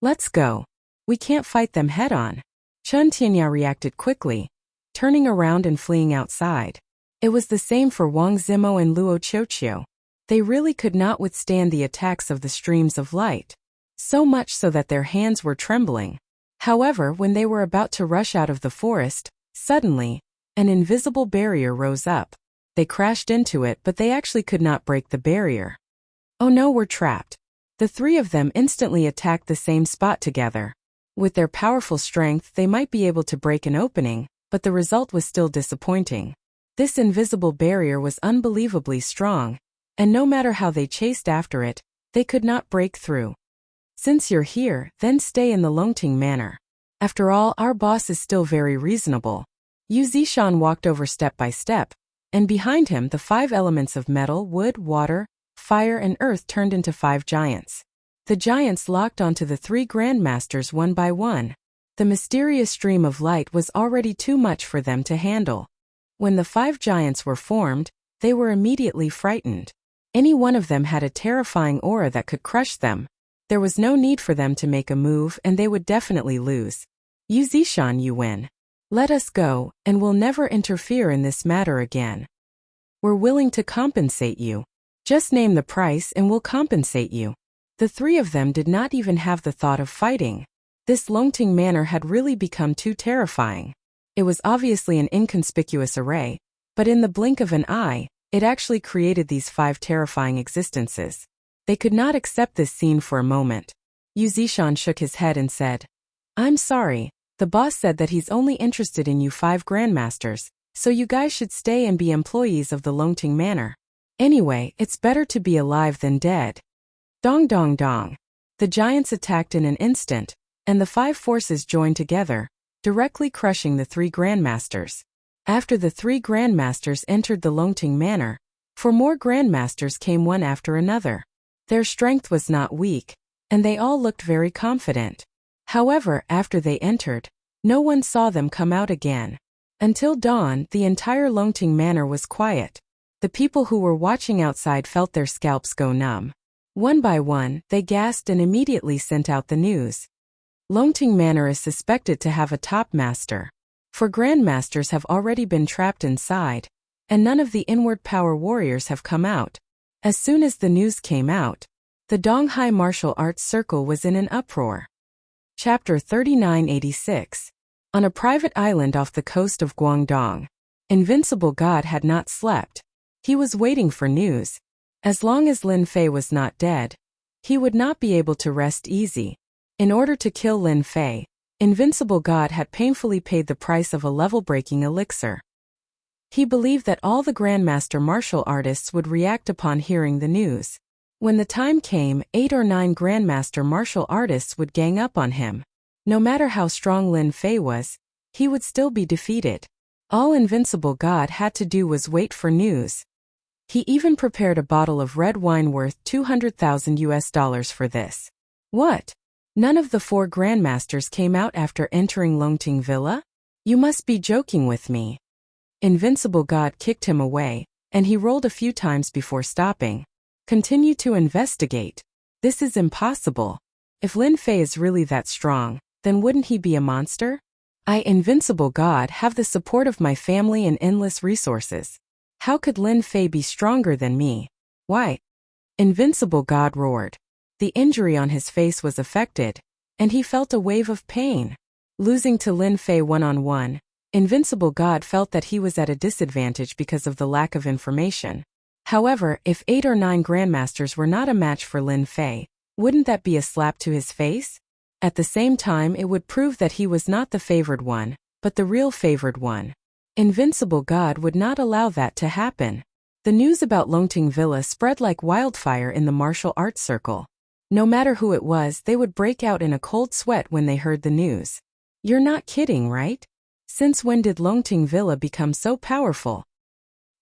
[SPEAKER 1] Let's go. We can't fight them head-on. Chen Tianya reacted quickly, turning around and fleeing outside. It was the same for Wang Zimo and Luo Qiuqiu. They really could not withstand the attacks of the streams of light, so much so that their hands were trembling. However, when they were about to rush out of the forest, suddenly, an invisible barrier rose up. They crashed into it, but they actually could not break the barrier. Oh no, we're trapped. The three of them instantly attacked the same spot together. With their powerful strength, they might be able to break an opening, but the result was still disappointing. This invisible barrier was unbelievably strong, and no matter how they chased after it, they could not break through. Since you're here, then stay in the Longting Manor. After all, our boss is still very reasonable. Yu Zishan walked over step by step, and behind him the 5 elements of metal, wood, water, fire and earth turned into 5 giants. The giants locked onto the 3 grandmasters one by one. The mysterious stream of light was already too much for them to handle. When the 5 giants were formed, they were immediately frightened. Any one of them had a terrifying aura that could crush them. There was no need for them to make a move and they would definitely lose. Yu Zishan, you win. Let us go, and we'll never interfere in this matter again. We're willing to compensate you. Just name the price and we'll compensate you. The 3 of them did not even have the thought of fighting. This Longting Manor had really become too terrifying. It was obviously an inconspicuous array, but in the blink of an eye, it actually created these 5 terrifying existences. They could not accept this scene for a moment. Yu Zishan shook his head and said, I'm sorry, the boss said that he's only interested in you 5 grandmasters, so you guys should stay and be employees of the Longting Manor. Anyway, it's better to be alive than dead. Dong dong dong. The giants attacked in an instant, and the 5 forces joined together, directly crushing the 3 grandmasters. After the 3 grandmasters entered the Longting Manor, 4 more grandmasters came one after another. Their strength was not weak, and they all looked very confident. However, after they entered, no one saw them come out again. Until dawn, the entire Longting Manor was quiet. The people who were watching outside felt their scalps go numb. One by one, they gasped and immediately sent out the news. Longting Manor is suspected to have a top master. 4 grandmasters have already been trapped inside, and none of the inward power warriors have come out. As soon as the news came out, the Donghai martial arts circle was in an uproar. Chapter 3986. On a private island off the coast of Guangdong, Invincible God had not slept. He was waiting for news. As long as Lin Fei was not dead, he would not be able to rest easy. In order to kill Lin Fei, Invincible God had painfully paid the price of a level-breaking elixir. He believed that all the Grandmaster martial artists would react upon hearing the news. When the time came, 8 or 9 Grandmaster martial artists would gang up on him. No matter how strong Lin Fei was, he would still be defeated. All Invincible God had to do was wait for news. He even prepared a bottle of red wine worth $200,000 for this. What? None of the 4 grandmasters came out after entering Longting Villa? You must be joking with me. Invincible God kicked him away, and he rolled a few times before stopping. Continue to investigate. This is impossible. If Lin Fei is really that strong, then wouldn't he be a monster? I, Invincible God, have the support of my family and endless resources. How could Lin Fei be stronger than me? Why? Invincible God roared. The injury on his face was affected, and he felt a wave of pain. Losing to Lin Fei one-on-one, Invincible God felt that he was at a disadvantage because of the lack of information. However, if 8 or 9 grandmasters were not a match for Lin Fei, wouldn't that be a slap to his face? At the same time, it would prove that he was not the favored one, but the real favored one. Invincible God would not allow that to happen. The news about Longting Villa spread like wildfire in the martial arts circle. No matter who it was, they would break out in a cold sweat when they heard the news. You're not kidding, right? Since when did Longting Villa become so powerful?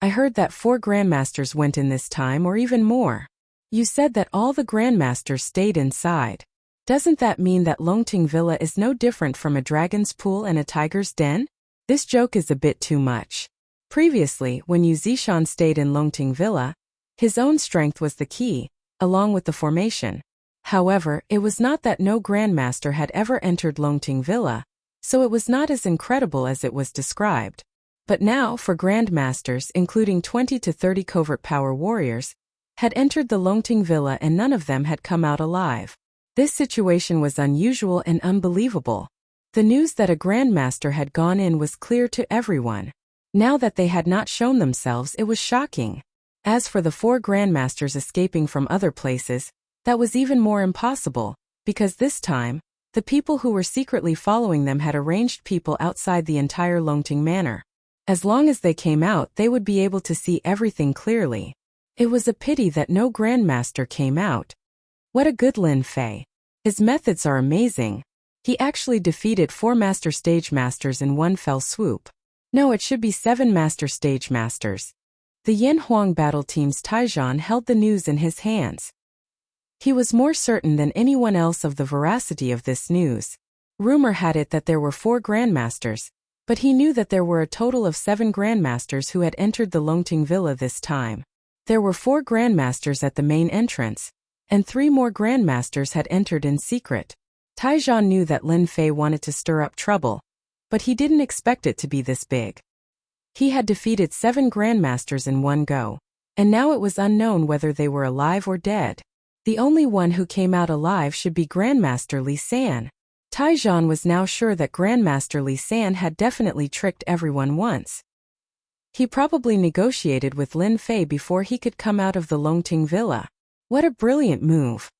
[SPEAKER 1] I heard that 4 grandmasters went in this time or even more. You said that all the grandmasters stayed inside. Doesn't that mean that Longting Villa is no different from a dragon's pool and a tiger's den? This joke is a bit too much. Previously, when Yu Zishan stayed in Longting Villa, his own strength was the key, along with the formation. However, it was not that no grandmaster had ever entered Longting Villa, so it was not as incredible as it was described. But now, for grandmasters, including 20 to 30 covert power warriors, had entered the Longting Villa and none of them had come out alive. This situation was unusual and unbelievable. The news that a grandmaster had gone in was clear to everyone. Now that they had not shown themselves, it was shocking. As for the 4 grandmasters escaping from other places, that was even more impossible, because this time, the people who were secretly following them had arranged people outside the entire Longting Manor. As long as they came out, they would be able to see everything clearly. It was a pity that no grandmaster came out. What a good Lin Fei. His methods are amazing. He actually defeated 4 master stage masters in one fell swoop. No, it should be 7 master stage masters. The Yin Huang battle team's Taijian held the news in his hands. He was more certain than anyone else of the veracity of this news. Rumor had it that there were 4 grandmasters, but he knew that there were a total of 7 grandmasters who had entered the Longting Villa this time. There were 4 grandmasters at the main entrance, and 3 more grandmasters had entered in secret. Taijian knew that Lin Fei wanted to stir up trouble, but he didn't expect it to be this big. He had defeated 7 grandmasters in one go, and now it was unknown whether they were alive or dead. The only one who came out alive should be Grandmaster Li San. Taijian was now sure that Grandmaster Li San had definitely tricked everyone once. He probably negotiated with Lin Fei before he could come out of the Longting Villa. What a brilliant move.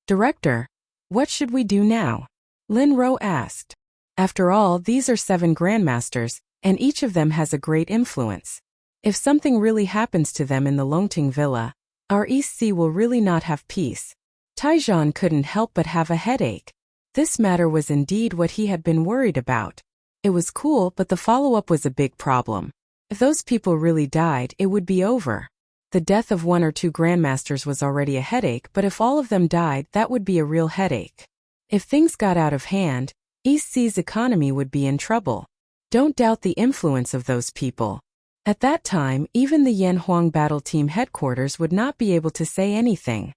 [SPEAKER 1] Director, what should we do now? Lin Ro asked. After all, these are 7 grandmasters, and each of them has a great influence. If something really happens to them in the Longting Villa, our East Sea will really not have peace. Taijian couldn't help but have a headache. This matter was indeed what he had been worried about. It was cool, but the follow-up was a big problem. If those people really died, it would be over. The death of 1 or 2 grandmasters was already a headache, but if all of them died, that would be a real headache. If things got out of hand, East Sea's economy would be in trouble. Don't doubt the influence of those people. At that time, even the Yin Huang battle team headquarters would not be able to say anything.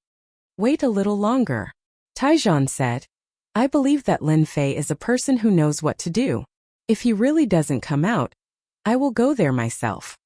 [SPEAKER 1] Wait a little longer. Taijian said, I believe that Lin Fei is a person who knows what to do. If he really doesn't come out, I will go there myself.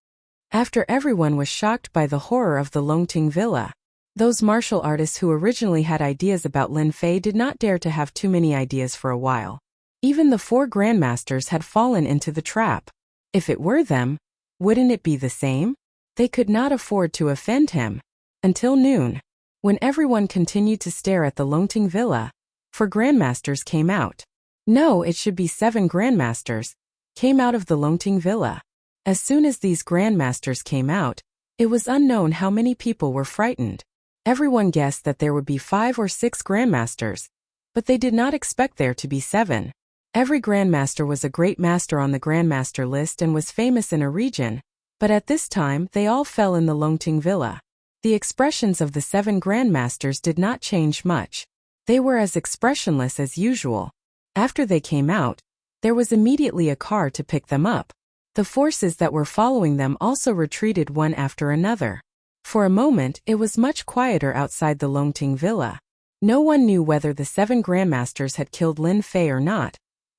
[SPEAKER 1] After everyone was shocked by the horror of the Longting Villa, those martial artists who originally had ideas about Lin Fei did not dare to have too many ideas for a while. Even the 4 grandmasters had fallen into the trap. If it were them, wouldn't it be the same? They could not afford to offend him. Until noon, when everyone continued to stare at the Longting Villa, 4 grandmasters came out. No, it should be 7 grandmasters, came out of the Longting Villa. As soon as these grandmasters came out, it was unknown how many people were frightened. Everyone guessed that there would be 5 or 6 grandmasters, but they did not expect there to be 7. Every grandmaster was a great master on the grandmaster list and was famous in a region, but at this time they all fell in the Longting Villa. The expressions of the 7 grandmasters did not change much. They were as expressionless as usual. After they came out, there was immediately a car to pick them up. The forces that were following them also retreated one after another. For a moment, it was much quieter outside the Longting Villa. No one knew whether the 7 grandmasters had killed Lin Fei or not,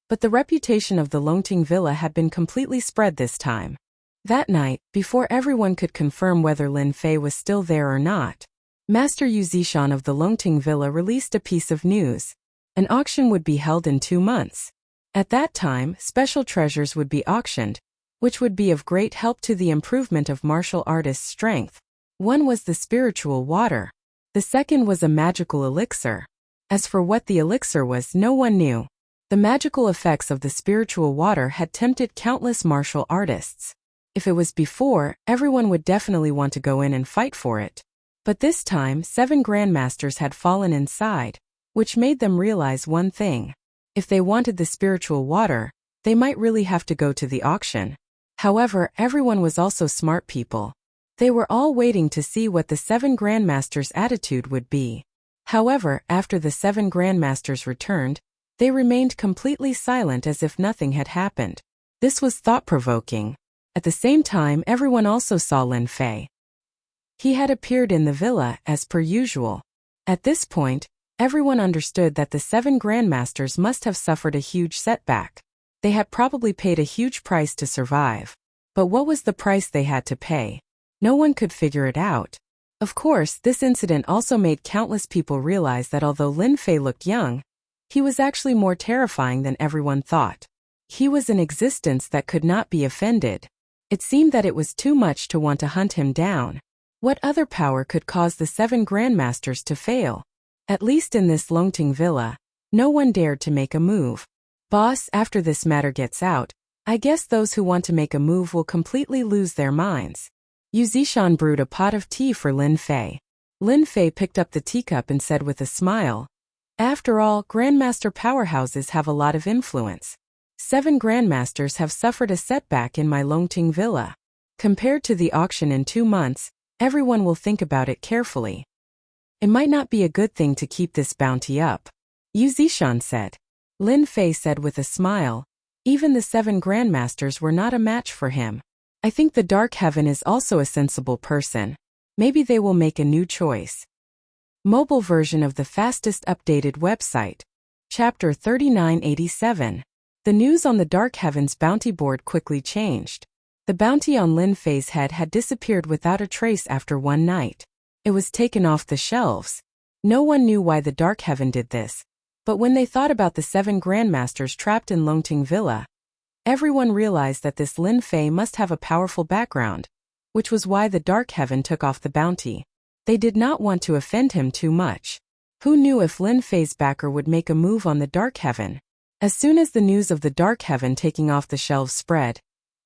[SPEAKER 1] but the reputation of the Longting Villa had been completely spread this time. That night, before everyone could confirm whether Lin Fei was still there or not, Master Yu Zishan of the Longting Villa released a piece of news. An auction would be held in 2 months. At that time, special treasures would be auctioned, which would be of great help to the improvement of martial artists' strength. One was the spiritual water. The second was a magical elixir. As for what the elixir was, no one knew. The magical effects of the spiritual water had tempted countless martial artists. If it was before, everyone would definitely want to go in and fight for it. But this time, 7 grandmasters had fallen inside, which made them realize one thing. If they wanted the spiritual water, they might really have to go to the auction. However, everyone was also smart people. They were all waiting to see what the 7 grandmasters' attitude would be. However, after the 7 grandmasters returned, they remained completely silent as if nothing had happened. This was thought-provoking. At the same time, everyone also saw Lin Fei. He had appeared in the villa, as per usual. At this point, everyone understood that the 7 grandmasters must have suffered a huge setback. They had probably paid a huge price to survive. But what was the price they had to pay? No one could figure it out. Of course, this incident also made countless people realize that although Lin Fei looked young, he was actually more terrifying than everyone thought. He was an existence that could not be offended. It seemed that it was too much to want to hunt him down. What other power could cause the 7 grandmasters to fail? At least in this Longting villa, no one dared to make a move. Boss, after this matter gets out, I guess those who want to make a move will completely lose their minds. Yu Zishan brewed a pot of tea for Lin Fei. Lin Fei picked up the teacup and said with a smile, "After all, grandmaster powerhouses have a lot of influence. 7 grandmasters have suffered a setback in my Longting villa. Compared to the auction in 2 months, everyone will think about it carefully. It might not be a good thing to keep this bounty up," Yu Zishan said. Lin Fei said with a smile, "Even the 7 grandmasters were not a match for him. I think the Dark Heaven is also a sensible person. Maybe they will make a new choice." Mobile version of the fastest updated website. Chapter 3987. The news on the Dark Heaven's bounty board quickly changed. The bounty on Lin Fei's head had disappeared without a trace after one night. It was taken off the shelves. No one knew why the Dark Heaven did this. But when they thought about the 7 grandmasters trapped in Longting Villa, everyone realized that this Lin Fei must have a powerful background, which was why the Dark Heaven took off the bounty. They did not want to offend him too much. Who knew if Lin Fei's backer would make a move on the Dark Heaven? As soon as the news of the Dark Heaven taking off the shelves spread,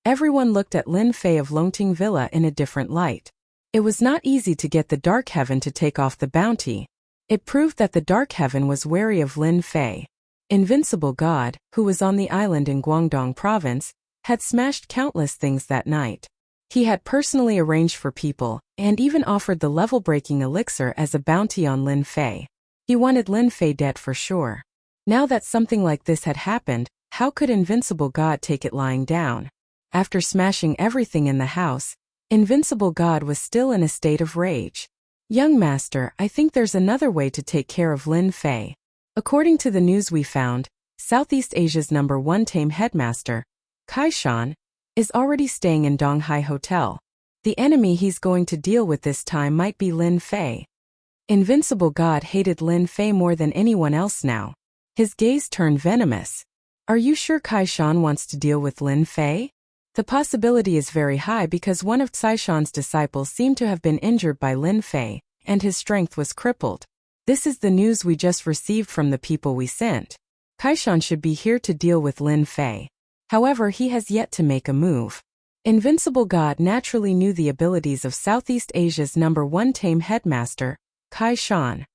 [SPEAKER 1] everyone looked at Lin Fei of Longting Villa in a different light. It was not easy to get the Dark Heaven to take off the bounty. It proved that the Dark Heaven was wary of Lin Fei. Invincible God, who was on the island in Guangdong province, had smashed countless things that night. He had personally arranged for people, and even offered the level-breaking elixir as a bounty on Lin Fei. He wanted Lin Fei dead for sure. Now that something like this had happened, how could Invincible God take it lying down? After smashing everything in the house, Invincible God was still in a state of rage. "Young master, I think there's another way to take care of Lin Fei. According to the news we found, Southeast Asia's #1 tame headmaster, Kai Shan, is already staying in Donghai Hotel. The enemy he's going to deal with this time might be Lin Fei." Invincible God hated Lin Fei more than anyone else now. His gaze turned venomous. "Are you sure Kai Shan wants to deal with Lin Fei? The possibility is very high because one of Cai Shan's disciples seemed to have been injured by Lin Fei, and his strength was crippled. This is the news we just received from the people we sent. Kai Shan should be here to deal with Lin Fei. However, he has yet to make a move." Invincible God naturally knew the abilities of Southeast Asia's #1 tame headmaster, Kai Shan.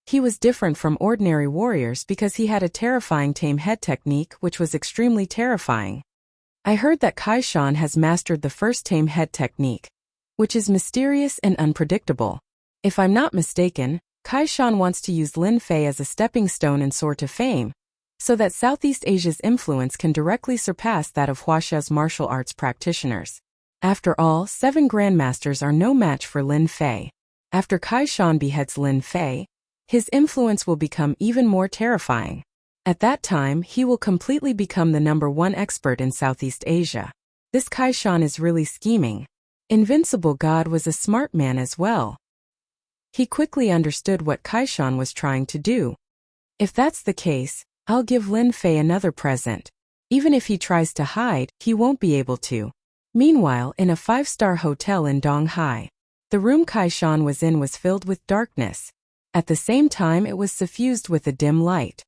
[SPEAKER 1] He was different from ordinary warriors because he had a terrifying tame head technique which was extremely terrifying. I heard that Kai Shan has mastered the first tame head technique, which is mysterious and unpredictable. If I'm not mistaken, Kai Shan wants to use Lin Fei as a stepping stone and soar to fame, so that Southeast Asia's influence can directly surpass that of Huaxia's martial arts practitioners. After all, 7 grandmasters are no match for Lin Fei. After Kai Shan beheads Lin Fei, his influence will become even more terrifying. At that time, he will completely become the #1 expert in Southeast Asia. This Kai Shan is really scheming. Invincible God was a smart man as well. He quickly understood what Kai Shan was trying to do. If that's the case, I'll give Lin Fei another present. Even if he tries to hide, he won't be able to. Meanwhile, in a 5-star hotel in Donghai, The room Kaishan was in was filled with darkness. At the same time, it was suffused with a dim light.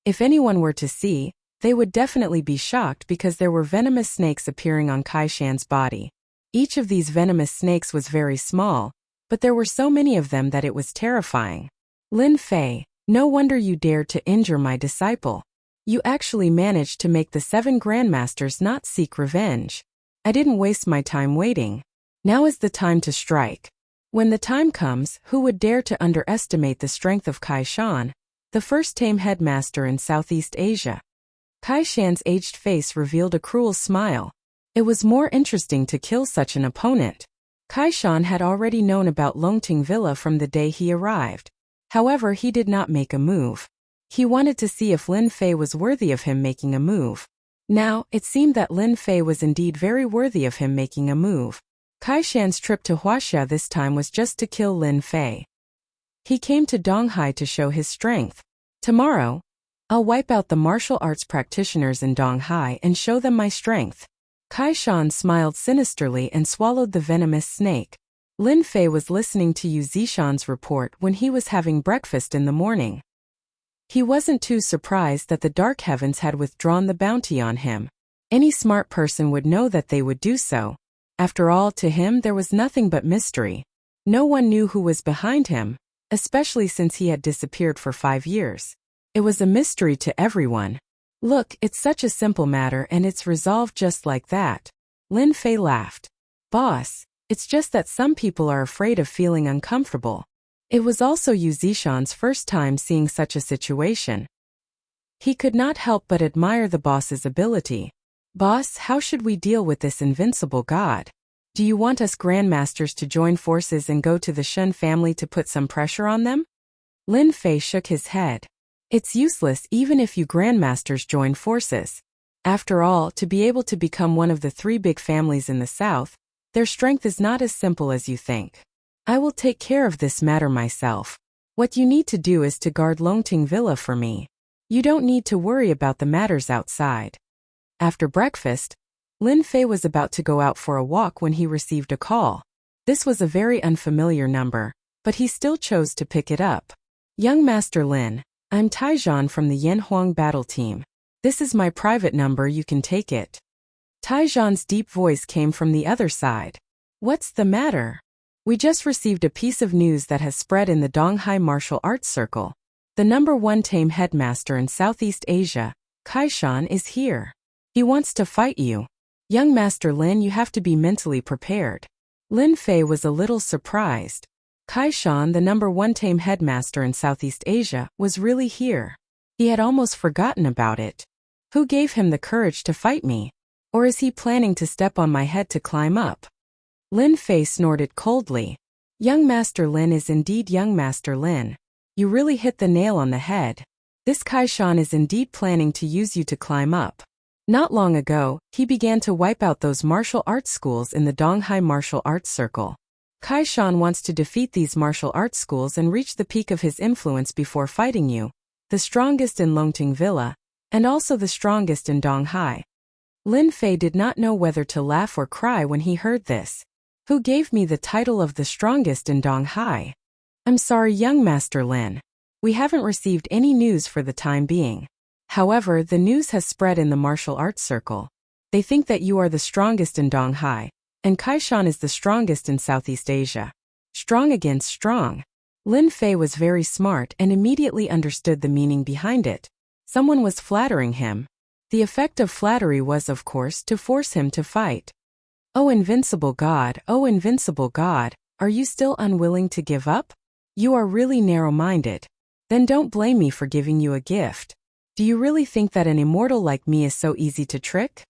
[SPEAKER 1] If anyone were to see, they would definitely be shocked because there were venomous snakes appearing on Kaishan's body. Each of these venomous snakes was very small, but there were so many of them that it was terrifying. Lin Fei, no wonder you dared to injure my disciple. You actually managed to make the 7 grandmasters not seek revenge. I didn't waste my time waiting. Now is the time to strike. When the time comes, who would dare to underestimate the strength of Kaishan, the first tame headmaster in Southeast Asia? Kaishan's aged face revealed a cruel smile. It was more interesting to kill such an opponent. Kaishan had already known about Longting Villa from the day he arrived. However, he did not make a move. He wanted to see if Lin Fei was worthy of him making a move. Now, it seemed that Lin Fei was indeed very worthy of him making a move. Kaishan's trip to Huaxia this time was just to kill Lin Fei. He came to Donghai to show his strength. Tomorrow, I'll wipe out the martial arts practitioners in Donghai and show them my strength. Kaishan smiled sinisterly and swallowed the venomous snake. Lin Fei was listening to Yu Zishan's report when he was having breakfast in the morning. He wasn't too surprised that the Dark Heavens had withdrawn the bounty on him. Any smart person would know that they would do so. After all, to him there was nothing but mystery. No one knew who was behind him, especially since he had disappeared for 5 years. It was a mystery to everyone. Look, it's such a simple matter and it's resolved just like that. Lin Fei laughed. Boss, it's just that some people are afraid of feeling uncomfortable. It was also Yu Zishan's first time seeing such a situation. He could not help but admire the boss's ability. Boss, how should we deal with this invincible god? Do you want us grandmasters to join forces and go to the Shen family to put some pressure on them? Lin Fei shook his head. It's useless even if you grandmasters join forces. After all, to be able to become one of the 3 big families in the south, their strength is not as simple as you think. I will take care of this matter myself. What you need to do is to guard Longting Villa for me. You don't need to worry about the matters outside. After breakfast, Lin Fei was about to go out for a walk when he received a call. This was a very unfamiliar number, but he still chose to pick it up. Young Master Lin, I'm Taijian from the Yanhuang battle team. This is my private number, you can take it. Taijian's deep voice came from the other side. What's the matter? We just received a piece of news that has spread in the Donghai martial arts circle. The #1 tame headmaster in Southeast Asia, Kaishan, is here. He wants to fight you. Young Master Lin, you have to be mentally prepared. Lin Fei was a little surprised. Kaishan, the #1 tame headmaster in Southeast Asia, was really here. He had almost forgotten about it. Who gave him the courage to fight me? Or is he planning to step on my head to climb up? Lin Fei snorted coldly. Young Master Lin is indeed Young Master Lin. You really hit the nail on the head. This Kaishan is indeed planning to use you to climb up. Not long ago, he began to wipe out those martial arts schools in the Donghai martial arts circle. Kaishan wants to defeat these martial arts schools and reach the peak of his influence before fighting you, the strongest in Longting Villa, and also the strongest in Donghai. Lin Fei did not know whether to laugh or cry when he heard this. Who gave me the title of the strongest in Donghai? I'm sorry, Young Master Lin. We haven't received any news for the time being. However, the news has spread in the martial arts circle. They think that you are the strongest in Donghai, and Kaishan is the strongest in Southeast Asia. Strong against strong. Lin Fei was very smart and immediately understood the meaning behind it. Someone was flattering him. The effect of flattery was, of course, to force him to fight. Oh invincible God, are you still unwilling to give up? You are really narrow-minded. Then don't blame me for giving you a gift. Do you really think that an immortal like me is so easy to trick?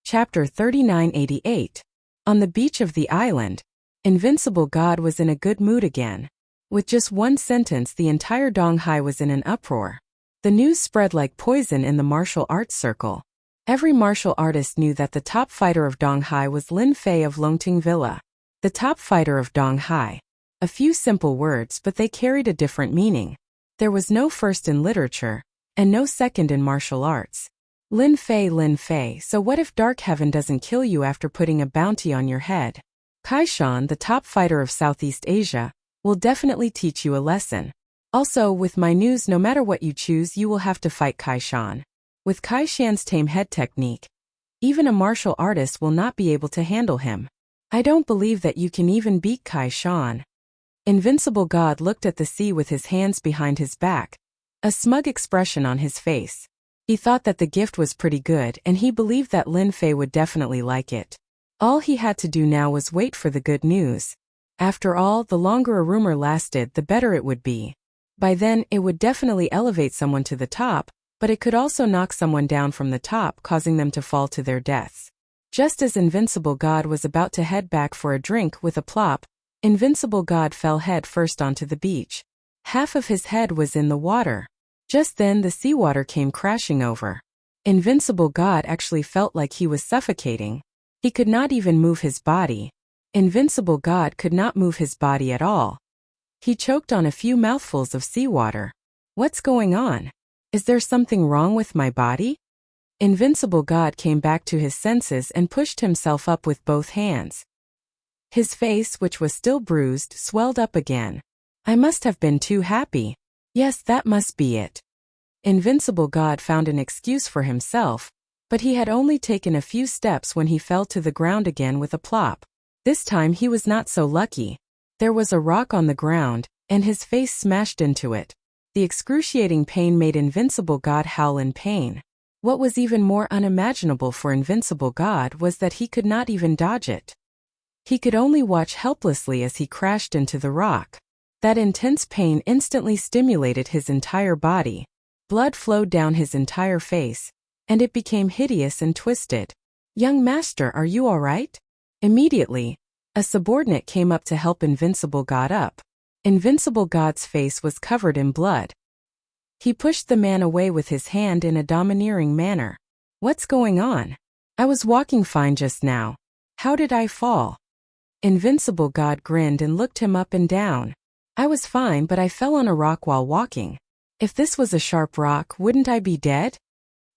[SPEAKER 1] Chapter 3988. On the beach of the island, Invincible God was in a good mood again. With just one sentence, the entire Donghai was in an uproar. The news spread like poison in the martial arts circle. Every martial artist knew that the top fighter of Donghai was Lin Fei of Longting Villa. The top fighter of Donghai. A few simple words, but they carried a different meaning. There was no first in literature, and no second in martial arts. Lin Fei, so what if Dark Heaven doesn't kill you after putting a bounty on your head? Kaishan, the top fighter of Southeast Asia, will definitely teach you a lesson. Also, with my news, no matter what you choose, you will have to fight Kaishan. With Kaishan's tame head technique, even a martial artist will not be able to handle him. I don't believe that you can even beat Kaishan. Invincible God looked at the sea with his hands behind his back, a smug expression on his face. He thought that the gift was pretty good and he believed that Lin Fei would definitely like it. All he had to do now was wait for the good news. After all, the longer a rumor lasted, the better it would be. By then, it would definitely elevate someone to the top, but it could also knock someone down from the top, causing them to fall to their deaths. Just as Invincible God was about to head back for a drink with a plop, Invincible God fell head first onto the beach. Half of his head was in the water. Just then the seawater came crashing over. Invincible God actually felt like he was suffocating. He could not even move his body. Invincible God could not move his body at all. He choked on a few mouthfuls of seawater. What's going on? Is there something wrong with my body? Invincible God came back to his senses and pushed himself up with both hands. His face, which was still bruised, swelled up again. I must have been too happy. Yes, that must be it. Invincible God found an excuse for himself, but he had only taken a few steps when he fell to the ground again with a plop. This time he was not so lucky. There was a rock on the ground, and his face smashed into it. The excruciating pain made Invincible God howl in pain. What was even more unimaginable for Invincible God was that he could not even dodge it. He could only watch helplessly as he crashed into the rock. That intense pain instantly stimulated his entire body. Blood flowed down his entire face, and it became hideous and twisted. Young master, are you all right? Immediately, a subordinate came up to help Invincible God up. Invincible God's face was covered in blood. He pushed the man away with his hand in a domineering manner. What's going on? I was walking fine just now. How did I fall? Invincible God grinned and looked him up and down. I was fine, but I fell on a rock while walking. If this was a sharp rock, wouldn't I be dead?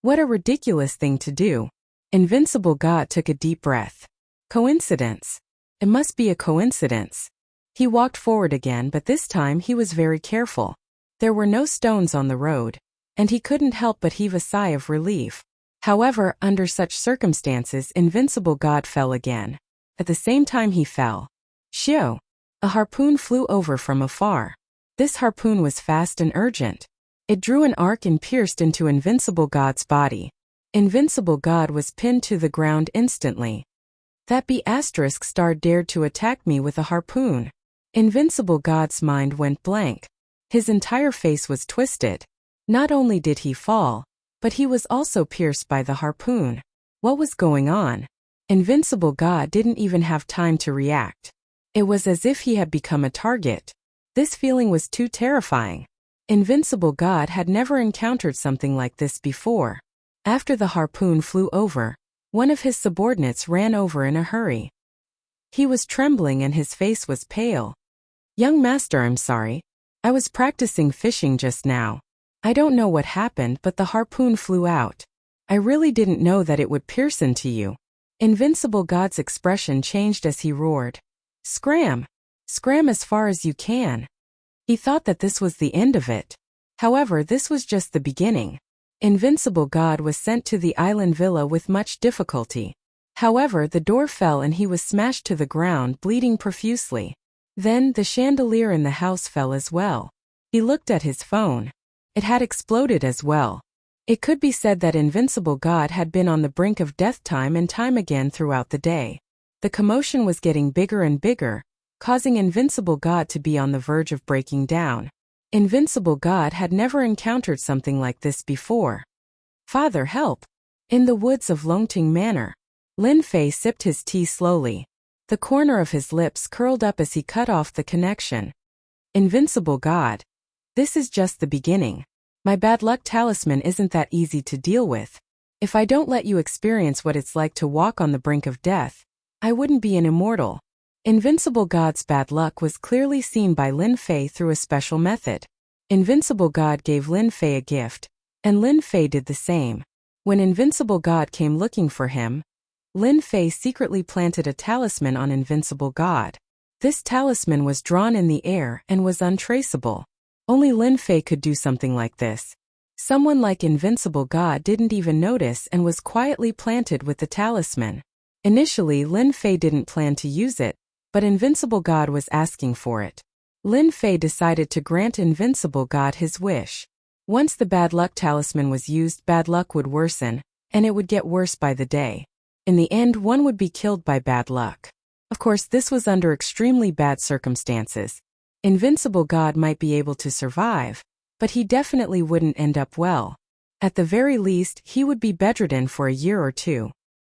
[SPEAKER 1] What a ridiculous thing to do. Invincible God took a deep breath. Coincidence. It must be a coincidence. He walked forward again, but this time he was very careful. There were no stones on the road, and he couldn't help but heave a sigh of relief. However, under such circumstances, Invincible God fell again. At the same time he fell, shoo! A harpoon flew over from afar. This harpoon was fast and urgent. It drew an arc and pierced into Invincible God's body. Invincible God was pinned to the ground instantly. That B** dared to attack me with a harpoon. Invincible God's mind went blank. His entire face was twisted. Not only did he fall, but he was also pierced by the harpoon. What was going on? Invincible God didn't even have time to react. It was as if he had become a target. This feeling was too terrifying. Invincible God had never encountered something like this before. After the harpoon flew over, one of his subordinates ran over in a hurry. He was trembling and his face was pale. Young master, I'm sorry. I was practicing fishing just now. I don't know what happened, but the harpoon flew out. I really didn't know that it would pierce into you. Invincible God's expression changed as he roared. Scram! Scram as far as you can. He thought that this was the end of it. However, this was just the beginning. Invincible God was sent to the island villa with much difficulty. However, the door fell and he was smashed to the ground, bleeding profusely. Then, the chandelier in the house fell as well. He looked at his phone. It had exploded as well. It could be said that Invincible God had been on the brink of death time and time again throughout the day. The commotion was getting bigger and bigger, causing Invincible God to be on the verge of breaking down. Invincible God had never encountered something like this before. Father, help! In the woods of Longting Manor, Lin Fei sipped his tea slowly. The corner of his lips curled up as he cut off the connection. Invincible God. This is just the beginning. My bad luck talisman isn't that easy to deal with. If I don't let you experience what it's like to walk on the brink of death, I wouldn't be an immortal. Invincible God's bad luck was clearly seen by Lin Fei through a special method. Invincible God gave Lin Fei a gift, and Lin Fei did the same. When Invincible God came looking for him, Lin Fei secretly planted a talisman on Invincible God. This talisman was drawn in the air and was untraceable. Only Lin Fei could do something like this. Someone like Invincible God didn't even notice and was quietly planted with the talisman. Initially, Lin Fei didn't plan to use it, but Invincible God was asking for it. Lin Fei decided to grant Invincible God his wish. Once the bad luck talisman was used, bad luck would worsen, and it would get worse by the day. In the end, one would be killed by bad luck. Of course, this was under extremely bad circumstances. Invincible God might be able to survive, but he definitely wouldn't end up well. At the very least, he would be bedridden for a year or two.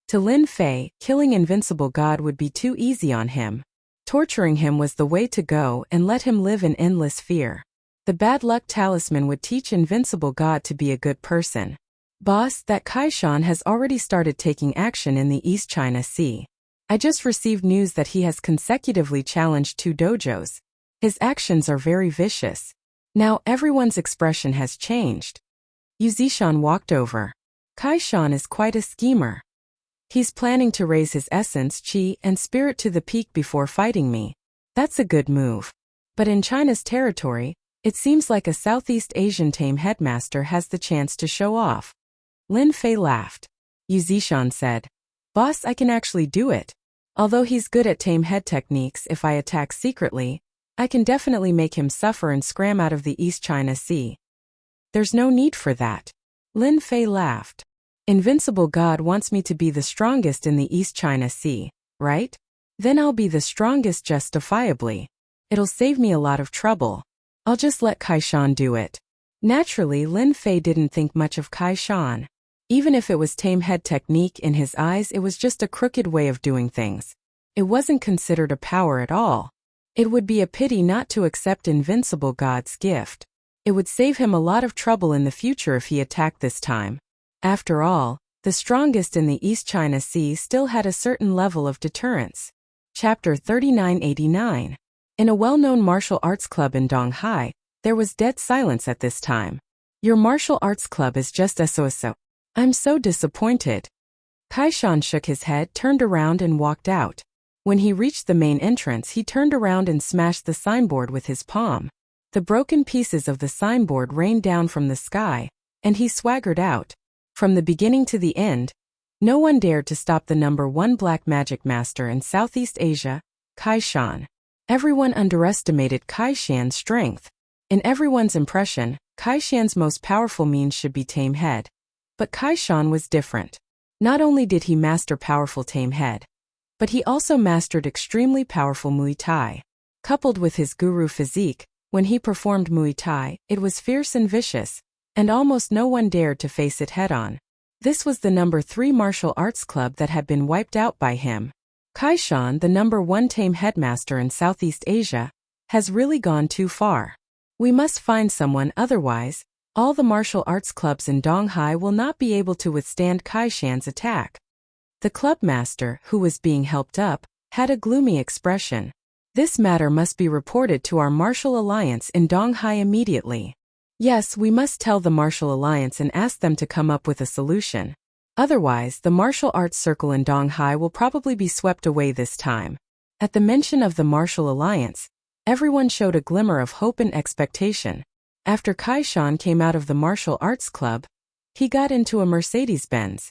[SPEAKER 1] To Lin Fei, killing Invincible God would be too easy on him. Torturing him was the way to go and let him live in endless fear. The bad luck talisman would teach Invincible God to be a good person. Boss, that Kaishan has already started taking action in the East China Sea. I just received news that he has consecutively challenged 2 dojos. His actions are very vicious. Now everyone's expression has changed. Yu Zishan walked over. Kaishan is quite a schemer. He's planning to raise his essence, chi, and spirit to the peak before fighting me. That's a good move. But in China's territory, it seems like a Southeast Asian tame headmaster has the chance to show off. Lin Fei laughed. Yu Zishan said, Boss, I can actually do it. Although he's good at tame head techniques, if I attack secretly, I can definitely make him suffer and scram out of the East China Sea. There's no need for that. Lin Fei laughed. Invincible God wants me to be the strongest in the East China Sea, right? Then I'll be the strongest justifiably. It'll save me a lot of trouble. I'll just let Kaishan do it. Naturally, Lin Fei didn't think much of Kaishan. Even if it was tame head technique, in his eyes it was just a crooked way of doing things. It wasn't considered a power at all. It would be a pity not to accept Invincible God's gift. It would save him a lot of trouble in the future if he attacked this time. After all, the strongest in the East China Sea still had a certain level of deterrence. Chapter 3989. In a well-known martial arts club in Donghai, there was dead silence at this time. Your martial arts club is just so. I'm so disappointed. Kaishan shook his head, turned around and walked out. When he reached the main entrance, he turned around and smashed the signboard with his palm. The broken pieces of the signboard rained down from the sky, and he swaggered out. From the beginning to the end, no one dared to stop the #1 black magic master in Southeast Asia, Kaishan. Everyone underestimated Kaishan's strength. In everyone's impression, Kaishan's most powerful means should be tame head. But Kaishan was different. Not only did he master powerful tame head, but he also mastered extremely powerful Muay Thai. Coupled with his guru physique, when he performed Muay Thai, it was fierce and vicious, and almost no one dared to face it head-on. This was the #3 martial arts club that had been wiped out by him. Kaishan, the #1 tame headmaster in Southeast Asia, has really gone too far. We must find someone, otherwise, all the martial arts clubs in Donghai will not be able to withstand Kaishan's attack. The club master, who was being helped up, had a gloomy expression. This matter must be reported to our martial alliance in Donghai immediately. Yes, we must tell the martial alliance and ask them to come up with a solution. Otherwise, the martial arts circle in Donghai will probably be swept away this time. At the mention of the martial alliance, everyone showed a glimmer of hope and expectation. After Kaishan came out of the martial arts club, he got into a Mercedes-Benz.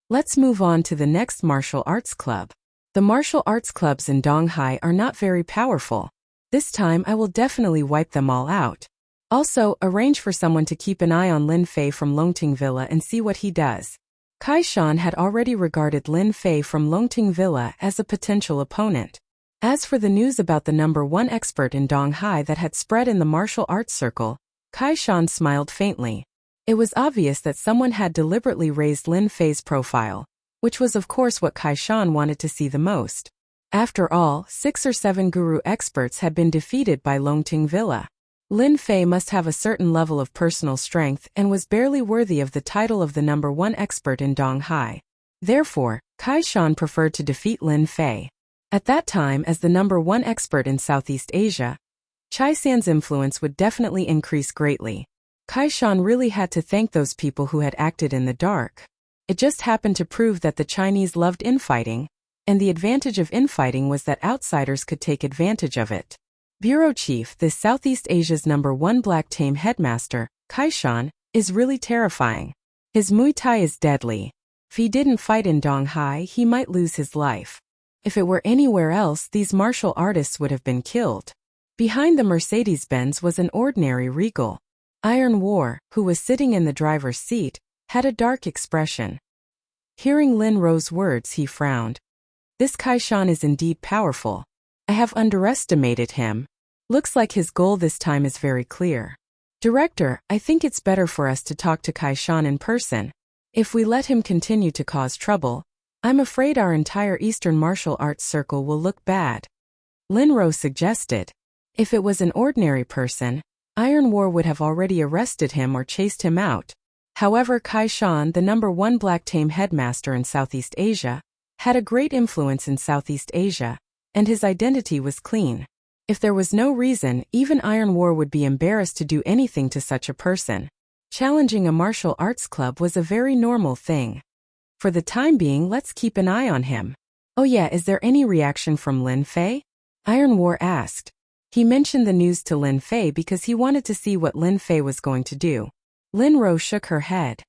[SPEAKER 1] Let's move on to the next martial arts club. The martial arts clubs in Donghai are not very powerful. This time I will definitely wipe them all out. Also, arrange for someone to keep an eye on Lin Fei from Longting Villa and see what he does. Kaishan had already regarded Lin Fei from Longting Villa as a potential opponent. As for the news about the #1 expert in Donghai that had spread in the martial arts circle, Kaishan smiled faintly. It was obvious that someone had deliberately raised Lin Fei's profile, which was of course what Kaishan wanted to see the most. After all, 6 or 7 guru experts had been defeated by Longting Villa. Lin Fei must have a certain level of personal strength and was barely worthy of the title of the #1 expert in Donghai. Therefore, Kaishan preferred to defeat Lin Fei. At that time, as the #1 expert in Southeast Asia, Chaisan's influence would definitely increase greatly. Kaishan really had to thank those people who had acted in the dark. It just happened to prove that the Chinese loved infighting, and the advantage of infighting was that outsiders could take advantage of it. Bureau Chief, this Southeast Asia's #1 black tame headmaster, Kaishan, is really terrifying. His Muay Thai is deadly. If he didn't fight in Donghai, he might lose his life. If it were anywhere else, these martial artists would have been killed. Behind the Mercedes-Benz was an ordinary Regal. Iron War, who was sitting in the driver's seat, had a dark expression. Hearing Lin Ro's words, he frowned. This Kaishan is indeed powerful. I have underestimated him. Looks like his goal this time is very clear. Director, I think it's better for us to talk to Kaishan in person. If we let him continue to cause trouble, I'm afraid our entire Eastern martial arts circle will look bad. Lin Ro suggested. If it was an ordinary person, Iron War would have already arrested him or chased him out. However, Kaishan, the #1 black tame headmaster in Southeast Asia, had a great influence in Southeast Asia, and his identity was clean. If there was no reason, even Iron War would be embarrassed to do anything to such a person. Challenging a martial arts club was a very normal thing. For the time being, let's keep an eye on him. Oh yeah, is there any reaction from Lin Fei? Iron War asked. He mentioned the news to Lin Fei because he wanted to see what Lin Fei was going to do. Lin Ro shook her head.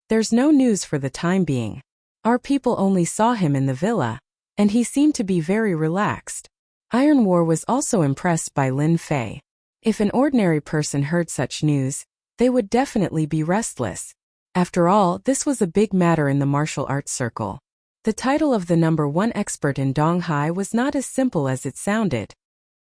[SPEAKER 1] There's no news for the time being. Our people only saw him in the villa, and he seemed to be very relaxed. Iron War was also impressed by Lin Fei. If an ordinary person heard such news, they would definitely be restless. After all, this was a big matter in the martial arts circle. The title of the #1 expert in Donghai was not as simple as it sounded.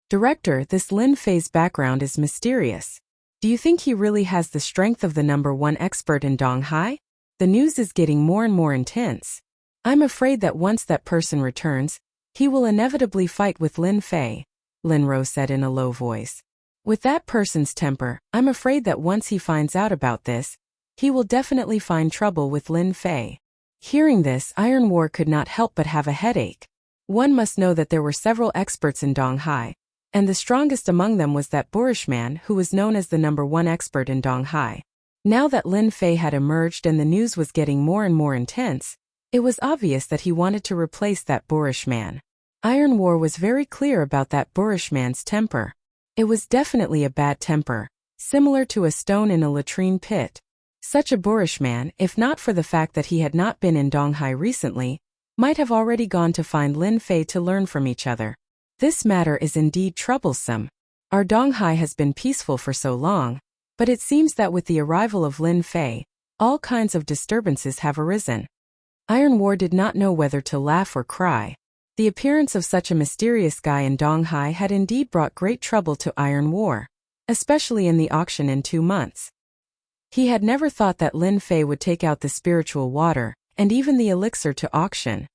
[SPEAKER 1] Director, this Lin Fei's background is mysterious. Do you think he really has the strength of the #1 expert in Donghai? The news is getting more and more intense. I'm afraid that once that person returns, he will inevitably fight with Lin Fei, Lin Ro said in a low voice. With that person's temper, I'm afraid that once he finds out about this, he will definitely find trouble with Lin Fei. Hearing this, Iron War could not help but have a headache. One must know that there were several experts in Donghai, and the strongest among them was that boorish man who was known as the #1 expert in Donghai. Now that Lin Fei had emerged and the news was getting more and more intense, it was obvious that he wanted to replace that boorish man. Iron War was very clear about that boorish man's temper. It was definitely a bad temper, similar to a stone in a latrine pit. Such a boorish man, if not for the fact that he had not been in Donghai recently, might have already gone to find Lin Fei to learn from each other. This matter is indeed troublesome. Our Donghai has been peaceful for so long, but it seems that with the arrival of Lin Fei, all kinds of disturbances have arisen. Iron War did not know whether to laugh or cry. The appearance of such a mysterious guy in Donghai had indeed brought great trouble to Iron War, especially in the auction in 2 months. He had never thought that Lin Fei would take out the spiritual water, and even the elixir to auction.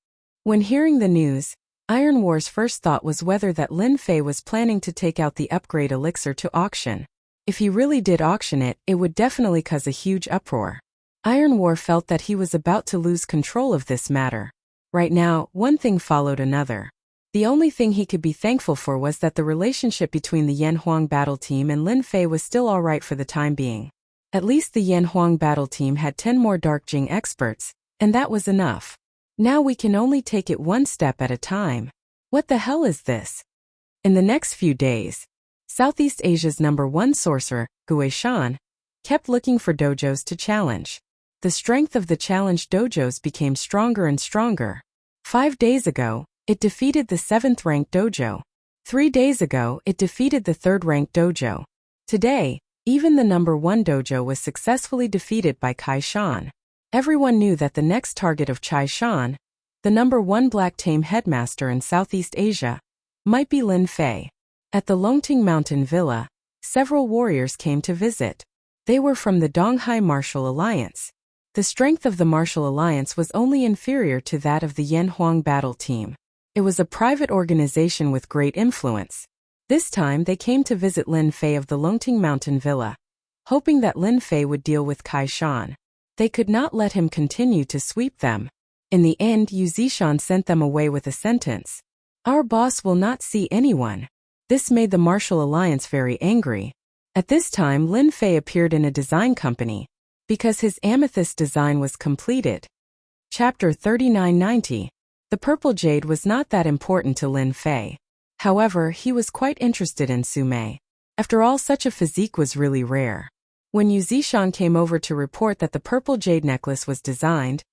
[SPEAKER 1] When hearing the news, Iron War's first thought was whether that Lin Fei was planning to take out the upgrade elixir to auction. If he really did auction it, it would definitely cause a huge uproar. Iron War felt that he was about to lose control of this matter. Right now, one thing followed another. The only thing he could be thankful for was that the relationship between the Yan Huang battle team and Lin Fei was still alright for the time being. At least the Yan Huang battle team had 10 more Dark Jing experts, and that was enough. Now we can only take it one step at a time. What the hell is this? In the next few days, Southeast Asia's #1 sorcerer, Gui Shan, kept looking for dojos to challenge. The strength of the challenge dojos became stronger and stronger. 5 days ago, it defeated the 7th-ranked dojo. 3 days ago, it defeated the 3rd-ranked dojo. Today, even the #1 dojo was successfully defeated by Kaishan. Everyone knew that the next target of Kaishan, the #1 black tame headmaster in Southeast Asia, might be Lin Fei. At the Longting Mountain Villa, several warriors came to visit. They were from the Donghai Martial Alliance. The strength of the Martial Alliance was only inferior to that of the Yan Huang battle team. It was a private organization with great influence. This time they came to visit Lin Fei of the Longting Mountain Villa, hoping that Lin Fei would deal with Kaishan. They could not let him continue to sweep them. In the end, Yu Zishan sent them away with a sentence. Our boss will not see anyone. This made the Martial Alliance very angry. At this time, Lin Fei appeared in a design company, because his amethyst design was completed. Chapter 3990. The purple jade was not that important to Lin Fei. However, he was quite interested in Su Mei. After all, such a physique was really rare. When Yu Zishan came over to report that the purple jade necklace was designed,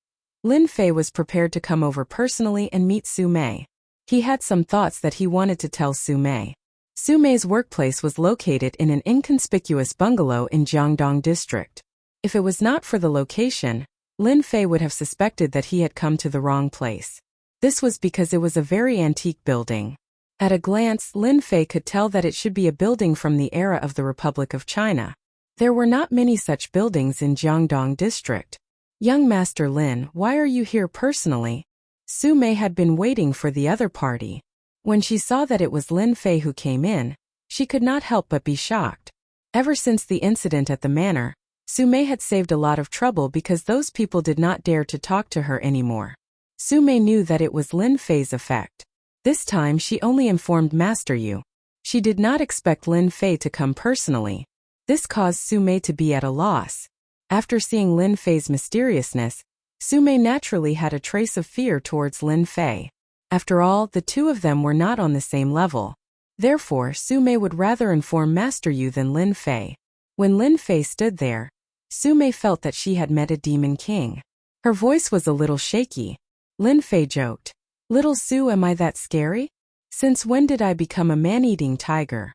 [SPEAKER 1] Lin Fei was prepared to come over personally and meet Su Mei. He had some thoughts that he wanted to tell Su Mei. Su Mei's workplace was located in an inconspicuous bungalow in Jiangdong district. If it was not for the location, Lin Fei would have suspected that he had come to the wrong place. This was because it was a very antique building. At a glance, Lin Fei could tell that it should be a building from the era of the Republic of China. There were not many such buildings in Jiangdong district. Young Master Lin, why are you here personally? Su Mei had been waiting for the other party. When she saw that it was Lin Fei who came in, she could not help but be shocked. Ever since the incident at the manor, Su Mei had saved a lot of trouble because those people did not dare to talk to her anymore. Su Mei knew that it was Lin Fei's effect. This time she only informed Master Yu. She did not expect Lin Fei to come personally. This caused Su Mei to be at a loss. After seeing Lin Fei's mysteriousness, Su Mei naturally had a trace of fear towards Lin Fei. After all, the two of them were not on the same level. Therefore, Su Mei would rather inform Master Yu than Lin Fei. When Lin Fei stood there, Su Mei felt that she had met a demon king. Her voice was a little shaky. Lin Fei joked, "Little Su, am I that scary? Since when did I become a man-eating tiger?"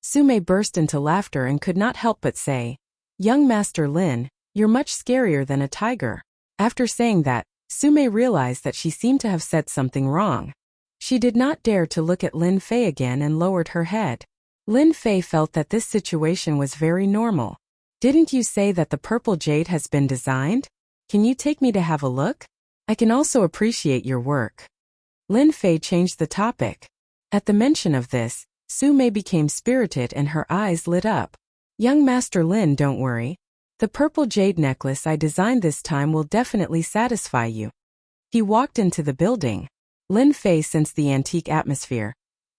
[SPEAKER 1] Su Mei burst into laughter and could not help but say, "Young Master Lin, you're much scarier than a tiger." After saying that, Su Mei realized that she seemed to have said something wrong. She did not dare to look at Lin Fei again and lowered her head. Lin Fei felt that this situation was very normal. "Didn't you say that the purple jade has been designed? Can you take me to have a look? I can also appreciate your work." Lin Fei changed the topic. At the mention of this, Su Mei became spirited and her eyes lit up. "Young Master Lin, don't worry. The purple jade necklace I designed this time will definitely satisfy you." He walked into the building. Lin Fei sensed the antique atmosphere,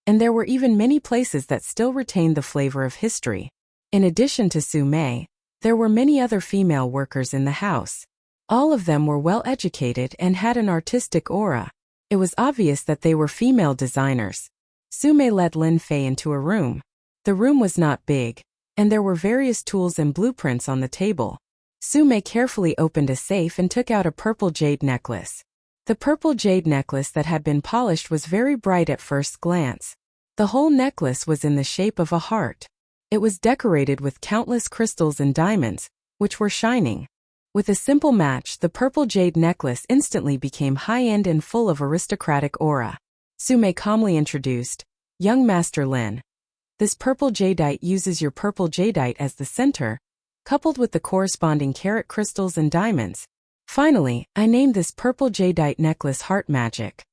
[SPEAKER 1] and there were even many places that still retained the flavor of history. In addition to Su Mei, there were many other female workers in the house. All of them were well educated and had an artistic aura. It was obvious that they were female designers. Su Mei led Lin Fei into a room. The room was not big, and there were various tools and blueprints on the table. Su Mei carefully opened a safe and took out a purple jade necklace. The purple jade necklace that had been polished was very bright at first glance. The whole necklace was in the shape of a heart. It was decorated with countless crystals and diamonds, which were shining. With a simple match, the purple jade necklace instantly became high-end and full of aristocratic aura. Su Mei calmly introduced, "Young Master Lin. This purple jadeite uses your purple jadeite as the center, coupled with the corresponding carat crystals and diamonds. Finally, I named this purple jadeite necklace Heart Magic."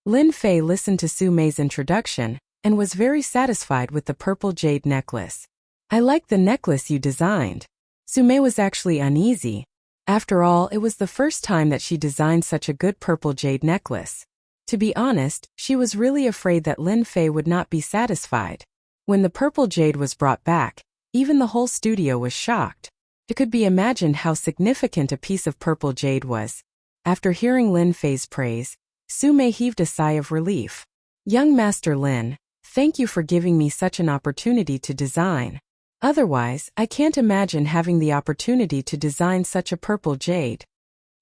[SPEAKER 1] Lin Fei listened to Su Mei's introduction and was very satisfied with the purple jade necklace. "I like the necklace you designed." Su Mei was actually uneasy. After all, it was the first time that she designed such a good purple jade necklace. To be honest, she was really afraid that Lin Fei would not be satisfied. When the purple jade was brought back, even the whole studio was shocked. It could be imagined how significant a piece of purple jade was. After hearing Lin Fei's praise, Su Mei heaved a sigh of relief. "Young Master Lin, thank you for giving me such an opportunity to design. Otherwise, I can't imagine having the opportunity to design such a purple jade."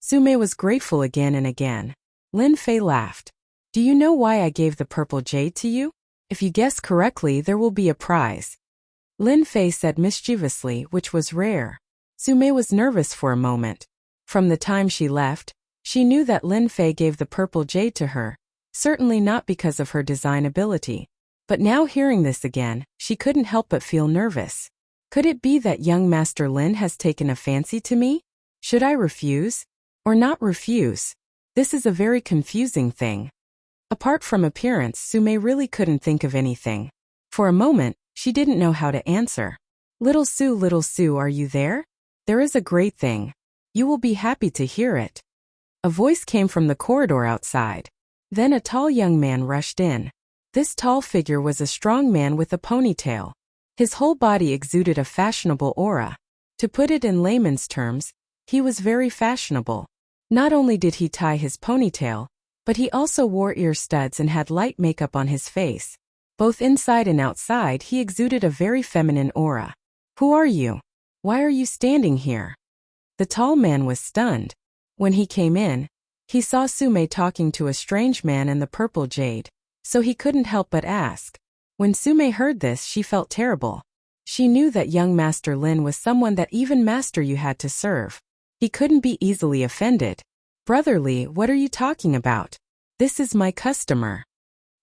[SPEAKER 1] Su Mei was grateful again and again. Lin Fei laughed. "Do you know why I gave the purple jade to you? If you guess correctly, there will be a prize." Lin Fei said mischievously, which was rare. Su Mei was nervous for a moment. From the time she left, she knew that Lin Fei gave the purple jade to her, certainly not because of her design ability. But now hearing this again, she couldn't help but feel nervous. Could it be that young Master Lin has taken a fancy to me? Should I refuse? Or not refuse? This is a very confusing thing. Apart from appearance, Su Mei really couldn't think of anything. For a moment, she didn't know how to answer. Little Su, are you there? There is a great thing. You will be happy to hear it." A voice came from the corridor outside. Then a tall young man rushed in. This tall figure was a strong man with a ponytail. His whole body exuded a fashionable aura. To put it in layman's terms, he was very fashionable. Not only did he tie his ponytail, but he also wore ear studs and had light makeup on his face. Both inside and outside, he exuded a very feminine aura. "Who are you? Why are you standing here?" The tall man was stunned. When he came in, he saw Sume talking to a strange man in the purple jade, so he couldn't help but ask. When Sume heard this, she felt terrible. She knew that young Master Lin was someone that even Master Yu had to serve. He couldn't be easily offended. "Brother Li, what are you talking about? This is my customer."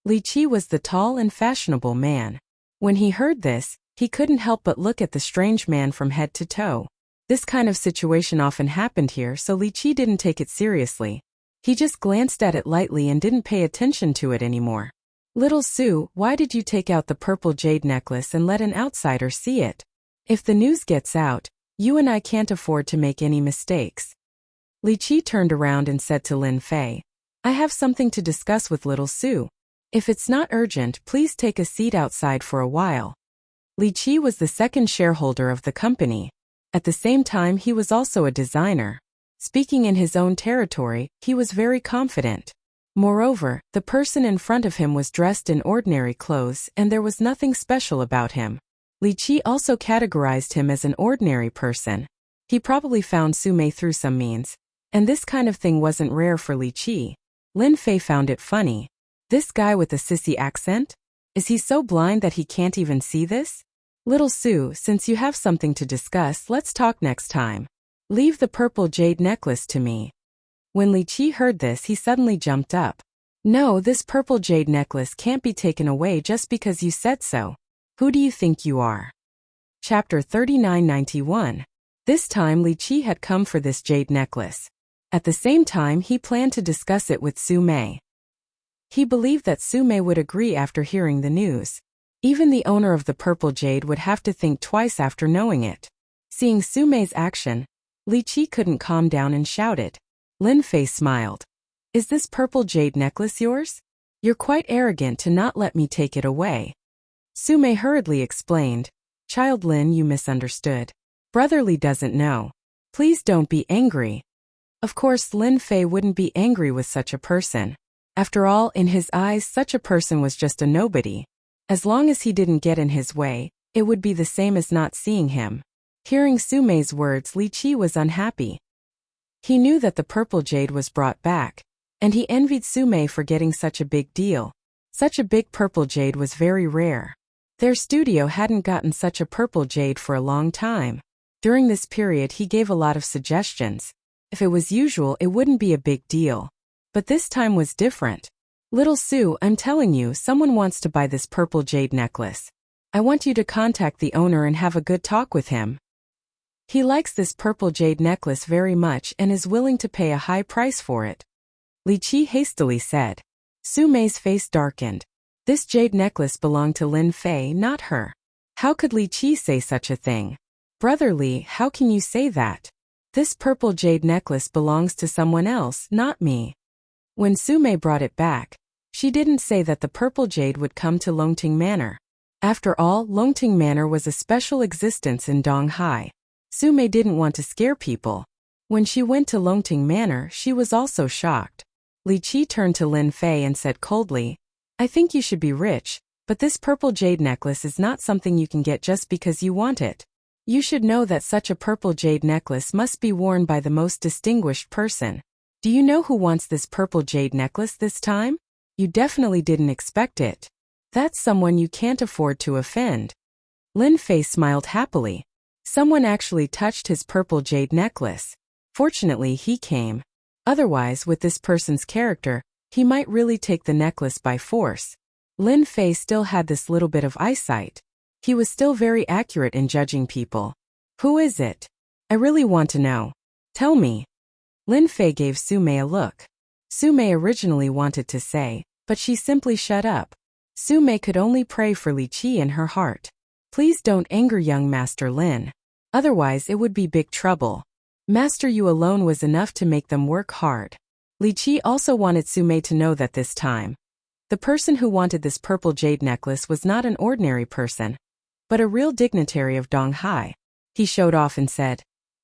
[SPEAKER 1] Li Qi was the tall and fashionable man. When he heard this, he couldn't help but look at the strange man from head to toe. This kind of situation often happened here, so Li Qi didn't take it seriously. He just glanced at it lightly and didn't pay attention to it anymore. "Little Su, why did you take out the purple jade necklace and let an outsider see it? If the news gets out, you and I can't afford to make any mistakes." Li Qi turned around and said to Lin Fei, "I have something to discuss with little Su. If it's not urgent, please take a seat outside for a while." Li Qi was the second shareholder of the company. At the same time, he was also a designer. Speaking in his own territory, he was very confident. Moreover, the person in front of him was dressed in ordinary clothes and there was nothing special about him. Li Qi also categorized him as an ordinary person. He probably found Sume through some means, and this kind of thing wasn't rare for Li Qi. Lin Fei found it funny. This guy with a sissy accent? Is he so blind that he can't even see this? "Little Su, since you have something to discuss, let's talk next time. Leave the purple jade necklace to me." When Li Qi heard this, he suddenly jumped up. "No, this purple jade necklace can't be taken away just because you said so. Who do you think you are?" Chapter 3991. This time Li Qi had come for this jade necklace. At the same time, he planned to discuss it with Su Mei. He believed that Su Mei would agree after hearing the news. Even the owner of the purple jade would have to think twice after knowing it. Seeing Su Mei's action, Li Qi couldn't calm down and shouted. Lin Fei smiled. "Is this purple jade necklace yours? You're quite arrogant to not let me take it away." Su Mei hurriedly explained. "Child Lin, you misunderstood. Brother Li doesn't know. Please don't be angry." Of course, Lin Fei wouldn't be angry with such a person. After all, in his eyes, such a person was just a nobody. As long as he didn't get in his way, it would be the same as not seeing him. Hearing Su Mei's words, Li Qi was unhappy. He knew that the purple jade was brought back, and he envied Su Mei for getting such a big deal. Such a big purple jade was very rare. Their studio hadn't gotten such a purple jade for a long time. During this period, he gave a lot of suggestions. If it was usual, it wouldn't be a big deal. But this time was different. "Little Su, I'm telling you, someone wants to buy this purple jade necklace. I want you to contact the owner and have a good talk with him. He likes this purple jade necklace very much and is willing to pay a high price for it." Li Qi hastily said. Su Mei's face darkened. This jade necklace belonged to Lin Fei, not her. How could Li Qi say such a thing? "Brother Li, how can you say that? This purple jade necklace belongs to someone else, not me." When Su Mei brought it back, she didn't say that the purple jade would come to Longting Manor. After all, Longting Manor was a special existence in Donghai. Su Mei didn't want to scare people. When she went to Longting Manor, she was also shocked. Li Qi turned to Lin Fei and said coldly, "I think you should be rich, but this purple jade necklace is not something you can get just because you want it. You should know that such a purple jade necklace must be worn by the most distinguished person. Do you know who wants this purple jade necklace this time? You definitely didn't expect it. That's someone you can't afford to offend." Lin Fei smiled happily. Someone actually touched his purple jade necklace. Fortunately, he came. Otherwise, with this person's character, he might really take the necklace by force. Lin Fei still had this little bit of eyesight. He was still very accurate in judging people. "Who is it? I really want to know. Tell me." Lin Fei gave Su Mei a look. Su Mei originally wanted to say, but she simply shut up. Su Mei could only pray for Li Qi in her heart. "Please don't anger young Master Lin. Otherwise it would be big trouble. Master Yu alone was enough to make them work hard." Li Qi also wanted Su Mei to know that this time, the person who wanted this purple jade necklace was not an ordinary person, but a real dignitary of Donghai. He showed off and said,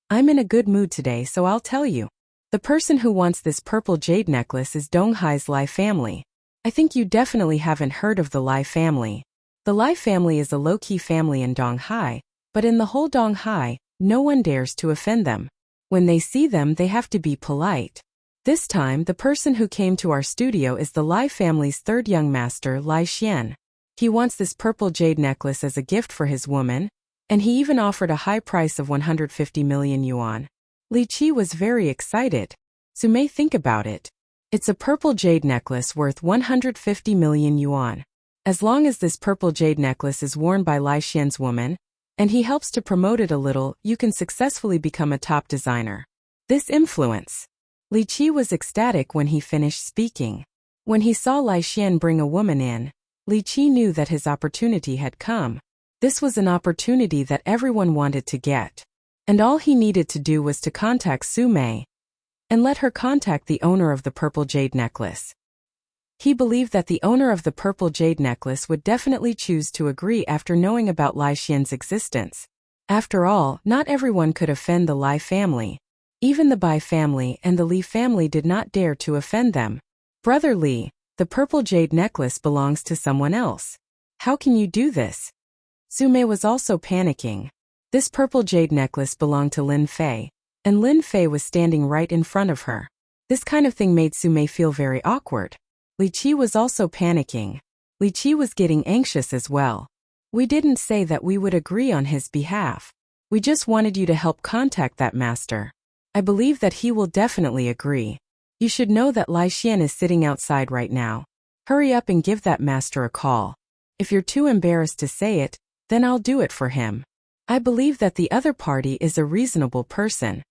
[SPEAKER 1] "I'm in a good mood today, so I'll tell you. The person who wants this purple jade necklace is Donghai's Lai family. I think you definitely haven't heard of the Lai family. The Lai family is a low-key family in Donghai, but in the whole Donghai, no one dares to offend them. When they see them, they have to be polite. This time, the person who came to our studio is the Lai family's third young master, Lai Xian. He wants this purple jade necklace as a gift for his woman, and he even offered a high price of 150 million yuan. Li Qi was very excited. Sume, think about it. It's a purple jade necklace worth 150 million yuan. As long as this purple jade necklace is worn by Lai Xian's woman, and he helps to promote it a little, you can successfully become a top designer. This influence. Li Qi was ecstatic when he finished speaking. When he saw Lai Xian bring a woman in, Li Qi knew that his opportunity had come. This was an opportunity that everyone wanted to get. And all he needed to do was to contact Su Mei and let her contact the owner of the purple jade necklace. He believed that the owner of the purple jade necklace would definitely choose to agree after knowing about Lai Xian's existence. After all, not everyone could offend the Lai family. Even the Bai family and the Li family did not dare to offend them. Brother Li, the purple jade necklace belongs to someone else. How can you do this? Su Mei was also panicking. This purple jade necklace belonged to Lin Fei, and Lin Fei was standing right in front of her. This kind of thing made Su Mei feel very awkward. Li Qi was also panicking. Li Qi was getting anxious as well. We didn't say that we would agree on his behalf. We just wanted you to help contact that master. I believe that he will definitely agree. You should know that Lai Xian is sitting outside right now. Hurry up and give that master a call. If you're too embarrassed to say it, then I'll do it for him. I believe that the other party is a reasonable person.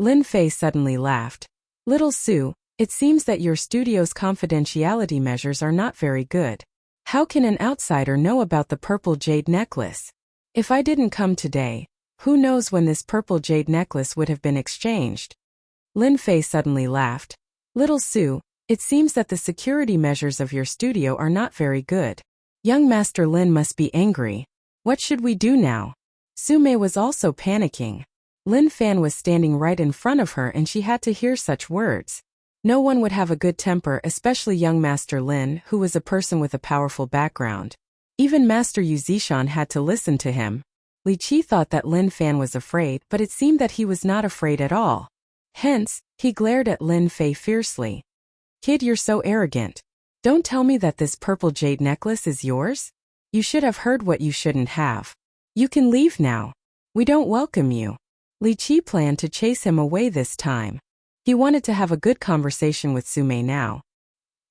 [SPEAKER 1] Lin Fei suddenly laughed. Little Su, it seems that your studio's confidentiality measures are not very good. How can an outsider know about the purple jade necklace? If I didn't come today, who knows when this purple jade necklace would have been exchanged? Lin Fei suddenly laughed. Little Su, it seems that the security measures of your studio are not very good. Young Master Lin must be angry. What should we do now? Su Mei was also panicking. Lin Fan was standing right in front of her and she had to hear such words. No one would have a good temper, especially young Master Lin, who was a person with a powerful background. Even Master Yu Zishan had to listen to him. Li Qi thought that Lin Fan was afraid, but it seemed that he was not afraid at all. Hence, he glared at Lin Fei fiercely. Kid, you're so arrogant. Don't tell me that this purple jade necklace is yours? You should have heard what you shouldn't have. You can leave now. We don't welcome you. Li Qi planned to chase him away this time. He wanted to have a good conversation with Su Mei now.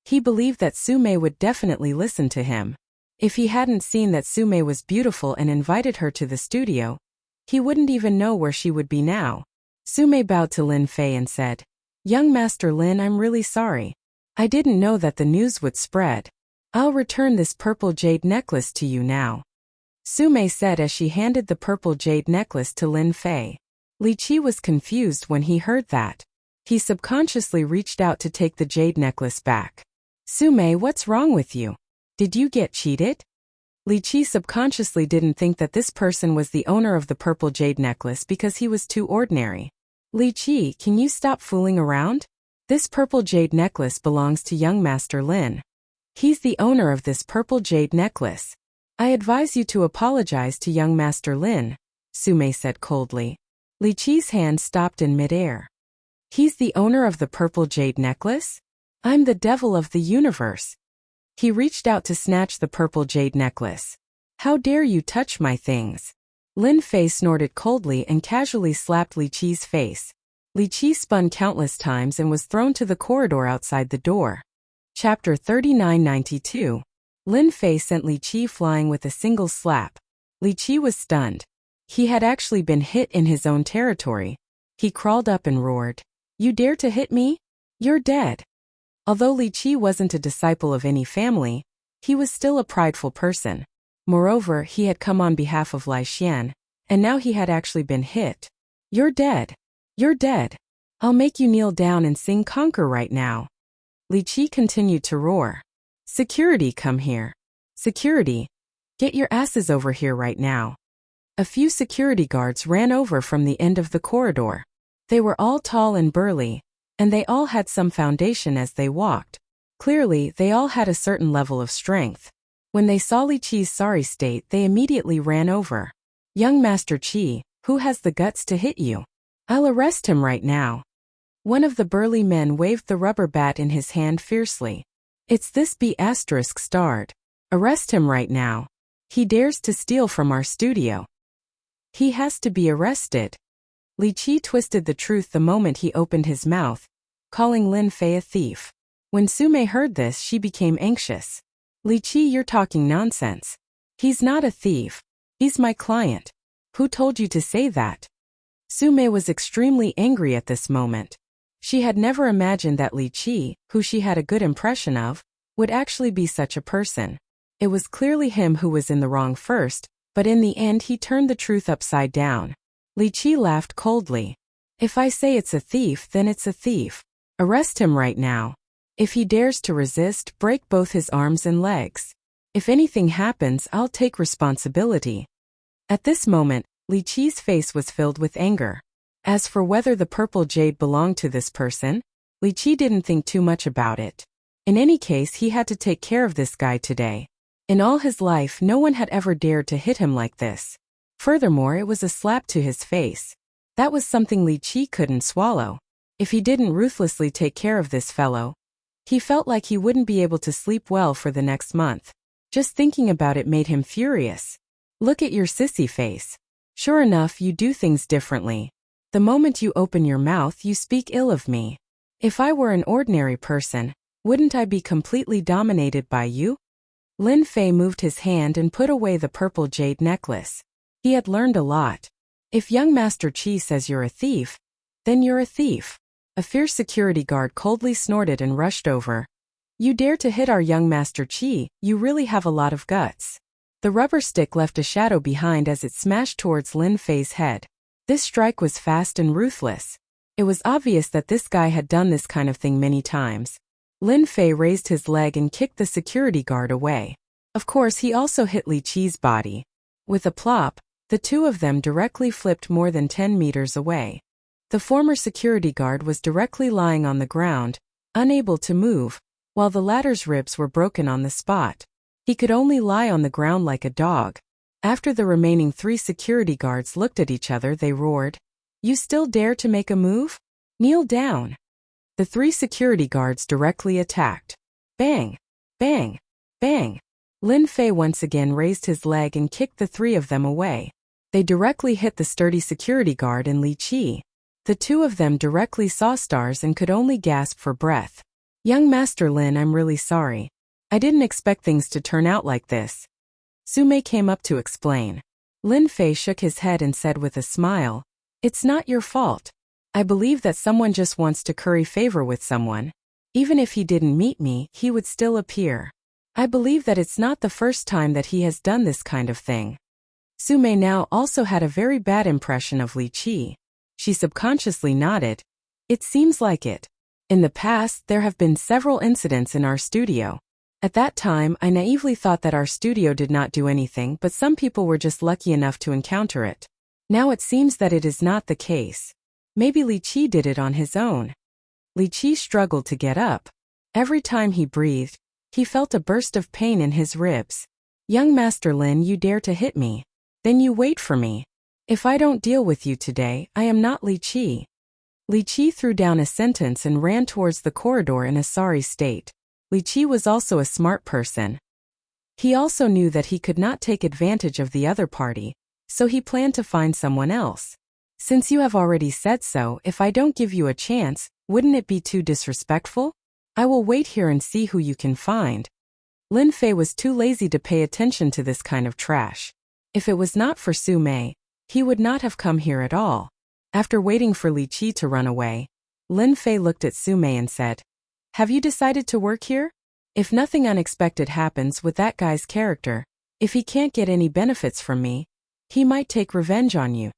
[SPEAKER 1] He believed that Su Mei would definitely listen to him. If he hadn't seen that Su Mei was beautiful and invited her to the studio, he wouldn't even know where she would be now. Su Mei bowed to Lin Fei and said, Young Master Lin, I'm really sorry. I didn't know that the news would spread. I'll return this purple jade necklace to you now. Su Mei said as she handed the purple jade necklace to Lin Fei. Li Qi was confused when he heard that. He subconsciously reached out to take the jade necklace back. Su Mei, what's wrong with you? Did you get cheated? Li Qi subconsciously didn't think that this person was the owner of the purple jade necklace because he was too ordinary. Li Qi, can you stop fooling around? This purple jade necklace belongs to young Master Lin. He's the owner of this purple jade necklace. I advise you to apologize to young Master Lin, Su Mei said coldly. Li Qi's hand stopped in midair. He's the owner of the purple jade necklace? I'm the devil of the universe. He reached out to snatch the purple jade necklace. How dare you touch my things? Lin Fei snorted coldly and casually slapped Li Qi's face. Li Qi spun countless times and was thrown to the corridor outside the door. Chapter 3992. Lin Fei sent Li Qi flying with a single slap. Li Qi was stunned. He had actually been hit in his own territory. He crawled up and roared, You dare to hit me? You're dead. Although Li Qi wasn't a disciple of any family, he was still a prideful person. Moreover, he had come on behalf of Lai Xian, and now he had actually been hit. You're dead. You're dead. I'll make you kneel down and sing Conquer right now. Li Qi continued to roar. Security, come here. Security. Get your asses over here right now. A few security guards ran over from the end of the corridor. They were all tall and burly, and they all had some foundation as they walked. Clearly, they all had a certain level of strength. When they saw Li Qi's sorry state, they immediately ran over. "Young Master Qi, who has the guts to hit you? I'll arrest him right now." One of the burly men waved the rubber bat in his hand fiercely. "It's this B*****. Arrest him right now. He dares to steal from our studio. He has to be arrested." Li Qi twisted the truth the moment he opened his mouth, calling Lin Fei a thief. When Sume heard this, she became anxious. "Li Qi, you're talking nonsense. He's not a thief. He's my client. Who told you to say that?" Sume was extremely angry at this moment. She had never imagined that Li Qi, who she had a good impression of, would actually be such a person. It was clearly him who was in the wrong first, but in the end he turned the truth upside down. Li Qi laughed coldly. "If I say it's a thief, then it's a thief. Arrest him right now. If he dares to resist, break both his arms and legs. If anything happens, I'll take responsibility." At this moment, Li Qi's face was filled with anger. As for whether the purple jade belonged to this person, Li Qi didn't think too much about it. In any case, he had to take care of this guy today. In all his life, no one had ever dared to hit him like this. Furthermore, it was a slap to his face. That was something Li Qi couldn't swallow. If he didn't ruthlessly take care of this fellow, he felt like he wouldn't be able to sleep well for the next month. Just thinking about it made him furious. "Look at your sissy face. Sure enough, you do things differently. The moment you open your mouth, you speak ill of me. If I were an ordinary person, wouldn't I be completely dominated by you?" Lin Fei moved his hand and put away the purple jade necklace. He had learned a lot. If young Master Qi says you're a thief, then you're a thief. A fierce security guard coldly snorted and rushed over. "You dare to hit our young Master Qi, you really have a lot of guts." The rubber stick left a shadow behind as it smashed towards Lin Fei's head. This strike was fast and ruthless. It was obvious that this guy had done this kind of thing many times. Lin Fei raised his leg and kicked the security guard away. Of course, he also hit Li Qi's body. With a plop, the two of them directly flipped more than 10 meters away. The former security guard was directly lying on the ground, unable to move, while the latter's ribs were broken on the spot. He could only lie on the ground like a dog. After the remaining 3 security guards looked at each other, they roared, "You still dare to make a move? Kneel down." The 3 security guards directly attacked. Bang! Bang! Bang! Lin Fei once again raised his leg and kicked the 3 of them away. They directly hit the sturdy security guard and Li Qi. The 2 of them directly saw stars and could only gasp for breath. "Young Master Lin, I'm really sorry. I didn't expect things to turn out like this." Sume came up to explain. Lin Fei shook his head and said with a smile, "It's not your fault. I believe that someone just wants to curry favor with someone. Even if he didn't meet me, he would still appear. I believe that it's not the first time that he has done this kind of thing." Sume now also had a very bad impression of Li Qi. She subconsciously nodded. "It seems like it. In the past, there have been several incidents in our studio. At that time, I naively thought that our studio did not do anything, but some people were just lucky enough to encounter it. Now it seems that it is not the case. Maybe Li Qi did it on his own." Li Qi struggled to get up. Every time he breathed, he felt a burst of pain in his ribs. "Young Master Lin, you dare to hit me? Then you wait for me. If I don't deal with you today, I am not Li Qi." Li Qi threw down a sentence and ran towards the corridor in a sorry state. Li Qi was also a smart person. He also knew that he could not take advantage of the other party, so he planned to find someone else. "Since you have already said so, if I don't give you a chance, wouldn't it be too disrespectful? I will wait here and see who you can find." Lin Fei was too lazy to pay attention to this kind of trash. If it was not for Sume, he would not have come here at all. After waiting for Li Qi to run away, Lin Fei looked at Sume and said, "Have you decided to work here? If nothing unexpected happens with that guy's character, if he can't get any benefits from me, he might take revenge on you."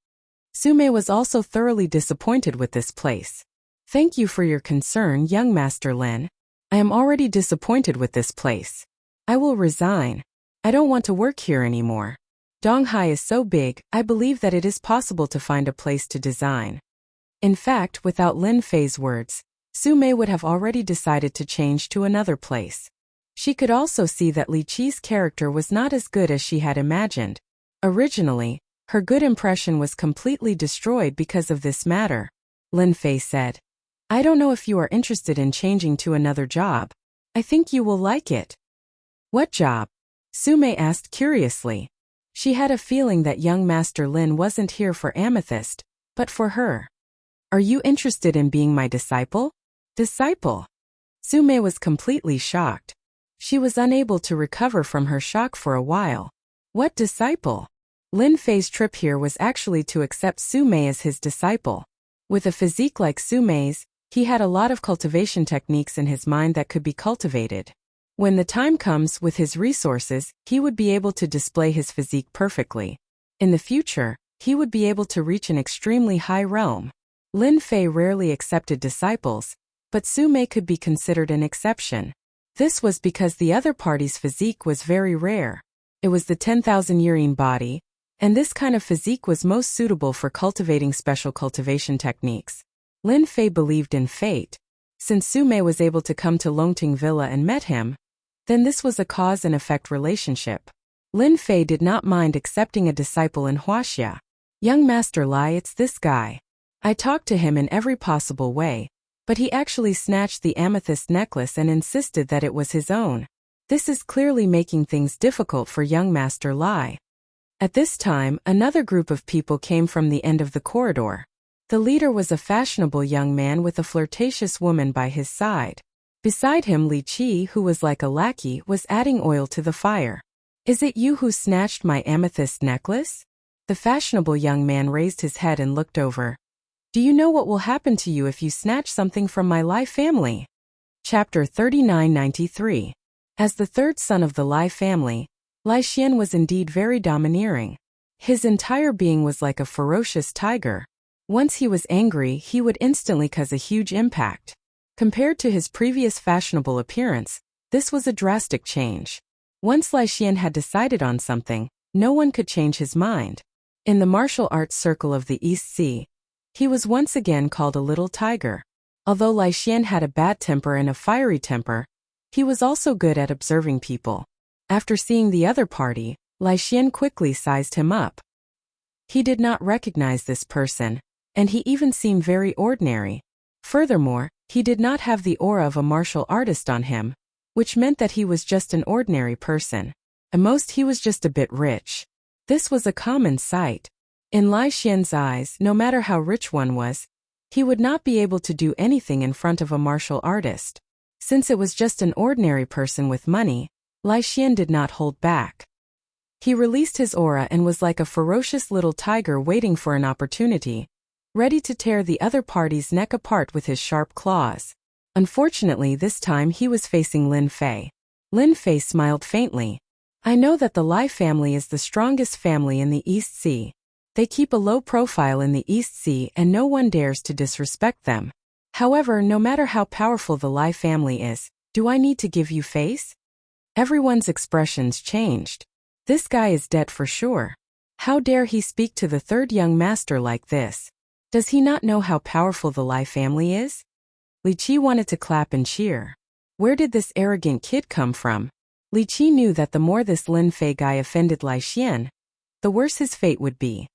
[SPEAKER 1] Sume was also thoroughly disappointed with this place. "Thank you for your concern, young Master Lin. I am already disappointed with this place. I will resign. I don't want to work here anymore. Donghai is so big, I believe that it is possible to find a place to design." In fact, without Lin Fei's words, Su-mei would have already decided to change to another place. She could also see that Li Qi's character was not as good as she had imagined. Originally, her good impression was completely destroyed because of this matter. Lin Fei said, "I don't know if you are interested in changing to another job. I think you will like it." "What job?" Su-mei asked curiously. She had a feeling that young Master Lin wasn't here for Amethyst, but for her. "Are you interested in being my disciple?" "Disciple?" Su-mei was completely shocked. She was unable to recover from her shock for a while. What disciple? Lin Fei's trip here was actually to accept Su-mei as his disciple. With a physique like Su-mei's, he had a lot of cultivation techniques in his mind that could be cultivated. When the time comes with his resources, he would be able to display his physique perfectly. In the future, he would be able to reach an extremely high realm. Lin Fei rarely accepted disciples, but Su-mei could be considered an exception. This was because the other party's physique was very rare. It was the 10,000 yen body, and this kind of physique was most suitable for cultivating special cultivation techniques. Lin Fei believed in fate. Since Su-mei was able to come to Longting Villa and met him, then this was a cause and effect relationship. Lin Fei did not mind accepting a disciple in Huaxia. "Young Master Lai, it's this guy. I talked to him in every possible way, but he actually snatched the amethyst necklace and insisted that it was his own. This is clearly making things difficult for young Master Lai." At this time, another group of people came from the end of the corridor. The leader was a fashionable young man with a flirtatious woman by his side. Beside him, Li Qi, who was like a lackey, was adding oil to the fire. "Is it you who snatched my amethyst necklace?" The fashionable young man raised his head and looked over. "Do you know what will happen to you if you snatch something from my Lai family?" Chapter 3993. As the third son of the Lai family, Lai Xian was indeed very domineering. His entire being was like a ferocious tiger. Once he was angry, he would instantly cause a huge impact. Compared to his previous fashionable appearance, this was a drastic change. Once Lai Xian had decided on something, no one could change his mind. In the martial arts circle of the East Sea, he was once again called a little tiger. Although Lai Xian had a bad temper and a fiery temper, he was also good at observing people. After seeing the other party, Lai Xian quickly sized him up. He did not recognize this person, and he even seemed very ordinary. Furthermore, he did not have the aura of a martial artist on him, which meant that he was just an ordinary person. At most, he was just a bit rich. This was a common sight. In Lai Xian's eyes, no matter how rich one was, he would not be able to do anything in front of a martial artist. Since it was just an ordinary person with money, Lai Xian did not hold back. He released his aura and was like a ferocious little tiger waiting for an opportunity, ready to tear the other party's neck apart with his sharp claws. Unfortunately, this time he was facing Lin Fei. Lin Fei smiled faintly. "I know that the Lai family is the strongest family in the East Sea. They keep a low profile in the East Sea and no one dares to disrespect them. However, no matter how powerful the Lai family is, do I need to give you face?" Everyone's expressions changed. This guy is dead for sure. How dare he speak to the third young master like this? Does he not know how powerful the Lai family is? Li Qi wanted to clap and cheer. Where did this arrogant kid come from? Li Qi knew that the more this Lin Fei guy offended Lai Xian, the worse his fate would be.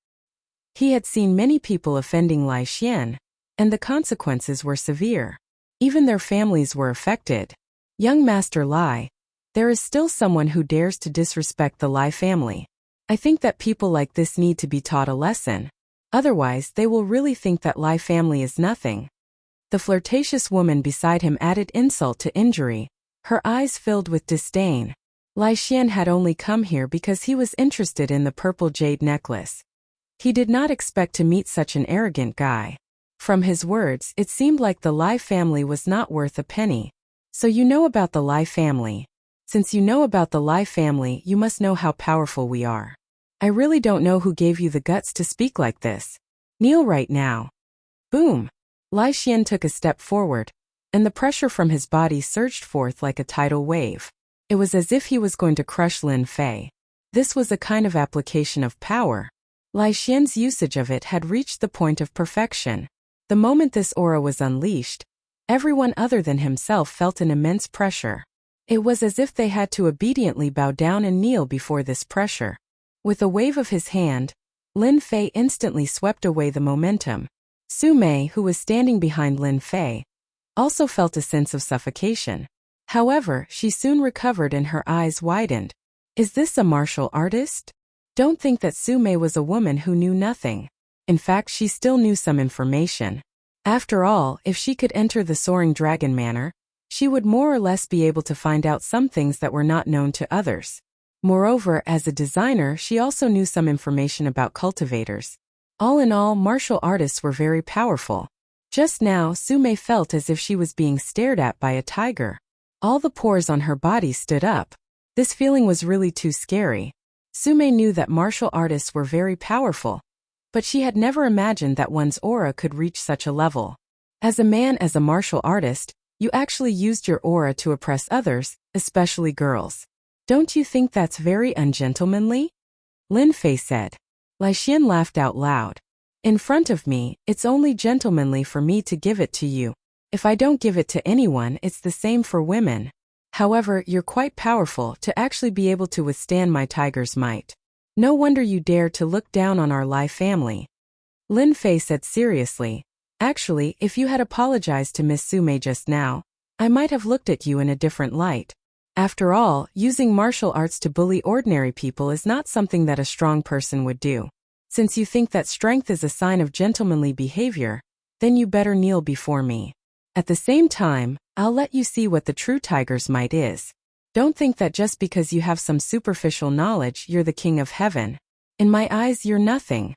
[SPEAKER 1] He had seen many people offending Lai Xian, and the consequences were severe. Even their families were affected. Young Master Lai, there is still someone who dares to disrespect the Lai family. I think that people like this need to be taught a lesson. Otherwise, they will really think that Lai family is nothing. The flirtatious woman beside him added insult to injury. Her eyes filled with disdain. Lai Xian had only come here because he was interested in the purple jade necklace. He did not expect to meet such an arrogant guy. From his words, it seemed like the Lai family was not worth a penny. So you know about the Lai family. Since you know about the Lai family, you must know how powerful we are. I really don't know who gave you the guts to speak like this. Kneel right now. Boom! Lai Xian took a step forward, and the pressure from his body surged forth like a tidal wave. It was as if he was going to crush Lin Fei. This was a kind of application of power. Lai Xian's usage of it had reached the point of perfection. The moment this aura was unleashed, Everyone other than himself felt an immense pressure. It was as if they had to obediently bow down and kneel before this pressure. With a wave of his hand, Lin Fei instantly swept away the momentum. Su Mei, who was standing behind Lin Fei, also felt a sense of suffocation. However, she soon recovered and her eyes widened. Is this a martial artist? Don't think that Su Mei was a woman who knew nothing. In fact, she still knew some information. After all, if she could enter the Soaring Dragon Manor, she would more or less be able to find out some things that were not known to others. Moreover, as a designer, she also knew some information about cultivators. All in all, martial artists were very powerful. Just now, Su Mei felt as if she was being stared at by a tiger. All the pores on her body stood up. This feeling was really too scary. Su Mei knew that martial artists were very powerful, but she had never imagined that one's aura could reach such a level. As a martial artist, you actually used your aura to oppress others, especially girls. Don't you think that's very ungentlemanly? Lin Fei said. Lai Xian laughed out loud. In front of me, it's only gentlemanly for me to give it to you. If I don't give it to anyone, it's the same for women. However, you're quite powerful to actually be able to withstand my tiger's might. No wonder you dare to look down on our Lai family. Lin Fei said seriously. Actually, if you had apologized to Miss Su Mei just now, I might have looked at you in a different light. After all, using martial arts to bully ordinary people is not something that a strong person would do. Since you think that strength is a sign of gentlemanly behavior, then you better kneel before me. At the same time, I'll let you see what the true tiger's might is. Don't think that just because you have some superficial knowledge you're the king of heaven. In my eyes you're nothing.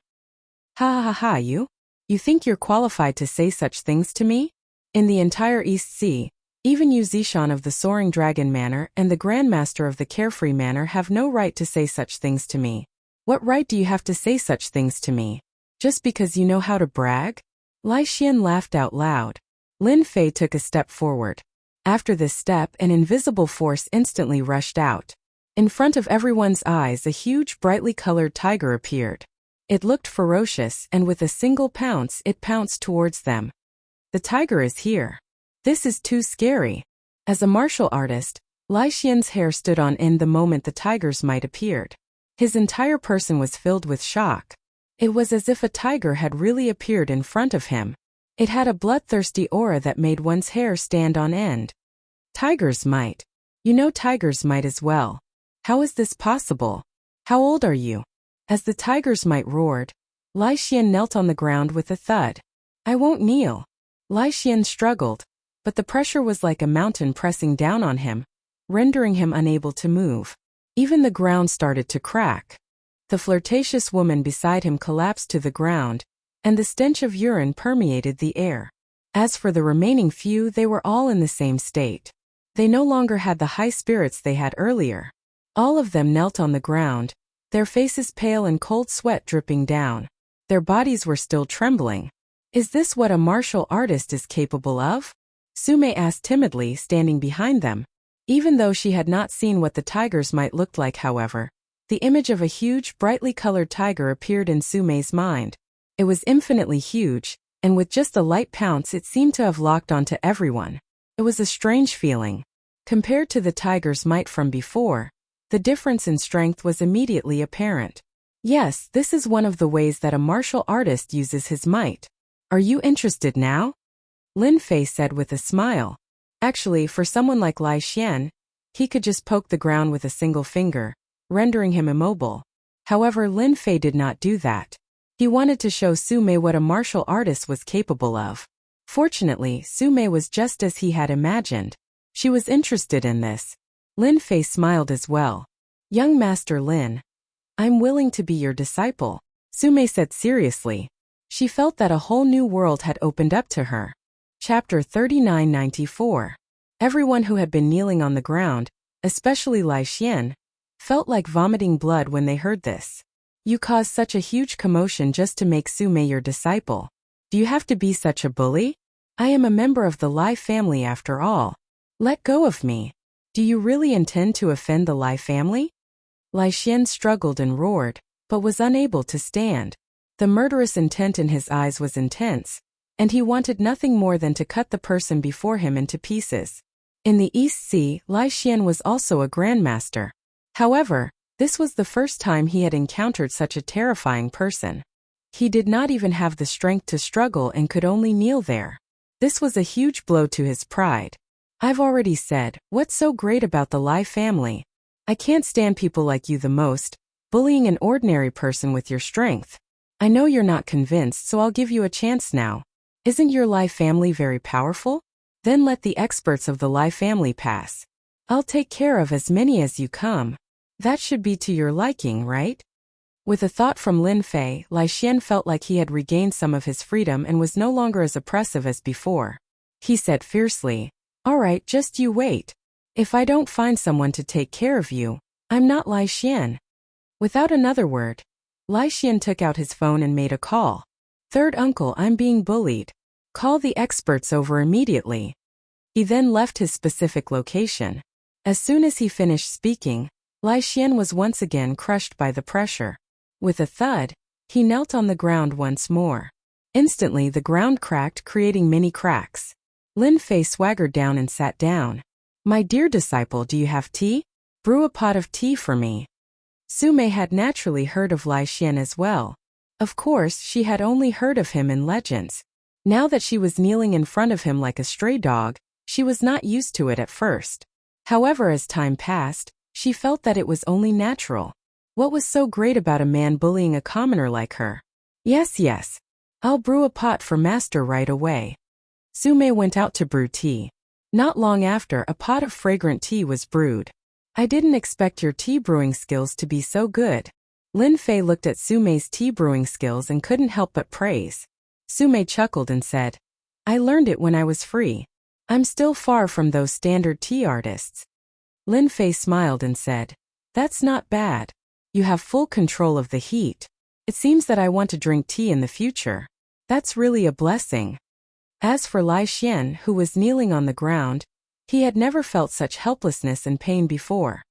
[SPEAKER 1] Ha ha ha, you? You think you're qualified to say such things to me? In the entire East Sea, even you Zishan of the Soaring Dragon Manor and the Grandmaster of the Carefree Manor have no right to say such things to me. What right do you have to say such things to me? Just because you know how to brag? Lai Xian laughed out loud. Lin Fei took a step forward. After this step, an invisible force instantly rushed out. In front of everyone's eyes, a huge, brightly colored tiger appeared. It looked ferocious, and with a single pounce, it pounced towards them. The tiger is here. This is too scary. As a martial artist, Lai Xian's hair stood on end the moment the tiger's might appeared. His entire person was filled with shock. It was as if a tiger had really appeared in front of him. It had a bloodthirsty aura that made one's hair stand on end. Tiger's might. You know tiger's might as well. How is this possible? How old are you? As the tiger's might roared, Lai Xian knelt on the ground with a thud. I won't kneel. Lai Xian struggled, but the pressure was like a mountain pressing down on him, rendering him unable to move. Even the ground started to crack. The flirtatious woman beside him collapsed to the ground, and the stench of urine permeated the air. As for the remaining few, they were all in the same state. They no longer had the high spirits they had earlier. All of them knelt on the ground, their faces pale and cold sweat dripping down. Their bodies were still trembling. Is this what a martial artist is capable of? Su Mei asked timidly, standing behind them. Even though she had not seen what the tiger's might looked like, however, the image of a huge, brightly colored tiger appeared in Su Mei's mind. It was infinitely huge, and with just a light pounce it seemed to have locked onto everyone. It was a strange feeling. Compared to the tiger's might from before, the difference in strength was immediately apparent. Yes, this is one of the ways that a martial artist uses his might. Are you interested now? Lin Fei said with a smile. Actually, for someone like Lai Xian, he could just poke the ground with a single finger, rendering him immobile. However, Lin Fei did not do that. He wanted to show Su Mei what a martial artist was capable of. Fortunately, Su Mei was just as he had imagined. She was interested in this. Lin Fei smiled as well. Young Master Lin, I'm willing to be your disciple, Su Mei said seriously. She felt that a whole new world had opened up to her. Chapter 3994. Everyone who had been kneeling on the ground, especially Lai Xian, felt like vomiting blood when they heard this. You caused such a huge commotion just to make Su Mei your disciple. Do you have to be such a bully? I am a member of the Lai family after all. Let go of me. Do you really intend to offend the Lai family? Lai Xian struggled and roared, but was unable to stand. The murderous intent in his eyes was intense. and he wanted nothing more than to cut the person before him into pieces. In the East Sea, Lai Xian was also a grandmaster. However, this was the first time he had encountered such a terrifying person. He did not even have the strength to struggle and could only kneel there. This was a huge blow to his pride. I've already said, what's so great about the Lai family? I can't stand people like you the most, bullying an ordinary person with your strength. I know you're not convinced, so I'll give you a chance now. Isn't your Lai family very powerful? Then let the experts of the Lai family pass. I'll take care of as many as you come. That should be to your liking, right? With a thought from Lin Fei, Lai Xian felt like he had regained some of his freedom and was no longer as oppressive as before. He said fiercely, "All right, just you wait. If I don't find someone to take care of you, I'm not Lai Xian." Without another word, Lai Xian took out his phone and made a call. "Third uncle, I'm being bullied. Call the experts over immediately." He then left his specific location. As soon as he finished speaking, Lai Xian was once again crushed by the pressure. With a thud, he knelt on the ground once more. Instantly the ground cracked, creating many cracks. Lin Fei swaggered down and sat down. "My dear disciple, do you have tea? Brew a pot of tea for me." Su Mei had naturally heard of Lai Xian as well. Of course, she had only heard of him in legends. Now that she was kneeling in front of him like a stray dog, she was not used to it at first. However, as time passed, she felt that it was only natural. What was so great about a man bullying a commoner like her? Yes. I'll brew a pot for master right away." Su Mei went out to brew tea. Not long after, a pot of fragrant tea was brewed. "I didn't expect your tea brewing skills to be so good." Lin Fei looked at Su Mei's tea brewing skills and couldn't help but praise. Su Mei chuckled and said, "I learned it when I was free. I'm still far from those standard tea artists." Lin Fei smiled and said, "That's not bad. You have full control of the heat. It seems that I want to drink tea in the future. That's really a blessing." As for Lai Xian, who was kneeling on the ground, he had never felt such helplessness and pain before.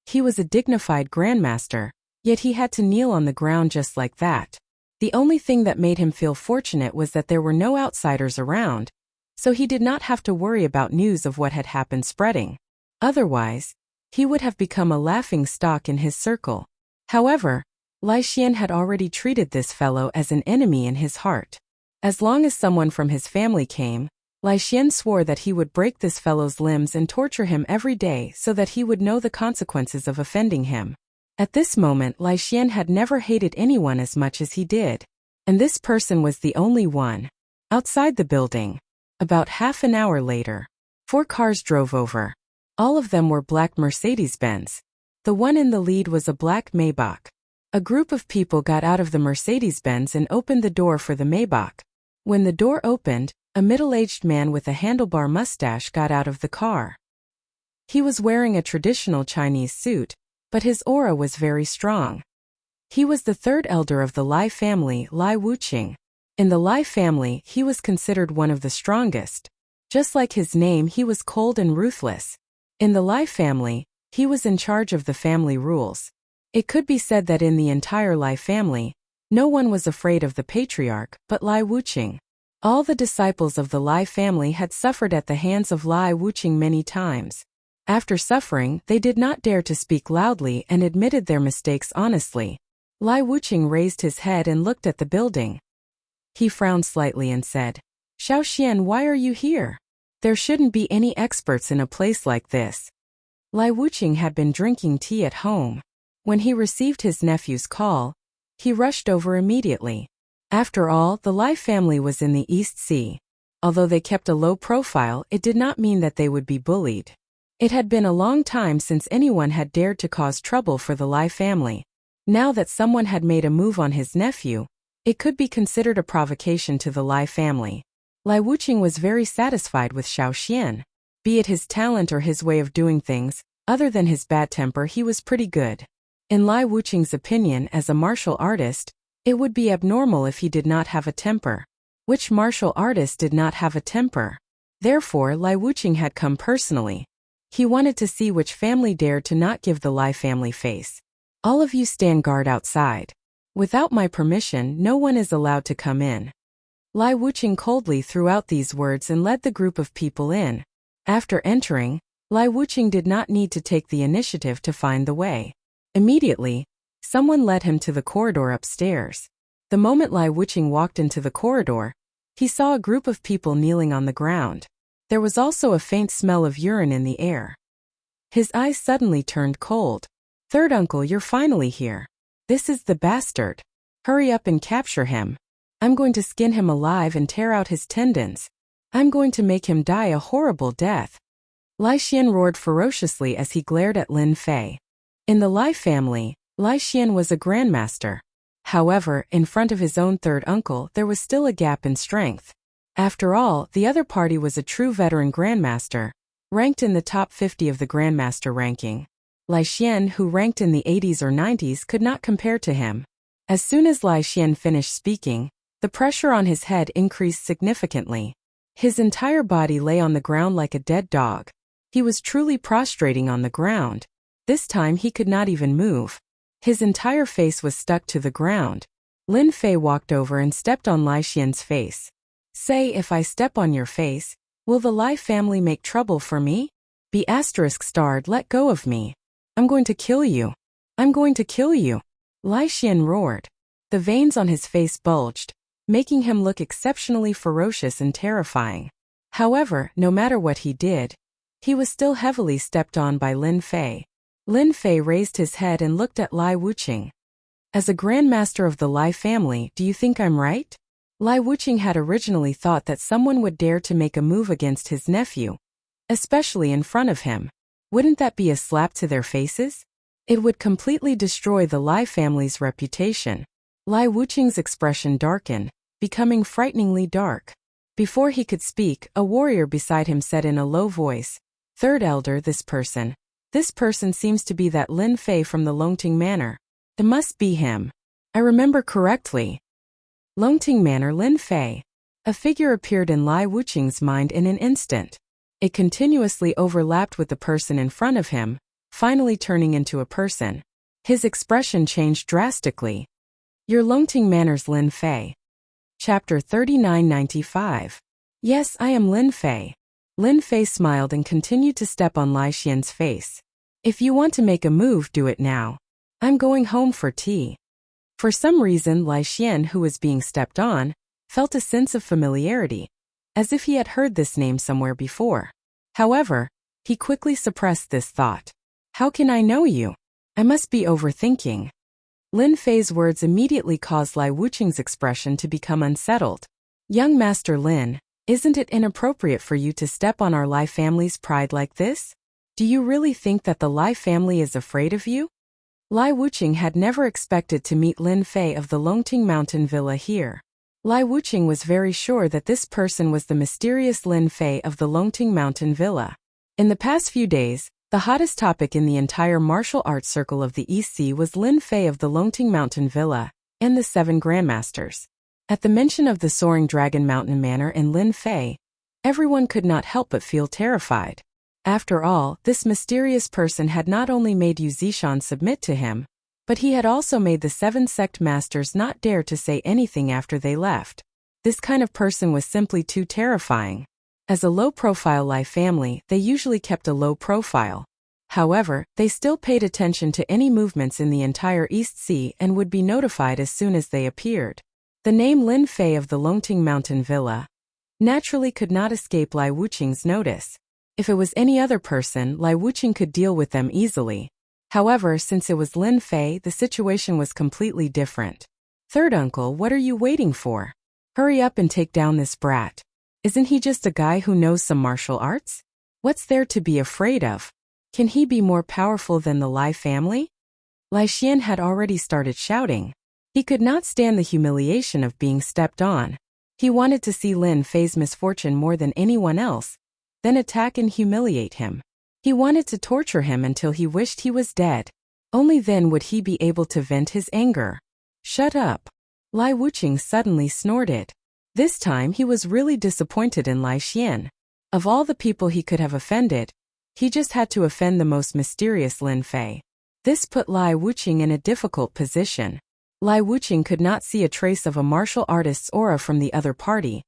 [SPEAKER 1] He was a dignified grandmaster, yet he had to kneel on the ground just like that. The only thing that made him feel fortunate was that there were no outsiders around, so he did not have to worry about news of what had happened spreading. Otherwise, he would have become a laughing stock in his circle. However, Lai Xian had already treated this fellow as an enemy in his heart. As long as someone from his family came, Lai Xian swore that he would break this fellow's limbs and torture him every day so that he would know the consequences of offending him. At this moment, Lai Xian had never hated anyone as much as he did. And this person was the only one. Outside the building, about half an hour later, 4 cars drove over. All of them were black Mercedes-Benz. The one in the lead was a black Maybach. A group of people got out of the Mercedes-Benz and opened the door for the Maybach. When the door opened, a middle-aged man with a handlebar mustache got out of the car. He was wearing a traditional Chinese suit, but his aura was very strong. He was the 3rd elder of the Lai family, Lai Wuqing. In the Lai family, he was considered one of the strongest. Just like his name, he was cold and ruthless. In the Lai family, he was in charge of the family rules. It could be said that in the entire Lai family, no one was afraid of the patriarch but Lai Wuqing. All the disciples of the Lai family had suffered at the hands of Lai Wuqing many times. After suffering, they did not dare to speak loudly and admitted their mistakes honestly. Lai Wuqing raised his head and looked at the building. He frowned slightly and said, "Xiao Xian, why are you here? There shouldn't be any experts in a place like this." Lai Wuqing had been drinking tea at home. When he received his nephew's call, he rushed over immediately. After all, the Lai family was in the East Sea. Although they kept a low profile, it did not mean that they would be bullied. It had been a long time since anyone had dared to cause trouble for the Lai family. Now that someone had made a move on his nephew, it could be considered a provocation to the Lai family. Lai Wuqing was very satisfied with Xiao Xian. Be it his talent or his way of doing things, other than his bad temper, he was pretty good. In Lai Wuqing's opinion, as a martial artist, it would be abnormal if he did not have a temper. Which martial artist did not have a temper? Therefore, Lai Wuqing had come personally. He wanted to see which family dared to not give the Lai family face. "All of you stand guard outside. Without my permission, no one is allowed to come in." Lai Wuqing coldly threw out these words and led the group of people in. After entering, Lai Wuqing did not need to take the initiative to find the way. Immediately, someone led him to the corridor upstairs. The moment Lai Wuqing walked into the corridor, he saw a group of people kneeling on the ground. There was also a faint smell of urine in the air. His eyes suddenly turned cold. "Third uncle, you're finally here. This is the bastard. Hurry up and capture him. I'm going to skin him alive and tear out his tendons. I'm going to make him die a horrible death." Lai Xian roared ferociously as he glared at Lin Fei. In the Lai family, Lai Xian was a grandmaster. However, in front of his own third uncle there was still a gap in strength. After all, the other party was a true veteran grandmaster, ranked in the top 50 of the grandmaster ranking. Lai Xian, who ranked in the 80s or 90s, could not compare to him. As soon as Lai Xian finished speaking, the pressure on his head increased significantly. His entire body lay on the ground like a dead dog. He was truly prostrating on the ground. This time he could not even move. His entire face was stuck to the ground. Lin Fei walked over and stepped on Lai Xian's face. "Say, if I step on your face, will the Lai family make trouble for me? Be asterisk starred, let go of me. I'm going to kill you. I'm going to kill you." Lai Xian roared. The veins on his face bulged, making him look exceptionally ferocious and terrifying. However, no matter what he did, he was still heavily stepped on by Lin Fei. Lin Fei raised his head and looked at Lai Wuqing. "As a grandmaster of the Lai family, do you think I'm right?" Lai Wuqing had originally thought that someone would dare to make a move against his nephew, especially in front of him. Wouldn't that be a slap to their faces? It would completely destroy the Lai family's reputation. Lai Wuqing's expression darkened, becoming frighteningly dark. Before he could speak, a warrior beside him said in a low voice, "Third elder, this person seems to be that Lin Fei from the Longting Manor. It must be him. I remember correctly." Longting Manor, Lin Fei. A figure appeared in Lai Wuqing's mind in an instant. It continuously overlapped with the person in front of him, finally turning into a person. His expression changed drastically. "Your Longting Manor's Lin Fei." Chapter 3995. "Yes, I am Lin Fei." Lin Fei smiled and continued to step on Lai Xian's face. "If you want to make a move, do it now. I'm going home for tea." For some reason, Lai Xian, who was being stepped on, felt a sense of familiarity, as if he had heard this name somewhere before. However, he quickly suppressed this thought. "How can I know you? I must be overthinking." Lin Fei's words immediately caused Lai Wuqing's expression to become unsettled. "Young Master Lin, isn't it inappropriate for you to step on our Lai family's pride like this? Do you really think that the Lai family is afraid of you?" Lai Wuqing had never expected to meet Lin Fei of the Longting Mountain Villa here. Lai Wuqing was very sure that this person was the mysterious Lin Fei of the Longting Mountain Villa. In the past few days, the hottest topic in the entire martial arts circle of the East Sea was Lin Fei of the Longting Mountain Villa and the 7 Grandmasters. At the mention of the Soaring Dragon Mountain Manor and Lin Fei, everyone could not help but feel terrified. After all, this mysterious person had not only made Yu Zishan submit to him, but he had also made the 7 sect masters not dare to say anything after they left. This kind of person was simply too terrifying. As a low-profile Lai family, they usually kept a low profile. However, they still paid attention to any movements in the entire East Sea and would be notified as soon as they appeared. The name Lin Fei of the Longting Mountain Villa naturally could not escape Lai Wuqing's notice. If it was any other person, Lai Wuqing could deal with them easily. However, since it was Lin Fei, the situation was completely different. "Third uncle, what are you waiting for? Hurry up and take down this brat. Isn't he just a guy who knows some martial arts? What's there to be afraid of? Can he be more powerful than the Lai family?" Lai Xian had already started shouting. He could not stand the humiliation of being stepped on. He wanted to see Lin Fei's misfortune more than anyone else, then attack and humiliate him. He wanted to torture him until he wished he was dead. Only then would he be able to vent his anger. "Shut up!" Lai Wuqing suddenly snorted. This time he was really disappointed in Lai Xian. Of all the people he could have offended, he just had to offend the most mysterious Lin Fei. This put Lai Wuqing in a difficult position. Lai Wuqing could not see a trace of a martial artist's aura from the other party,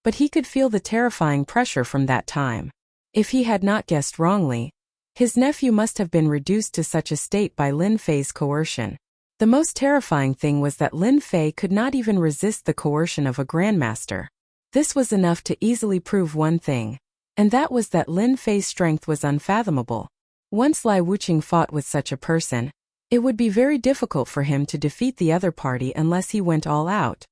[SPEAKER 1] but he could feel the terrifying pressure from that time. If he had not guessed wrongly, his nephew must have been reduced to such a state by Lin Fei's coercion. The most terrifying thing was that Lin Fei could not even resist the coercion of a grandmaster. This was enough to easily prove one thing, and that was that Lin Fei's strength was unfathomable. Once Lai Wuqing fought with such a person, it would be very difficult for him to defeat the other party unless he went all out.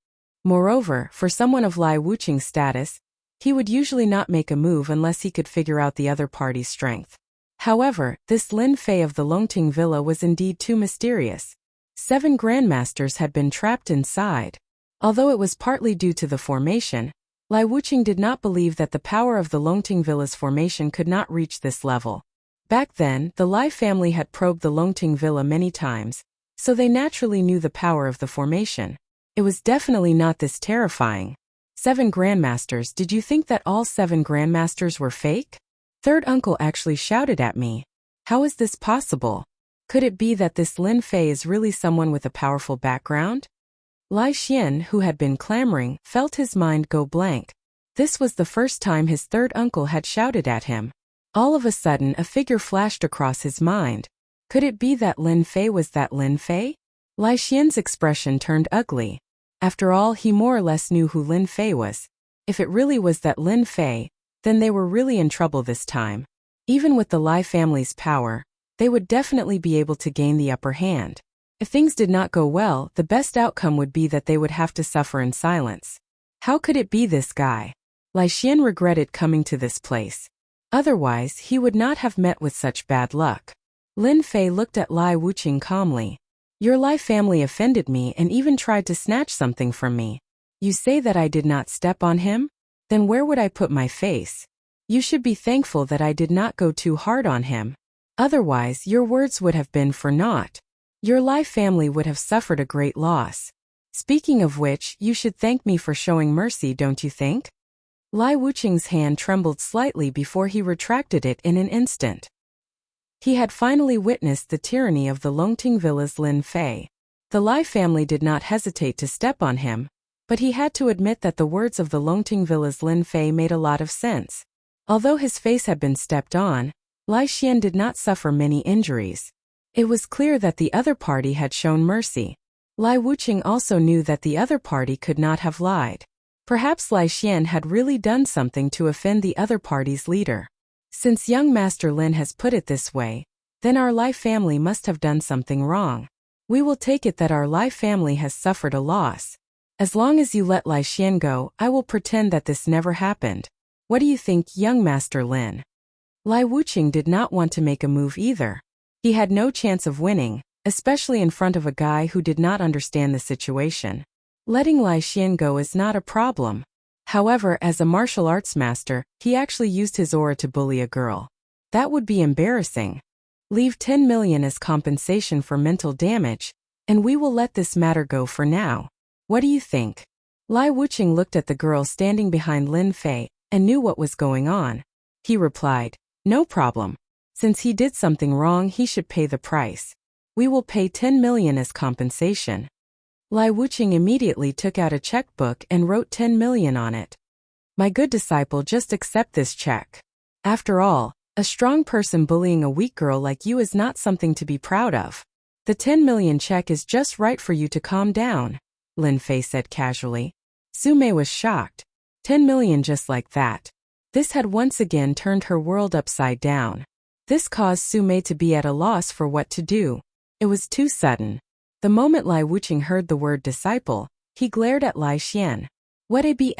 [SPEAKER 1] Moreover, for someone of Lai Wuqing's status, he would usually not make a move unless he could figure out the other party's strength. However, this Lin Fei of the Longting Villa was indeed too mysterious. 7 grandmasters had been trapped inside. Although it was partly due to the formation, Lai Wuqing did not believe that the power of the Longting Villa's formation could not reach this level. Back then, the Lai family had probed the Longting Villa many times, so they naturally knew the power of the formation. It was definitely not this terrifying. 7 grandmasters. Did you think that all 7 grandmasters were fake? Third uncle actually shouted at me. How is this possible? Could it be that this Lin Fei is really someone with a powerful background? Lai Xian, who had been clamoring, felt his mind go blank. This was the first time his third uncle had shouted at him. All of a sudden a figure flashed across his mind. Could it be that Lin Fei was that Lin Fei? Lai Xian's expression turned ugly. After all, he more or less knew who Lin Fei was. If it really was that Lin Fei, then they were really in trouble this time. Even with the Lai family's power, they would definitely be able to gain the upper hand. If things did not go well, the best outcome would be that they would have to suffer in silence. How could it be this guy? Lai Xian regretted coming to this place. Otherwise, he would not have met with such bad luck. Lin Fei looked at Lai Wuqing calmly. Your Lai family offended me and even tried to snatch something from me. You say that I did not step on him? Then where would I put my face? You should be thankful that I did not go too hard on him. Otherwise, your words would have been for naught. Your Lai family would have suffered a great loss. Speaking of which, you should thank me for showing mercy, don't you think? Lai Wuqing's hand trembled slightly before he retracted it in an instant. He had finally witnessed the tyranny of the Longting Villa's Lin Fei. The Lai family did not hesitate to step on him, but he had to admit that the words of the Longting Villa's Lin Fei made a lot of sense. Although his face had been stepped on, Lai Xian did not suffer many injuries. It was clear that the other party had shown mercy. Lai Wuqing also knew that the other party could not have lied. Perhaps Lai Xian had really done something to offend the other party's leader. Since young Master Lin has put it this way, then our Lai family must have done something wrong. We will take it that our Lai family has suffered a loss. As long as you let Lai Xian go, I will pretend that this never happened. What do you think, young Master Lin? Lai Wuqing did not want to make a move either. He had no chance of winning, especially in front of a guy who did not understand the situation. Letting Lai Xian go is not a problem. However, as a martial arts master, he actually used his aura to bully a girl. That would be embarrassing. Leave 10 million as compensation for mental damage, and we will let this matter go for now. What do you think? Lai Wuqing looked at the girl standing behind Lin Fei and knew what was going on. He replied, no problem. Since he did something wrong, he should pay the price. We will pay 10 million as compensation. Lai Wuqing immediately took out a checkbook and wrote 10 million on it. My good disciple, just accept this check. After all, a strong person bullying a weak girl like you is not something to be proud of. The 10 million check is just right for you to calm down, Lin Fei said casually. Su Mei was shocked. 10 million just like that. This had once again turned her world upside down. This caused Su Mei to be at a loss for what to do. It was too sudden. The moment Lai Wuqing heard the word disciple, he glared at Lai Xian. What a B*****.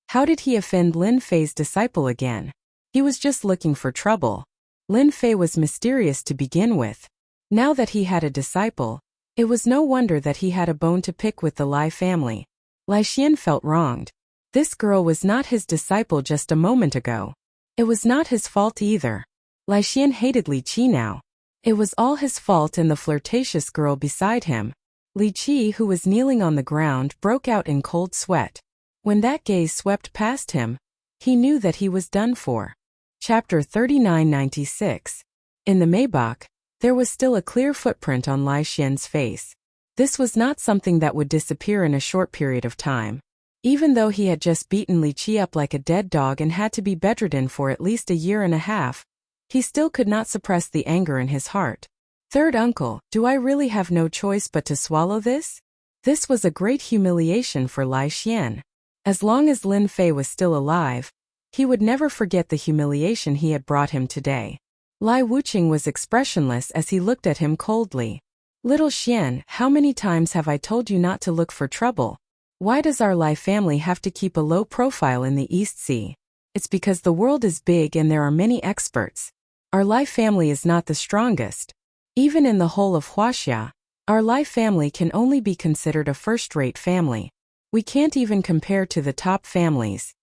[SPEAKER 1] How did he offend Lin Fei's disciple again? He was just looking for trouble. Lin Fei was mysterious to begin with. Now that he had a disciple, it was no wonder that he had a bone to pick with the Lai family. Lai Xian felt wronged. This girl was not his disciple just a moment ago. It was not his fault either. Lai Xian hated Li Qi now. It was all his fault and the flirtatious girl beside him. Li Qi, who was kneeling on the ground, broke out in cold sweat. When that gaze swept past him, he knew that he was done for. Chapter 3996. In the Maybach, there was still a clear footprint on Lai Xian's face. This was not something that would disappear in a short period of time. Even though he had just beaten Li Qi up like a dead dog and had to be bedridden for at least a year and a half, he still could not suppress the anger in his heart. Third uncle, do I really have no choice but to swallow this? This was a great humiliation for Lai Xian. As long as Lin Fei was still alive, he would never forget the humiliation he had brought him today. Lai Wuqing was expressionless as he looked at him coldly. Little Xian, how many times have I told you not to look for trouble? Why does our Lai family have to keep a low profile in the East Sea? It's because the world is big and there are many experts. Our Lai family is not the strongest. Even in the whole of Huaxia, our Lai family can only be considered a first-rate family. We can't even compare to the top families.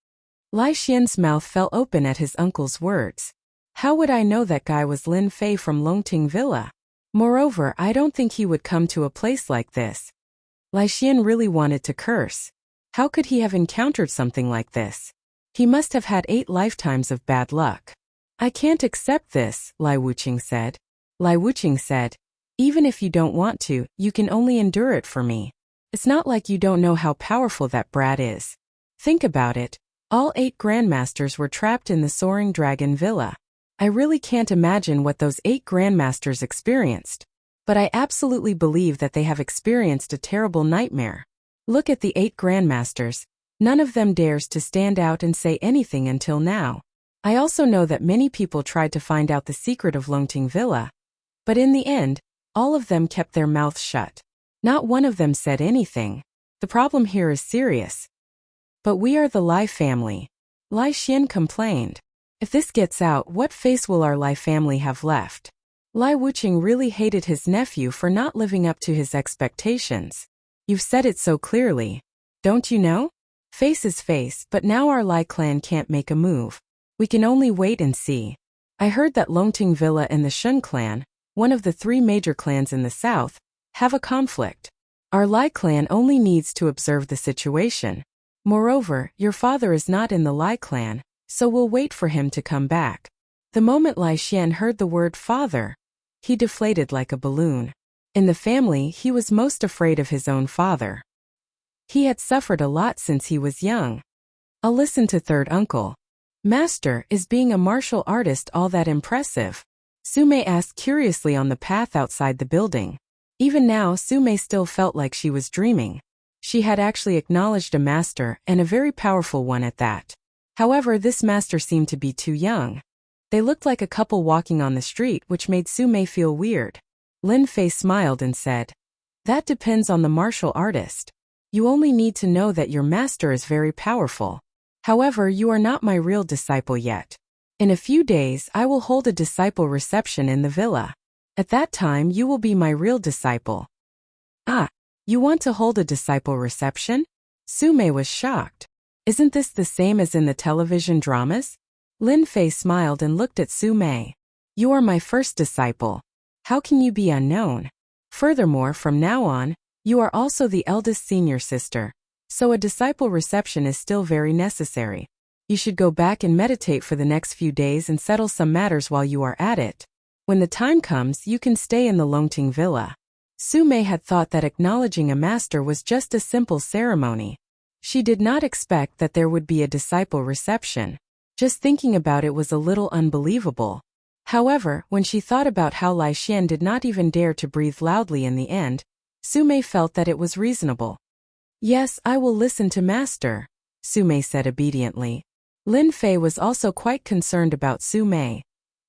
[SPEAKER 1] Lai Xian's mouth fell open at his uncle's words. How would I know that guy was Lin Fei from Longting Villa? Moreover, I don't think he would come to a place like this. Lai Xian really wanted to curse. How could he have encountered something like this? He must have had 8 lifetimes of bad luck. I can't accept this, Lai Wuqing said. Lai Wuqing said, even if you don't want to, you can only endure it for me. It's not like you don't know how powerful that brat is. Think about it. All 8 grandmasters were trapped in the Soaring Dragon Villa. I really can't imagine what those 8 grandmasters experienced. But I absolutely believe that they have experienced a terrible nightmare. Look at the 8 grandmasters. None of them dares to stand out and say anything until now. I also know that many people tried to find out the secret of Longting Villa. But in the end, all of them kept their mouths shut. Not one of them said anything. The problem here is serious. But we are the Lai family. Lai Xian complained. If this gets out, what face will our Lai family have left? Lai Wuqing really hated his nephew for not living up to his expectations. You've said it so clearly. Don't you know? Face is face, but now our Lai clan can't make a move. We can only wait and see. I heard that Longting Villa and the Shun clan, one of the 3 major clans in the south, have a conflict. Our Lai clan only needs to observe the situation. Moreover, your father is not in the Lai clan, so we'll wait for him to come back. The moment Lai Xian heard the word father, he deflated like a balloon. In the family, he was most afraid of his own father. He had suffered a lot since he was young. I'll listen to third uncle. Master, is being a martial artist all that impressive? Sumei asked curiously on the path outside the building. Even now, Sumei still felt like she was dreaming. She had actually acknowledged a master, and a very powerful one at that. However, this master seemed to be too young. They looked like a couple walking on the street, which made Sumei feel weird. Lin Fei smiled and said, that depends on the martial artist. You only need to know that your master is very powerful. However, you are not my real disciple yet. In a few days, I will hold a disciple reception in the villa. At that time, you will be my real disciple. Ah, you want to hold a disciple reception? Sumei was shocked. Isn't this the same as in the television dramas? Lin Fei smiled and looked at Sumei. You are my first disciple. How can you be unknown? Furthermore, from now on, you are also the eldest senior sister, so a disciple reception is still very necessary. You should go back and meditate for the next few days and settle some matters while you are at it. When the time comes, you can stay in the Longting Villa. Sumei had thought that acknowledging a master was just a simple ceremony. She did not expect that there would be a disciple reception. Just thinking about it was a little unbelievable. However, when she thought about how Lai Xian did not even dare to breathe loudly in the end, Sumei felt that it was reasonable. Yes, I will listen to master, Sumei said obediently. Lin Fei was also quite concerned about Sumei,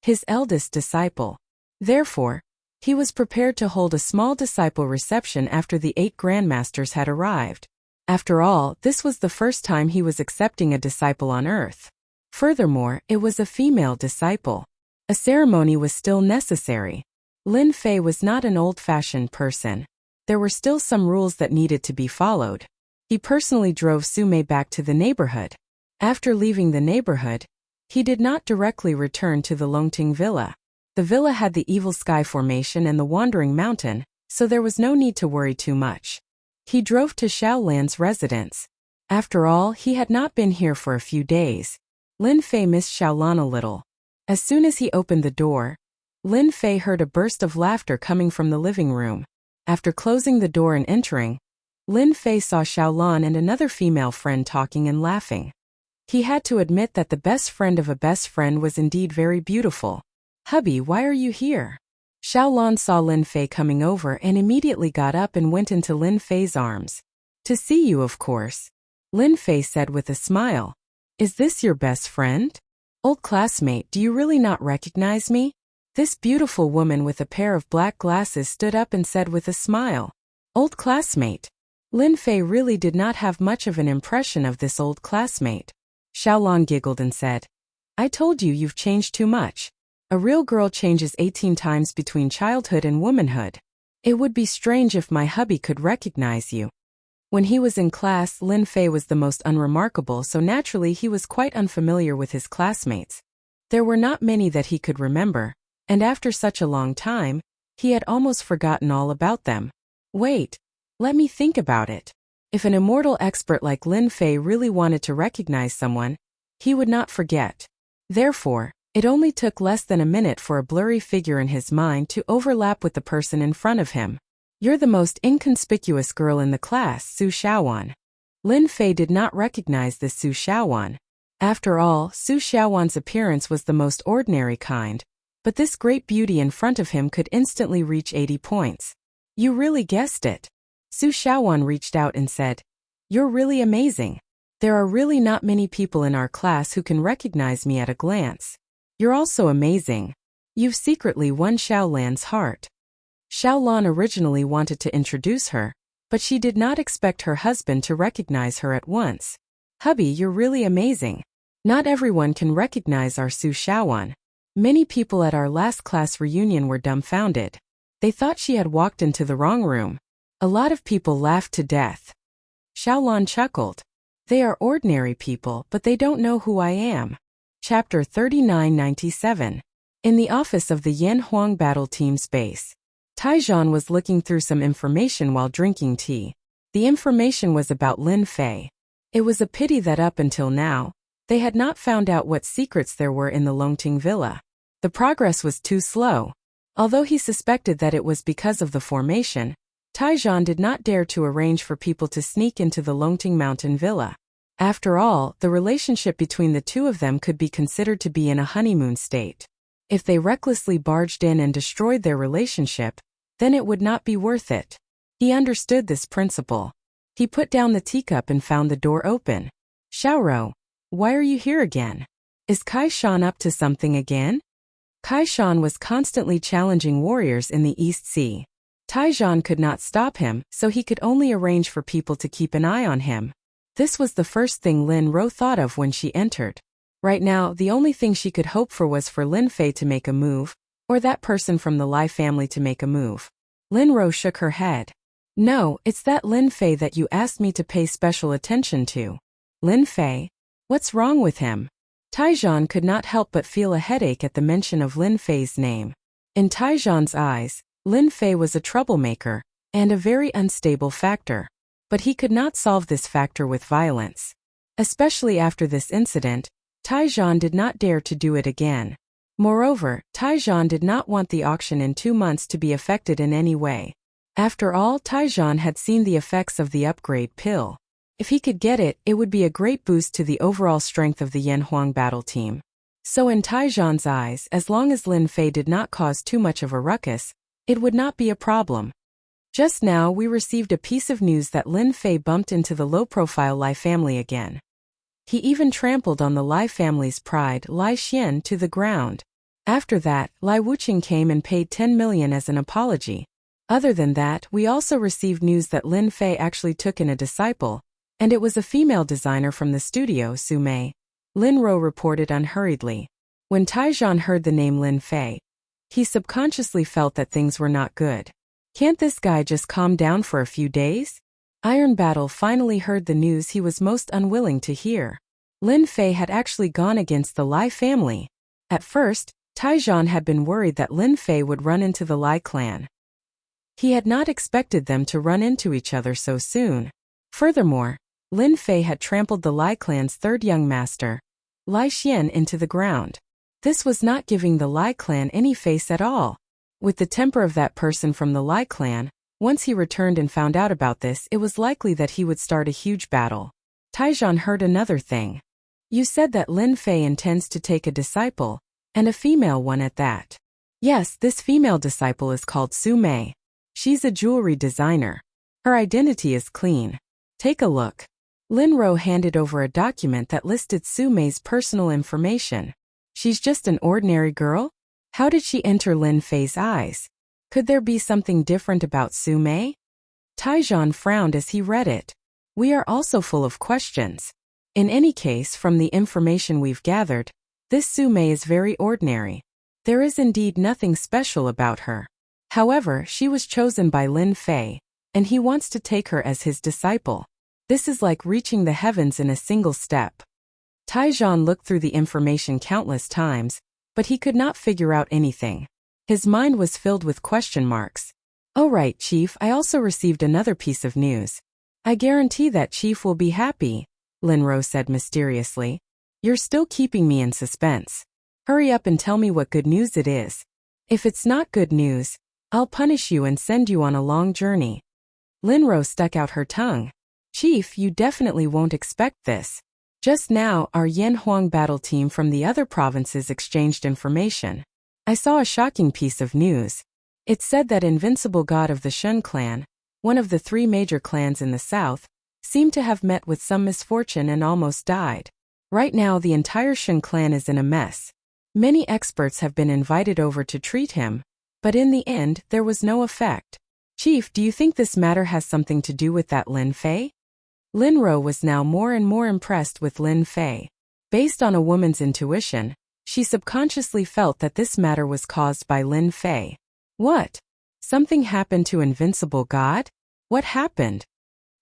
[SPEAKER 1] his eldest disciple. Therefore, he was prepared to hold a small disciple reception after the 8 grandmasters had arrived. After all, this was the first time he was accepting a disciple on earth. Furthermore, it was a female disciple. A ceremony was still necessary. Lin Fei was not an old-fashioned person. There were still some rules that needed to be followed. He personally drove Sumei back to the neighborhood. After leaving the neighborhood, he did not directly return to the Longting Villa. The villa had the Evil Sky Formation and the Wandering Mountain, so there was no need to worry too much. He drove to Xiaolan's residence. After all, he had not been here for a few days. Lin Fei missed Xiaolan a little. As soon as he opened the door, Lin Fei heard a burst of laughter coming from the living room. After closing the door and entering, Lin Fei saw Xiaolan and another female friend talking and laughing. He had to admit that the best friend of a best friend was indeed very beautiful. "Hubby, why are you here?" Xiaolan saw Lin Fei coming over and immediately got up and went into Lin Fei's arms. "To see you, of course," Lin Fei said with a smile. "Is this your best friend? Old classmate, do you really not recognize me?" This beautiful woman with a pair of black glasses stood up and said with a smile, "Old classmate." Lin Fei really did not have much of an impression of this old classmate. Xiaolan giggled and said, "I told you you've changed too much. A real girl changes 18 times between childhood and womanhood. It would be strange if my hubby could recognize you." When he was in class, Lin Fei was the most unremarkable, so naturally he was quite unfamiliar with his classmates. There were not many that he could remember, and after such a long time, he had almost forgotten all about them. Wait, let me think about it. If an immortal expert like Lin Fei really wanted to recognize someone, he would not forget. Therefore, it only took less than a minute for a blurry figure in his mind to overlap with the person in front of him. "You're the most inconspicuous girl in the class, Su Xiaowan." Lin Fei did not recognize this Su Xiaowan. After all, Su Xiaowan's appearance was the most ordinary kind, but this great beauty in front of him could instantly reach 80 points. "You really guessed it." Su Xiaowan reached out and said, "You're really amazing. There are really not many people in our class who can recognize me at a glance. You're also amazing. You've secretly won Xiaolan's heart." Xiaolan originally wanted to introduce her, but she did not expect her husband to recognize her at once. "Hubby, you're really amazing. Not everyone can recognize our Su Xiaowan. Many people at our last class reunion were dumbfounded. They thought she had walked into the wrong room. A lot of people laughed to death." Xiaolan chuckled. "They are ordinary people, but they don't know who I am." Chapter 3997. In the office of the Yan Huang Battle Team's base, Taizhan was looking through some information while drinking tea. The information was about Lin Fei. It was a pity that up until now, they had not found out what secrets there were in the Longting Villa. The progress was too slow. Although he suspected that it was because of the formation, Taizhan did not dare to arrange for people to sneak into the Longting Mountain Villa. After all, the relationship between the two of them could be considered to be in a honeymoon state. If they recklessly barged in and destroyed their relationship, then it would not be worth it. He understood this principle. He put down the teacup and found the door open. "Xiaoro, why are you here again? Is Kai Shan up to something again?" Kai Shan was constantly challenging warriors in the East Sea. Taizhan could not stop him, so he could only arrange for people to keep an eye on him. This was the first thing Lin Ro thought of when she entered. Right now, the only thing she could hope for was for Lin Fei to make a move, or that person from the Lai family to make a move. Lin Ro shook her head. "No, it's that Lin Fei that you asked me to pay special attention to." "Lin Fei? What's wrong with him?" Taizhan could not help but feel a headache at the mention of Lin Fei's name. In Taizhan's eyes, Lin Fei was a troublemaker, and a very unstable factor. But he could not solve this factor with violence. Especially after this incident, Taizhan did not dare to do it again. Moreover, Taizhan did not want the auction in 2 months to be affected in any way. After all, Taizhan had seen the effects of the upgrade pill. If he could get it, it would be a great boost to the overall strength of the Yan Huang battle team. So in Taizhan's eyes, as long as Lin Fei did not cause too much of a ruckus, it would not be a problem. Just now we received a piece of news that Lin Fei bumped into the low-profile Lai family again. He even trampled on the Lai family's pride, Lai Xian, to the ground. After that, Lai Wuqing came and paid 10 million as an apology. Other than that, we also received news that Lin Fei actually took in a disciple, and it was a female designer from the studio, Su Mei. Lin Ro reported unhurriedly. When Taizhan heard the name Lin Fei, he subconsciously felt that things were not good. Can't this guy just calm down for a few days? Iron Battle finally heard the news he was most unwilling to hear. Lin Fei had actually gone against the Lai family. At first, Taizhan had been worried that Lin Fei would run into the Lai clan. He had not expected them to run into each other so soon. Furthermore, Lin Fei had trampled the Lai clan's third young master, Lai Xian, into the ground. This was not giving the Lai clan any face at all. With the temper of that person from the Lai clan, Once he returned and found out about this, it was likely that he would start a huge battle. Taizhan heard another thing. You said that Lin Fei intends to take a disciple, and a female one at that. Yes, this female disciple is called Su Mei. She's a jewelry designer. Her identity is clean. Take a look. Lin Ro handed over a document that listed Su Mei's personal information. She's just an ordinary girl? How did she enter Lin Fei's eyes? Could there be something different about Su Mei? Taizhan frowned as he read it. We are also full of questions. In any case, from the information we've gathered, this Su Mei is very ordinary. There is indeed nothing special about her. However, she was chosen by Lin Fei, and he wants to take her as his disciple. This is like reaching the heavens in a single step. Taizhan looked through the information countless times, but he could not figure out anything. His mind was filled with question marks. Oh right, Chief, I also received another piece of news. I guarantee that Chief will be happy, Lin Ro said mysteriously. You're still keeping me in suspense. Hurry up and tell me what good news it is. If it's not good news, I'll punish you and send you on a long journey. Lin Ro stuck out her tongue. Chief, you definitely won't expect this. Just now, our Yan Huang battle team from the other provinces exchanged information. I saw a shocking piece of news. It said that Invincible God of the Shun clan, one of the 3 major clans in the south, seemed to have met with some misfortune and almost died. Right now the entire Shun clan is in a mess. Many experts have been invited over to treat him, but in the end there was no effect. Chief, do you think this matter has something to do with that Lin Fei? Lin Ro was now more and more impressed with Lin Fei. Based on a woman's intuition, she subconsciously felt that this matter was caused by Lin Fei. What? Something happened to Invincible God? What happened?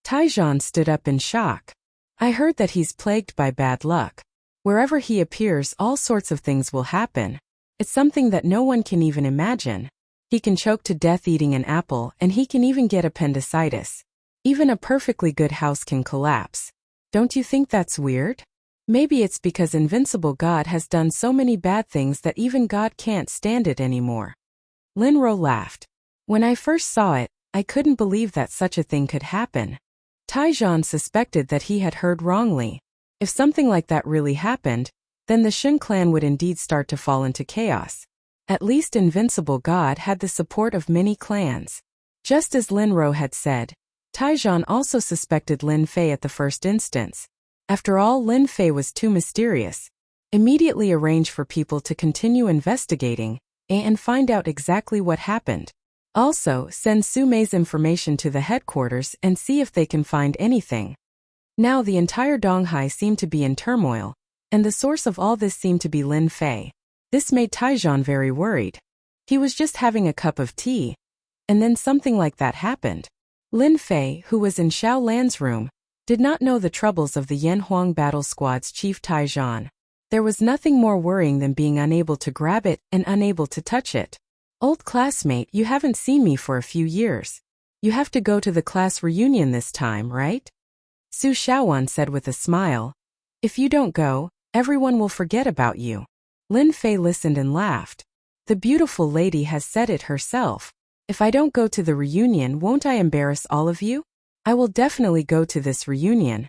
[SPEAKER 1] Taizhan stood up in shock. I heard that he's plagued by bad luck. Wherever he appears, all sorts of things will happen. It's something that no one can even imagine. He can choke to death eating an apple, and he can even get appendicitis. Even a perfectly good house can collapse. Don't you think that's weird? Maybe it's because Invincible God has done so many bad things that even God can't stand it anymore. Lin Ro laughed. When I first saw it, I couldn't believe that such a thing could happen. Taizhan suspected that he had heard wrongly. If something like that really happened, then the Shun clan would indeed start to fall into chaos. At least Invincible God had the support of many clans. Just as Lin Ro had said, Taizhan also suspected Lin Fei at the first instance. After all, Lin Fei was too mysterious. Immediately arrange for people to continue investigating and find out exactly what happened. Also, send Su Mei's information to the headquarters and see if they can find anything. Now the entire Donghai seemed to be in turmoil, and the source of all this seemed to be Lin Fei. This made Taizhan very worried. He was just having a cup of tea, and then something like that happened. Lin Fei, who was in Xiao Lan's room, did not know the troubles of the Yan Huang battle squad's chief Taizhan. There was nothing more worrying than being unable to grab it and unable to touch it. Old classmate, you haven't seen me for a few years. You have to go to the class reunion this time, right? Su Xiaowan said with a smile. If you don't go, everyone will forget about you. Lin Fei listened and laughed. The beautiful lady has said it herself. If I don't go to the reunion, won't I embarrass all of you? I will definitely go to this reunion.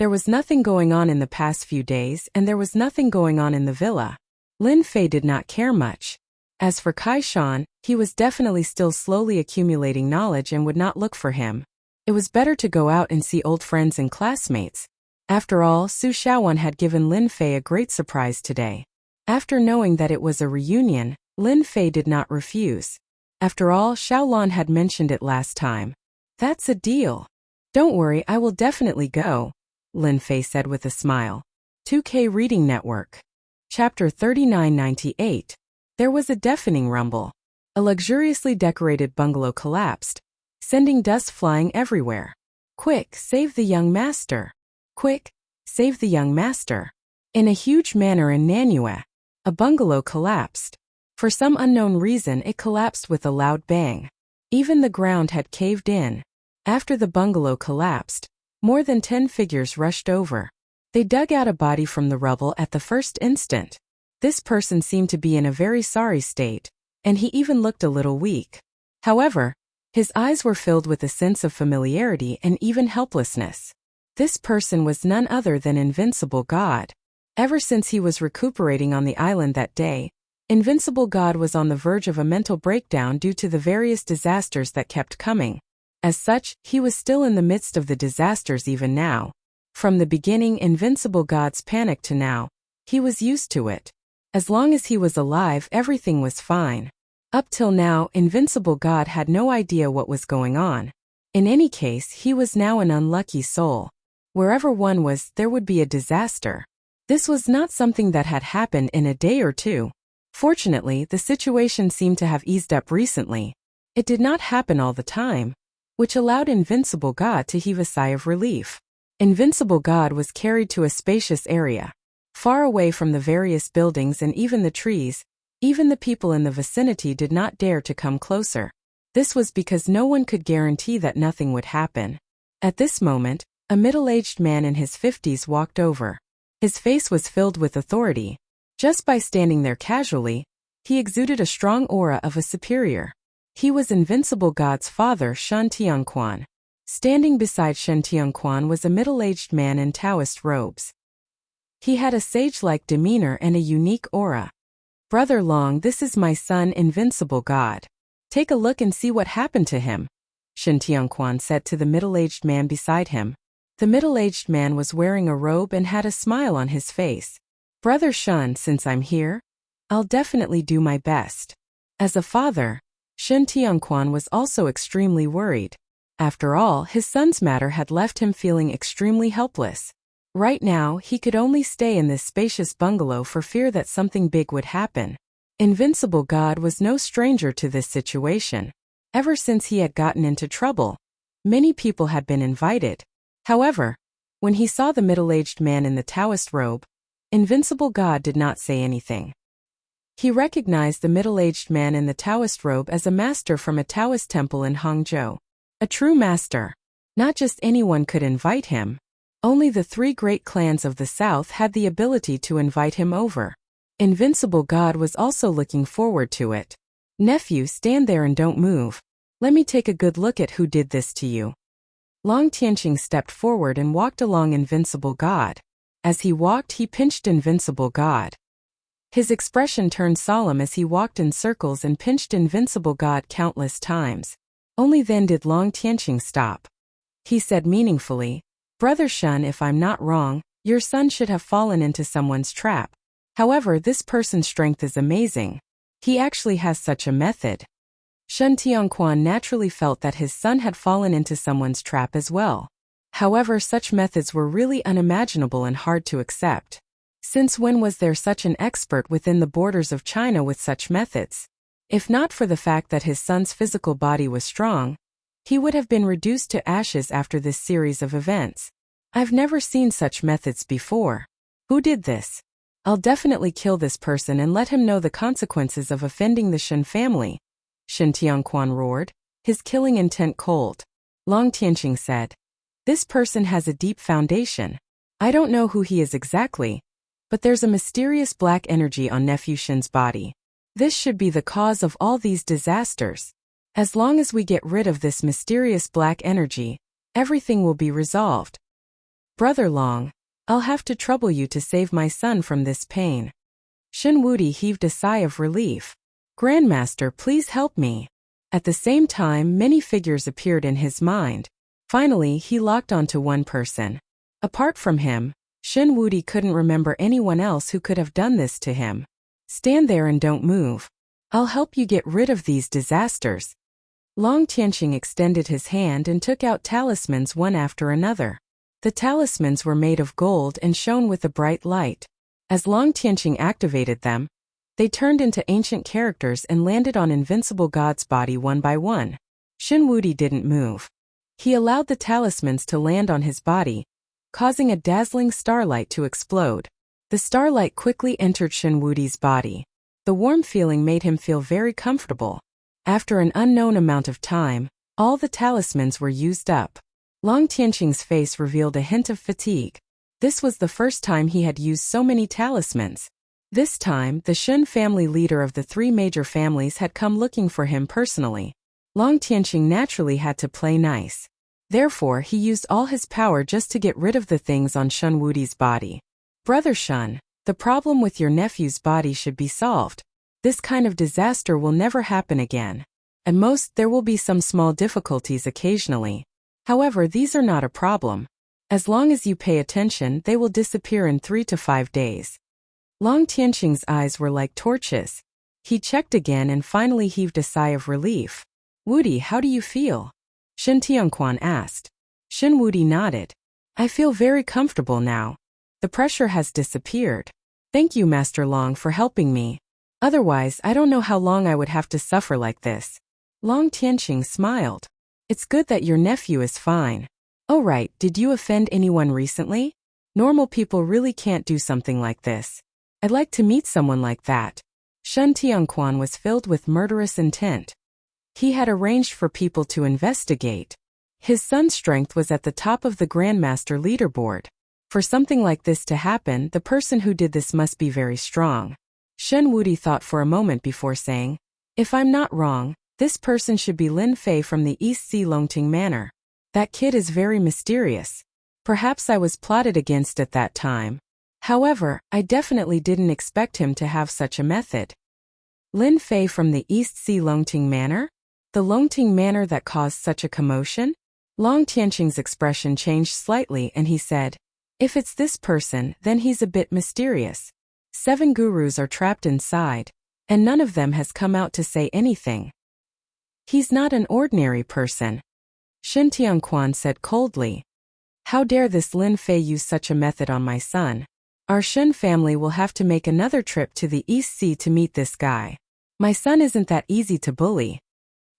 [SPEAKER 1] There was nothing going on in the past few days, and there was nothing going on in the villa. Lin Fei did not care much. As for Kai Shan, he was definitely still slowly accumulating knowledge and would not look for him. It was better to go out and see old friends and classmates. After all, Su Xiaowan had given Lin Fei a great surprise today. After knowing that it was a reunion, Lin Fei did not refuse. After all, Xiaolan had mentioned it last time. That's a deal. Don't worry, I will definitely go, Lin Fei said with a smile. 2K Reading Network. Chapter 3998. There was a deafening rumble. A luxuriously decorated bungalow collapsed, sending dust flying everywhere. Quick, save the young master. Quick, save the young master. In a huge manner in Nanyue, a bungalow collapsed. For some unknown reason, it collapsed with a loud bang. Even the ground had caved in. After the bungalow collapsed, more than 10 figures rushed over. They dug out a body from the rubble at the first instant. This person seemed to be in a very sorry state, and he even looked a little weak. However, His eyes were filled with a sense of familiarity and even helplessness. This person was none other than Invincible God. Ever since he was recuperating on the island that day, Invincible God was on the verge of a mental breakdown due to the various disasters that kept coming. As such, he was still in the midst of the disasters even now. From the beginning Invincible God's panic to now, he was used to it. As long as he was alive, everything was fine. Up till now, Invincible God had no idea what was going on. In any case, he was now an unlucky soul. Wherever one was, there would be a disaster. This was not something that had happened in a day or two. Fortunately, the situation seemed to have eased up recently. It did not happen all the time, which allowed Invincible God to heave a sigh of relief. Invincible God was carried to a spacious area, far away from the various buildings and even the trees. Even the people in the vicinity did not dare to come closer. This was because no one could guarantee that nothing would happen. At this moment, a middle-aged man in his 50s walked over. His face was filled with authority. Just by standing there casually, he exuded a strong aura of a superior. He was Invincible God's father, Shen Tianquan. Standing beside Shen Tianquan was a middle-aged man in Taoist robes. He had a sage-like demeanor and a unique aura. "Brother Long, this is my son, Invincible God. Take a look and see what happened to him," Shen Tianquan said to the middle-aged man beside him. The middle-aged man was wearing a robe and had a smile on his face. "Brother Shen, since I'm here, I'll definitely do my best." As a father, Shen Tianquan was also extremely worried. After all, his son's matter had left him feeling extremely helpless. Right now, he could only stay in this spacious bungalow for fear that something big would happen. Invincible God was no stranger to this situation. Ever since he had gotten into trouble, many people had been invited. However, when he saw the middle-aged man in the Taoist robe, Invincible God did not say anything. He recognized the middle-aged man in the Taoist robe as a master from a Taoist temple in Hangzhou. A true master. Not just anyone could invite him. Only the 3 great clans of the south had the ability to invite him over. Invincible God was also looking forward to it. "Nephew, stand there and don't move. Let me take a good look at who did this to you." Long Tianqing stepped forward and walked along Invincible God. As he walked, he pinched Invincible God. His expression turned solemn as he walked in circles and pinched Invincible God countless times. Only then did Long Tianqing stop. He said meaningfully, "Brother Shen, if I'm not wrong, your son should have fallen into someone's trap. However, this person's strength is amazing. He actually has such a method." Shen Tianquan naturally felt that his son had fallen into someone's trap as well. However, such methods were really unimaginable and hard to accept. Since when was there such an expert within the borders of China with such methods? If not for the fact that his son's physical body was strong, he would have been reduced to ashes after this series of events. "I've never seen such methods before. Who did this? I'll definitely kill this person and let him know the consequences of offending the Shen family," Shen Tianquan roared, his killing intent cold. Long Tianqing said, "This person has a deep foundation. I don't know who he is exactly, but there's a mysterious black energy on Nephew Shen's body. This should be the cause of all these disasters. As long as we get rid of this mysterious black energy, everything will be resolved. Brother Long, I'll have to trouble you to save my son from this pain." Shen Wudi heaved a sigh of relief. "Grandmaster, please help me." At the same time, many figures appeared in his mind. Finally, he locked onto one person. Apart from him, Shen Wudi couldn't remember anyone else who could have done this to him. "Stand there and don't move. I'll help you get rid of these disasters." Long Tianqing extended his hand and took out talismans one after another. The talismans were made of gold and shone with a bright light. As Long Tianqing activated them, they turned into ancient characters and landed on Invincible God's body one by one. Shen Wudi didn't move. He allowed the talismans to land on his body, causing a dazzling starlight to explode. The starlight quickly entered Shen Wudi's body. The warm feeling made him feel very comfortable. After an unknown amount of time, all the talismans were used up. Long Tianqing's face revealed a hint of fatigue. This was the first time he had used so many talismans. This time, the Shen family leader of the 3 major families had come looking for him personally. Long Tianqing naturally had to play nice. Therefore, he used all his power just to get rid of the things on Shun Wudi's body. Brother Shun, the problem with your nephew's body should be solved. This kind of disaster will never happen again. At most, there will be some small difficulties occasionally. However, these are not a problem. As long as you pay attention, they will disappear in 3 to 5 days. Long Tianqing's eyes were like torches. He checked again and finally heaved a sigh of relief. Wudi, how do you feel? Shen Tianquan asked. Shen Wudi nodded. I feel very comfortable now. The pressure has disappeared. Thank you, Master Long, for helping me. Otherwise, I don't know how long I would have to suffer like this. Long Tianqing smiled. It's good that your nephew is fine. Oh right, did you offend anyone recently? Normal people really can't do something like this. I'd like to meet someone like that. Shen Tianquan was filled with murderous intent. He had arranged for people to investigate. His son's strength was at the top of the Grandmaster leaderboard. For something like this to happen, the person who did this must be very strong. Shen Wudi thought for a moment before saying, if I'm not wrong, this person should be Lin Fei from the East Sea Longting Manor. That kid is very mysterious. Perhaps I was plotted against at that time. However, I definitely didn't expect him to have such a method. Lin Fei from the East Sea Longting Manor? The Longting Manor that caused such a commotion? Long Tianqing's expression changed slightly and he said, if it's this person, then he's a bit mysterious. 7 gurus are trapped inside, and none of them has come out to say anything. He's not an ordinary person. Shen Tianquan said coldly. How dare this Lin Fei use such a method on my son? Our Shen family will have to make another trip to the East Sea to meet this guy. My son isn't that easy to bully.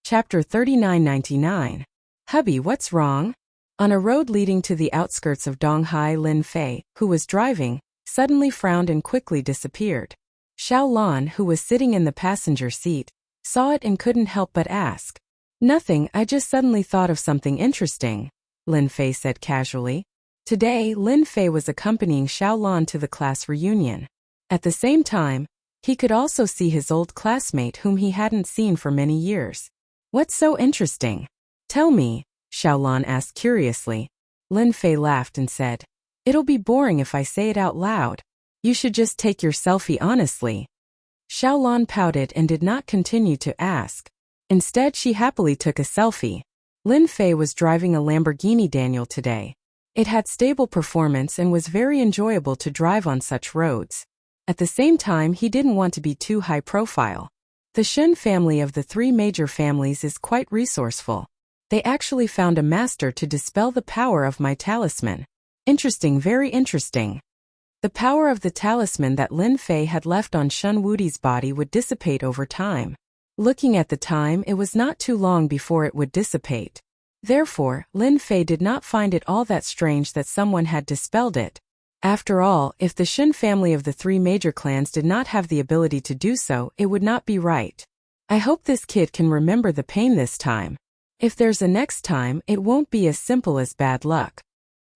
[SPEAKER 1] Chapter 3999. Hubby, what's wrong? On a road leading to the outskirts of Donghai, Lin Fei, who was driving, suddenly frowned and quickly disappeared. Xiao Lan, who was sitting in the passenger seat, saw it and couldn't help but ask. Nothing, I just suddenly thought of something interesting, Lin Fei said casually. Today, Lin Fei was accompanying Xiao Lan to the class reunion. At the same time, he could also see his old classmate whom he hadn't seen for many years. What's so interesting? Tell me, Xiao Lan asked curiously. Lin Fei laughed and said, it'll be boring if I say it out loud. You should just take your selfie honestly. Xiao Lan pouted and did not continue to ask. Instead, she happily took a selfie. Lin Fei was driving a Lamborghini Daniel today. It had stable performance and was very enjoyable to drive on such roads. At the same time, he didn't want to be too high profile. The Shen family of the 3 major families is quite resourceful. They actually found a master to dispel the power of my talisman. Interesting, very interesting. The power of the talisman that Lin Fei had left on Shun Wudi's body would dissipate over time. Looking at the time, it was not too long before it would dissipate. Therefore, Lin Fei did not find it all that strange that someone had dispelled it. After all, if the Shen family of the 3 major clans did not have the ability to do so, it would not be right. I hope this kid can remember the pain this time. If there's a next time, it won't be as simple as bad luck.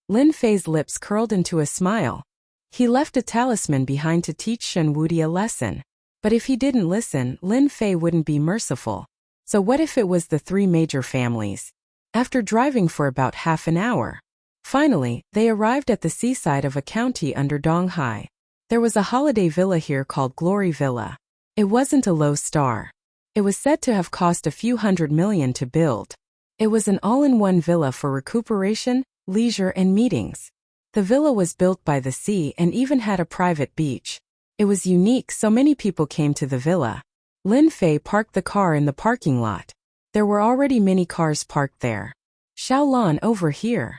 [SPEAKER 1] Lin Fei's lips curled into a smile. He left a talisman behind to teach Shen Wudi a lesson. But if he didn't listen, Lin Fei wouldn't be merciful. So what if it was the 3 major families? After driving for about half an hour, finally, they arrived at the seaside of a county under Donghai. There was a holiday villa here called Glory Villa. It wasn't a low star. It was said to have cost a few $100 million to build. It was an all-in-one villa for recuperation, leisure and meetings. The villa was built by the sea and even had a private beach. It was unique, so many people came to the villa. Lin Fei parked the car in the parking lot. There were already many cars parked there. Xiao Lan, over here.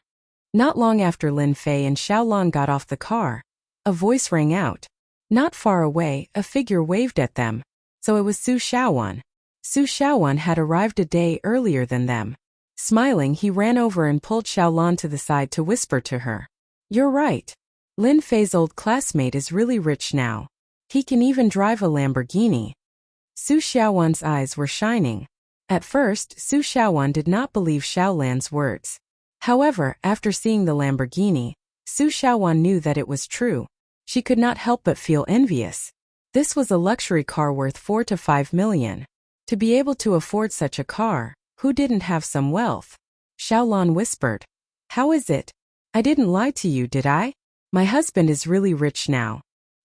[SPEAKER 1] Not long after Lin Fei and Xiao Lan got off the car, a voice rang out. Not far away, a figure waved at them. So it was Su Xiaowan. Su Xiaowan had arrived a day earlier than them. Smiling, he ran over and pulled Xiao Lan to the side to whisper to her. You're right. Lin Fei's old classmate is really rich now. He can even drive a Lamborghini. Su Xiaowan's eyes were shining. At first, Su Xiaowan did not believe Xiao Lan's words. However, after seeing the Lamborghini, Su Xiaowan knew that it was true. She could not help but feel envious. This was a luxury car worth 4 to 5 million. To be able to afford such a car, Who didn't have some wealth? Xiaolan whispered. How is it? I didn't lie to you, did I? My husband is really rich now.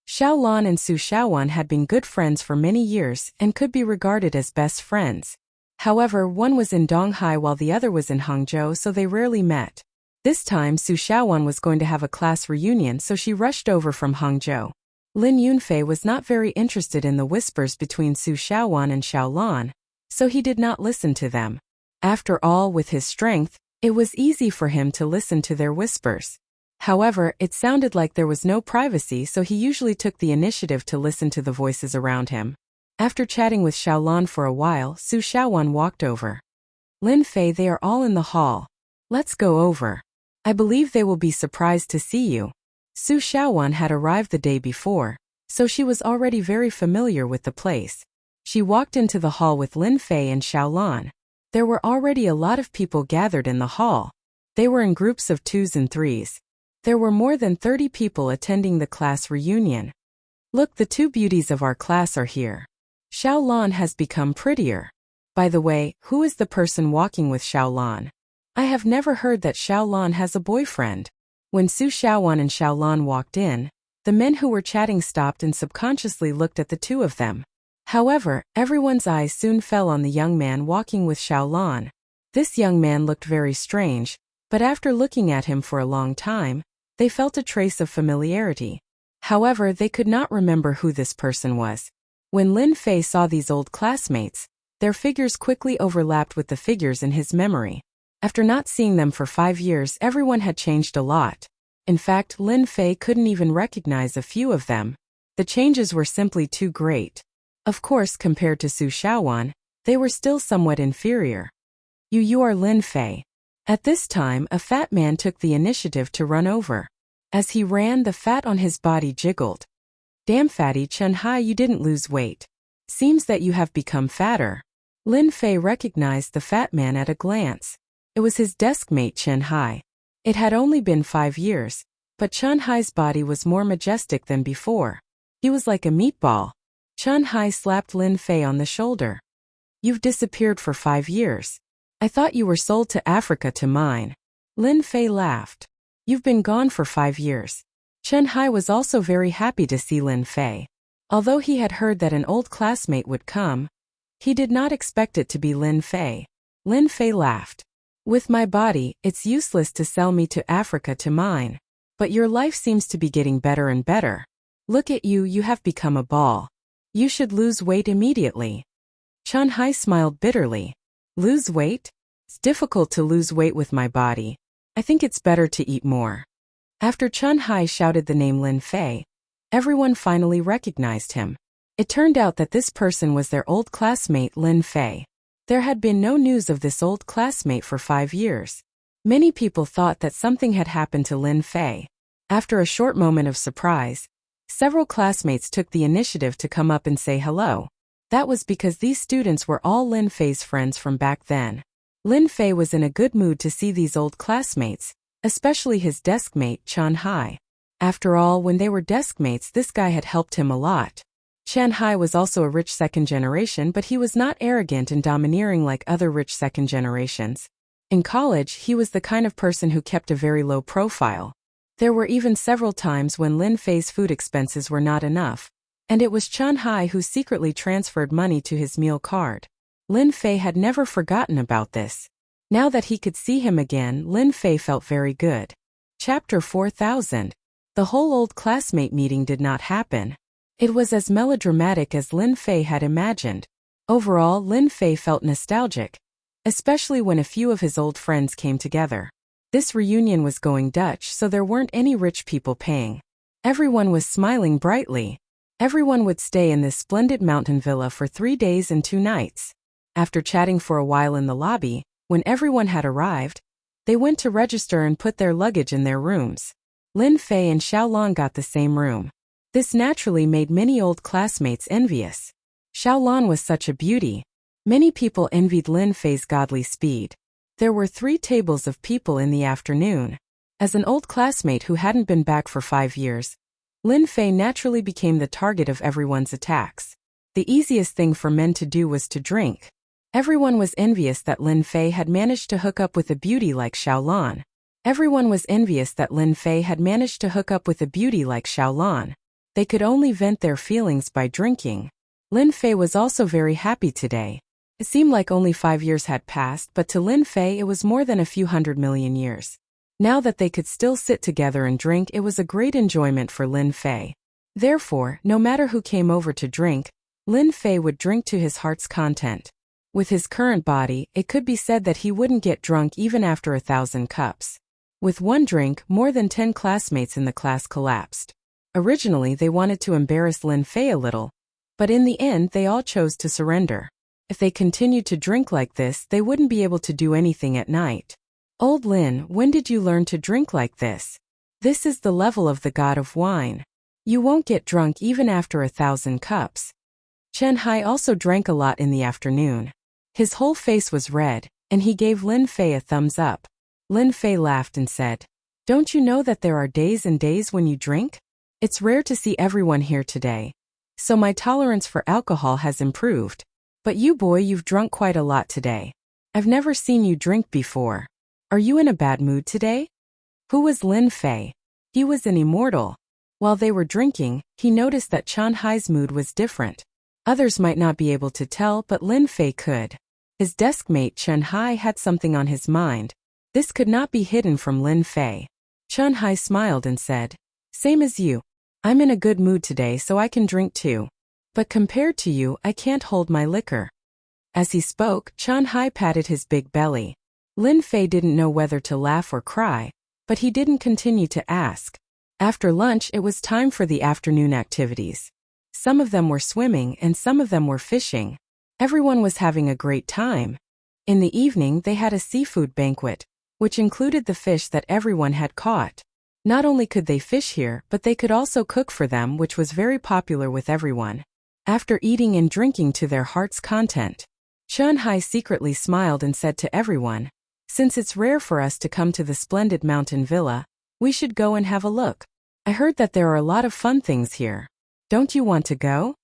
[SPEAKER 1] Xiaolan and Su Xiaowan had been good friends for many years and could be regarded as best friends. However, one was in Donghai while the other was in Hangzhou, so they rarely met. This time Su Xiaowan was going to have a class reunion, so she rushed over from Hangzhou. Lin Yunfei was not very interested in the whispers between Su Xiaowan and Xiaolan, so he did not listen to them. After all, with his strength, it was easy for him to listen to their whispers. However, it sounded like there was no privacy, so he usually took the initiative to listen to the voices around him. After chatting with Xiaolan for a while, Su Xiaowan walked over. Lin Fei, they are all in the hall. Let's go over. I believe they will be surprised to see you. Su Xiaowan had arrived the day before, so she was already very familiar with the place. She walked into the hall with Lin Fei and Xiaolan. There were already a lot of people gathered in the hall. They were in groups of 2s and 3s. There were more than 30 people attending the class reunion. Look, the 2 beauties of our class are here. Xiaolan has become prettier. By the way, who is the person walking with Xiaolan? I have never heard that Xiaolan has a boyfriend. When Su Xiaowan and Xiaolan walked in, the men who were chatting stopped and subconsciously looked at the 2 of them. However, everyone's eyes soon fell on the young man walking with Xiaolan. This young man looked very strange, but after looking at him for a long time, they felt a trace of familiarity. However, they could not remember who this person was. When Lin Fei saw these old classmates, their figures quickly overlapped with the figures in his memory. After not seeing them for 5 years, everyone had changed a lot. In fact, Lin Fei couldn't even recognize a few of them. The changes were simply too great. Of course, compared to Su Xiaowan, they were still somewhat inferior. You are Lin Fei. At this time, a fat man took the initiative to run over. As he ran, the fat on his body jiggled. Damn fatty Chen Hai, you didn't lose weight. Seems that you have become fatter. Lin Fei recognized the fat man at a glance. It was his deskmate Chen Hai. It had only been 5 years, but Chen Hai's body was more majestic than before. He was like a meatball. Chen Hai slapped Lin Fei on the shoulder. You've disappeared for 5 years. I thought you were sold to Africa to mine. Lin Fei laughed. You've been gone for 5 years. Chen Hai was also very happy to see Lin Fei. Although he had heard that an old classmate would come, he did not expect it to be Lin Fei. Lin Fei laughed. With my body, it's useless to sell me to Africa to mine. But your life seems to be getting better and better. Look at you, you have become a ball. You should lose weight immediately. Chen Hai smiled bitterly. Lose weight? It's difficult to lose weight with my body. I think it's better to eat more. After Chen Hai shouted the name Lin Fei, everyone finally recognized him. It turned out that this person was their old classmate Lin Fei. There had been no news of this old classmate for 5 years. Many people thought that something had happened to Lin Fei. After a short moment of surprise, several classmates took the initiative to come up and say hello. That was because these students were all Lin Fei's friends from back then. Lin Fei was in a good mood to see these old classmates, especially his deskmate Chen Hai. After all, when they were deskmates, this guy had helped him a lot. Chen Hai was also a rich second generation, but he was not arrogant and domineering like other rich second generations. In college, he was the kind of person who kept a very low profile. There were even several times when Lin Fei's food expenses were not enough, and it was Chen Hai who secretly transferred money to his meal card. Lin Fei had never forgotten about this. Now that he could see him again, Lin Fei felt very good. Chapter 4000. The whole old classmate meeting did not happen. It was as melodramatic as Lin Fei had imagined. Overall, Lin Fei felt nostalgic, especially when a few of his old friends came together. This reunion was going Dutch, so there weren't any rich people paying. Everyone was smiling brightly. Everyone would stay in this splendid mountain villa for 3 days and 2 nights. After chatting for a while in the lobby, when everyone had arrived, they went to register and put their luggage in their rooms. Lin Fei and Xiaolan got the same room. This naturally made many old classmates envious. Xiaolan was such a beauty. Many people envied Lin Fei's godly speed. There were 3 tables of people in the afternoon. As an old classmate who hadn't been back for 5 years, Lin Fei naturally became the target of everyone's attacks. The easiest thing for men to do was to drink. Everyone was envious that Lin Fei had managed to hook up with a beauty like Xiaolan. Everyone was envious that Lin Fei had managed to hook up with a beauty like Xiaolan. They could only vent their feelings by drinking. Lin Fei was also very happy today. It seemed like only 5 years had passed, but to Lin Fei it was more than a few 100 million years. Now that they could still sit together and drink, it was a great enjoyment for Lin Fei. Therefore, no matter who came over to drink, Lin Fei would drink to his heart's content. With his current body, it could be said that he wouldn't get drunk even after 1,000 cups. With one drink, more than 10 classmates in the class collapsed. Originally, they wanted to embarrass Lin Fei a little, but in the end they all chose to surrender. If they continued to drink like this, they wouldn't be able to do anything at night. Old Lin, when did you learn to drink like this? This is the level of the god of wine. You won't get drunk even after 1,000 cups. Chen Hai also drank a lot in the afternoon. His whole face was red, and he gave Lin Fei a thumbs up. Lin Fei laughed and said, "Don't you know that there are days and days when you drink? It's rare to see everyone here today. So my tolerance for alcohol has improved. But you boy, you've drunk quite a lot today. I've never seen you drink before. Are you in a bad mood today?" Who was Lin Fei? He was an immortal. While they were drinking, he noticed that Chen Hai's mood was different. Others might not be able to tell, but Lin Fei could. His desk mate Chen Hai had something on his mind. This could not be hidden from Lin Fei. Chen Hai smiled and said, "Same as you. I'm in a good mood today, so I can drink too. But compared to you, I can't hold my liquor." As he spoke, Chen Hai patted his big belly. Lin Fei didn't know whether to laugh or cry, but he didn't continue to ask. After lunch, it was time for the afternoon activities. Some of them were swimming and some of them were fishing. Everyone was having a great time. In the evening, they had a seafood banquet, which included the fish that everyone had caught. Not only could they fish here, but they could also cook for them, which was very popular with everyone. After eating and drinking to their heart's content, Chen Hai secretly smiled and said to everyone, "Since it's rare for us to come to the splendid mountain villa, we should go and have a look. I heard that there are a lot of fun things here. Don't you want to go?"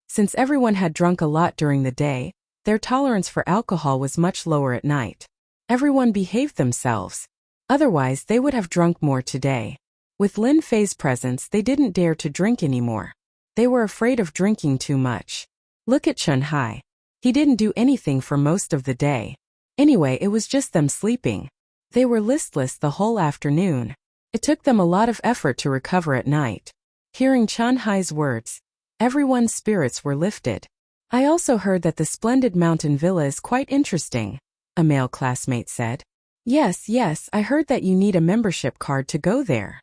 [SPEAKER 1] Since everyone had drunk a lot during the day, their tolerance for alcohol was much lower at night. Everyone behaved themselves. Otherwise, they would have drunk more today. With Lin Fei's presence, they didn't dare to drink anymore. They were afraid of drinking too much. Look at Chen Hai. He didn't do anything for most of the day. Anyway, it was just them sleeping. They were listless the whole afternoon. It took them a lot of effort to recover at night. Hearing Chen Hai's words, everyone's spirits were lifted. "I also heard that the splendid mountain villa is quite interesting," a male classmate said. Yes, I heard that you need a membership card to go there."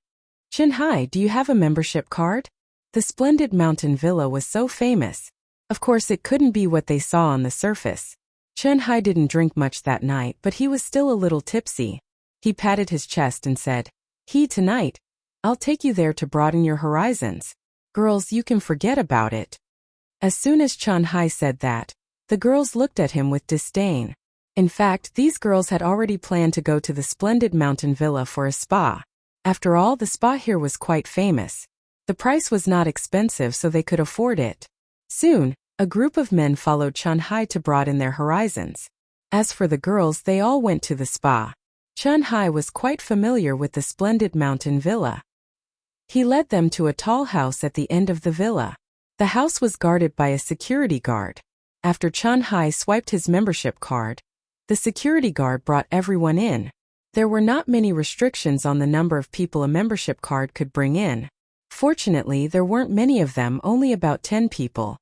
[SPEAKER 1] "Chen Hai, do you have a membership card?" The splendid mountain villa was so famous. Of course, it couldn't be what they saw on the surface. Chen Hai didn't drink much that night, but he was still a little tipsy. He patted his chest and said, Tonight, I'll take you there to broaden your horizons. Girls, you can forget about it." As soon as Chen Hai said that, the girls looked at him with disdain. In fact, these girls had already planned to go to the splendid mountain villa for a spa. After all, the spa here was quite famous. The price was not expensive, so they could afford it. Soon, a group of men followed Chen Hai to broaden their horizons. As for the girls, they all went to the spa. Chen Hai was quite familiar with the splendid mountain villa. He led them to a tall house at the end of the villa. The house was guarded by a security guard. After Chen Hai swiped his membership card, the security guard brought everyone in. There were not many restrictions on the number of people a membership card could bring in. Fortunately, there weren't many of them, only about 10 people.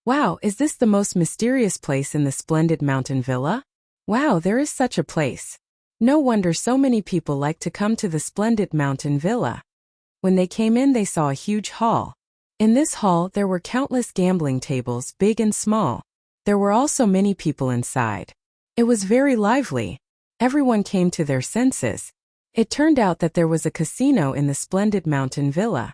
[SPEAKER 1] "Wow, is this the most mysterious place in the splendid mountain villa? Wow, there is such a place. No wonder so many people like to come to the splendid mountain villa." When they came in, they saw a huge hall. In this hall, there were countless gambling tables, big and small. There were also many people inside. It was very lively. Everyone came to their senses. It turned out that there was a casino in the splendid mountain villa.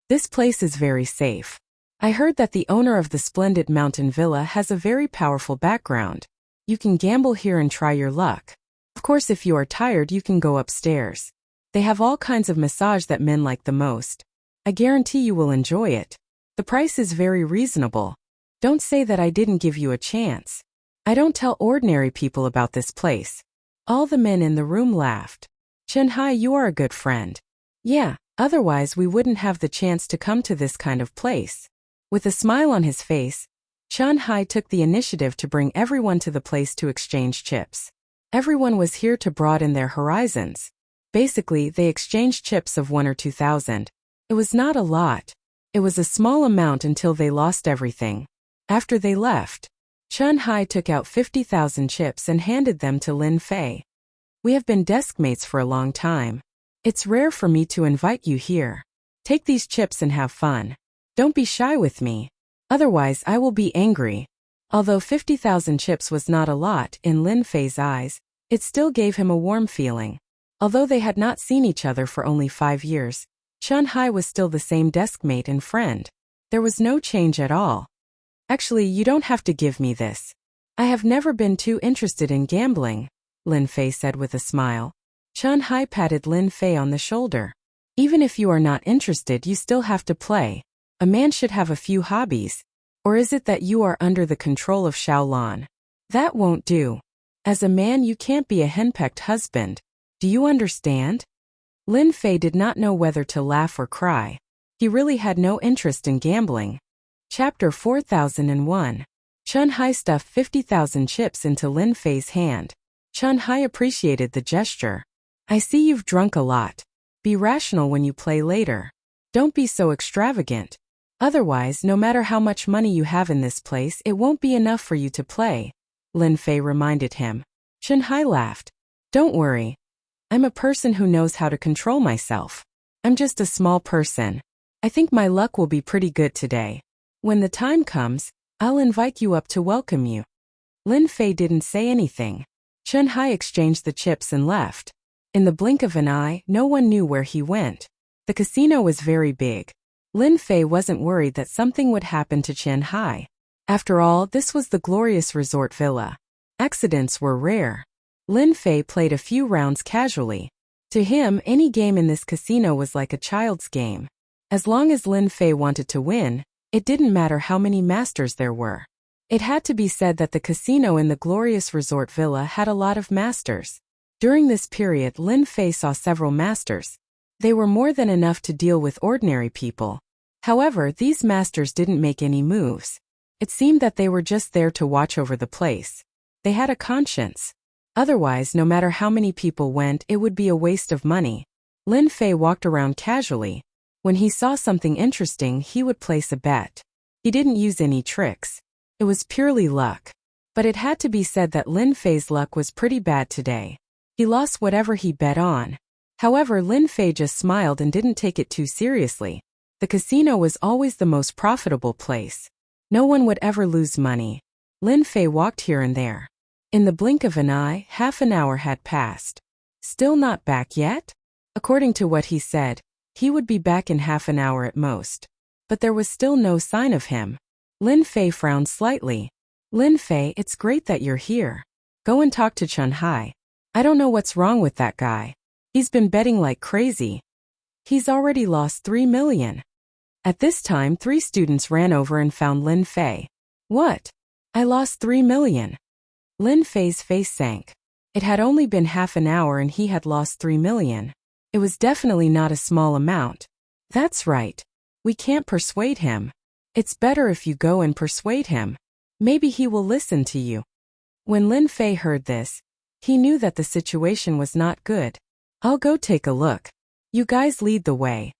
[SPEAKER 1] "This place is very safe. I heard that the owner of the splendid mountain villa has a very powerful background. You can gamble here and try your luck. Of course, if you are tired, you can go upstairs. They have all kinds of massage that men like the most. I guarantee you will enjoy it. The price is very reasonable. Don't say that I didn't give you a chance." I don't tell ordinary people about this place. All the men in the room laughed. Chen-hai, you are a good friend. Yeah, otherwise we wouldn't have the chance to come to this kind of place. With a smile on his face, Chen-hai took the initiative to bring everyone to the place to exchange chips. Everyone was here to broaden their horizons. Basically, they exchanged chips of 1 or 2,000. It was not a lot. It was a small amount until they lost everything. After they left, Chen-hai took out 50,000 chips and handed them to Lin Fei. We have been desk mates for a long time. It's rare for me to invite you here. Take these chips and have fun. Don't be shy with me. Otherwise I will be angry. Although 50,000 chips was not a lot in Lin Fei's eyes, it still gave him a warm feeling. Although they had not seen each other for only 5 years, Chen-hai was still the same desk mate and friend. There was no change at all. Actually, you don't have to give me this. I have never been too interested in gambling, Lin Fei said with a smile. Chen-hai patted Lin Fei on the shoulder. Even if you are not interested, you still have to play. A man should have a few hobbies. Or is it that you are under the control of Xiaolan? That won't do. As a man, you can't be a henpecked husband. Do you understand? Lin Fei did not know whether to laugh or cry. He really had no interest in gambling. Chapter 4001. Chen-hai stuffed 50,000 chips into Lin Fei's hand. Chen-hai appreciated the gesture. I see you've drunk a lot. Be rational when you play later. Don't be so extravagant. Otherwise, no matter how much money you have in this place, it won't be enough for you to play, Lin Fei reminded him. Chen-hai laughed. Don't worry. I'm a person who knows how to control myself. I'm just a small person. I think my luck will be pretty good today. When the time comes, I'll invite you up to welcome you. Lin Fei didn't say anything. Chen-hai exchanged the chips and left. In the blink of an eye, no one knew where he went. The casino was very big. Lin Fei wasn't worried that something would happen to Chen-hai. After all, this was the glorious resort villa. Accidents were rare. Lin Fei played a few rounds casually. To him, any game in this casino was like a child's game. As long as Lin Fei wanted to win, it didn't matter how many masters there were. It had to be said that the casino in the glorious resort villa had a lot of masters. During this period, Lin Fei saw several masters. They were more than enough to deal with ordinary people. However, these masters didn't make any moves. It seemed that they were just there to watch over the place. They had a conscience. Otherwise, no matter how many people went, it would be a waste of money. Lin Fei walked around casually. When he saw something interesting, he would place a bet. He didn't use any tricks. It was purely luck. But it had to be said that Lin Fei's luck was pretty bad today. He lost whatever he bet on. However, Lin Fei just smiled and didn't take it too seriously. The casino was always the most profitable place. No one would ever lose money. Lin Fei walked here and there. In the blink of an eye, half an hour had passed. Still not back yet? According to what he said, he would be back in half an hour at most. But there was still no sign of him. Lin Fei frowned slightly. Lin Fei, it's great that you're here. Go and talk to Chen-hai. I don't know what's wrong with that guy. He's been betting like crazy. He's already lost 3 million. At this time, 3 students ran over and found Lin Fei. What? I lost 3 million. Lin Fei's face sank. It had only been half an hour and he had lost 3 million. It was definitely not a small amount. That's right. We can't persuade him. It's better if you go and persuade him. Maybe he will listen to you. When Lin Fei heard this, he knew that the situation was not good. I'll go take a look. You guys lead the way.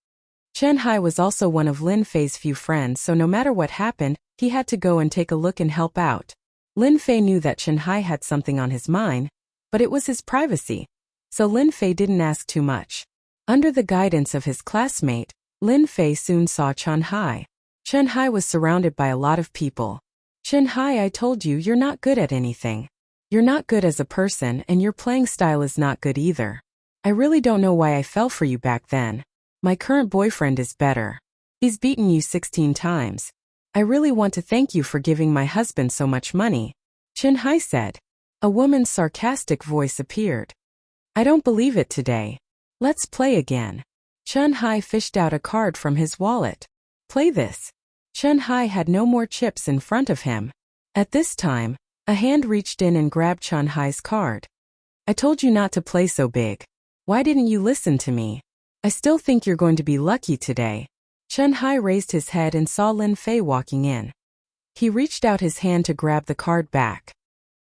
[SPEAKER 1] Chen-hai was also one of Lin Fei's few friends, so no matter what happened, he had to go and take a look and help out. Lin Fei knew that Chen-hai had something on his mind, but it was his privacy. So Lin Fei didn't ask too much. Under the guidance of his classmate, Lin Fei soon saw Chen-hai. Chen-hai was surrounded by a lot of people. Chen-hai, I told you you're not good at anything. You're not good as a person and your playing style is not good either. I really don't know why I fell for you back then. My current boyfriend is better. He's beaten you 16 times. I really want to thank you for giving my husband so much money, Chen-hai said. A woman's sarcastic voice appeared. I don't believe it today. Let's play again. Chen-hai fished out a card from his wallet. Play this. Chen-hai had no more chips in front of him. At this time, A hand reached in and grabbed Chun Hai's card. I told you not to play so big. Why didn't you listen to me? I still think you're going to be lucky today. Chun Hai raised his head and saw Lin Fei walking in. He reached out his hand to grab the card back.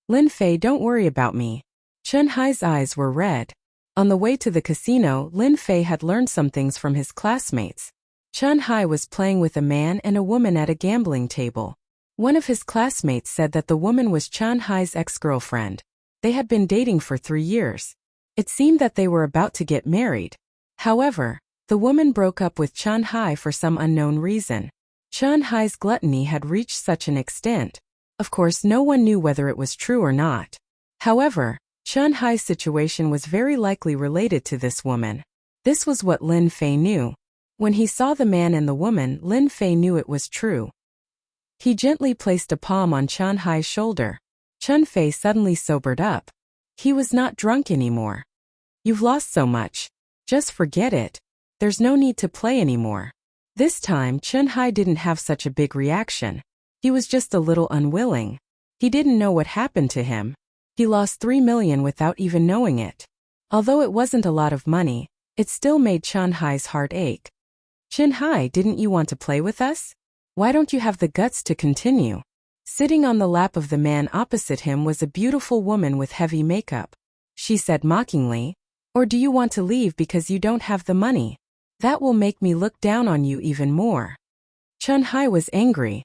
[SPEAKER 1] Lin Fei, don't worry about me. Chun Hai's eyes were red. On the way to the casino, Lin Fei had learned some things from his classmates. Chun Hai was playing with a man and a woman at a gambling table. One of his classmates said that the woman was Chun Hai's ex-girlfriend. They had been dating for 3 years. It seemed that they were about to get married. However, the woman broke up with Chun Hai for some unknown reason. Chun Hai's gluttony had reached such an extent. Of course, no one knew whether it was true or not. However, Chun Hai's situation was very likely related to this woman. This was what Lin Fei knew. When he saw the man and the woman, Lin Fei knew it was true. He gently placed a palm on Chun Hai's shoulder. Chun Fei suddenly sobered up. He was not drunk anymore. You've lost so much. Just forget it. There's no need to play anymore. This time, Chun Hai didn't have such a big reaction. He was just a little unwilling. He didn't know what happened to him. He lost 3 million without even knowing it. Although it wasn't a lot of money, it still made Chun Hai's heart ache. Chun Hai, didn't you want to play with us? Why don't you have the guts to continue? Sitting on the lap of the man opposite him was a beautiful woman with heavy makeup. She said mockingly, or do you want to leave because you don't have the money? That will make me look down on you even more. Chun Hai was angry.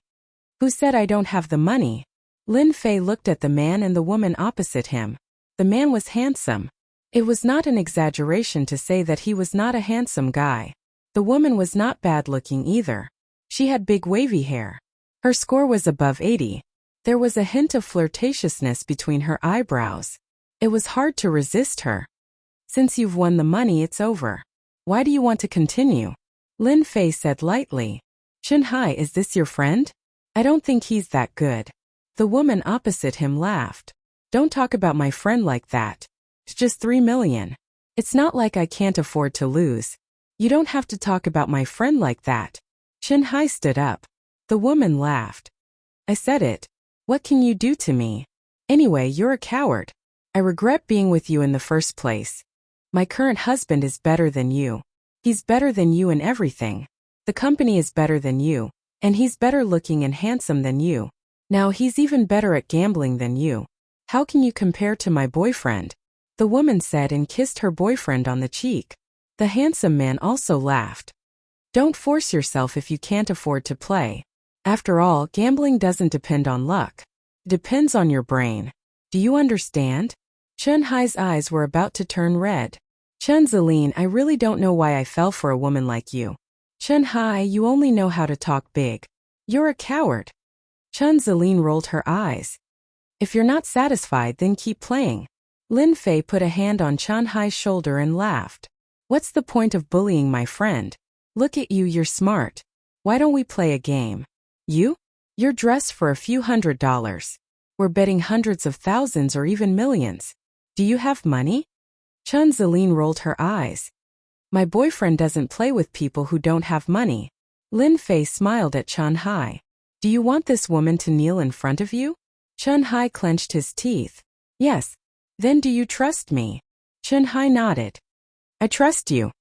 [SPEAKER 1] Who said I don't have the money? Lin Fei looked at the man and the woman opposite him. The man was handsome. It was not an exaggeration to say that he was not a handsome guy. The woman was not bad-looking either. She had big wavy hair. Her score was above 80. There was a hint of flirtatiousness between her eyebrows. It was hard to resist her. Since you've won the money, it's over. Why do you want to continue? Lin Fei said lightly. Chun Hai, is this your friend? I don't think he's that good. The woman opposite him laughed. Don't talk about my friend like that. It's just 3 million. It's not like I can't afford to lose. You don't have to talk about my friend like that. Chun Hai stood up. The woman laughed. I said it. What can you do to me? Anyway, you're a coward. I regret being with you in the first place. My current husband is better than you. He's better than you in everything. The company is better than you, and he's better looking and handsome than you. Now he's even better at gambling than you. How can you compare to my boyfriend? The woman said and kissed her boyfriend on the cheek. The handsome man also laughed. Don't force yourself if you can't afford to play. After all, gambling doesn't depend on luck. It depends on your brain. Do you understand? Chun Hai's eyes were about to turn red. Chun Zeline, I really don't know why I fell for a woman like you. Chun Hai, you only know how to talk big. You're a coward. Chun Zeline rolled her eyes. If you're not satisfied, then keep playing. Lin Fei put a hand on Chun Hai's shoulder and laughed. What's the point of bullying my friend? Look at you, you're smart. Why don't we play a game? You? You're dressed for a few $100s. We're betting hundreds of thousands or even millions. Do you have money? Chun Zeline rolled her eyes. My boyfriend doesn't play with people who don't have money. Lin Fei smiled at Chun Hai. Do you want this woman to kneel in front of you? Chun Hai clenched his teeth. Yes. Then do you trust me? Chun Hai nodded. I trust you.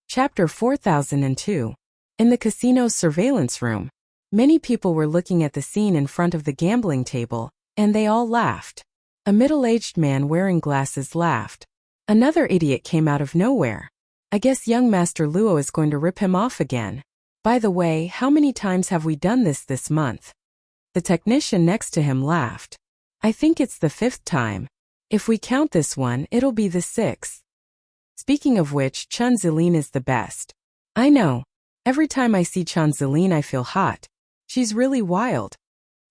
[SPEAKER 1] Chapter 4002. In the casino's surveillance room, many people were looking at the scene in front of the gambling table, and they all laughed. A middle-aged man wearing glasses laughed. Another idiot came out of nowhere. I guess young Master Luo is going to rip him off again. By the way, how many times have we done this month? The technician next to him laughed. I think it's the 5th time. If we count this one, it'll be the 6th. Speaking of which, Chun Zeline is the best. I know. Every time I see Chun Zeline I feel hot. She's really wild.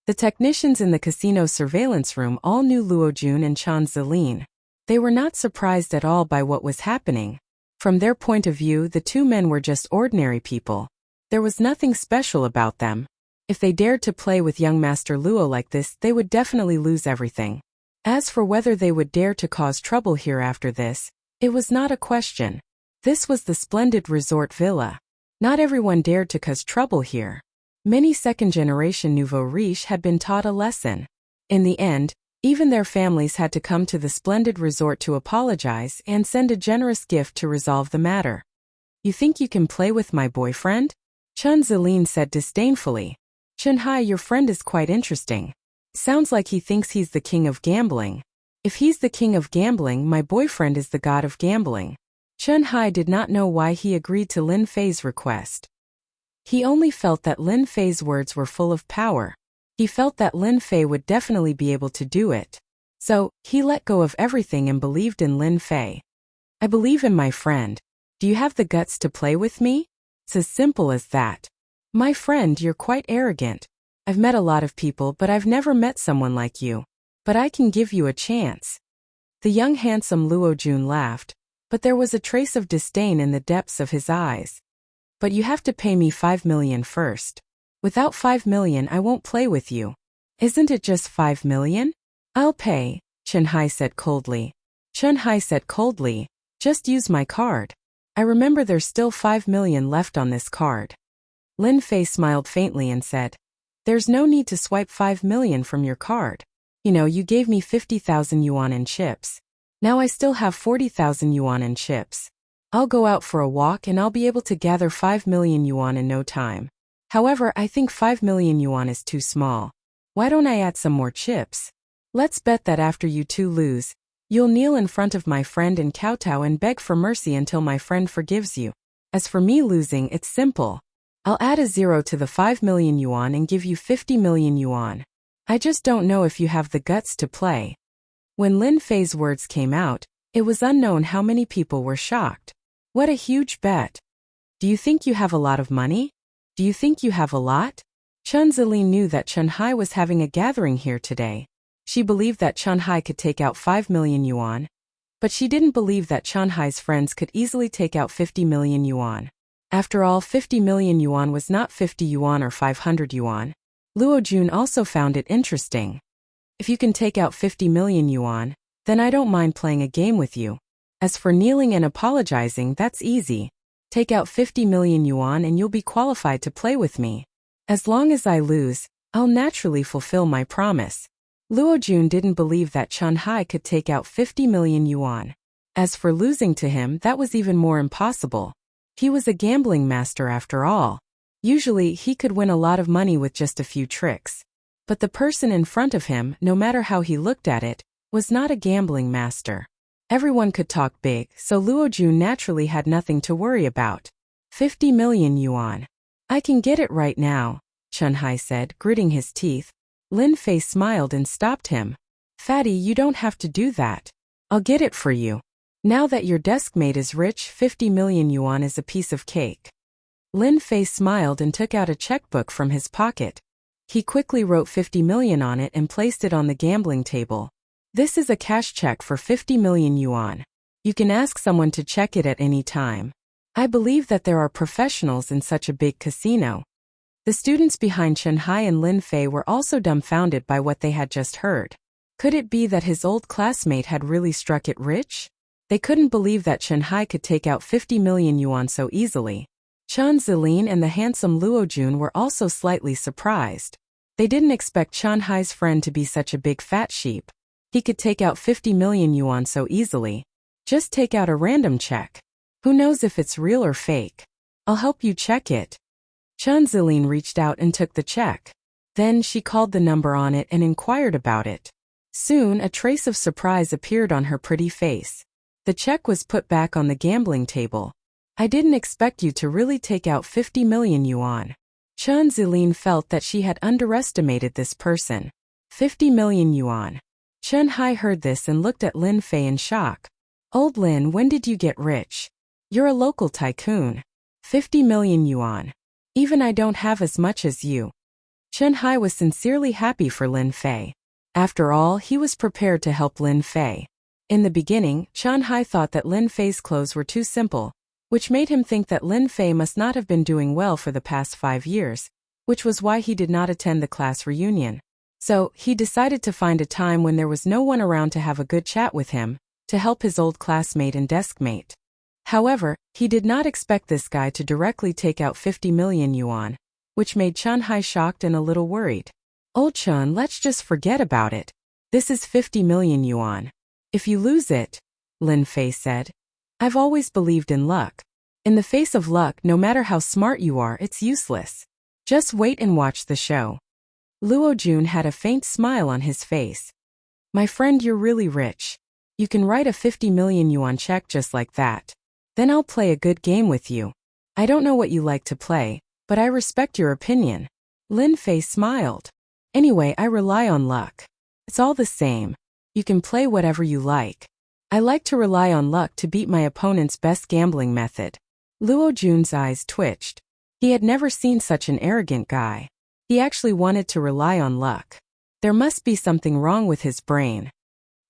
[SPEAKER 1] The technicians in the casino surveillance room all knew Luo Jun and Chun Zeline. They were not surprised at all by what was happening. From their point of view, the two men were just ordinary people. There was nothing special about them. If they dared to play with young Master Luo like this, they would definitely lose everything. As for whether they would dare to cause trouble here after this, it was not a question. This was the splendid resort villa. Not everyone dared to cause trouble here. Many second-generation nouveau riche had been taught a lesson. In the end, Even their families had to come to the splendid resort to apologize and send a generous gift to resolve the matter. You think you can play with my boyfriend? Chun Zilin said disdainfully. Chun-hai, your friend is quite interesting. Sounds like he thinks he's the king of gambling. If he's the king of gambling, my boyfriend is the god of gambling. Chun-hai did not know why he agreed to Lin Fei's request. He only felt that Lin Fei's words were full of power. He felt that Lin Fei would definitely be able to do it. So, he let go of everything and believed in Lin Fei. I believe in my friend. Do you have the guts to play with me? It's as simple as that. My friend, you're quite arrogant. I've met a lot of people, but I've never met someone like you. But I can give you a chance. The young handsome Luo Jun laughed, but there was a trace of disdain in the depths of his eyes. But you have to pay me 5 million first. Without 5 million I won't play with you. Isn't it just 5 million? I'll pay, Chun-hai said coldly. Chun-hai said coldly, just use my card. I remember there's still 5 million left on this card. Lin Fei smiled faintly and said, there's no need to swipe 5 million from your card. You know, you gave me 50,000 yuan in chips. Now I still have 40,000 yuan in chips. I'll go out for a walk and I'll be able to gather 5 million yuan in no time. However, I think 5 million yuan is too small. Why don't I add some more chips? Let's bet that after you two lose, you'll kneel in front of my friend and kowtow and beg for mercy until my friend forgives you. As for me losing, it's simple. I'll add a zero to the 5 million yuan and give you 50 million yuan. I just don't know if you have the guts to play. When Lin Fei's words came out, it was unknown how many people were shocked. What a huge bet. Do you think you have a lot of money? Do you think you have a lot? Chun Zilin knew that Chun-hai was having a gathering here today. She believed that Chun-hai could take out 5 million yuan. But she didn't believe that Chun-hai's friends could easily take out 50 million yuan. After all, 50 million yuan was not 50 yuan or 500 yuan. Luo Jun also found it interesting. If you can take out 50 million yuan, then I don't mind playing a game with you. As for kneeling and apologizing, that's easy. Take out 50 million yuan and you'll be qualified to play with me. As long as I lose, I'll naturally fulfill my promise. Luo Jun didn't believe that Chun-hai could take out 50 million yuan. As for losing to him, that was even more impossible. He was a gambling master after all. Usually, he could win a lot of money with just a few tricks. But the person in front of him, no matter how he looked at it, was not a gambling master. Everyone could talk big, so Luo Jun naturally had nothing to worry about. 50 million yuan. I can get it right now, Chun-hai said, gritting his teeth. Lin Fei smiled and stopped him. Fatty, you don't have to do that. I'll get it for you. Now that your deskmate is rich, 50 million yuan is a piece of cake. Lin Fei smiled and took out a checkbook from his pocket. He quickly wrote 50 million on it and placed it on the gambling table. This is a cash check for 50 million yuan. You can ask someone to check it at any time. I believe that there are professionals in such a big casino. The students behind Chun-hai and Lin Fei were also dumbfounded by what they had just heard. Could it be that his old classmate had really struck it rich? They couldn't believe that Chun-hai could take out 50 million yuan so easily. Chun Zilin and the handsome Luo Jun were also slightly surprised. They didn't expect Chun-hai's friend to be such a big fat sheep. He could take out 50 million yuan so easily. Just take out a random check. Who knows if it's real or fake? I'll help you check it. Chun Zilin reached out and took the check. Then she called the number on it and inquired about it. Soon a trace of surprise appeared on her pretty face. The check was put back on the gambling table. I didn't expect you to really take out 50 million yuan. Chun Zilin felt that she had underestimated this person. 50 million yuan. Chun-hai heard this and looked at Lin Fei in shock. Old Lin, when did you get rich? You're a local tycoon. 50 million yuan. Even I don't have as much as you. Chun-hai was sincerely happy for Lin Fei. After all, he was prepared to help Lin Fei. In the beginning, Chun-hai thought that Lin Fei's clothes were too simple, which made him think that Lin Fei must not have been doing well for the past 5 years, which was why he did not attend the class reunion. So, he decided to find a time when there was no one around to have a good chat with him, to help his old classmate and deskmate. However, he did not expect this guy to directly take out 50 million yuan, which made Chun-hai shocked and a little worried. Old Chun, let's just forget about it. This is 50 million yuan. If you lose it, Lin Fei said. I've always believed in luck. In the face of luck, no matter how smart you are, it's useless. Just wait and watch the show. Luo Jun had a faint smile on his face. My friend, you're really rich. You can write a 50 million yuan check just like that. Then I'll play a good game with you. I don't know what you like to play, but I respect your opinion. Lin Fei smiled. Anyway, I rely on luck. It's all the same. You can play whatever you like. I like to rely on luck to beat my opponent's best gambling method. Luo Jun's eyes twitched. He had never seen such an arrogant guy. He actually wanted to rely on luck. There must be something wrong with his brain.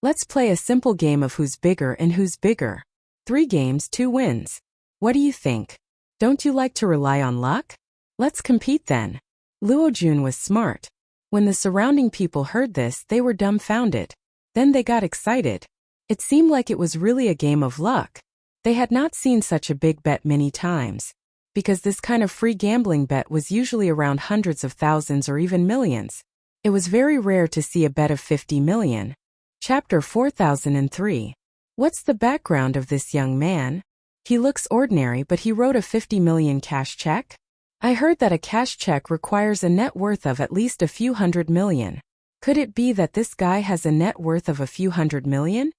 [SPEAKER 1] Let's play a simple game of who's bigger and who's bigger. 3 games, 2 wins. What do you think? Don't you like to rely on luck? Let's compete then. Luo Jun was smart. When the surrounding people heard this, they were dumbfounded. Then they got excited. It seemed like it was really a game of luck. They had not seen such a big bet many times. Because this kind of free gambling bet was usually around hundreds of thousands or even millions. It was very rare to see a bet of 50 million. Chapter 4003. What's the background of this young man? He looks ordinary, but he wrote a 50 million cash check? I heard that a cash check requires a net worth of at least a few hundred million. Could it be that this guy has a net worth of a few hundred million?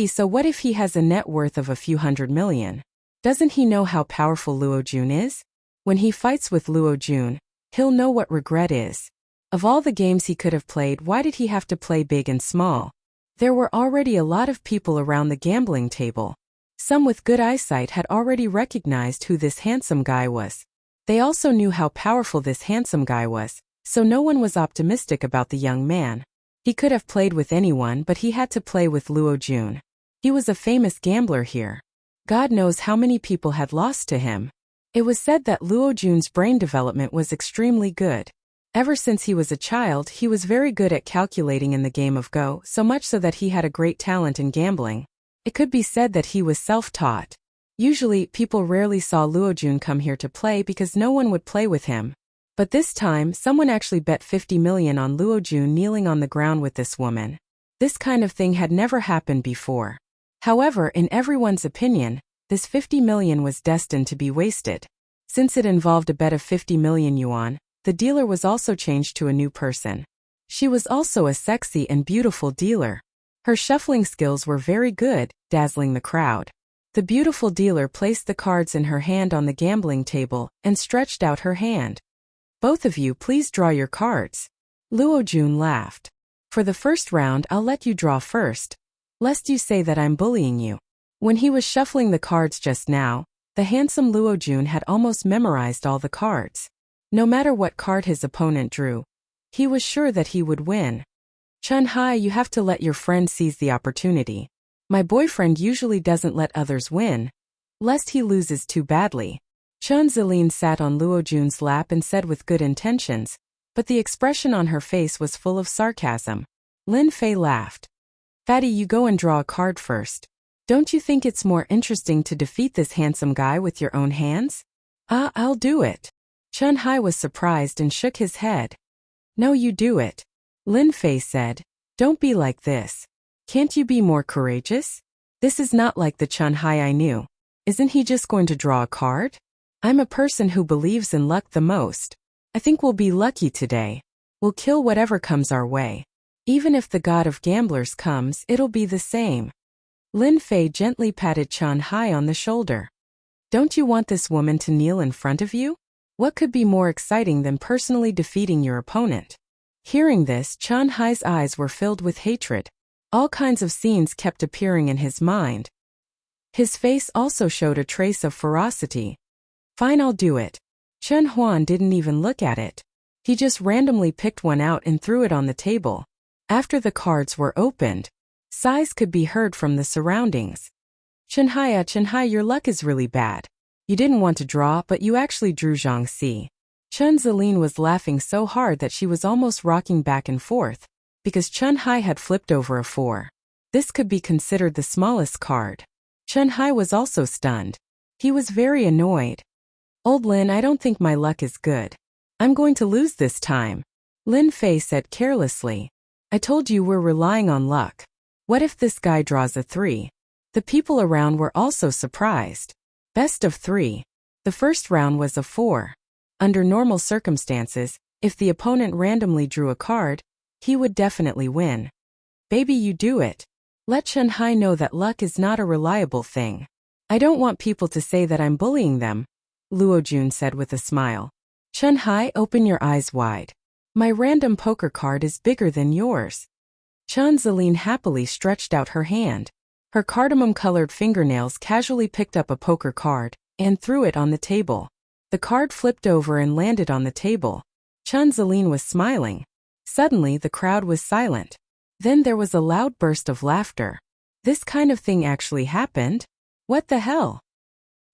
[SPEAKER 1] So what if he has a net worth of a few hundred million? Doesn't he know how powerful Luo Jun is? When he fights with Luo Jun, he'll know what regret is. Of all the games he could have played, why did he have to play big and small? There were already a lot of people around the gambling table. Some with good eyesight had already recognized who this handsome guy was. They also knew how powerful this handsome guy was, so no one was optimistic about the young man. He could have played with anyone, but he had to play with Luo Jun. He was a famous gambler here. God knows how many people had lost to him. It was said that Luo Jun's brain development was extremely good. Ever since he was a child, he was very good at calculating in the game of Go, so much so that he had a great talent in gambling. It could be said that he was self-taught. Usually, people rarely saw Luo Jun come here to play because no one would play with him. But this time, someone actually bet 50 million on Luo Jun kneeling on the ground with this woman. This kind of thing had never happened before. However, in everyone's opinion, this 50 million was destined to be wasted. Since it involved a bet of 50 million yuan, the dealer was also changed to a new person. She was also a sexy and beautiful dealer. Her shuffling skills were very good, dazzling the crowd. The beautiful dealer placed the cards in her hand on the gambling table and stretched out her hand. Both of you, please draw your cards. Luo Jun laughed. For the first round, I'll let you draw first, lest you say that I'm bullying you. When he was shuffling the cards just now, the handsome Luo Jun had almost memorized all the cards. No matter what card his opponent drew, he was sure that he would win. Chun Hai, you have to let your friend seize the opportunity. My boyfriend usually doesn't let others win, lest he loses too badly. Chun Zilin sat on Luo Jun's lap and said with good intentions, but the expression on her face was full of sarcasm. Lin Fei laughed. Fatty, you go and draw a card first. Don't you think it's more interesting to defeat this handsome guy with your own hands? I'll do it. Chun Hai was surprised and shook his head. No, you do it. Lin Fei said. Don't be like this. Can't you be more courageous? This is not like the Chun Hai I knew. Isn't he just going to draw a card? I'm a person who believes in luck the most. I think we'll be lucky today. We'll kill whatever comes our way. Even if the god of gamblers comes, it'll be the same. Lin Fei gently patted Chun Hai on the shoulder. Don't you want this woman to kneel in front of you? What could be more exciting than personally defeating your opponent? Hearing this, Chun Hai's eyes were filled with hatred. All kinds of scenes kept appearing in his mind. His face also showed a trace of ferocity. Fine, I'll do it. Chen Huan didn't even look at it. He just randomly picked one out and threw it on the table. After the cards were opened, sighs could be heard from the surroundings. Chen Hai, your luck is really bad. You didn't want to draw, but you actually drew Zhang Si. Chun Zilin was laughing so hard that she was almost rocking back and forth, because Chun Hai had flipped over a 4. This could be considered the smallest card. Chun Hai was also stunned. He was very annoyed. Old Lin, I don't think my luck is good. I'm going to lose this time. Lin Fei said carelessly. I told you we're relying on luck. What if this guy draws a 3? The people around were also surprised. Best of 3. The first round was a 4. Under normal circumstances, if the opponent randomly drew a card, he would definitely win. Baby, you do it. Let Chun-Hai know that luck is not a reliable thing. I don't want people to say that I'm bullying them, Luo Jun said with a smile. Chun-Hai, open your eyes wide. My random poker card is bigger than yours. Chun Zeline happily stretched out her hand. Her cardamom-colored fingernails casually picked up a poker card and threw it on the table. The card flipped over and landed on the table. Chun Zeline was smiling. Suddenly, the crowd was silent. Then there was a loud burst of laughter. This kind of thing actually happened? What the hell?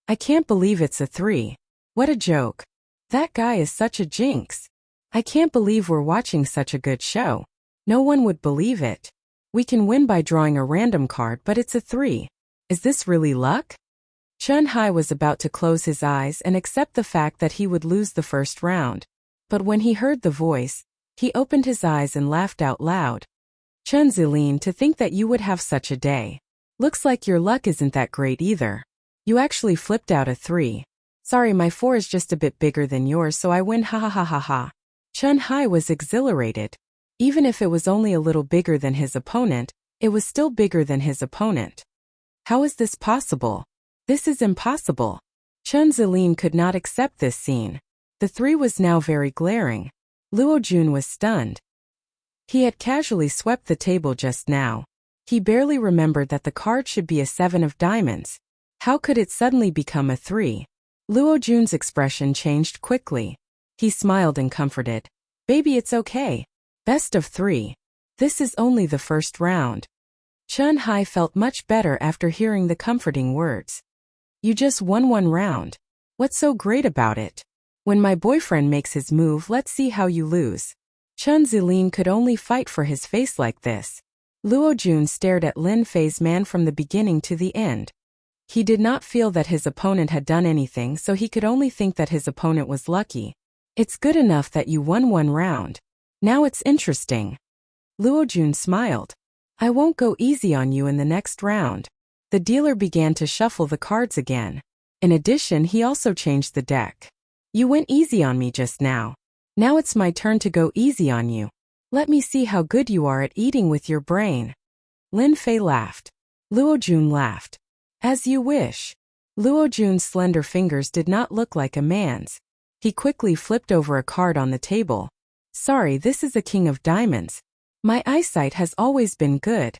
[SPEAKER 1] I can't believe it's a 3. What a joke. That guy is such a jinx. I can't believe we're watching such a good show. No one would believe it. We can win by drawing a random card, but it's a 3. Is this really luck? Chun-Hai was about to close his eyes and accept the fact that he would lose the first round. But when he heard the voice, he opened his eyes and laughed out loud. Chun Zeline, to think that you would have such a day. Looks like your luck isn't that great either. You actually flipped out a 3. Sorry, my 4 is just a bit bigger than yours, so I win, ha ha ha ha ha. Chun-Hai was exhilarated. Even if it was only a little bigger than his opponent, it was still bigger than his opponent. How is this possible? This is impossible. Chun Zeline could not accept this scene. The 3 was now very glaring. Luo Jun was stunned. He had casually swept the table just now. He barely remembered that the card should be a 7 of diamonds. How could it suddenly become a 3? Luo Jun's expression changed quickly. He smiled and comforted. Baby, it's okay. Best of 3. This is only the first round. Chun-Hai felt much better after hearing the comforting words. You just won 1 round. What's so great about it? When my boyfriend makes his move, let's see how you lose. Chun Zeline could only fight for his face like this. Luo Jun stared at Lin Fei's man from the beginning to the end. He did not feel that his opponent had done anything, so he could only think that his opponent was lucky. It's good enough that you won 1 round. Now it's interesting. Luo Jun smiled. I won't go easy on you in the next round. The dealer began to shuffle the cards again. In addition, he also changed the deck. You went easy on me just now. Now it's my turn to go easy on you. Let me see how good you are at eating with your brain. Lin Fei laughed. Luo Jun laughed. As you wish. Luo Jun's slender fingers did not look like a man's. He quickly flipped over a card on the table. Sorry, this is a king of diamonds. My eyesight has always been good.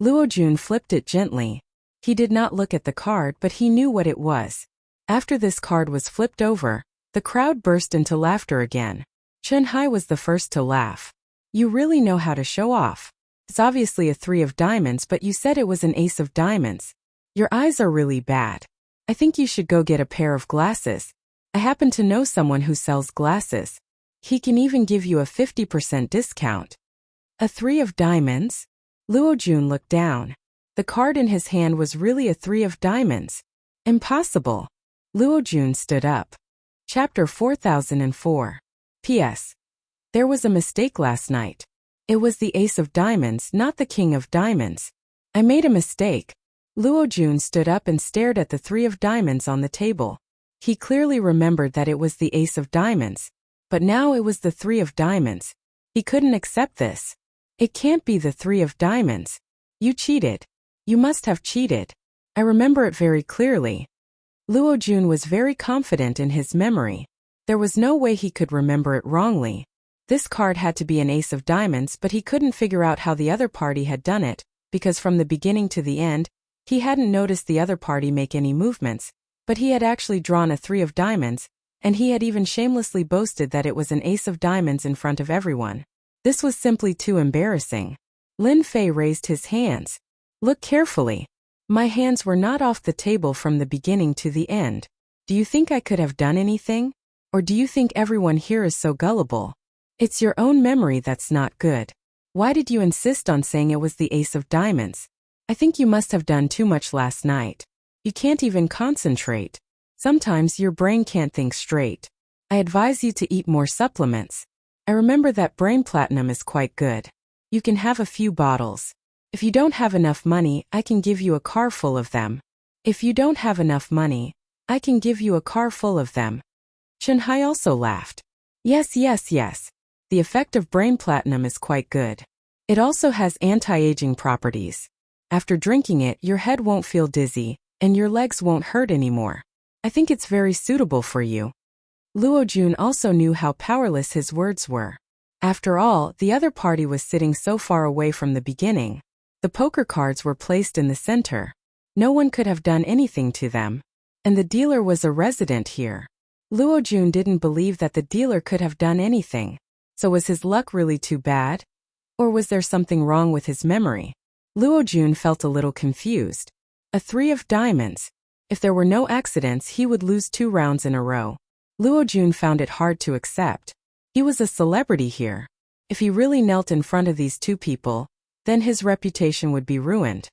[SPEAKER 1] Luo Jun flipped it gently. He did not look at the card, but he knew what it was. After this card was flipped over, the crowd burst into laughter again. Chun-Hai was the first to laugh. You really know how to show off. It's obviously a 3 of diamonds, but you said it was an ace of diamonds. Your eyes are really bad. I think you should go get a pair of glasses. I happen to know someone who sells glasses. He can even give you a 50% discount. A 3 of diamonds? Luo Jun looked down. The card in his hand was really a 3 of diamonds. Impossible. Luo Jun stood up. Chapter 4004. P.S. There was a mistake last night. It was the ace of diamonds, not the king of diamonds. I made a mistake. Luo Jun stood up and stared at the 3 of diamonds on the table. He clearly remembered that it was the ace of diamonds, but now it was the 3 of diamonds. He couldn't accept this. It can't be the 3 of diamonds. You cheated. You must have cheated. I remember it very clearly. Luo Jun was very confident in his memory. There was no way he could remember it wrongly. This card had to be an ace of diamonds, but he couldn't figure out how the other party had done it, because from the beginning to the end, he hadn't noticed the other party make any movements, but he had actually drawn a 3 of diamonds, and he had even shamelessly boasted that it was an ace of diamonds in front of everyone. This was simply too embarrassing. Lin Fei raised his hands. Look carefully. My hands were not off the table from the beginning to the end. Do you think I could have done anything? Or do you think everyone here is so gullible? It's your own memory that's not good. Why did you insist on saying it was the ace of diamonds? I think you must have done too much last night. You can't even concentrate. Sometimes your brain can't think straight. I advise you to eat more supplements. I remember that brain platinum is quite good. You can have a few bottles. If you don't have enough money, I can give you a car full of them. If you don't have enough money, I can give you a car full of them. Chun-Hai also laughed. Yes, yes, yes. The effect of brain platinum is quite good. It also has anti-aging properties. After drinking it, your head won't feel dizzy, and your legs won't hurt anymore. I think it's very suitable for you. Luo Jun also knew how powerless his words were. After all, the other party was sitting so far away from the beginning. The poker cards were placed in the center. No one could have done anything to them. And the dealer was a resident here. Luo Jun didn't believe that the dealer could have done anything. So was his luck really too bad? Or was there something wrong with his memory? Luo Jun felt a little confused. A 3 of diamonds. If there were no accidents, he would lose 2 rounds in a row. Luo Jun found it hard to accept. He was a celebrity here. If he really knelt in front of these 2 people, then his reputation would be ruined.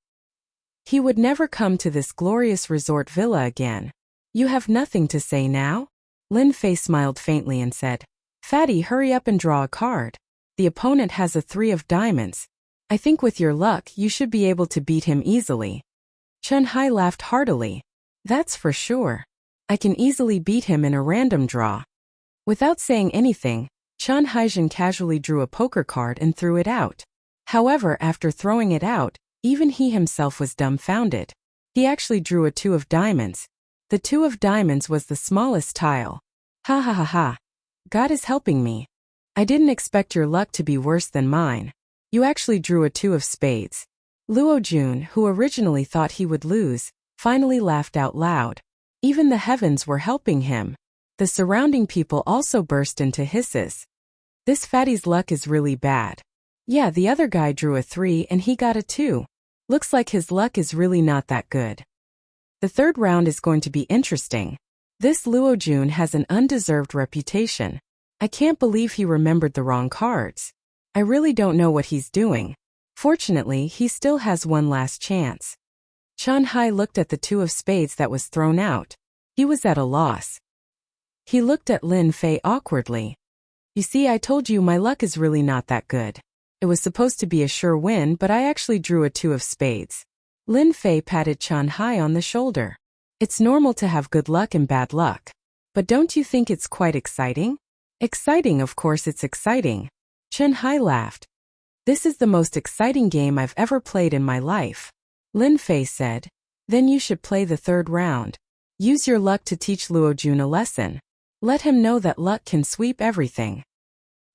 [SPEAKER 1] He would never come to this glorious resort villa again. You have nothing to say now? Lin Fei smiled faintly and said, Fatty, hurry up and draw a card. The opponent has a 3 of diamonds. I think with your luck, you should be able to beat him easily. Chun-Hai laughed heartily. That's for sure. I can easily beat him in a random draw. Without saying anything, Chun-Hai casually drew a poker card and threw it out. However, after throwing it out, even he himself was dumbfounded. He actually drew a 2 of diamonds. The 2 of diamonds was the smallest tile. Ha ha ha ha. God is helping me. I didn't expect your luck to be worse than mine. You actually drew a 2 of spades. Luo Jun, who originally thought he would lose, finally laughed out loud. Even the heavens were helping him. The surrounding people also burst into hisses. This fatty's luck is really bad. Yeah, the other guy drew a 3 and he got a 2. Looks like his luck is really not that good. The third round is going to be interesting. This Luo Jun has an undeserved reputation. I can't believe he remembered the wrong cards. I really don't know what he's doing. Fortunately, he still has one last chance. Chun-Hai looked at the 2 of spades that was thrown out. He was at a loss. He looked at Lin Fei awkwardly. You see, I told you my luck is really not that good. It was supposed to be a sure win, but I actually drew a 2 of spades. Lin Fei patted Chun-Hai on the shoulder. It's normal to have good luck and bad luck. But don't you think it's quite exciting? Exciting, of course it's exciting. Chun-Hai laughed. This is the most exciting game I've ever played in my life. Lin Fei said. Then you should play the third round. Use your luck to teach Luo Jun a lesson. Let him know that luck can sweep everything.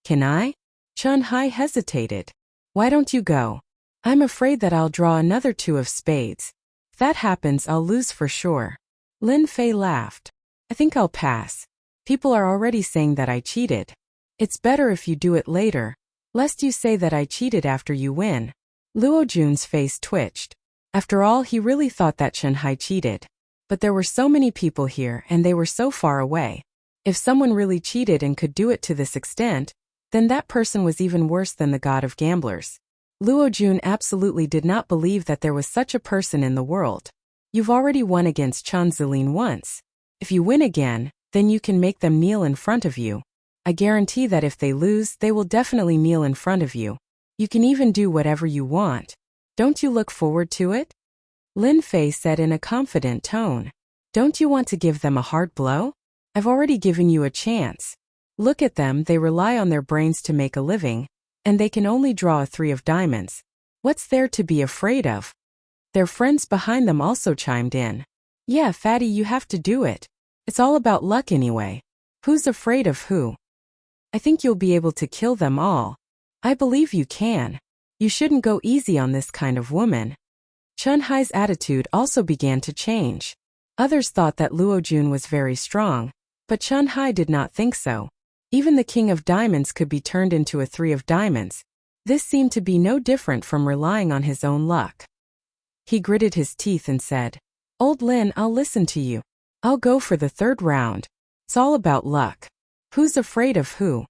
[SPEAKER 1] Can I? Chun-Hai hesitated. Why don't you go? I'm afraid that I'll draw another 2 of spades. If that happens, I'll lose for sure. Lin Fei laughed. I think I'll pass. People are already saying that I cheated. It's better if you do it later, lest you say that I cheated after you win. Luo Jun's face twitched. After all, he really thought that Chun-Hai cheated. But there were so many people here and they were so far away. If someone really cheated and could do it to this extent, then that person was even worse than the god of gamblers. Luo Jun absolutely did not believe that there was such a person in the world. You've already won against Chan Zilin once. If you win again, then you can make them kneel in front of you. I guarantee that if they lose, they will definitely kneel in front of you. You can even do whatever you want. Don't you look forward to it? Lin Fei said in a confident tone. Don't you want to give them a hard blow? I've already given you a chance. Look at them, they rely on their brains to make a living, and they can only draw a 3 of diamonds. What's there to be afraid of? Their friends behind them also chimed in. Yeah, Fatty, you have to do it. It's all about luck anyway. Who's afraid of who? I think you'll be able to kill them all. I believe you can. You shouldn't go easy on this kind of woman. Chun-Hai's attitude also began to change. Others thought that Luo Jun was very strong, but Chun-Hai did not think so. Even the king of diamonds could be turned into a 3 of diamonds. This seemed to be no different from relying on his own luck. He gritted his teeth and said, Old Lin, I'll listen to you. I'll go for the third round. It's all about luck. Who's afraid of who?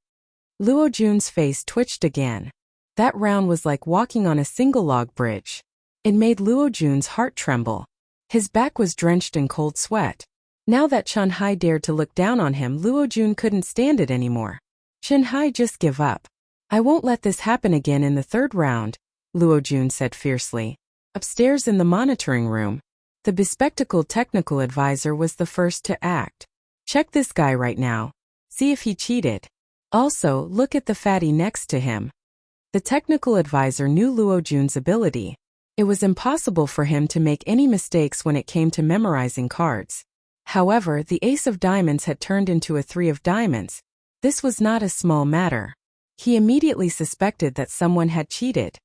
[SPEAKER 1] Luo Jun's face twitched again. That round was like walking on a single log bridge. It made Luo Jun's heart tremble. His back was drenched in cold sweat. Now that Chun-Hai dared to look down on him, Luo Jun couldn't stand it anymore. Chun-Hai, just give up. I won't let this happen again in the third round, Luo Jun said fiercely. Upstairs in the monitoring room, the bespectacled technical advisor was the first to act. Check this guy right now. See if he cheated. Also, look at the fatty next to him. The technical advisor knew Luo Jun's ability. It was impossible for him to make any mistakes when it came to memorizing cards. However, the ace of diamonds had turned into a three of diamonds. This was not a small matter. He immediately suspected that someone had cheated.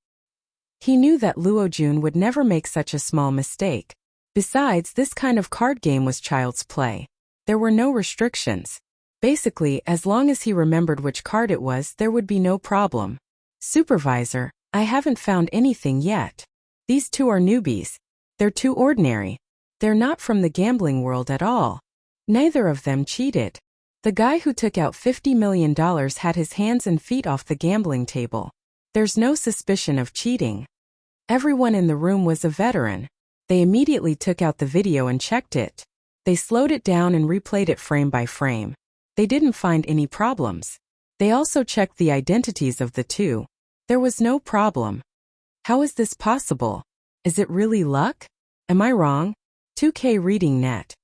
[SPEAKER 1] He knew that Luo Jun would never make such a small mistake. Besides, this kind of card game was child's play. There were no restrictions. Basically, as long as he remembered which card it was, there would be no problem. Supervisor, I haven't found anything yet. These two are newbies. They're too ordinary. They're not from the gambling world at all. Neither of them cheated. The guy who took out $50 million had his hands and feet off the gambling table. There's no suspicion of cheating. Everyone in the room was a veteran. They immediately took out the video and checked it. They slowed it down and replayed it frame by frame. They didn't find any problems. They also checked the identities of the two. There was no problem. How is this possible? Is it really luck? Am I wrong? 2K Reading Net.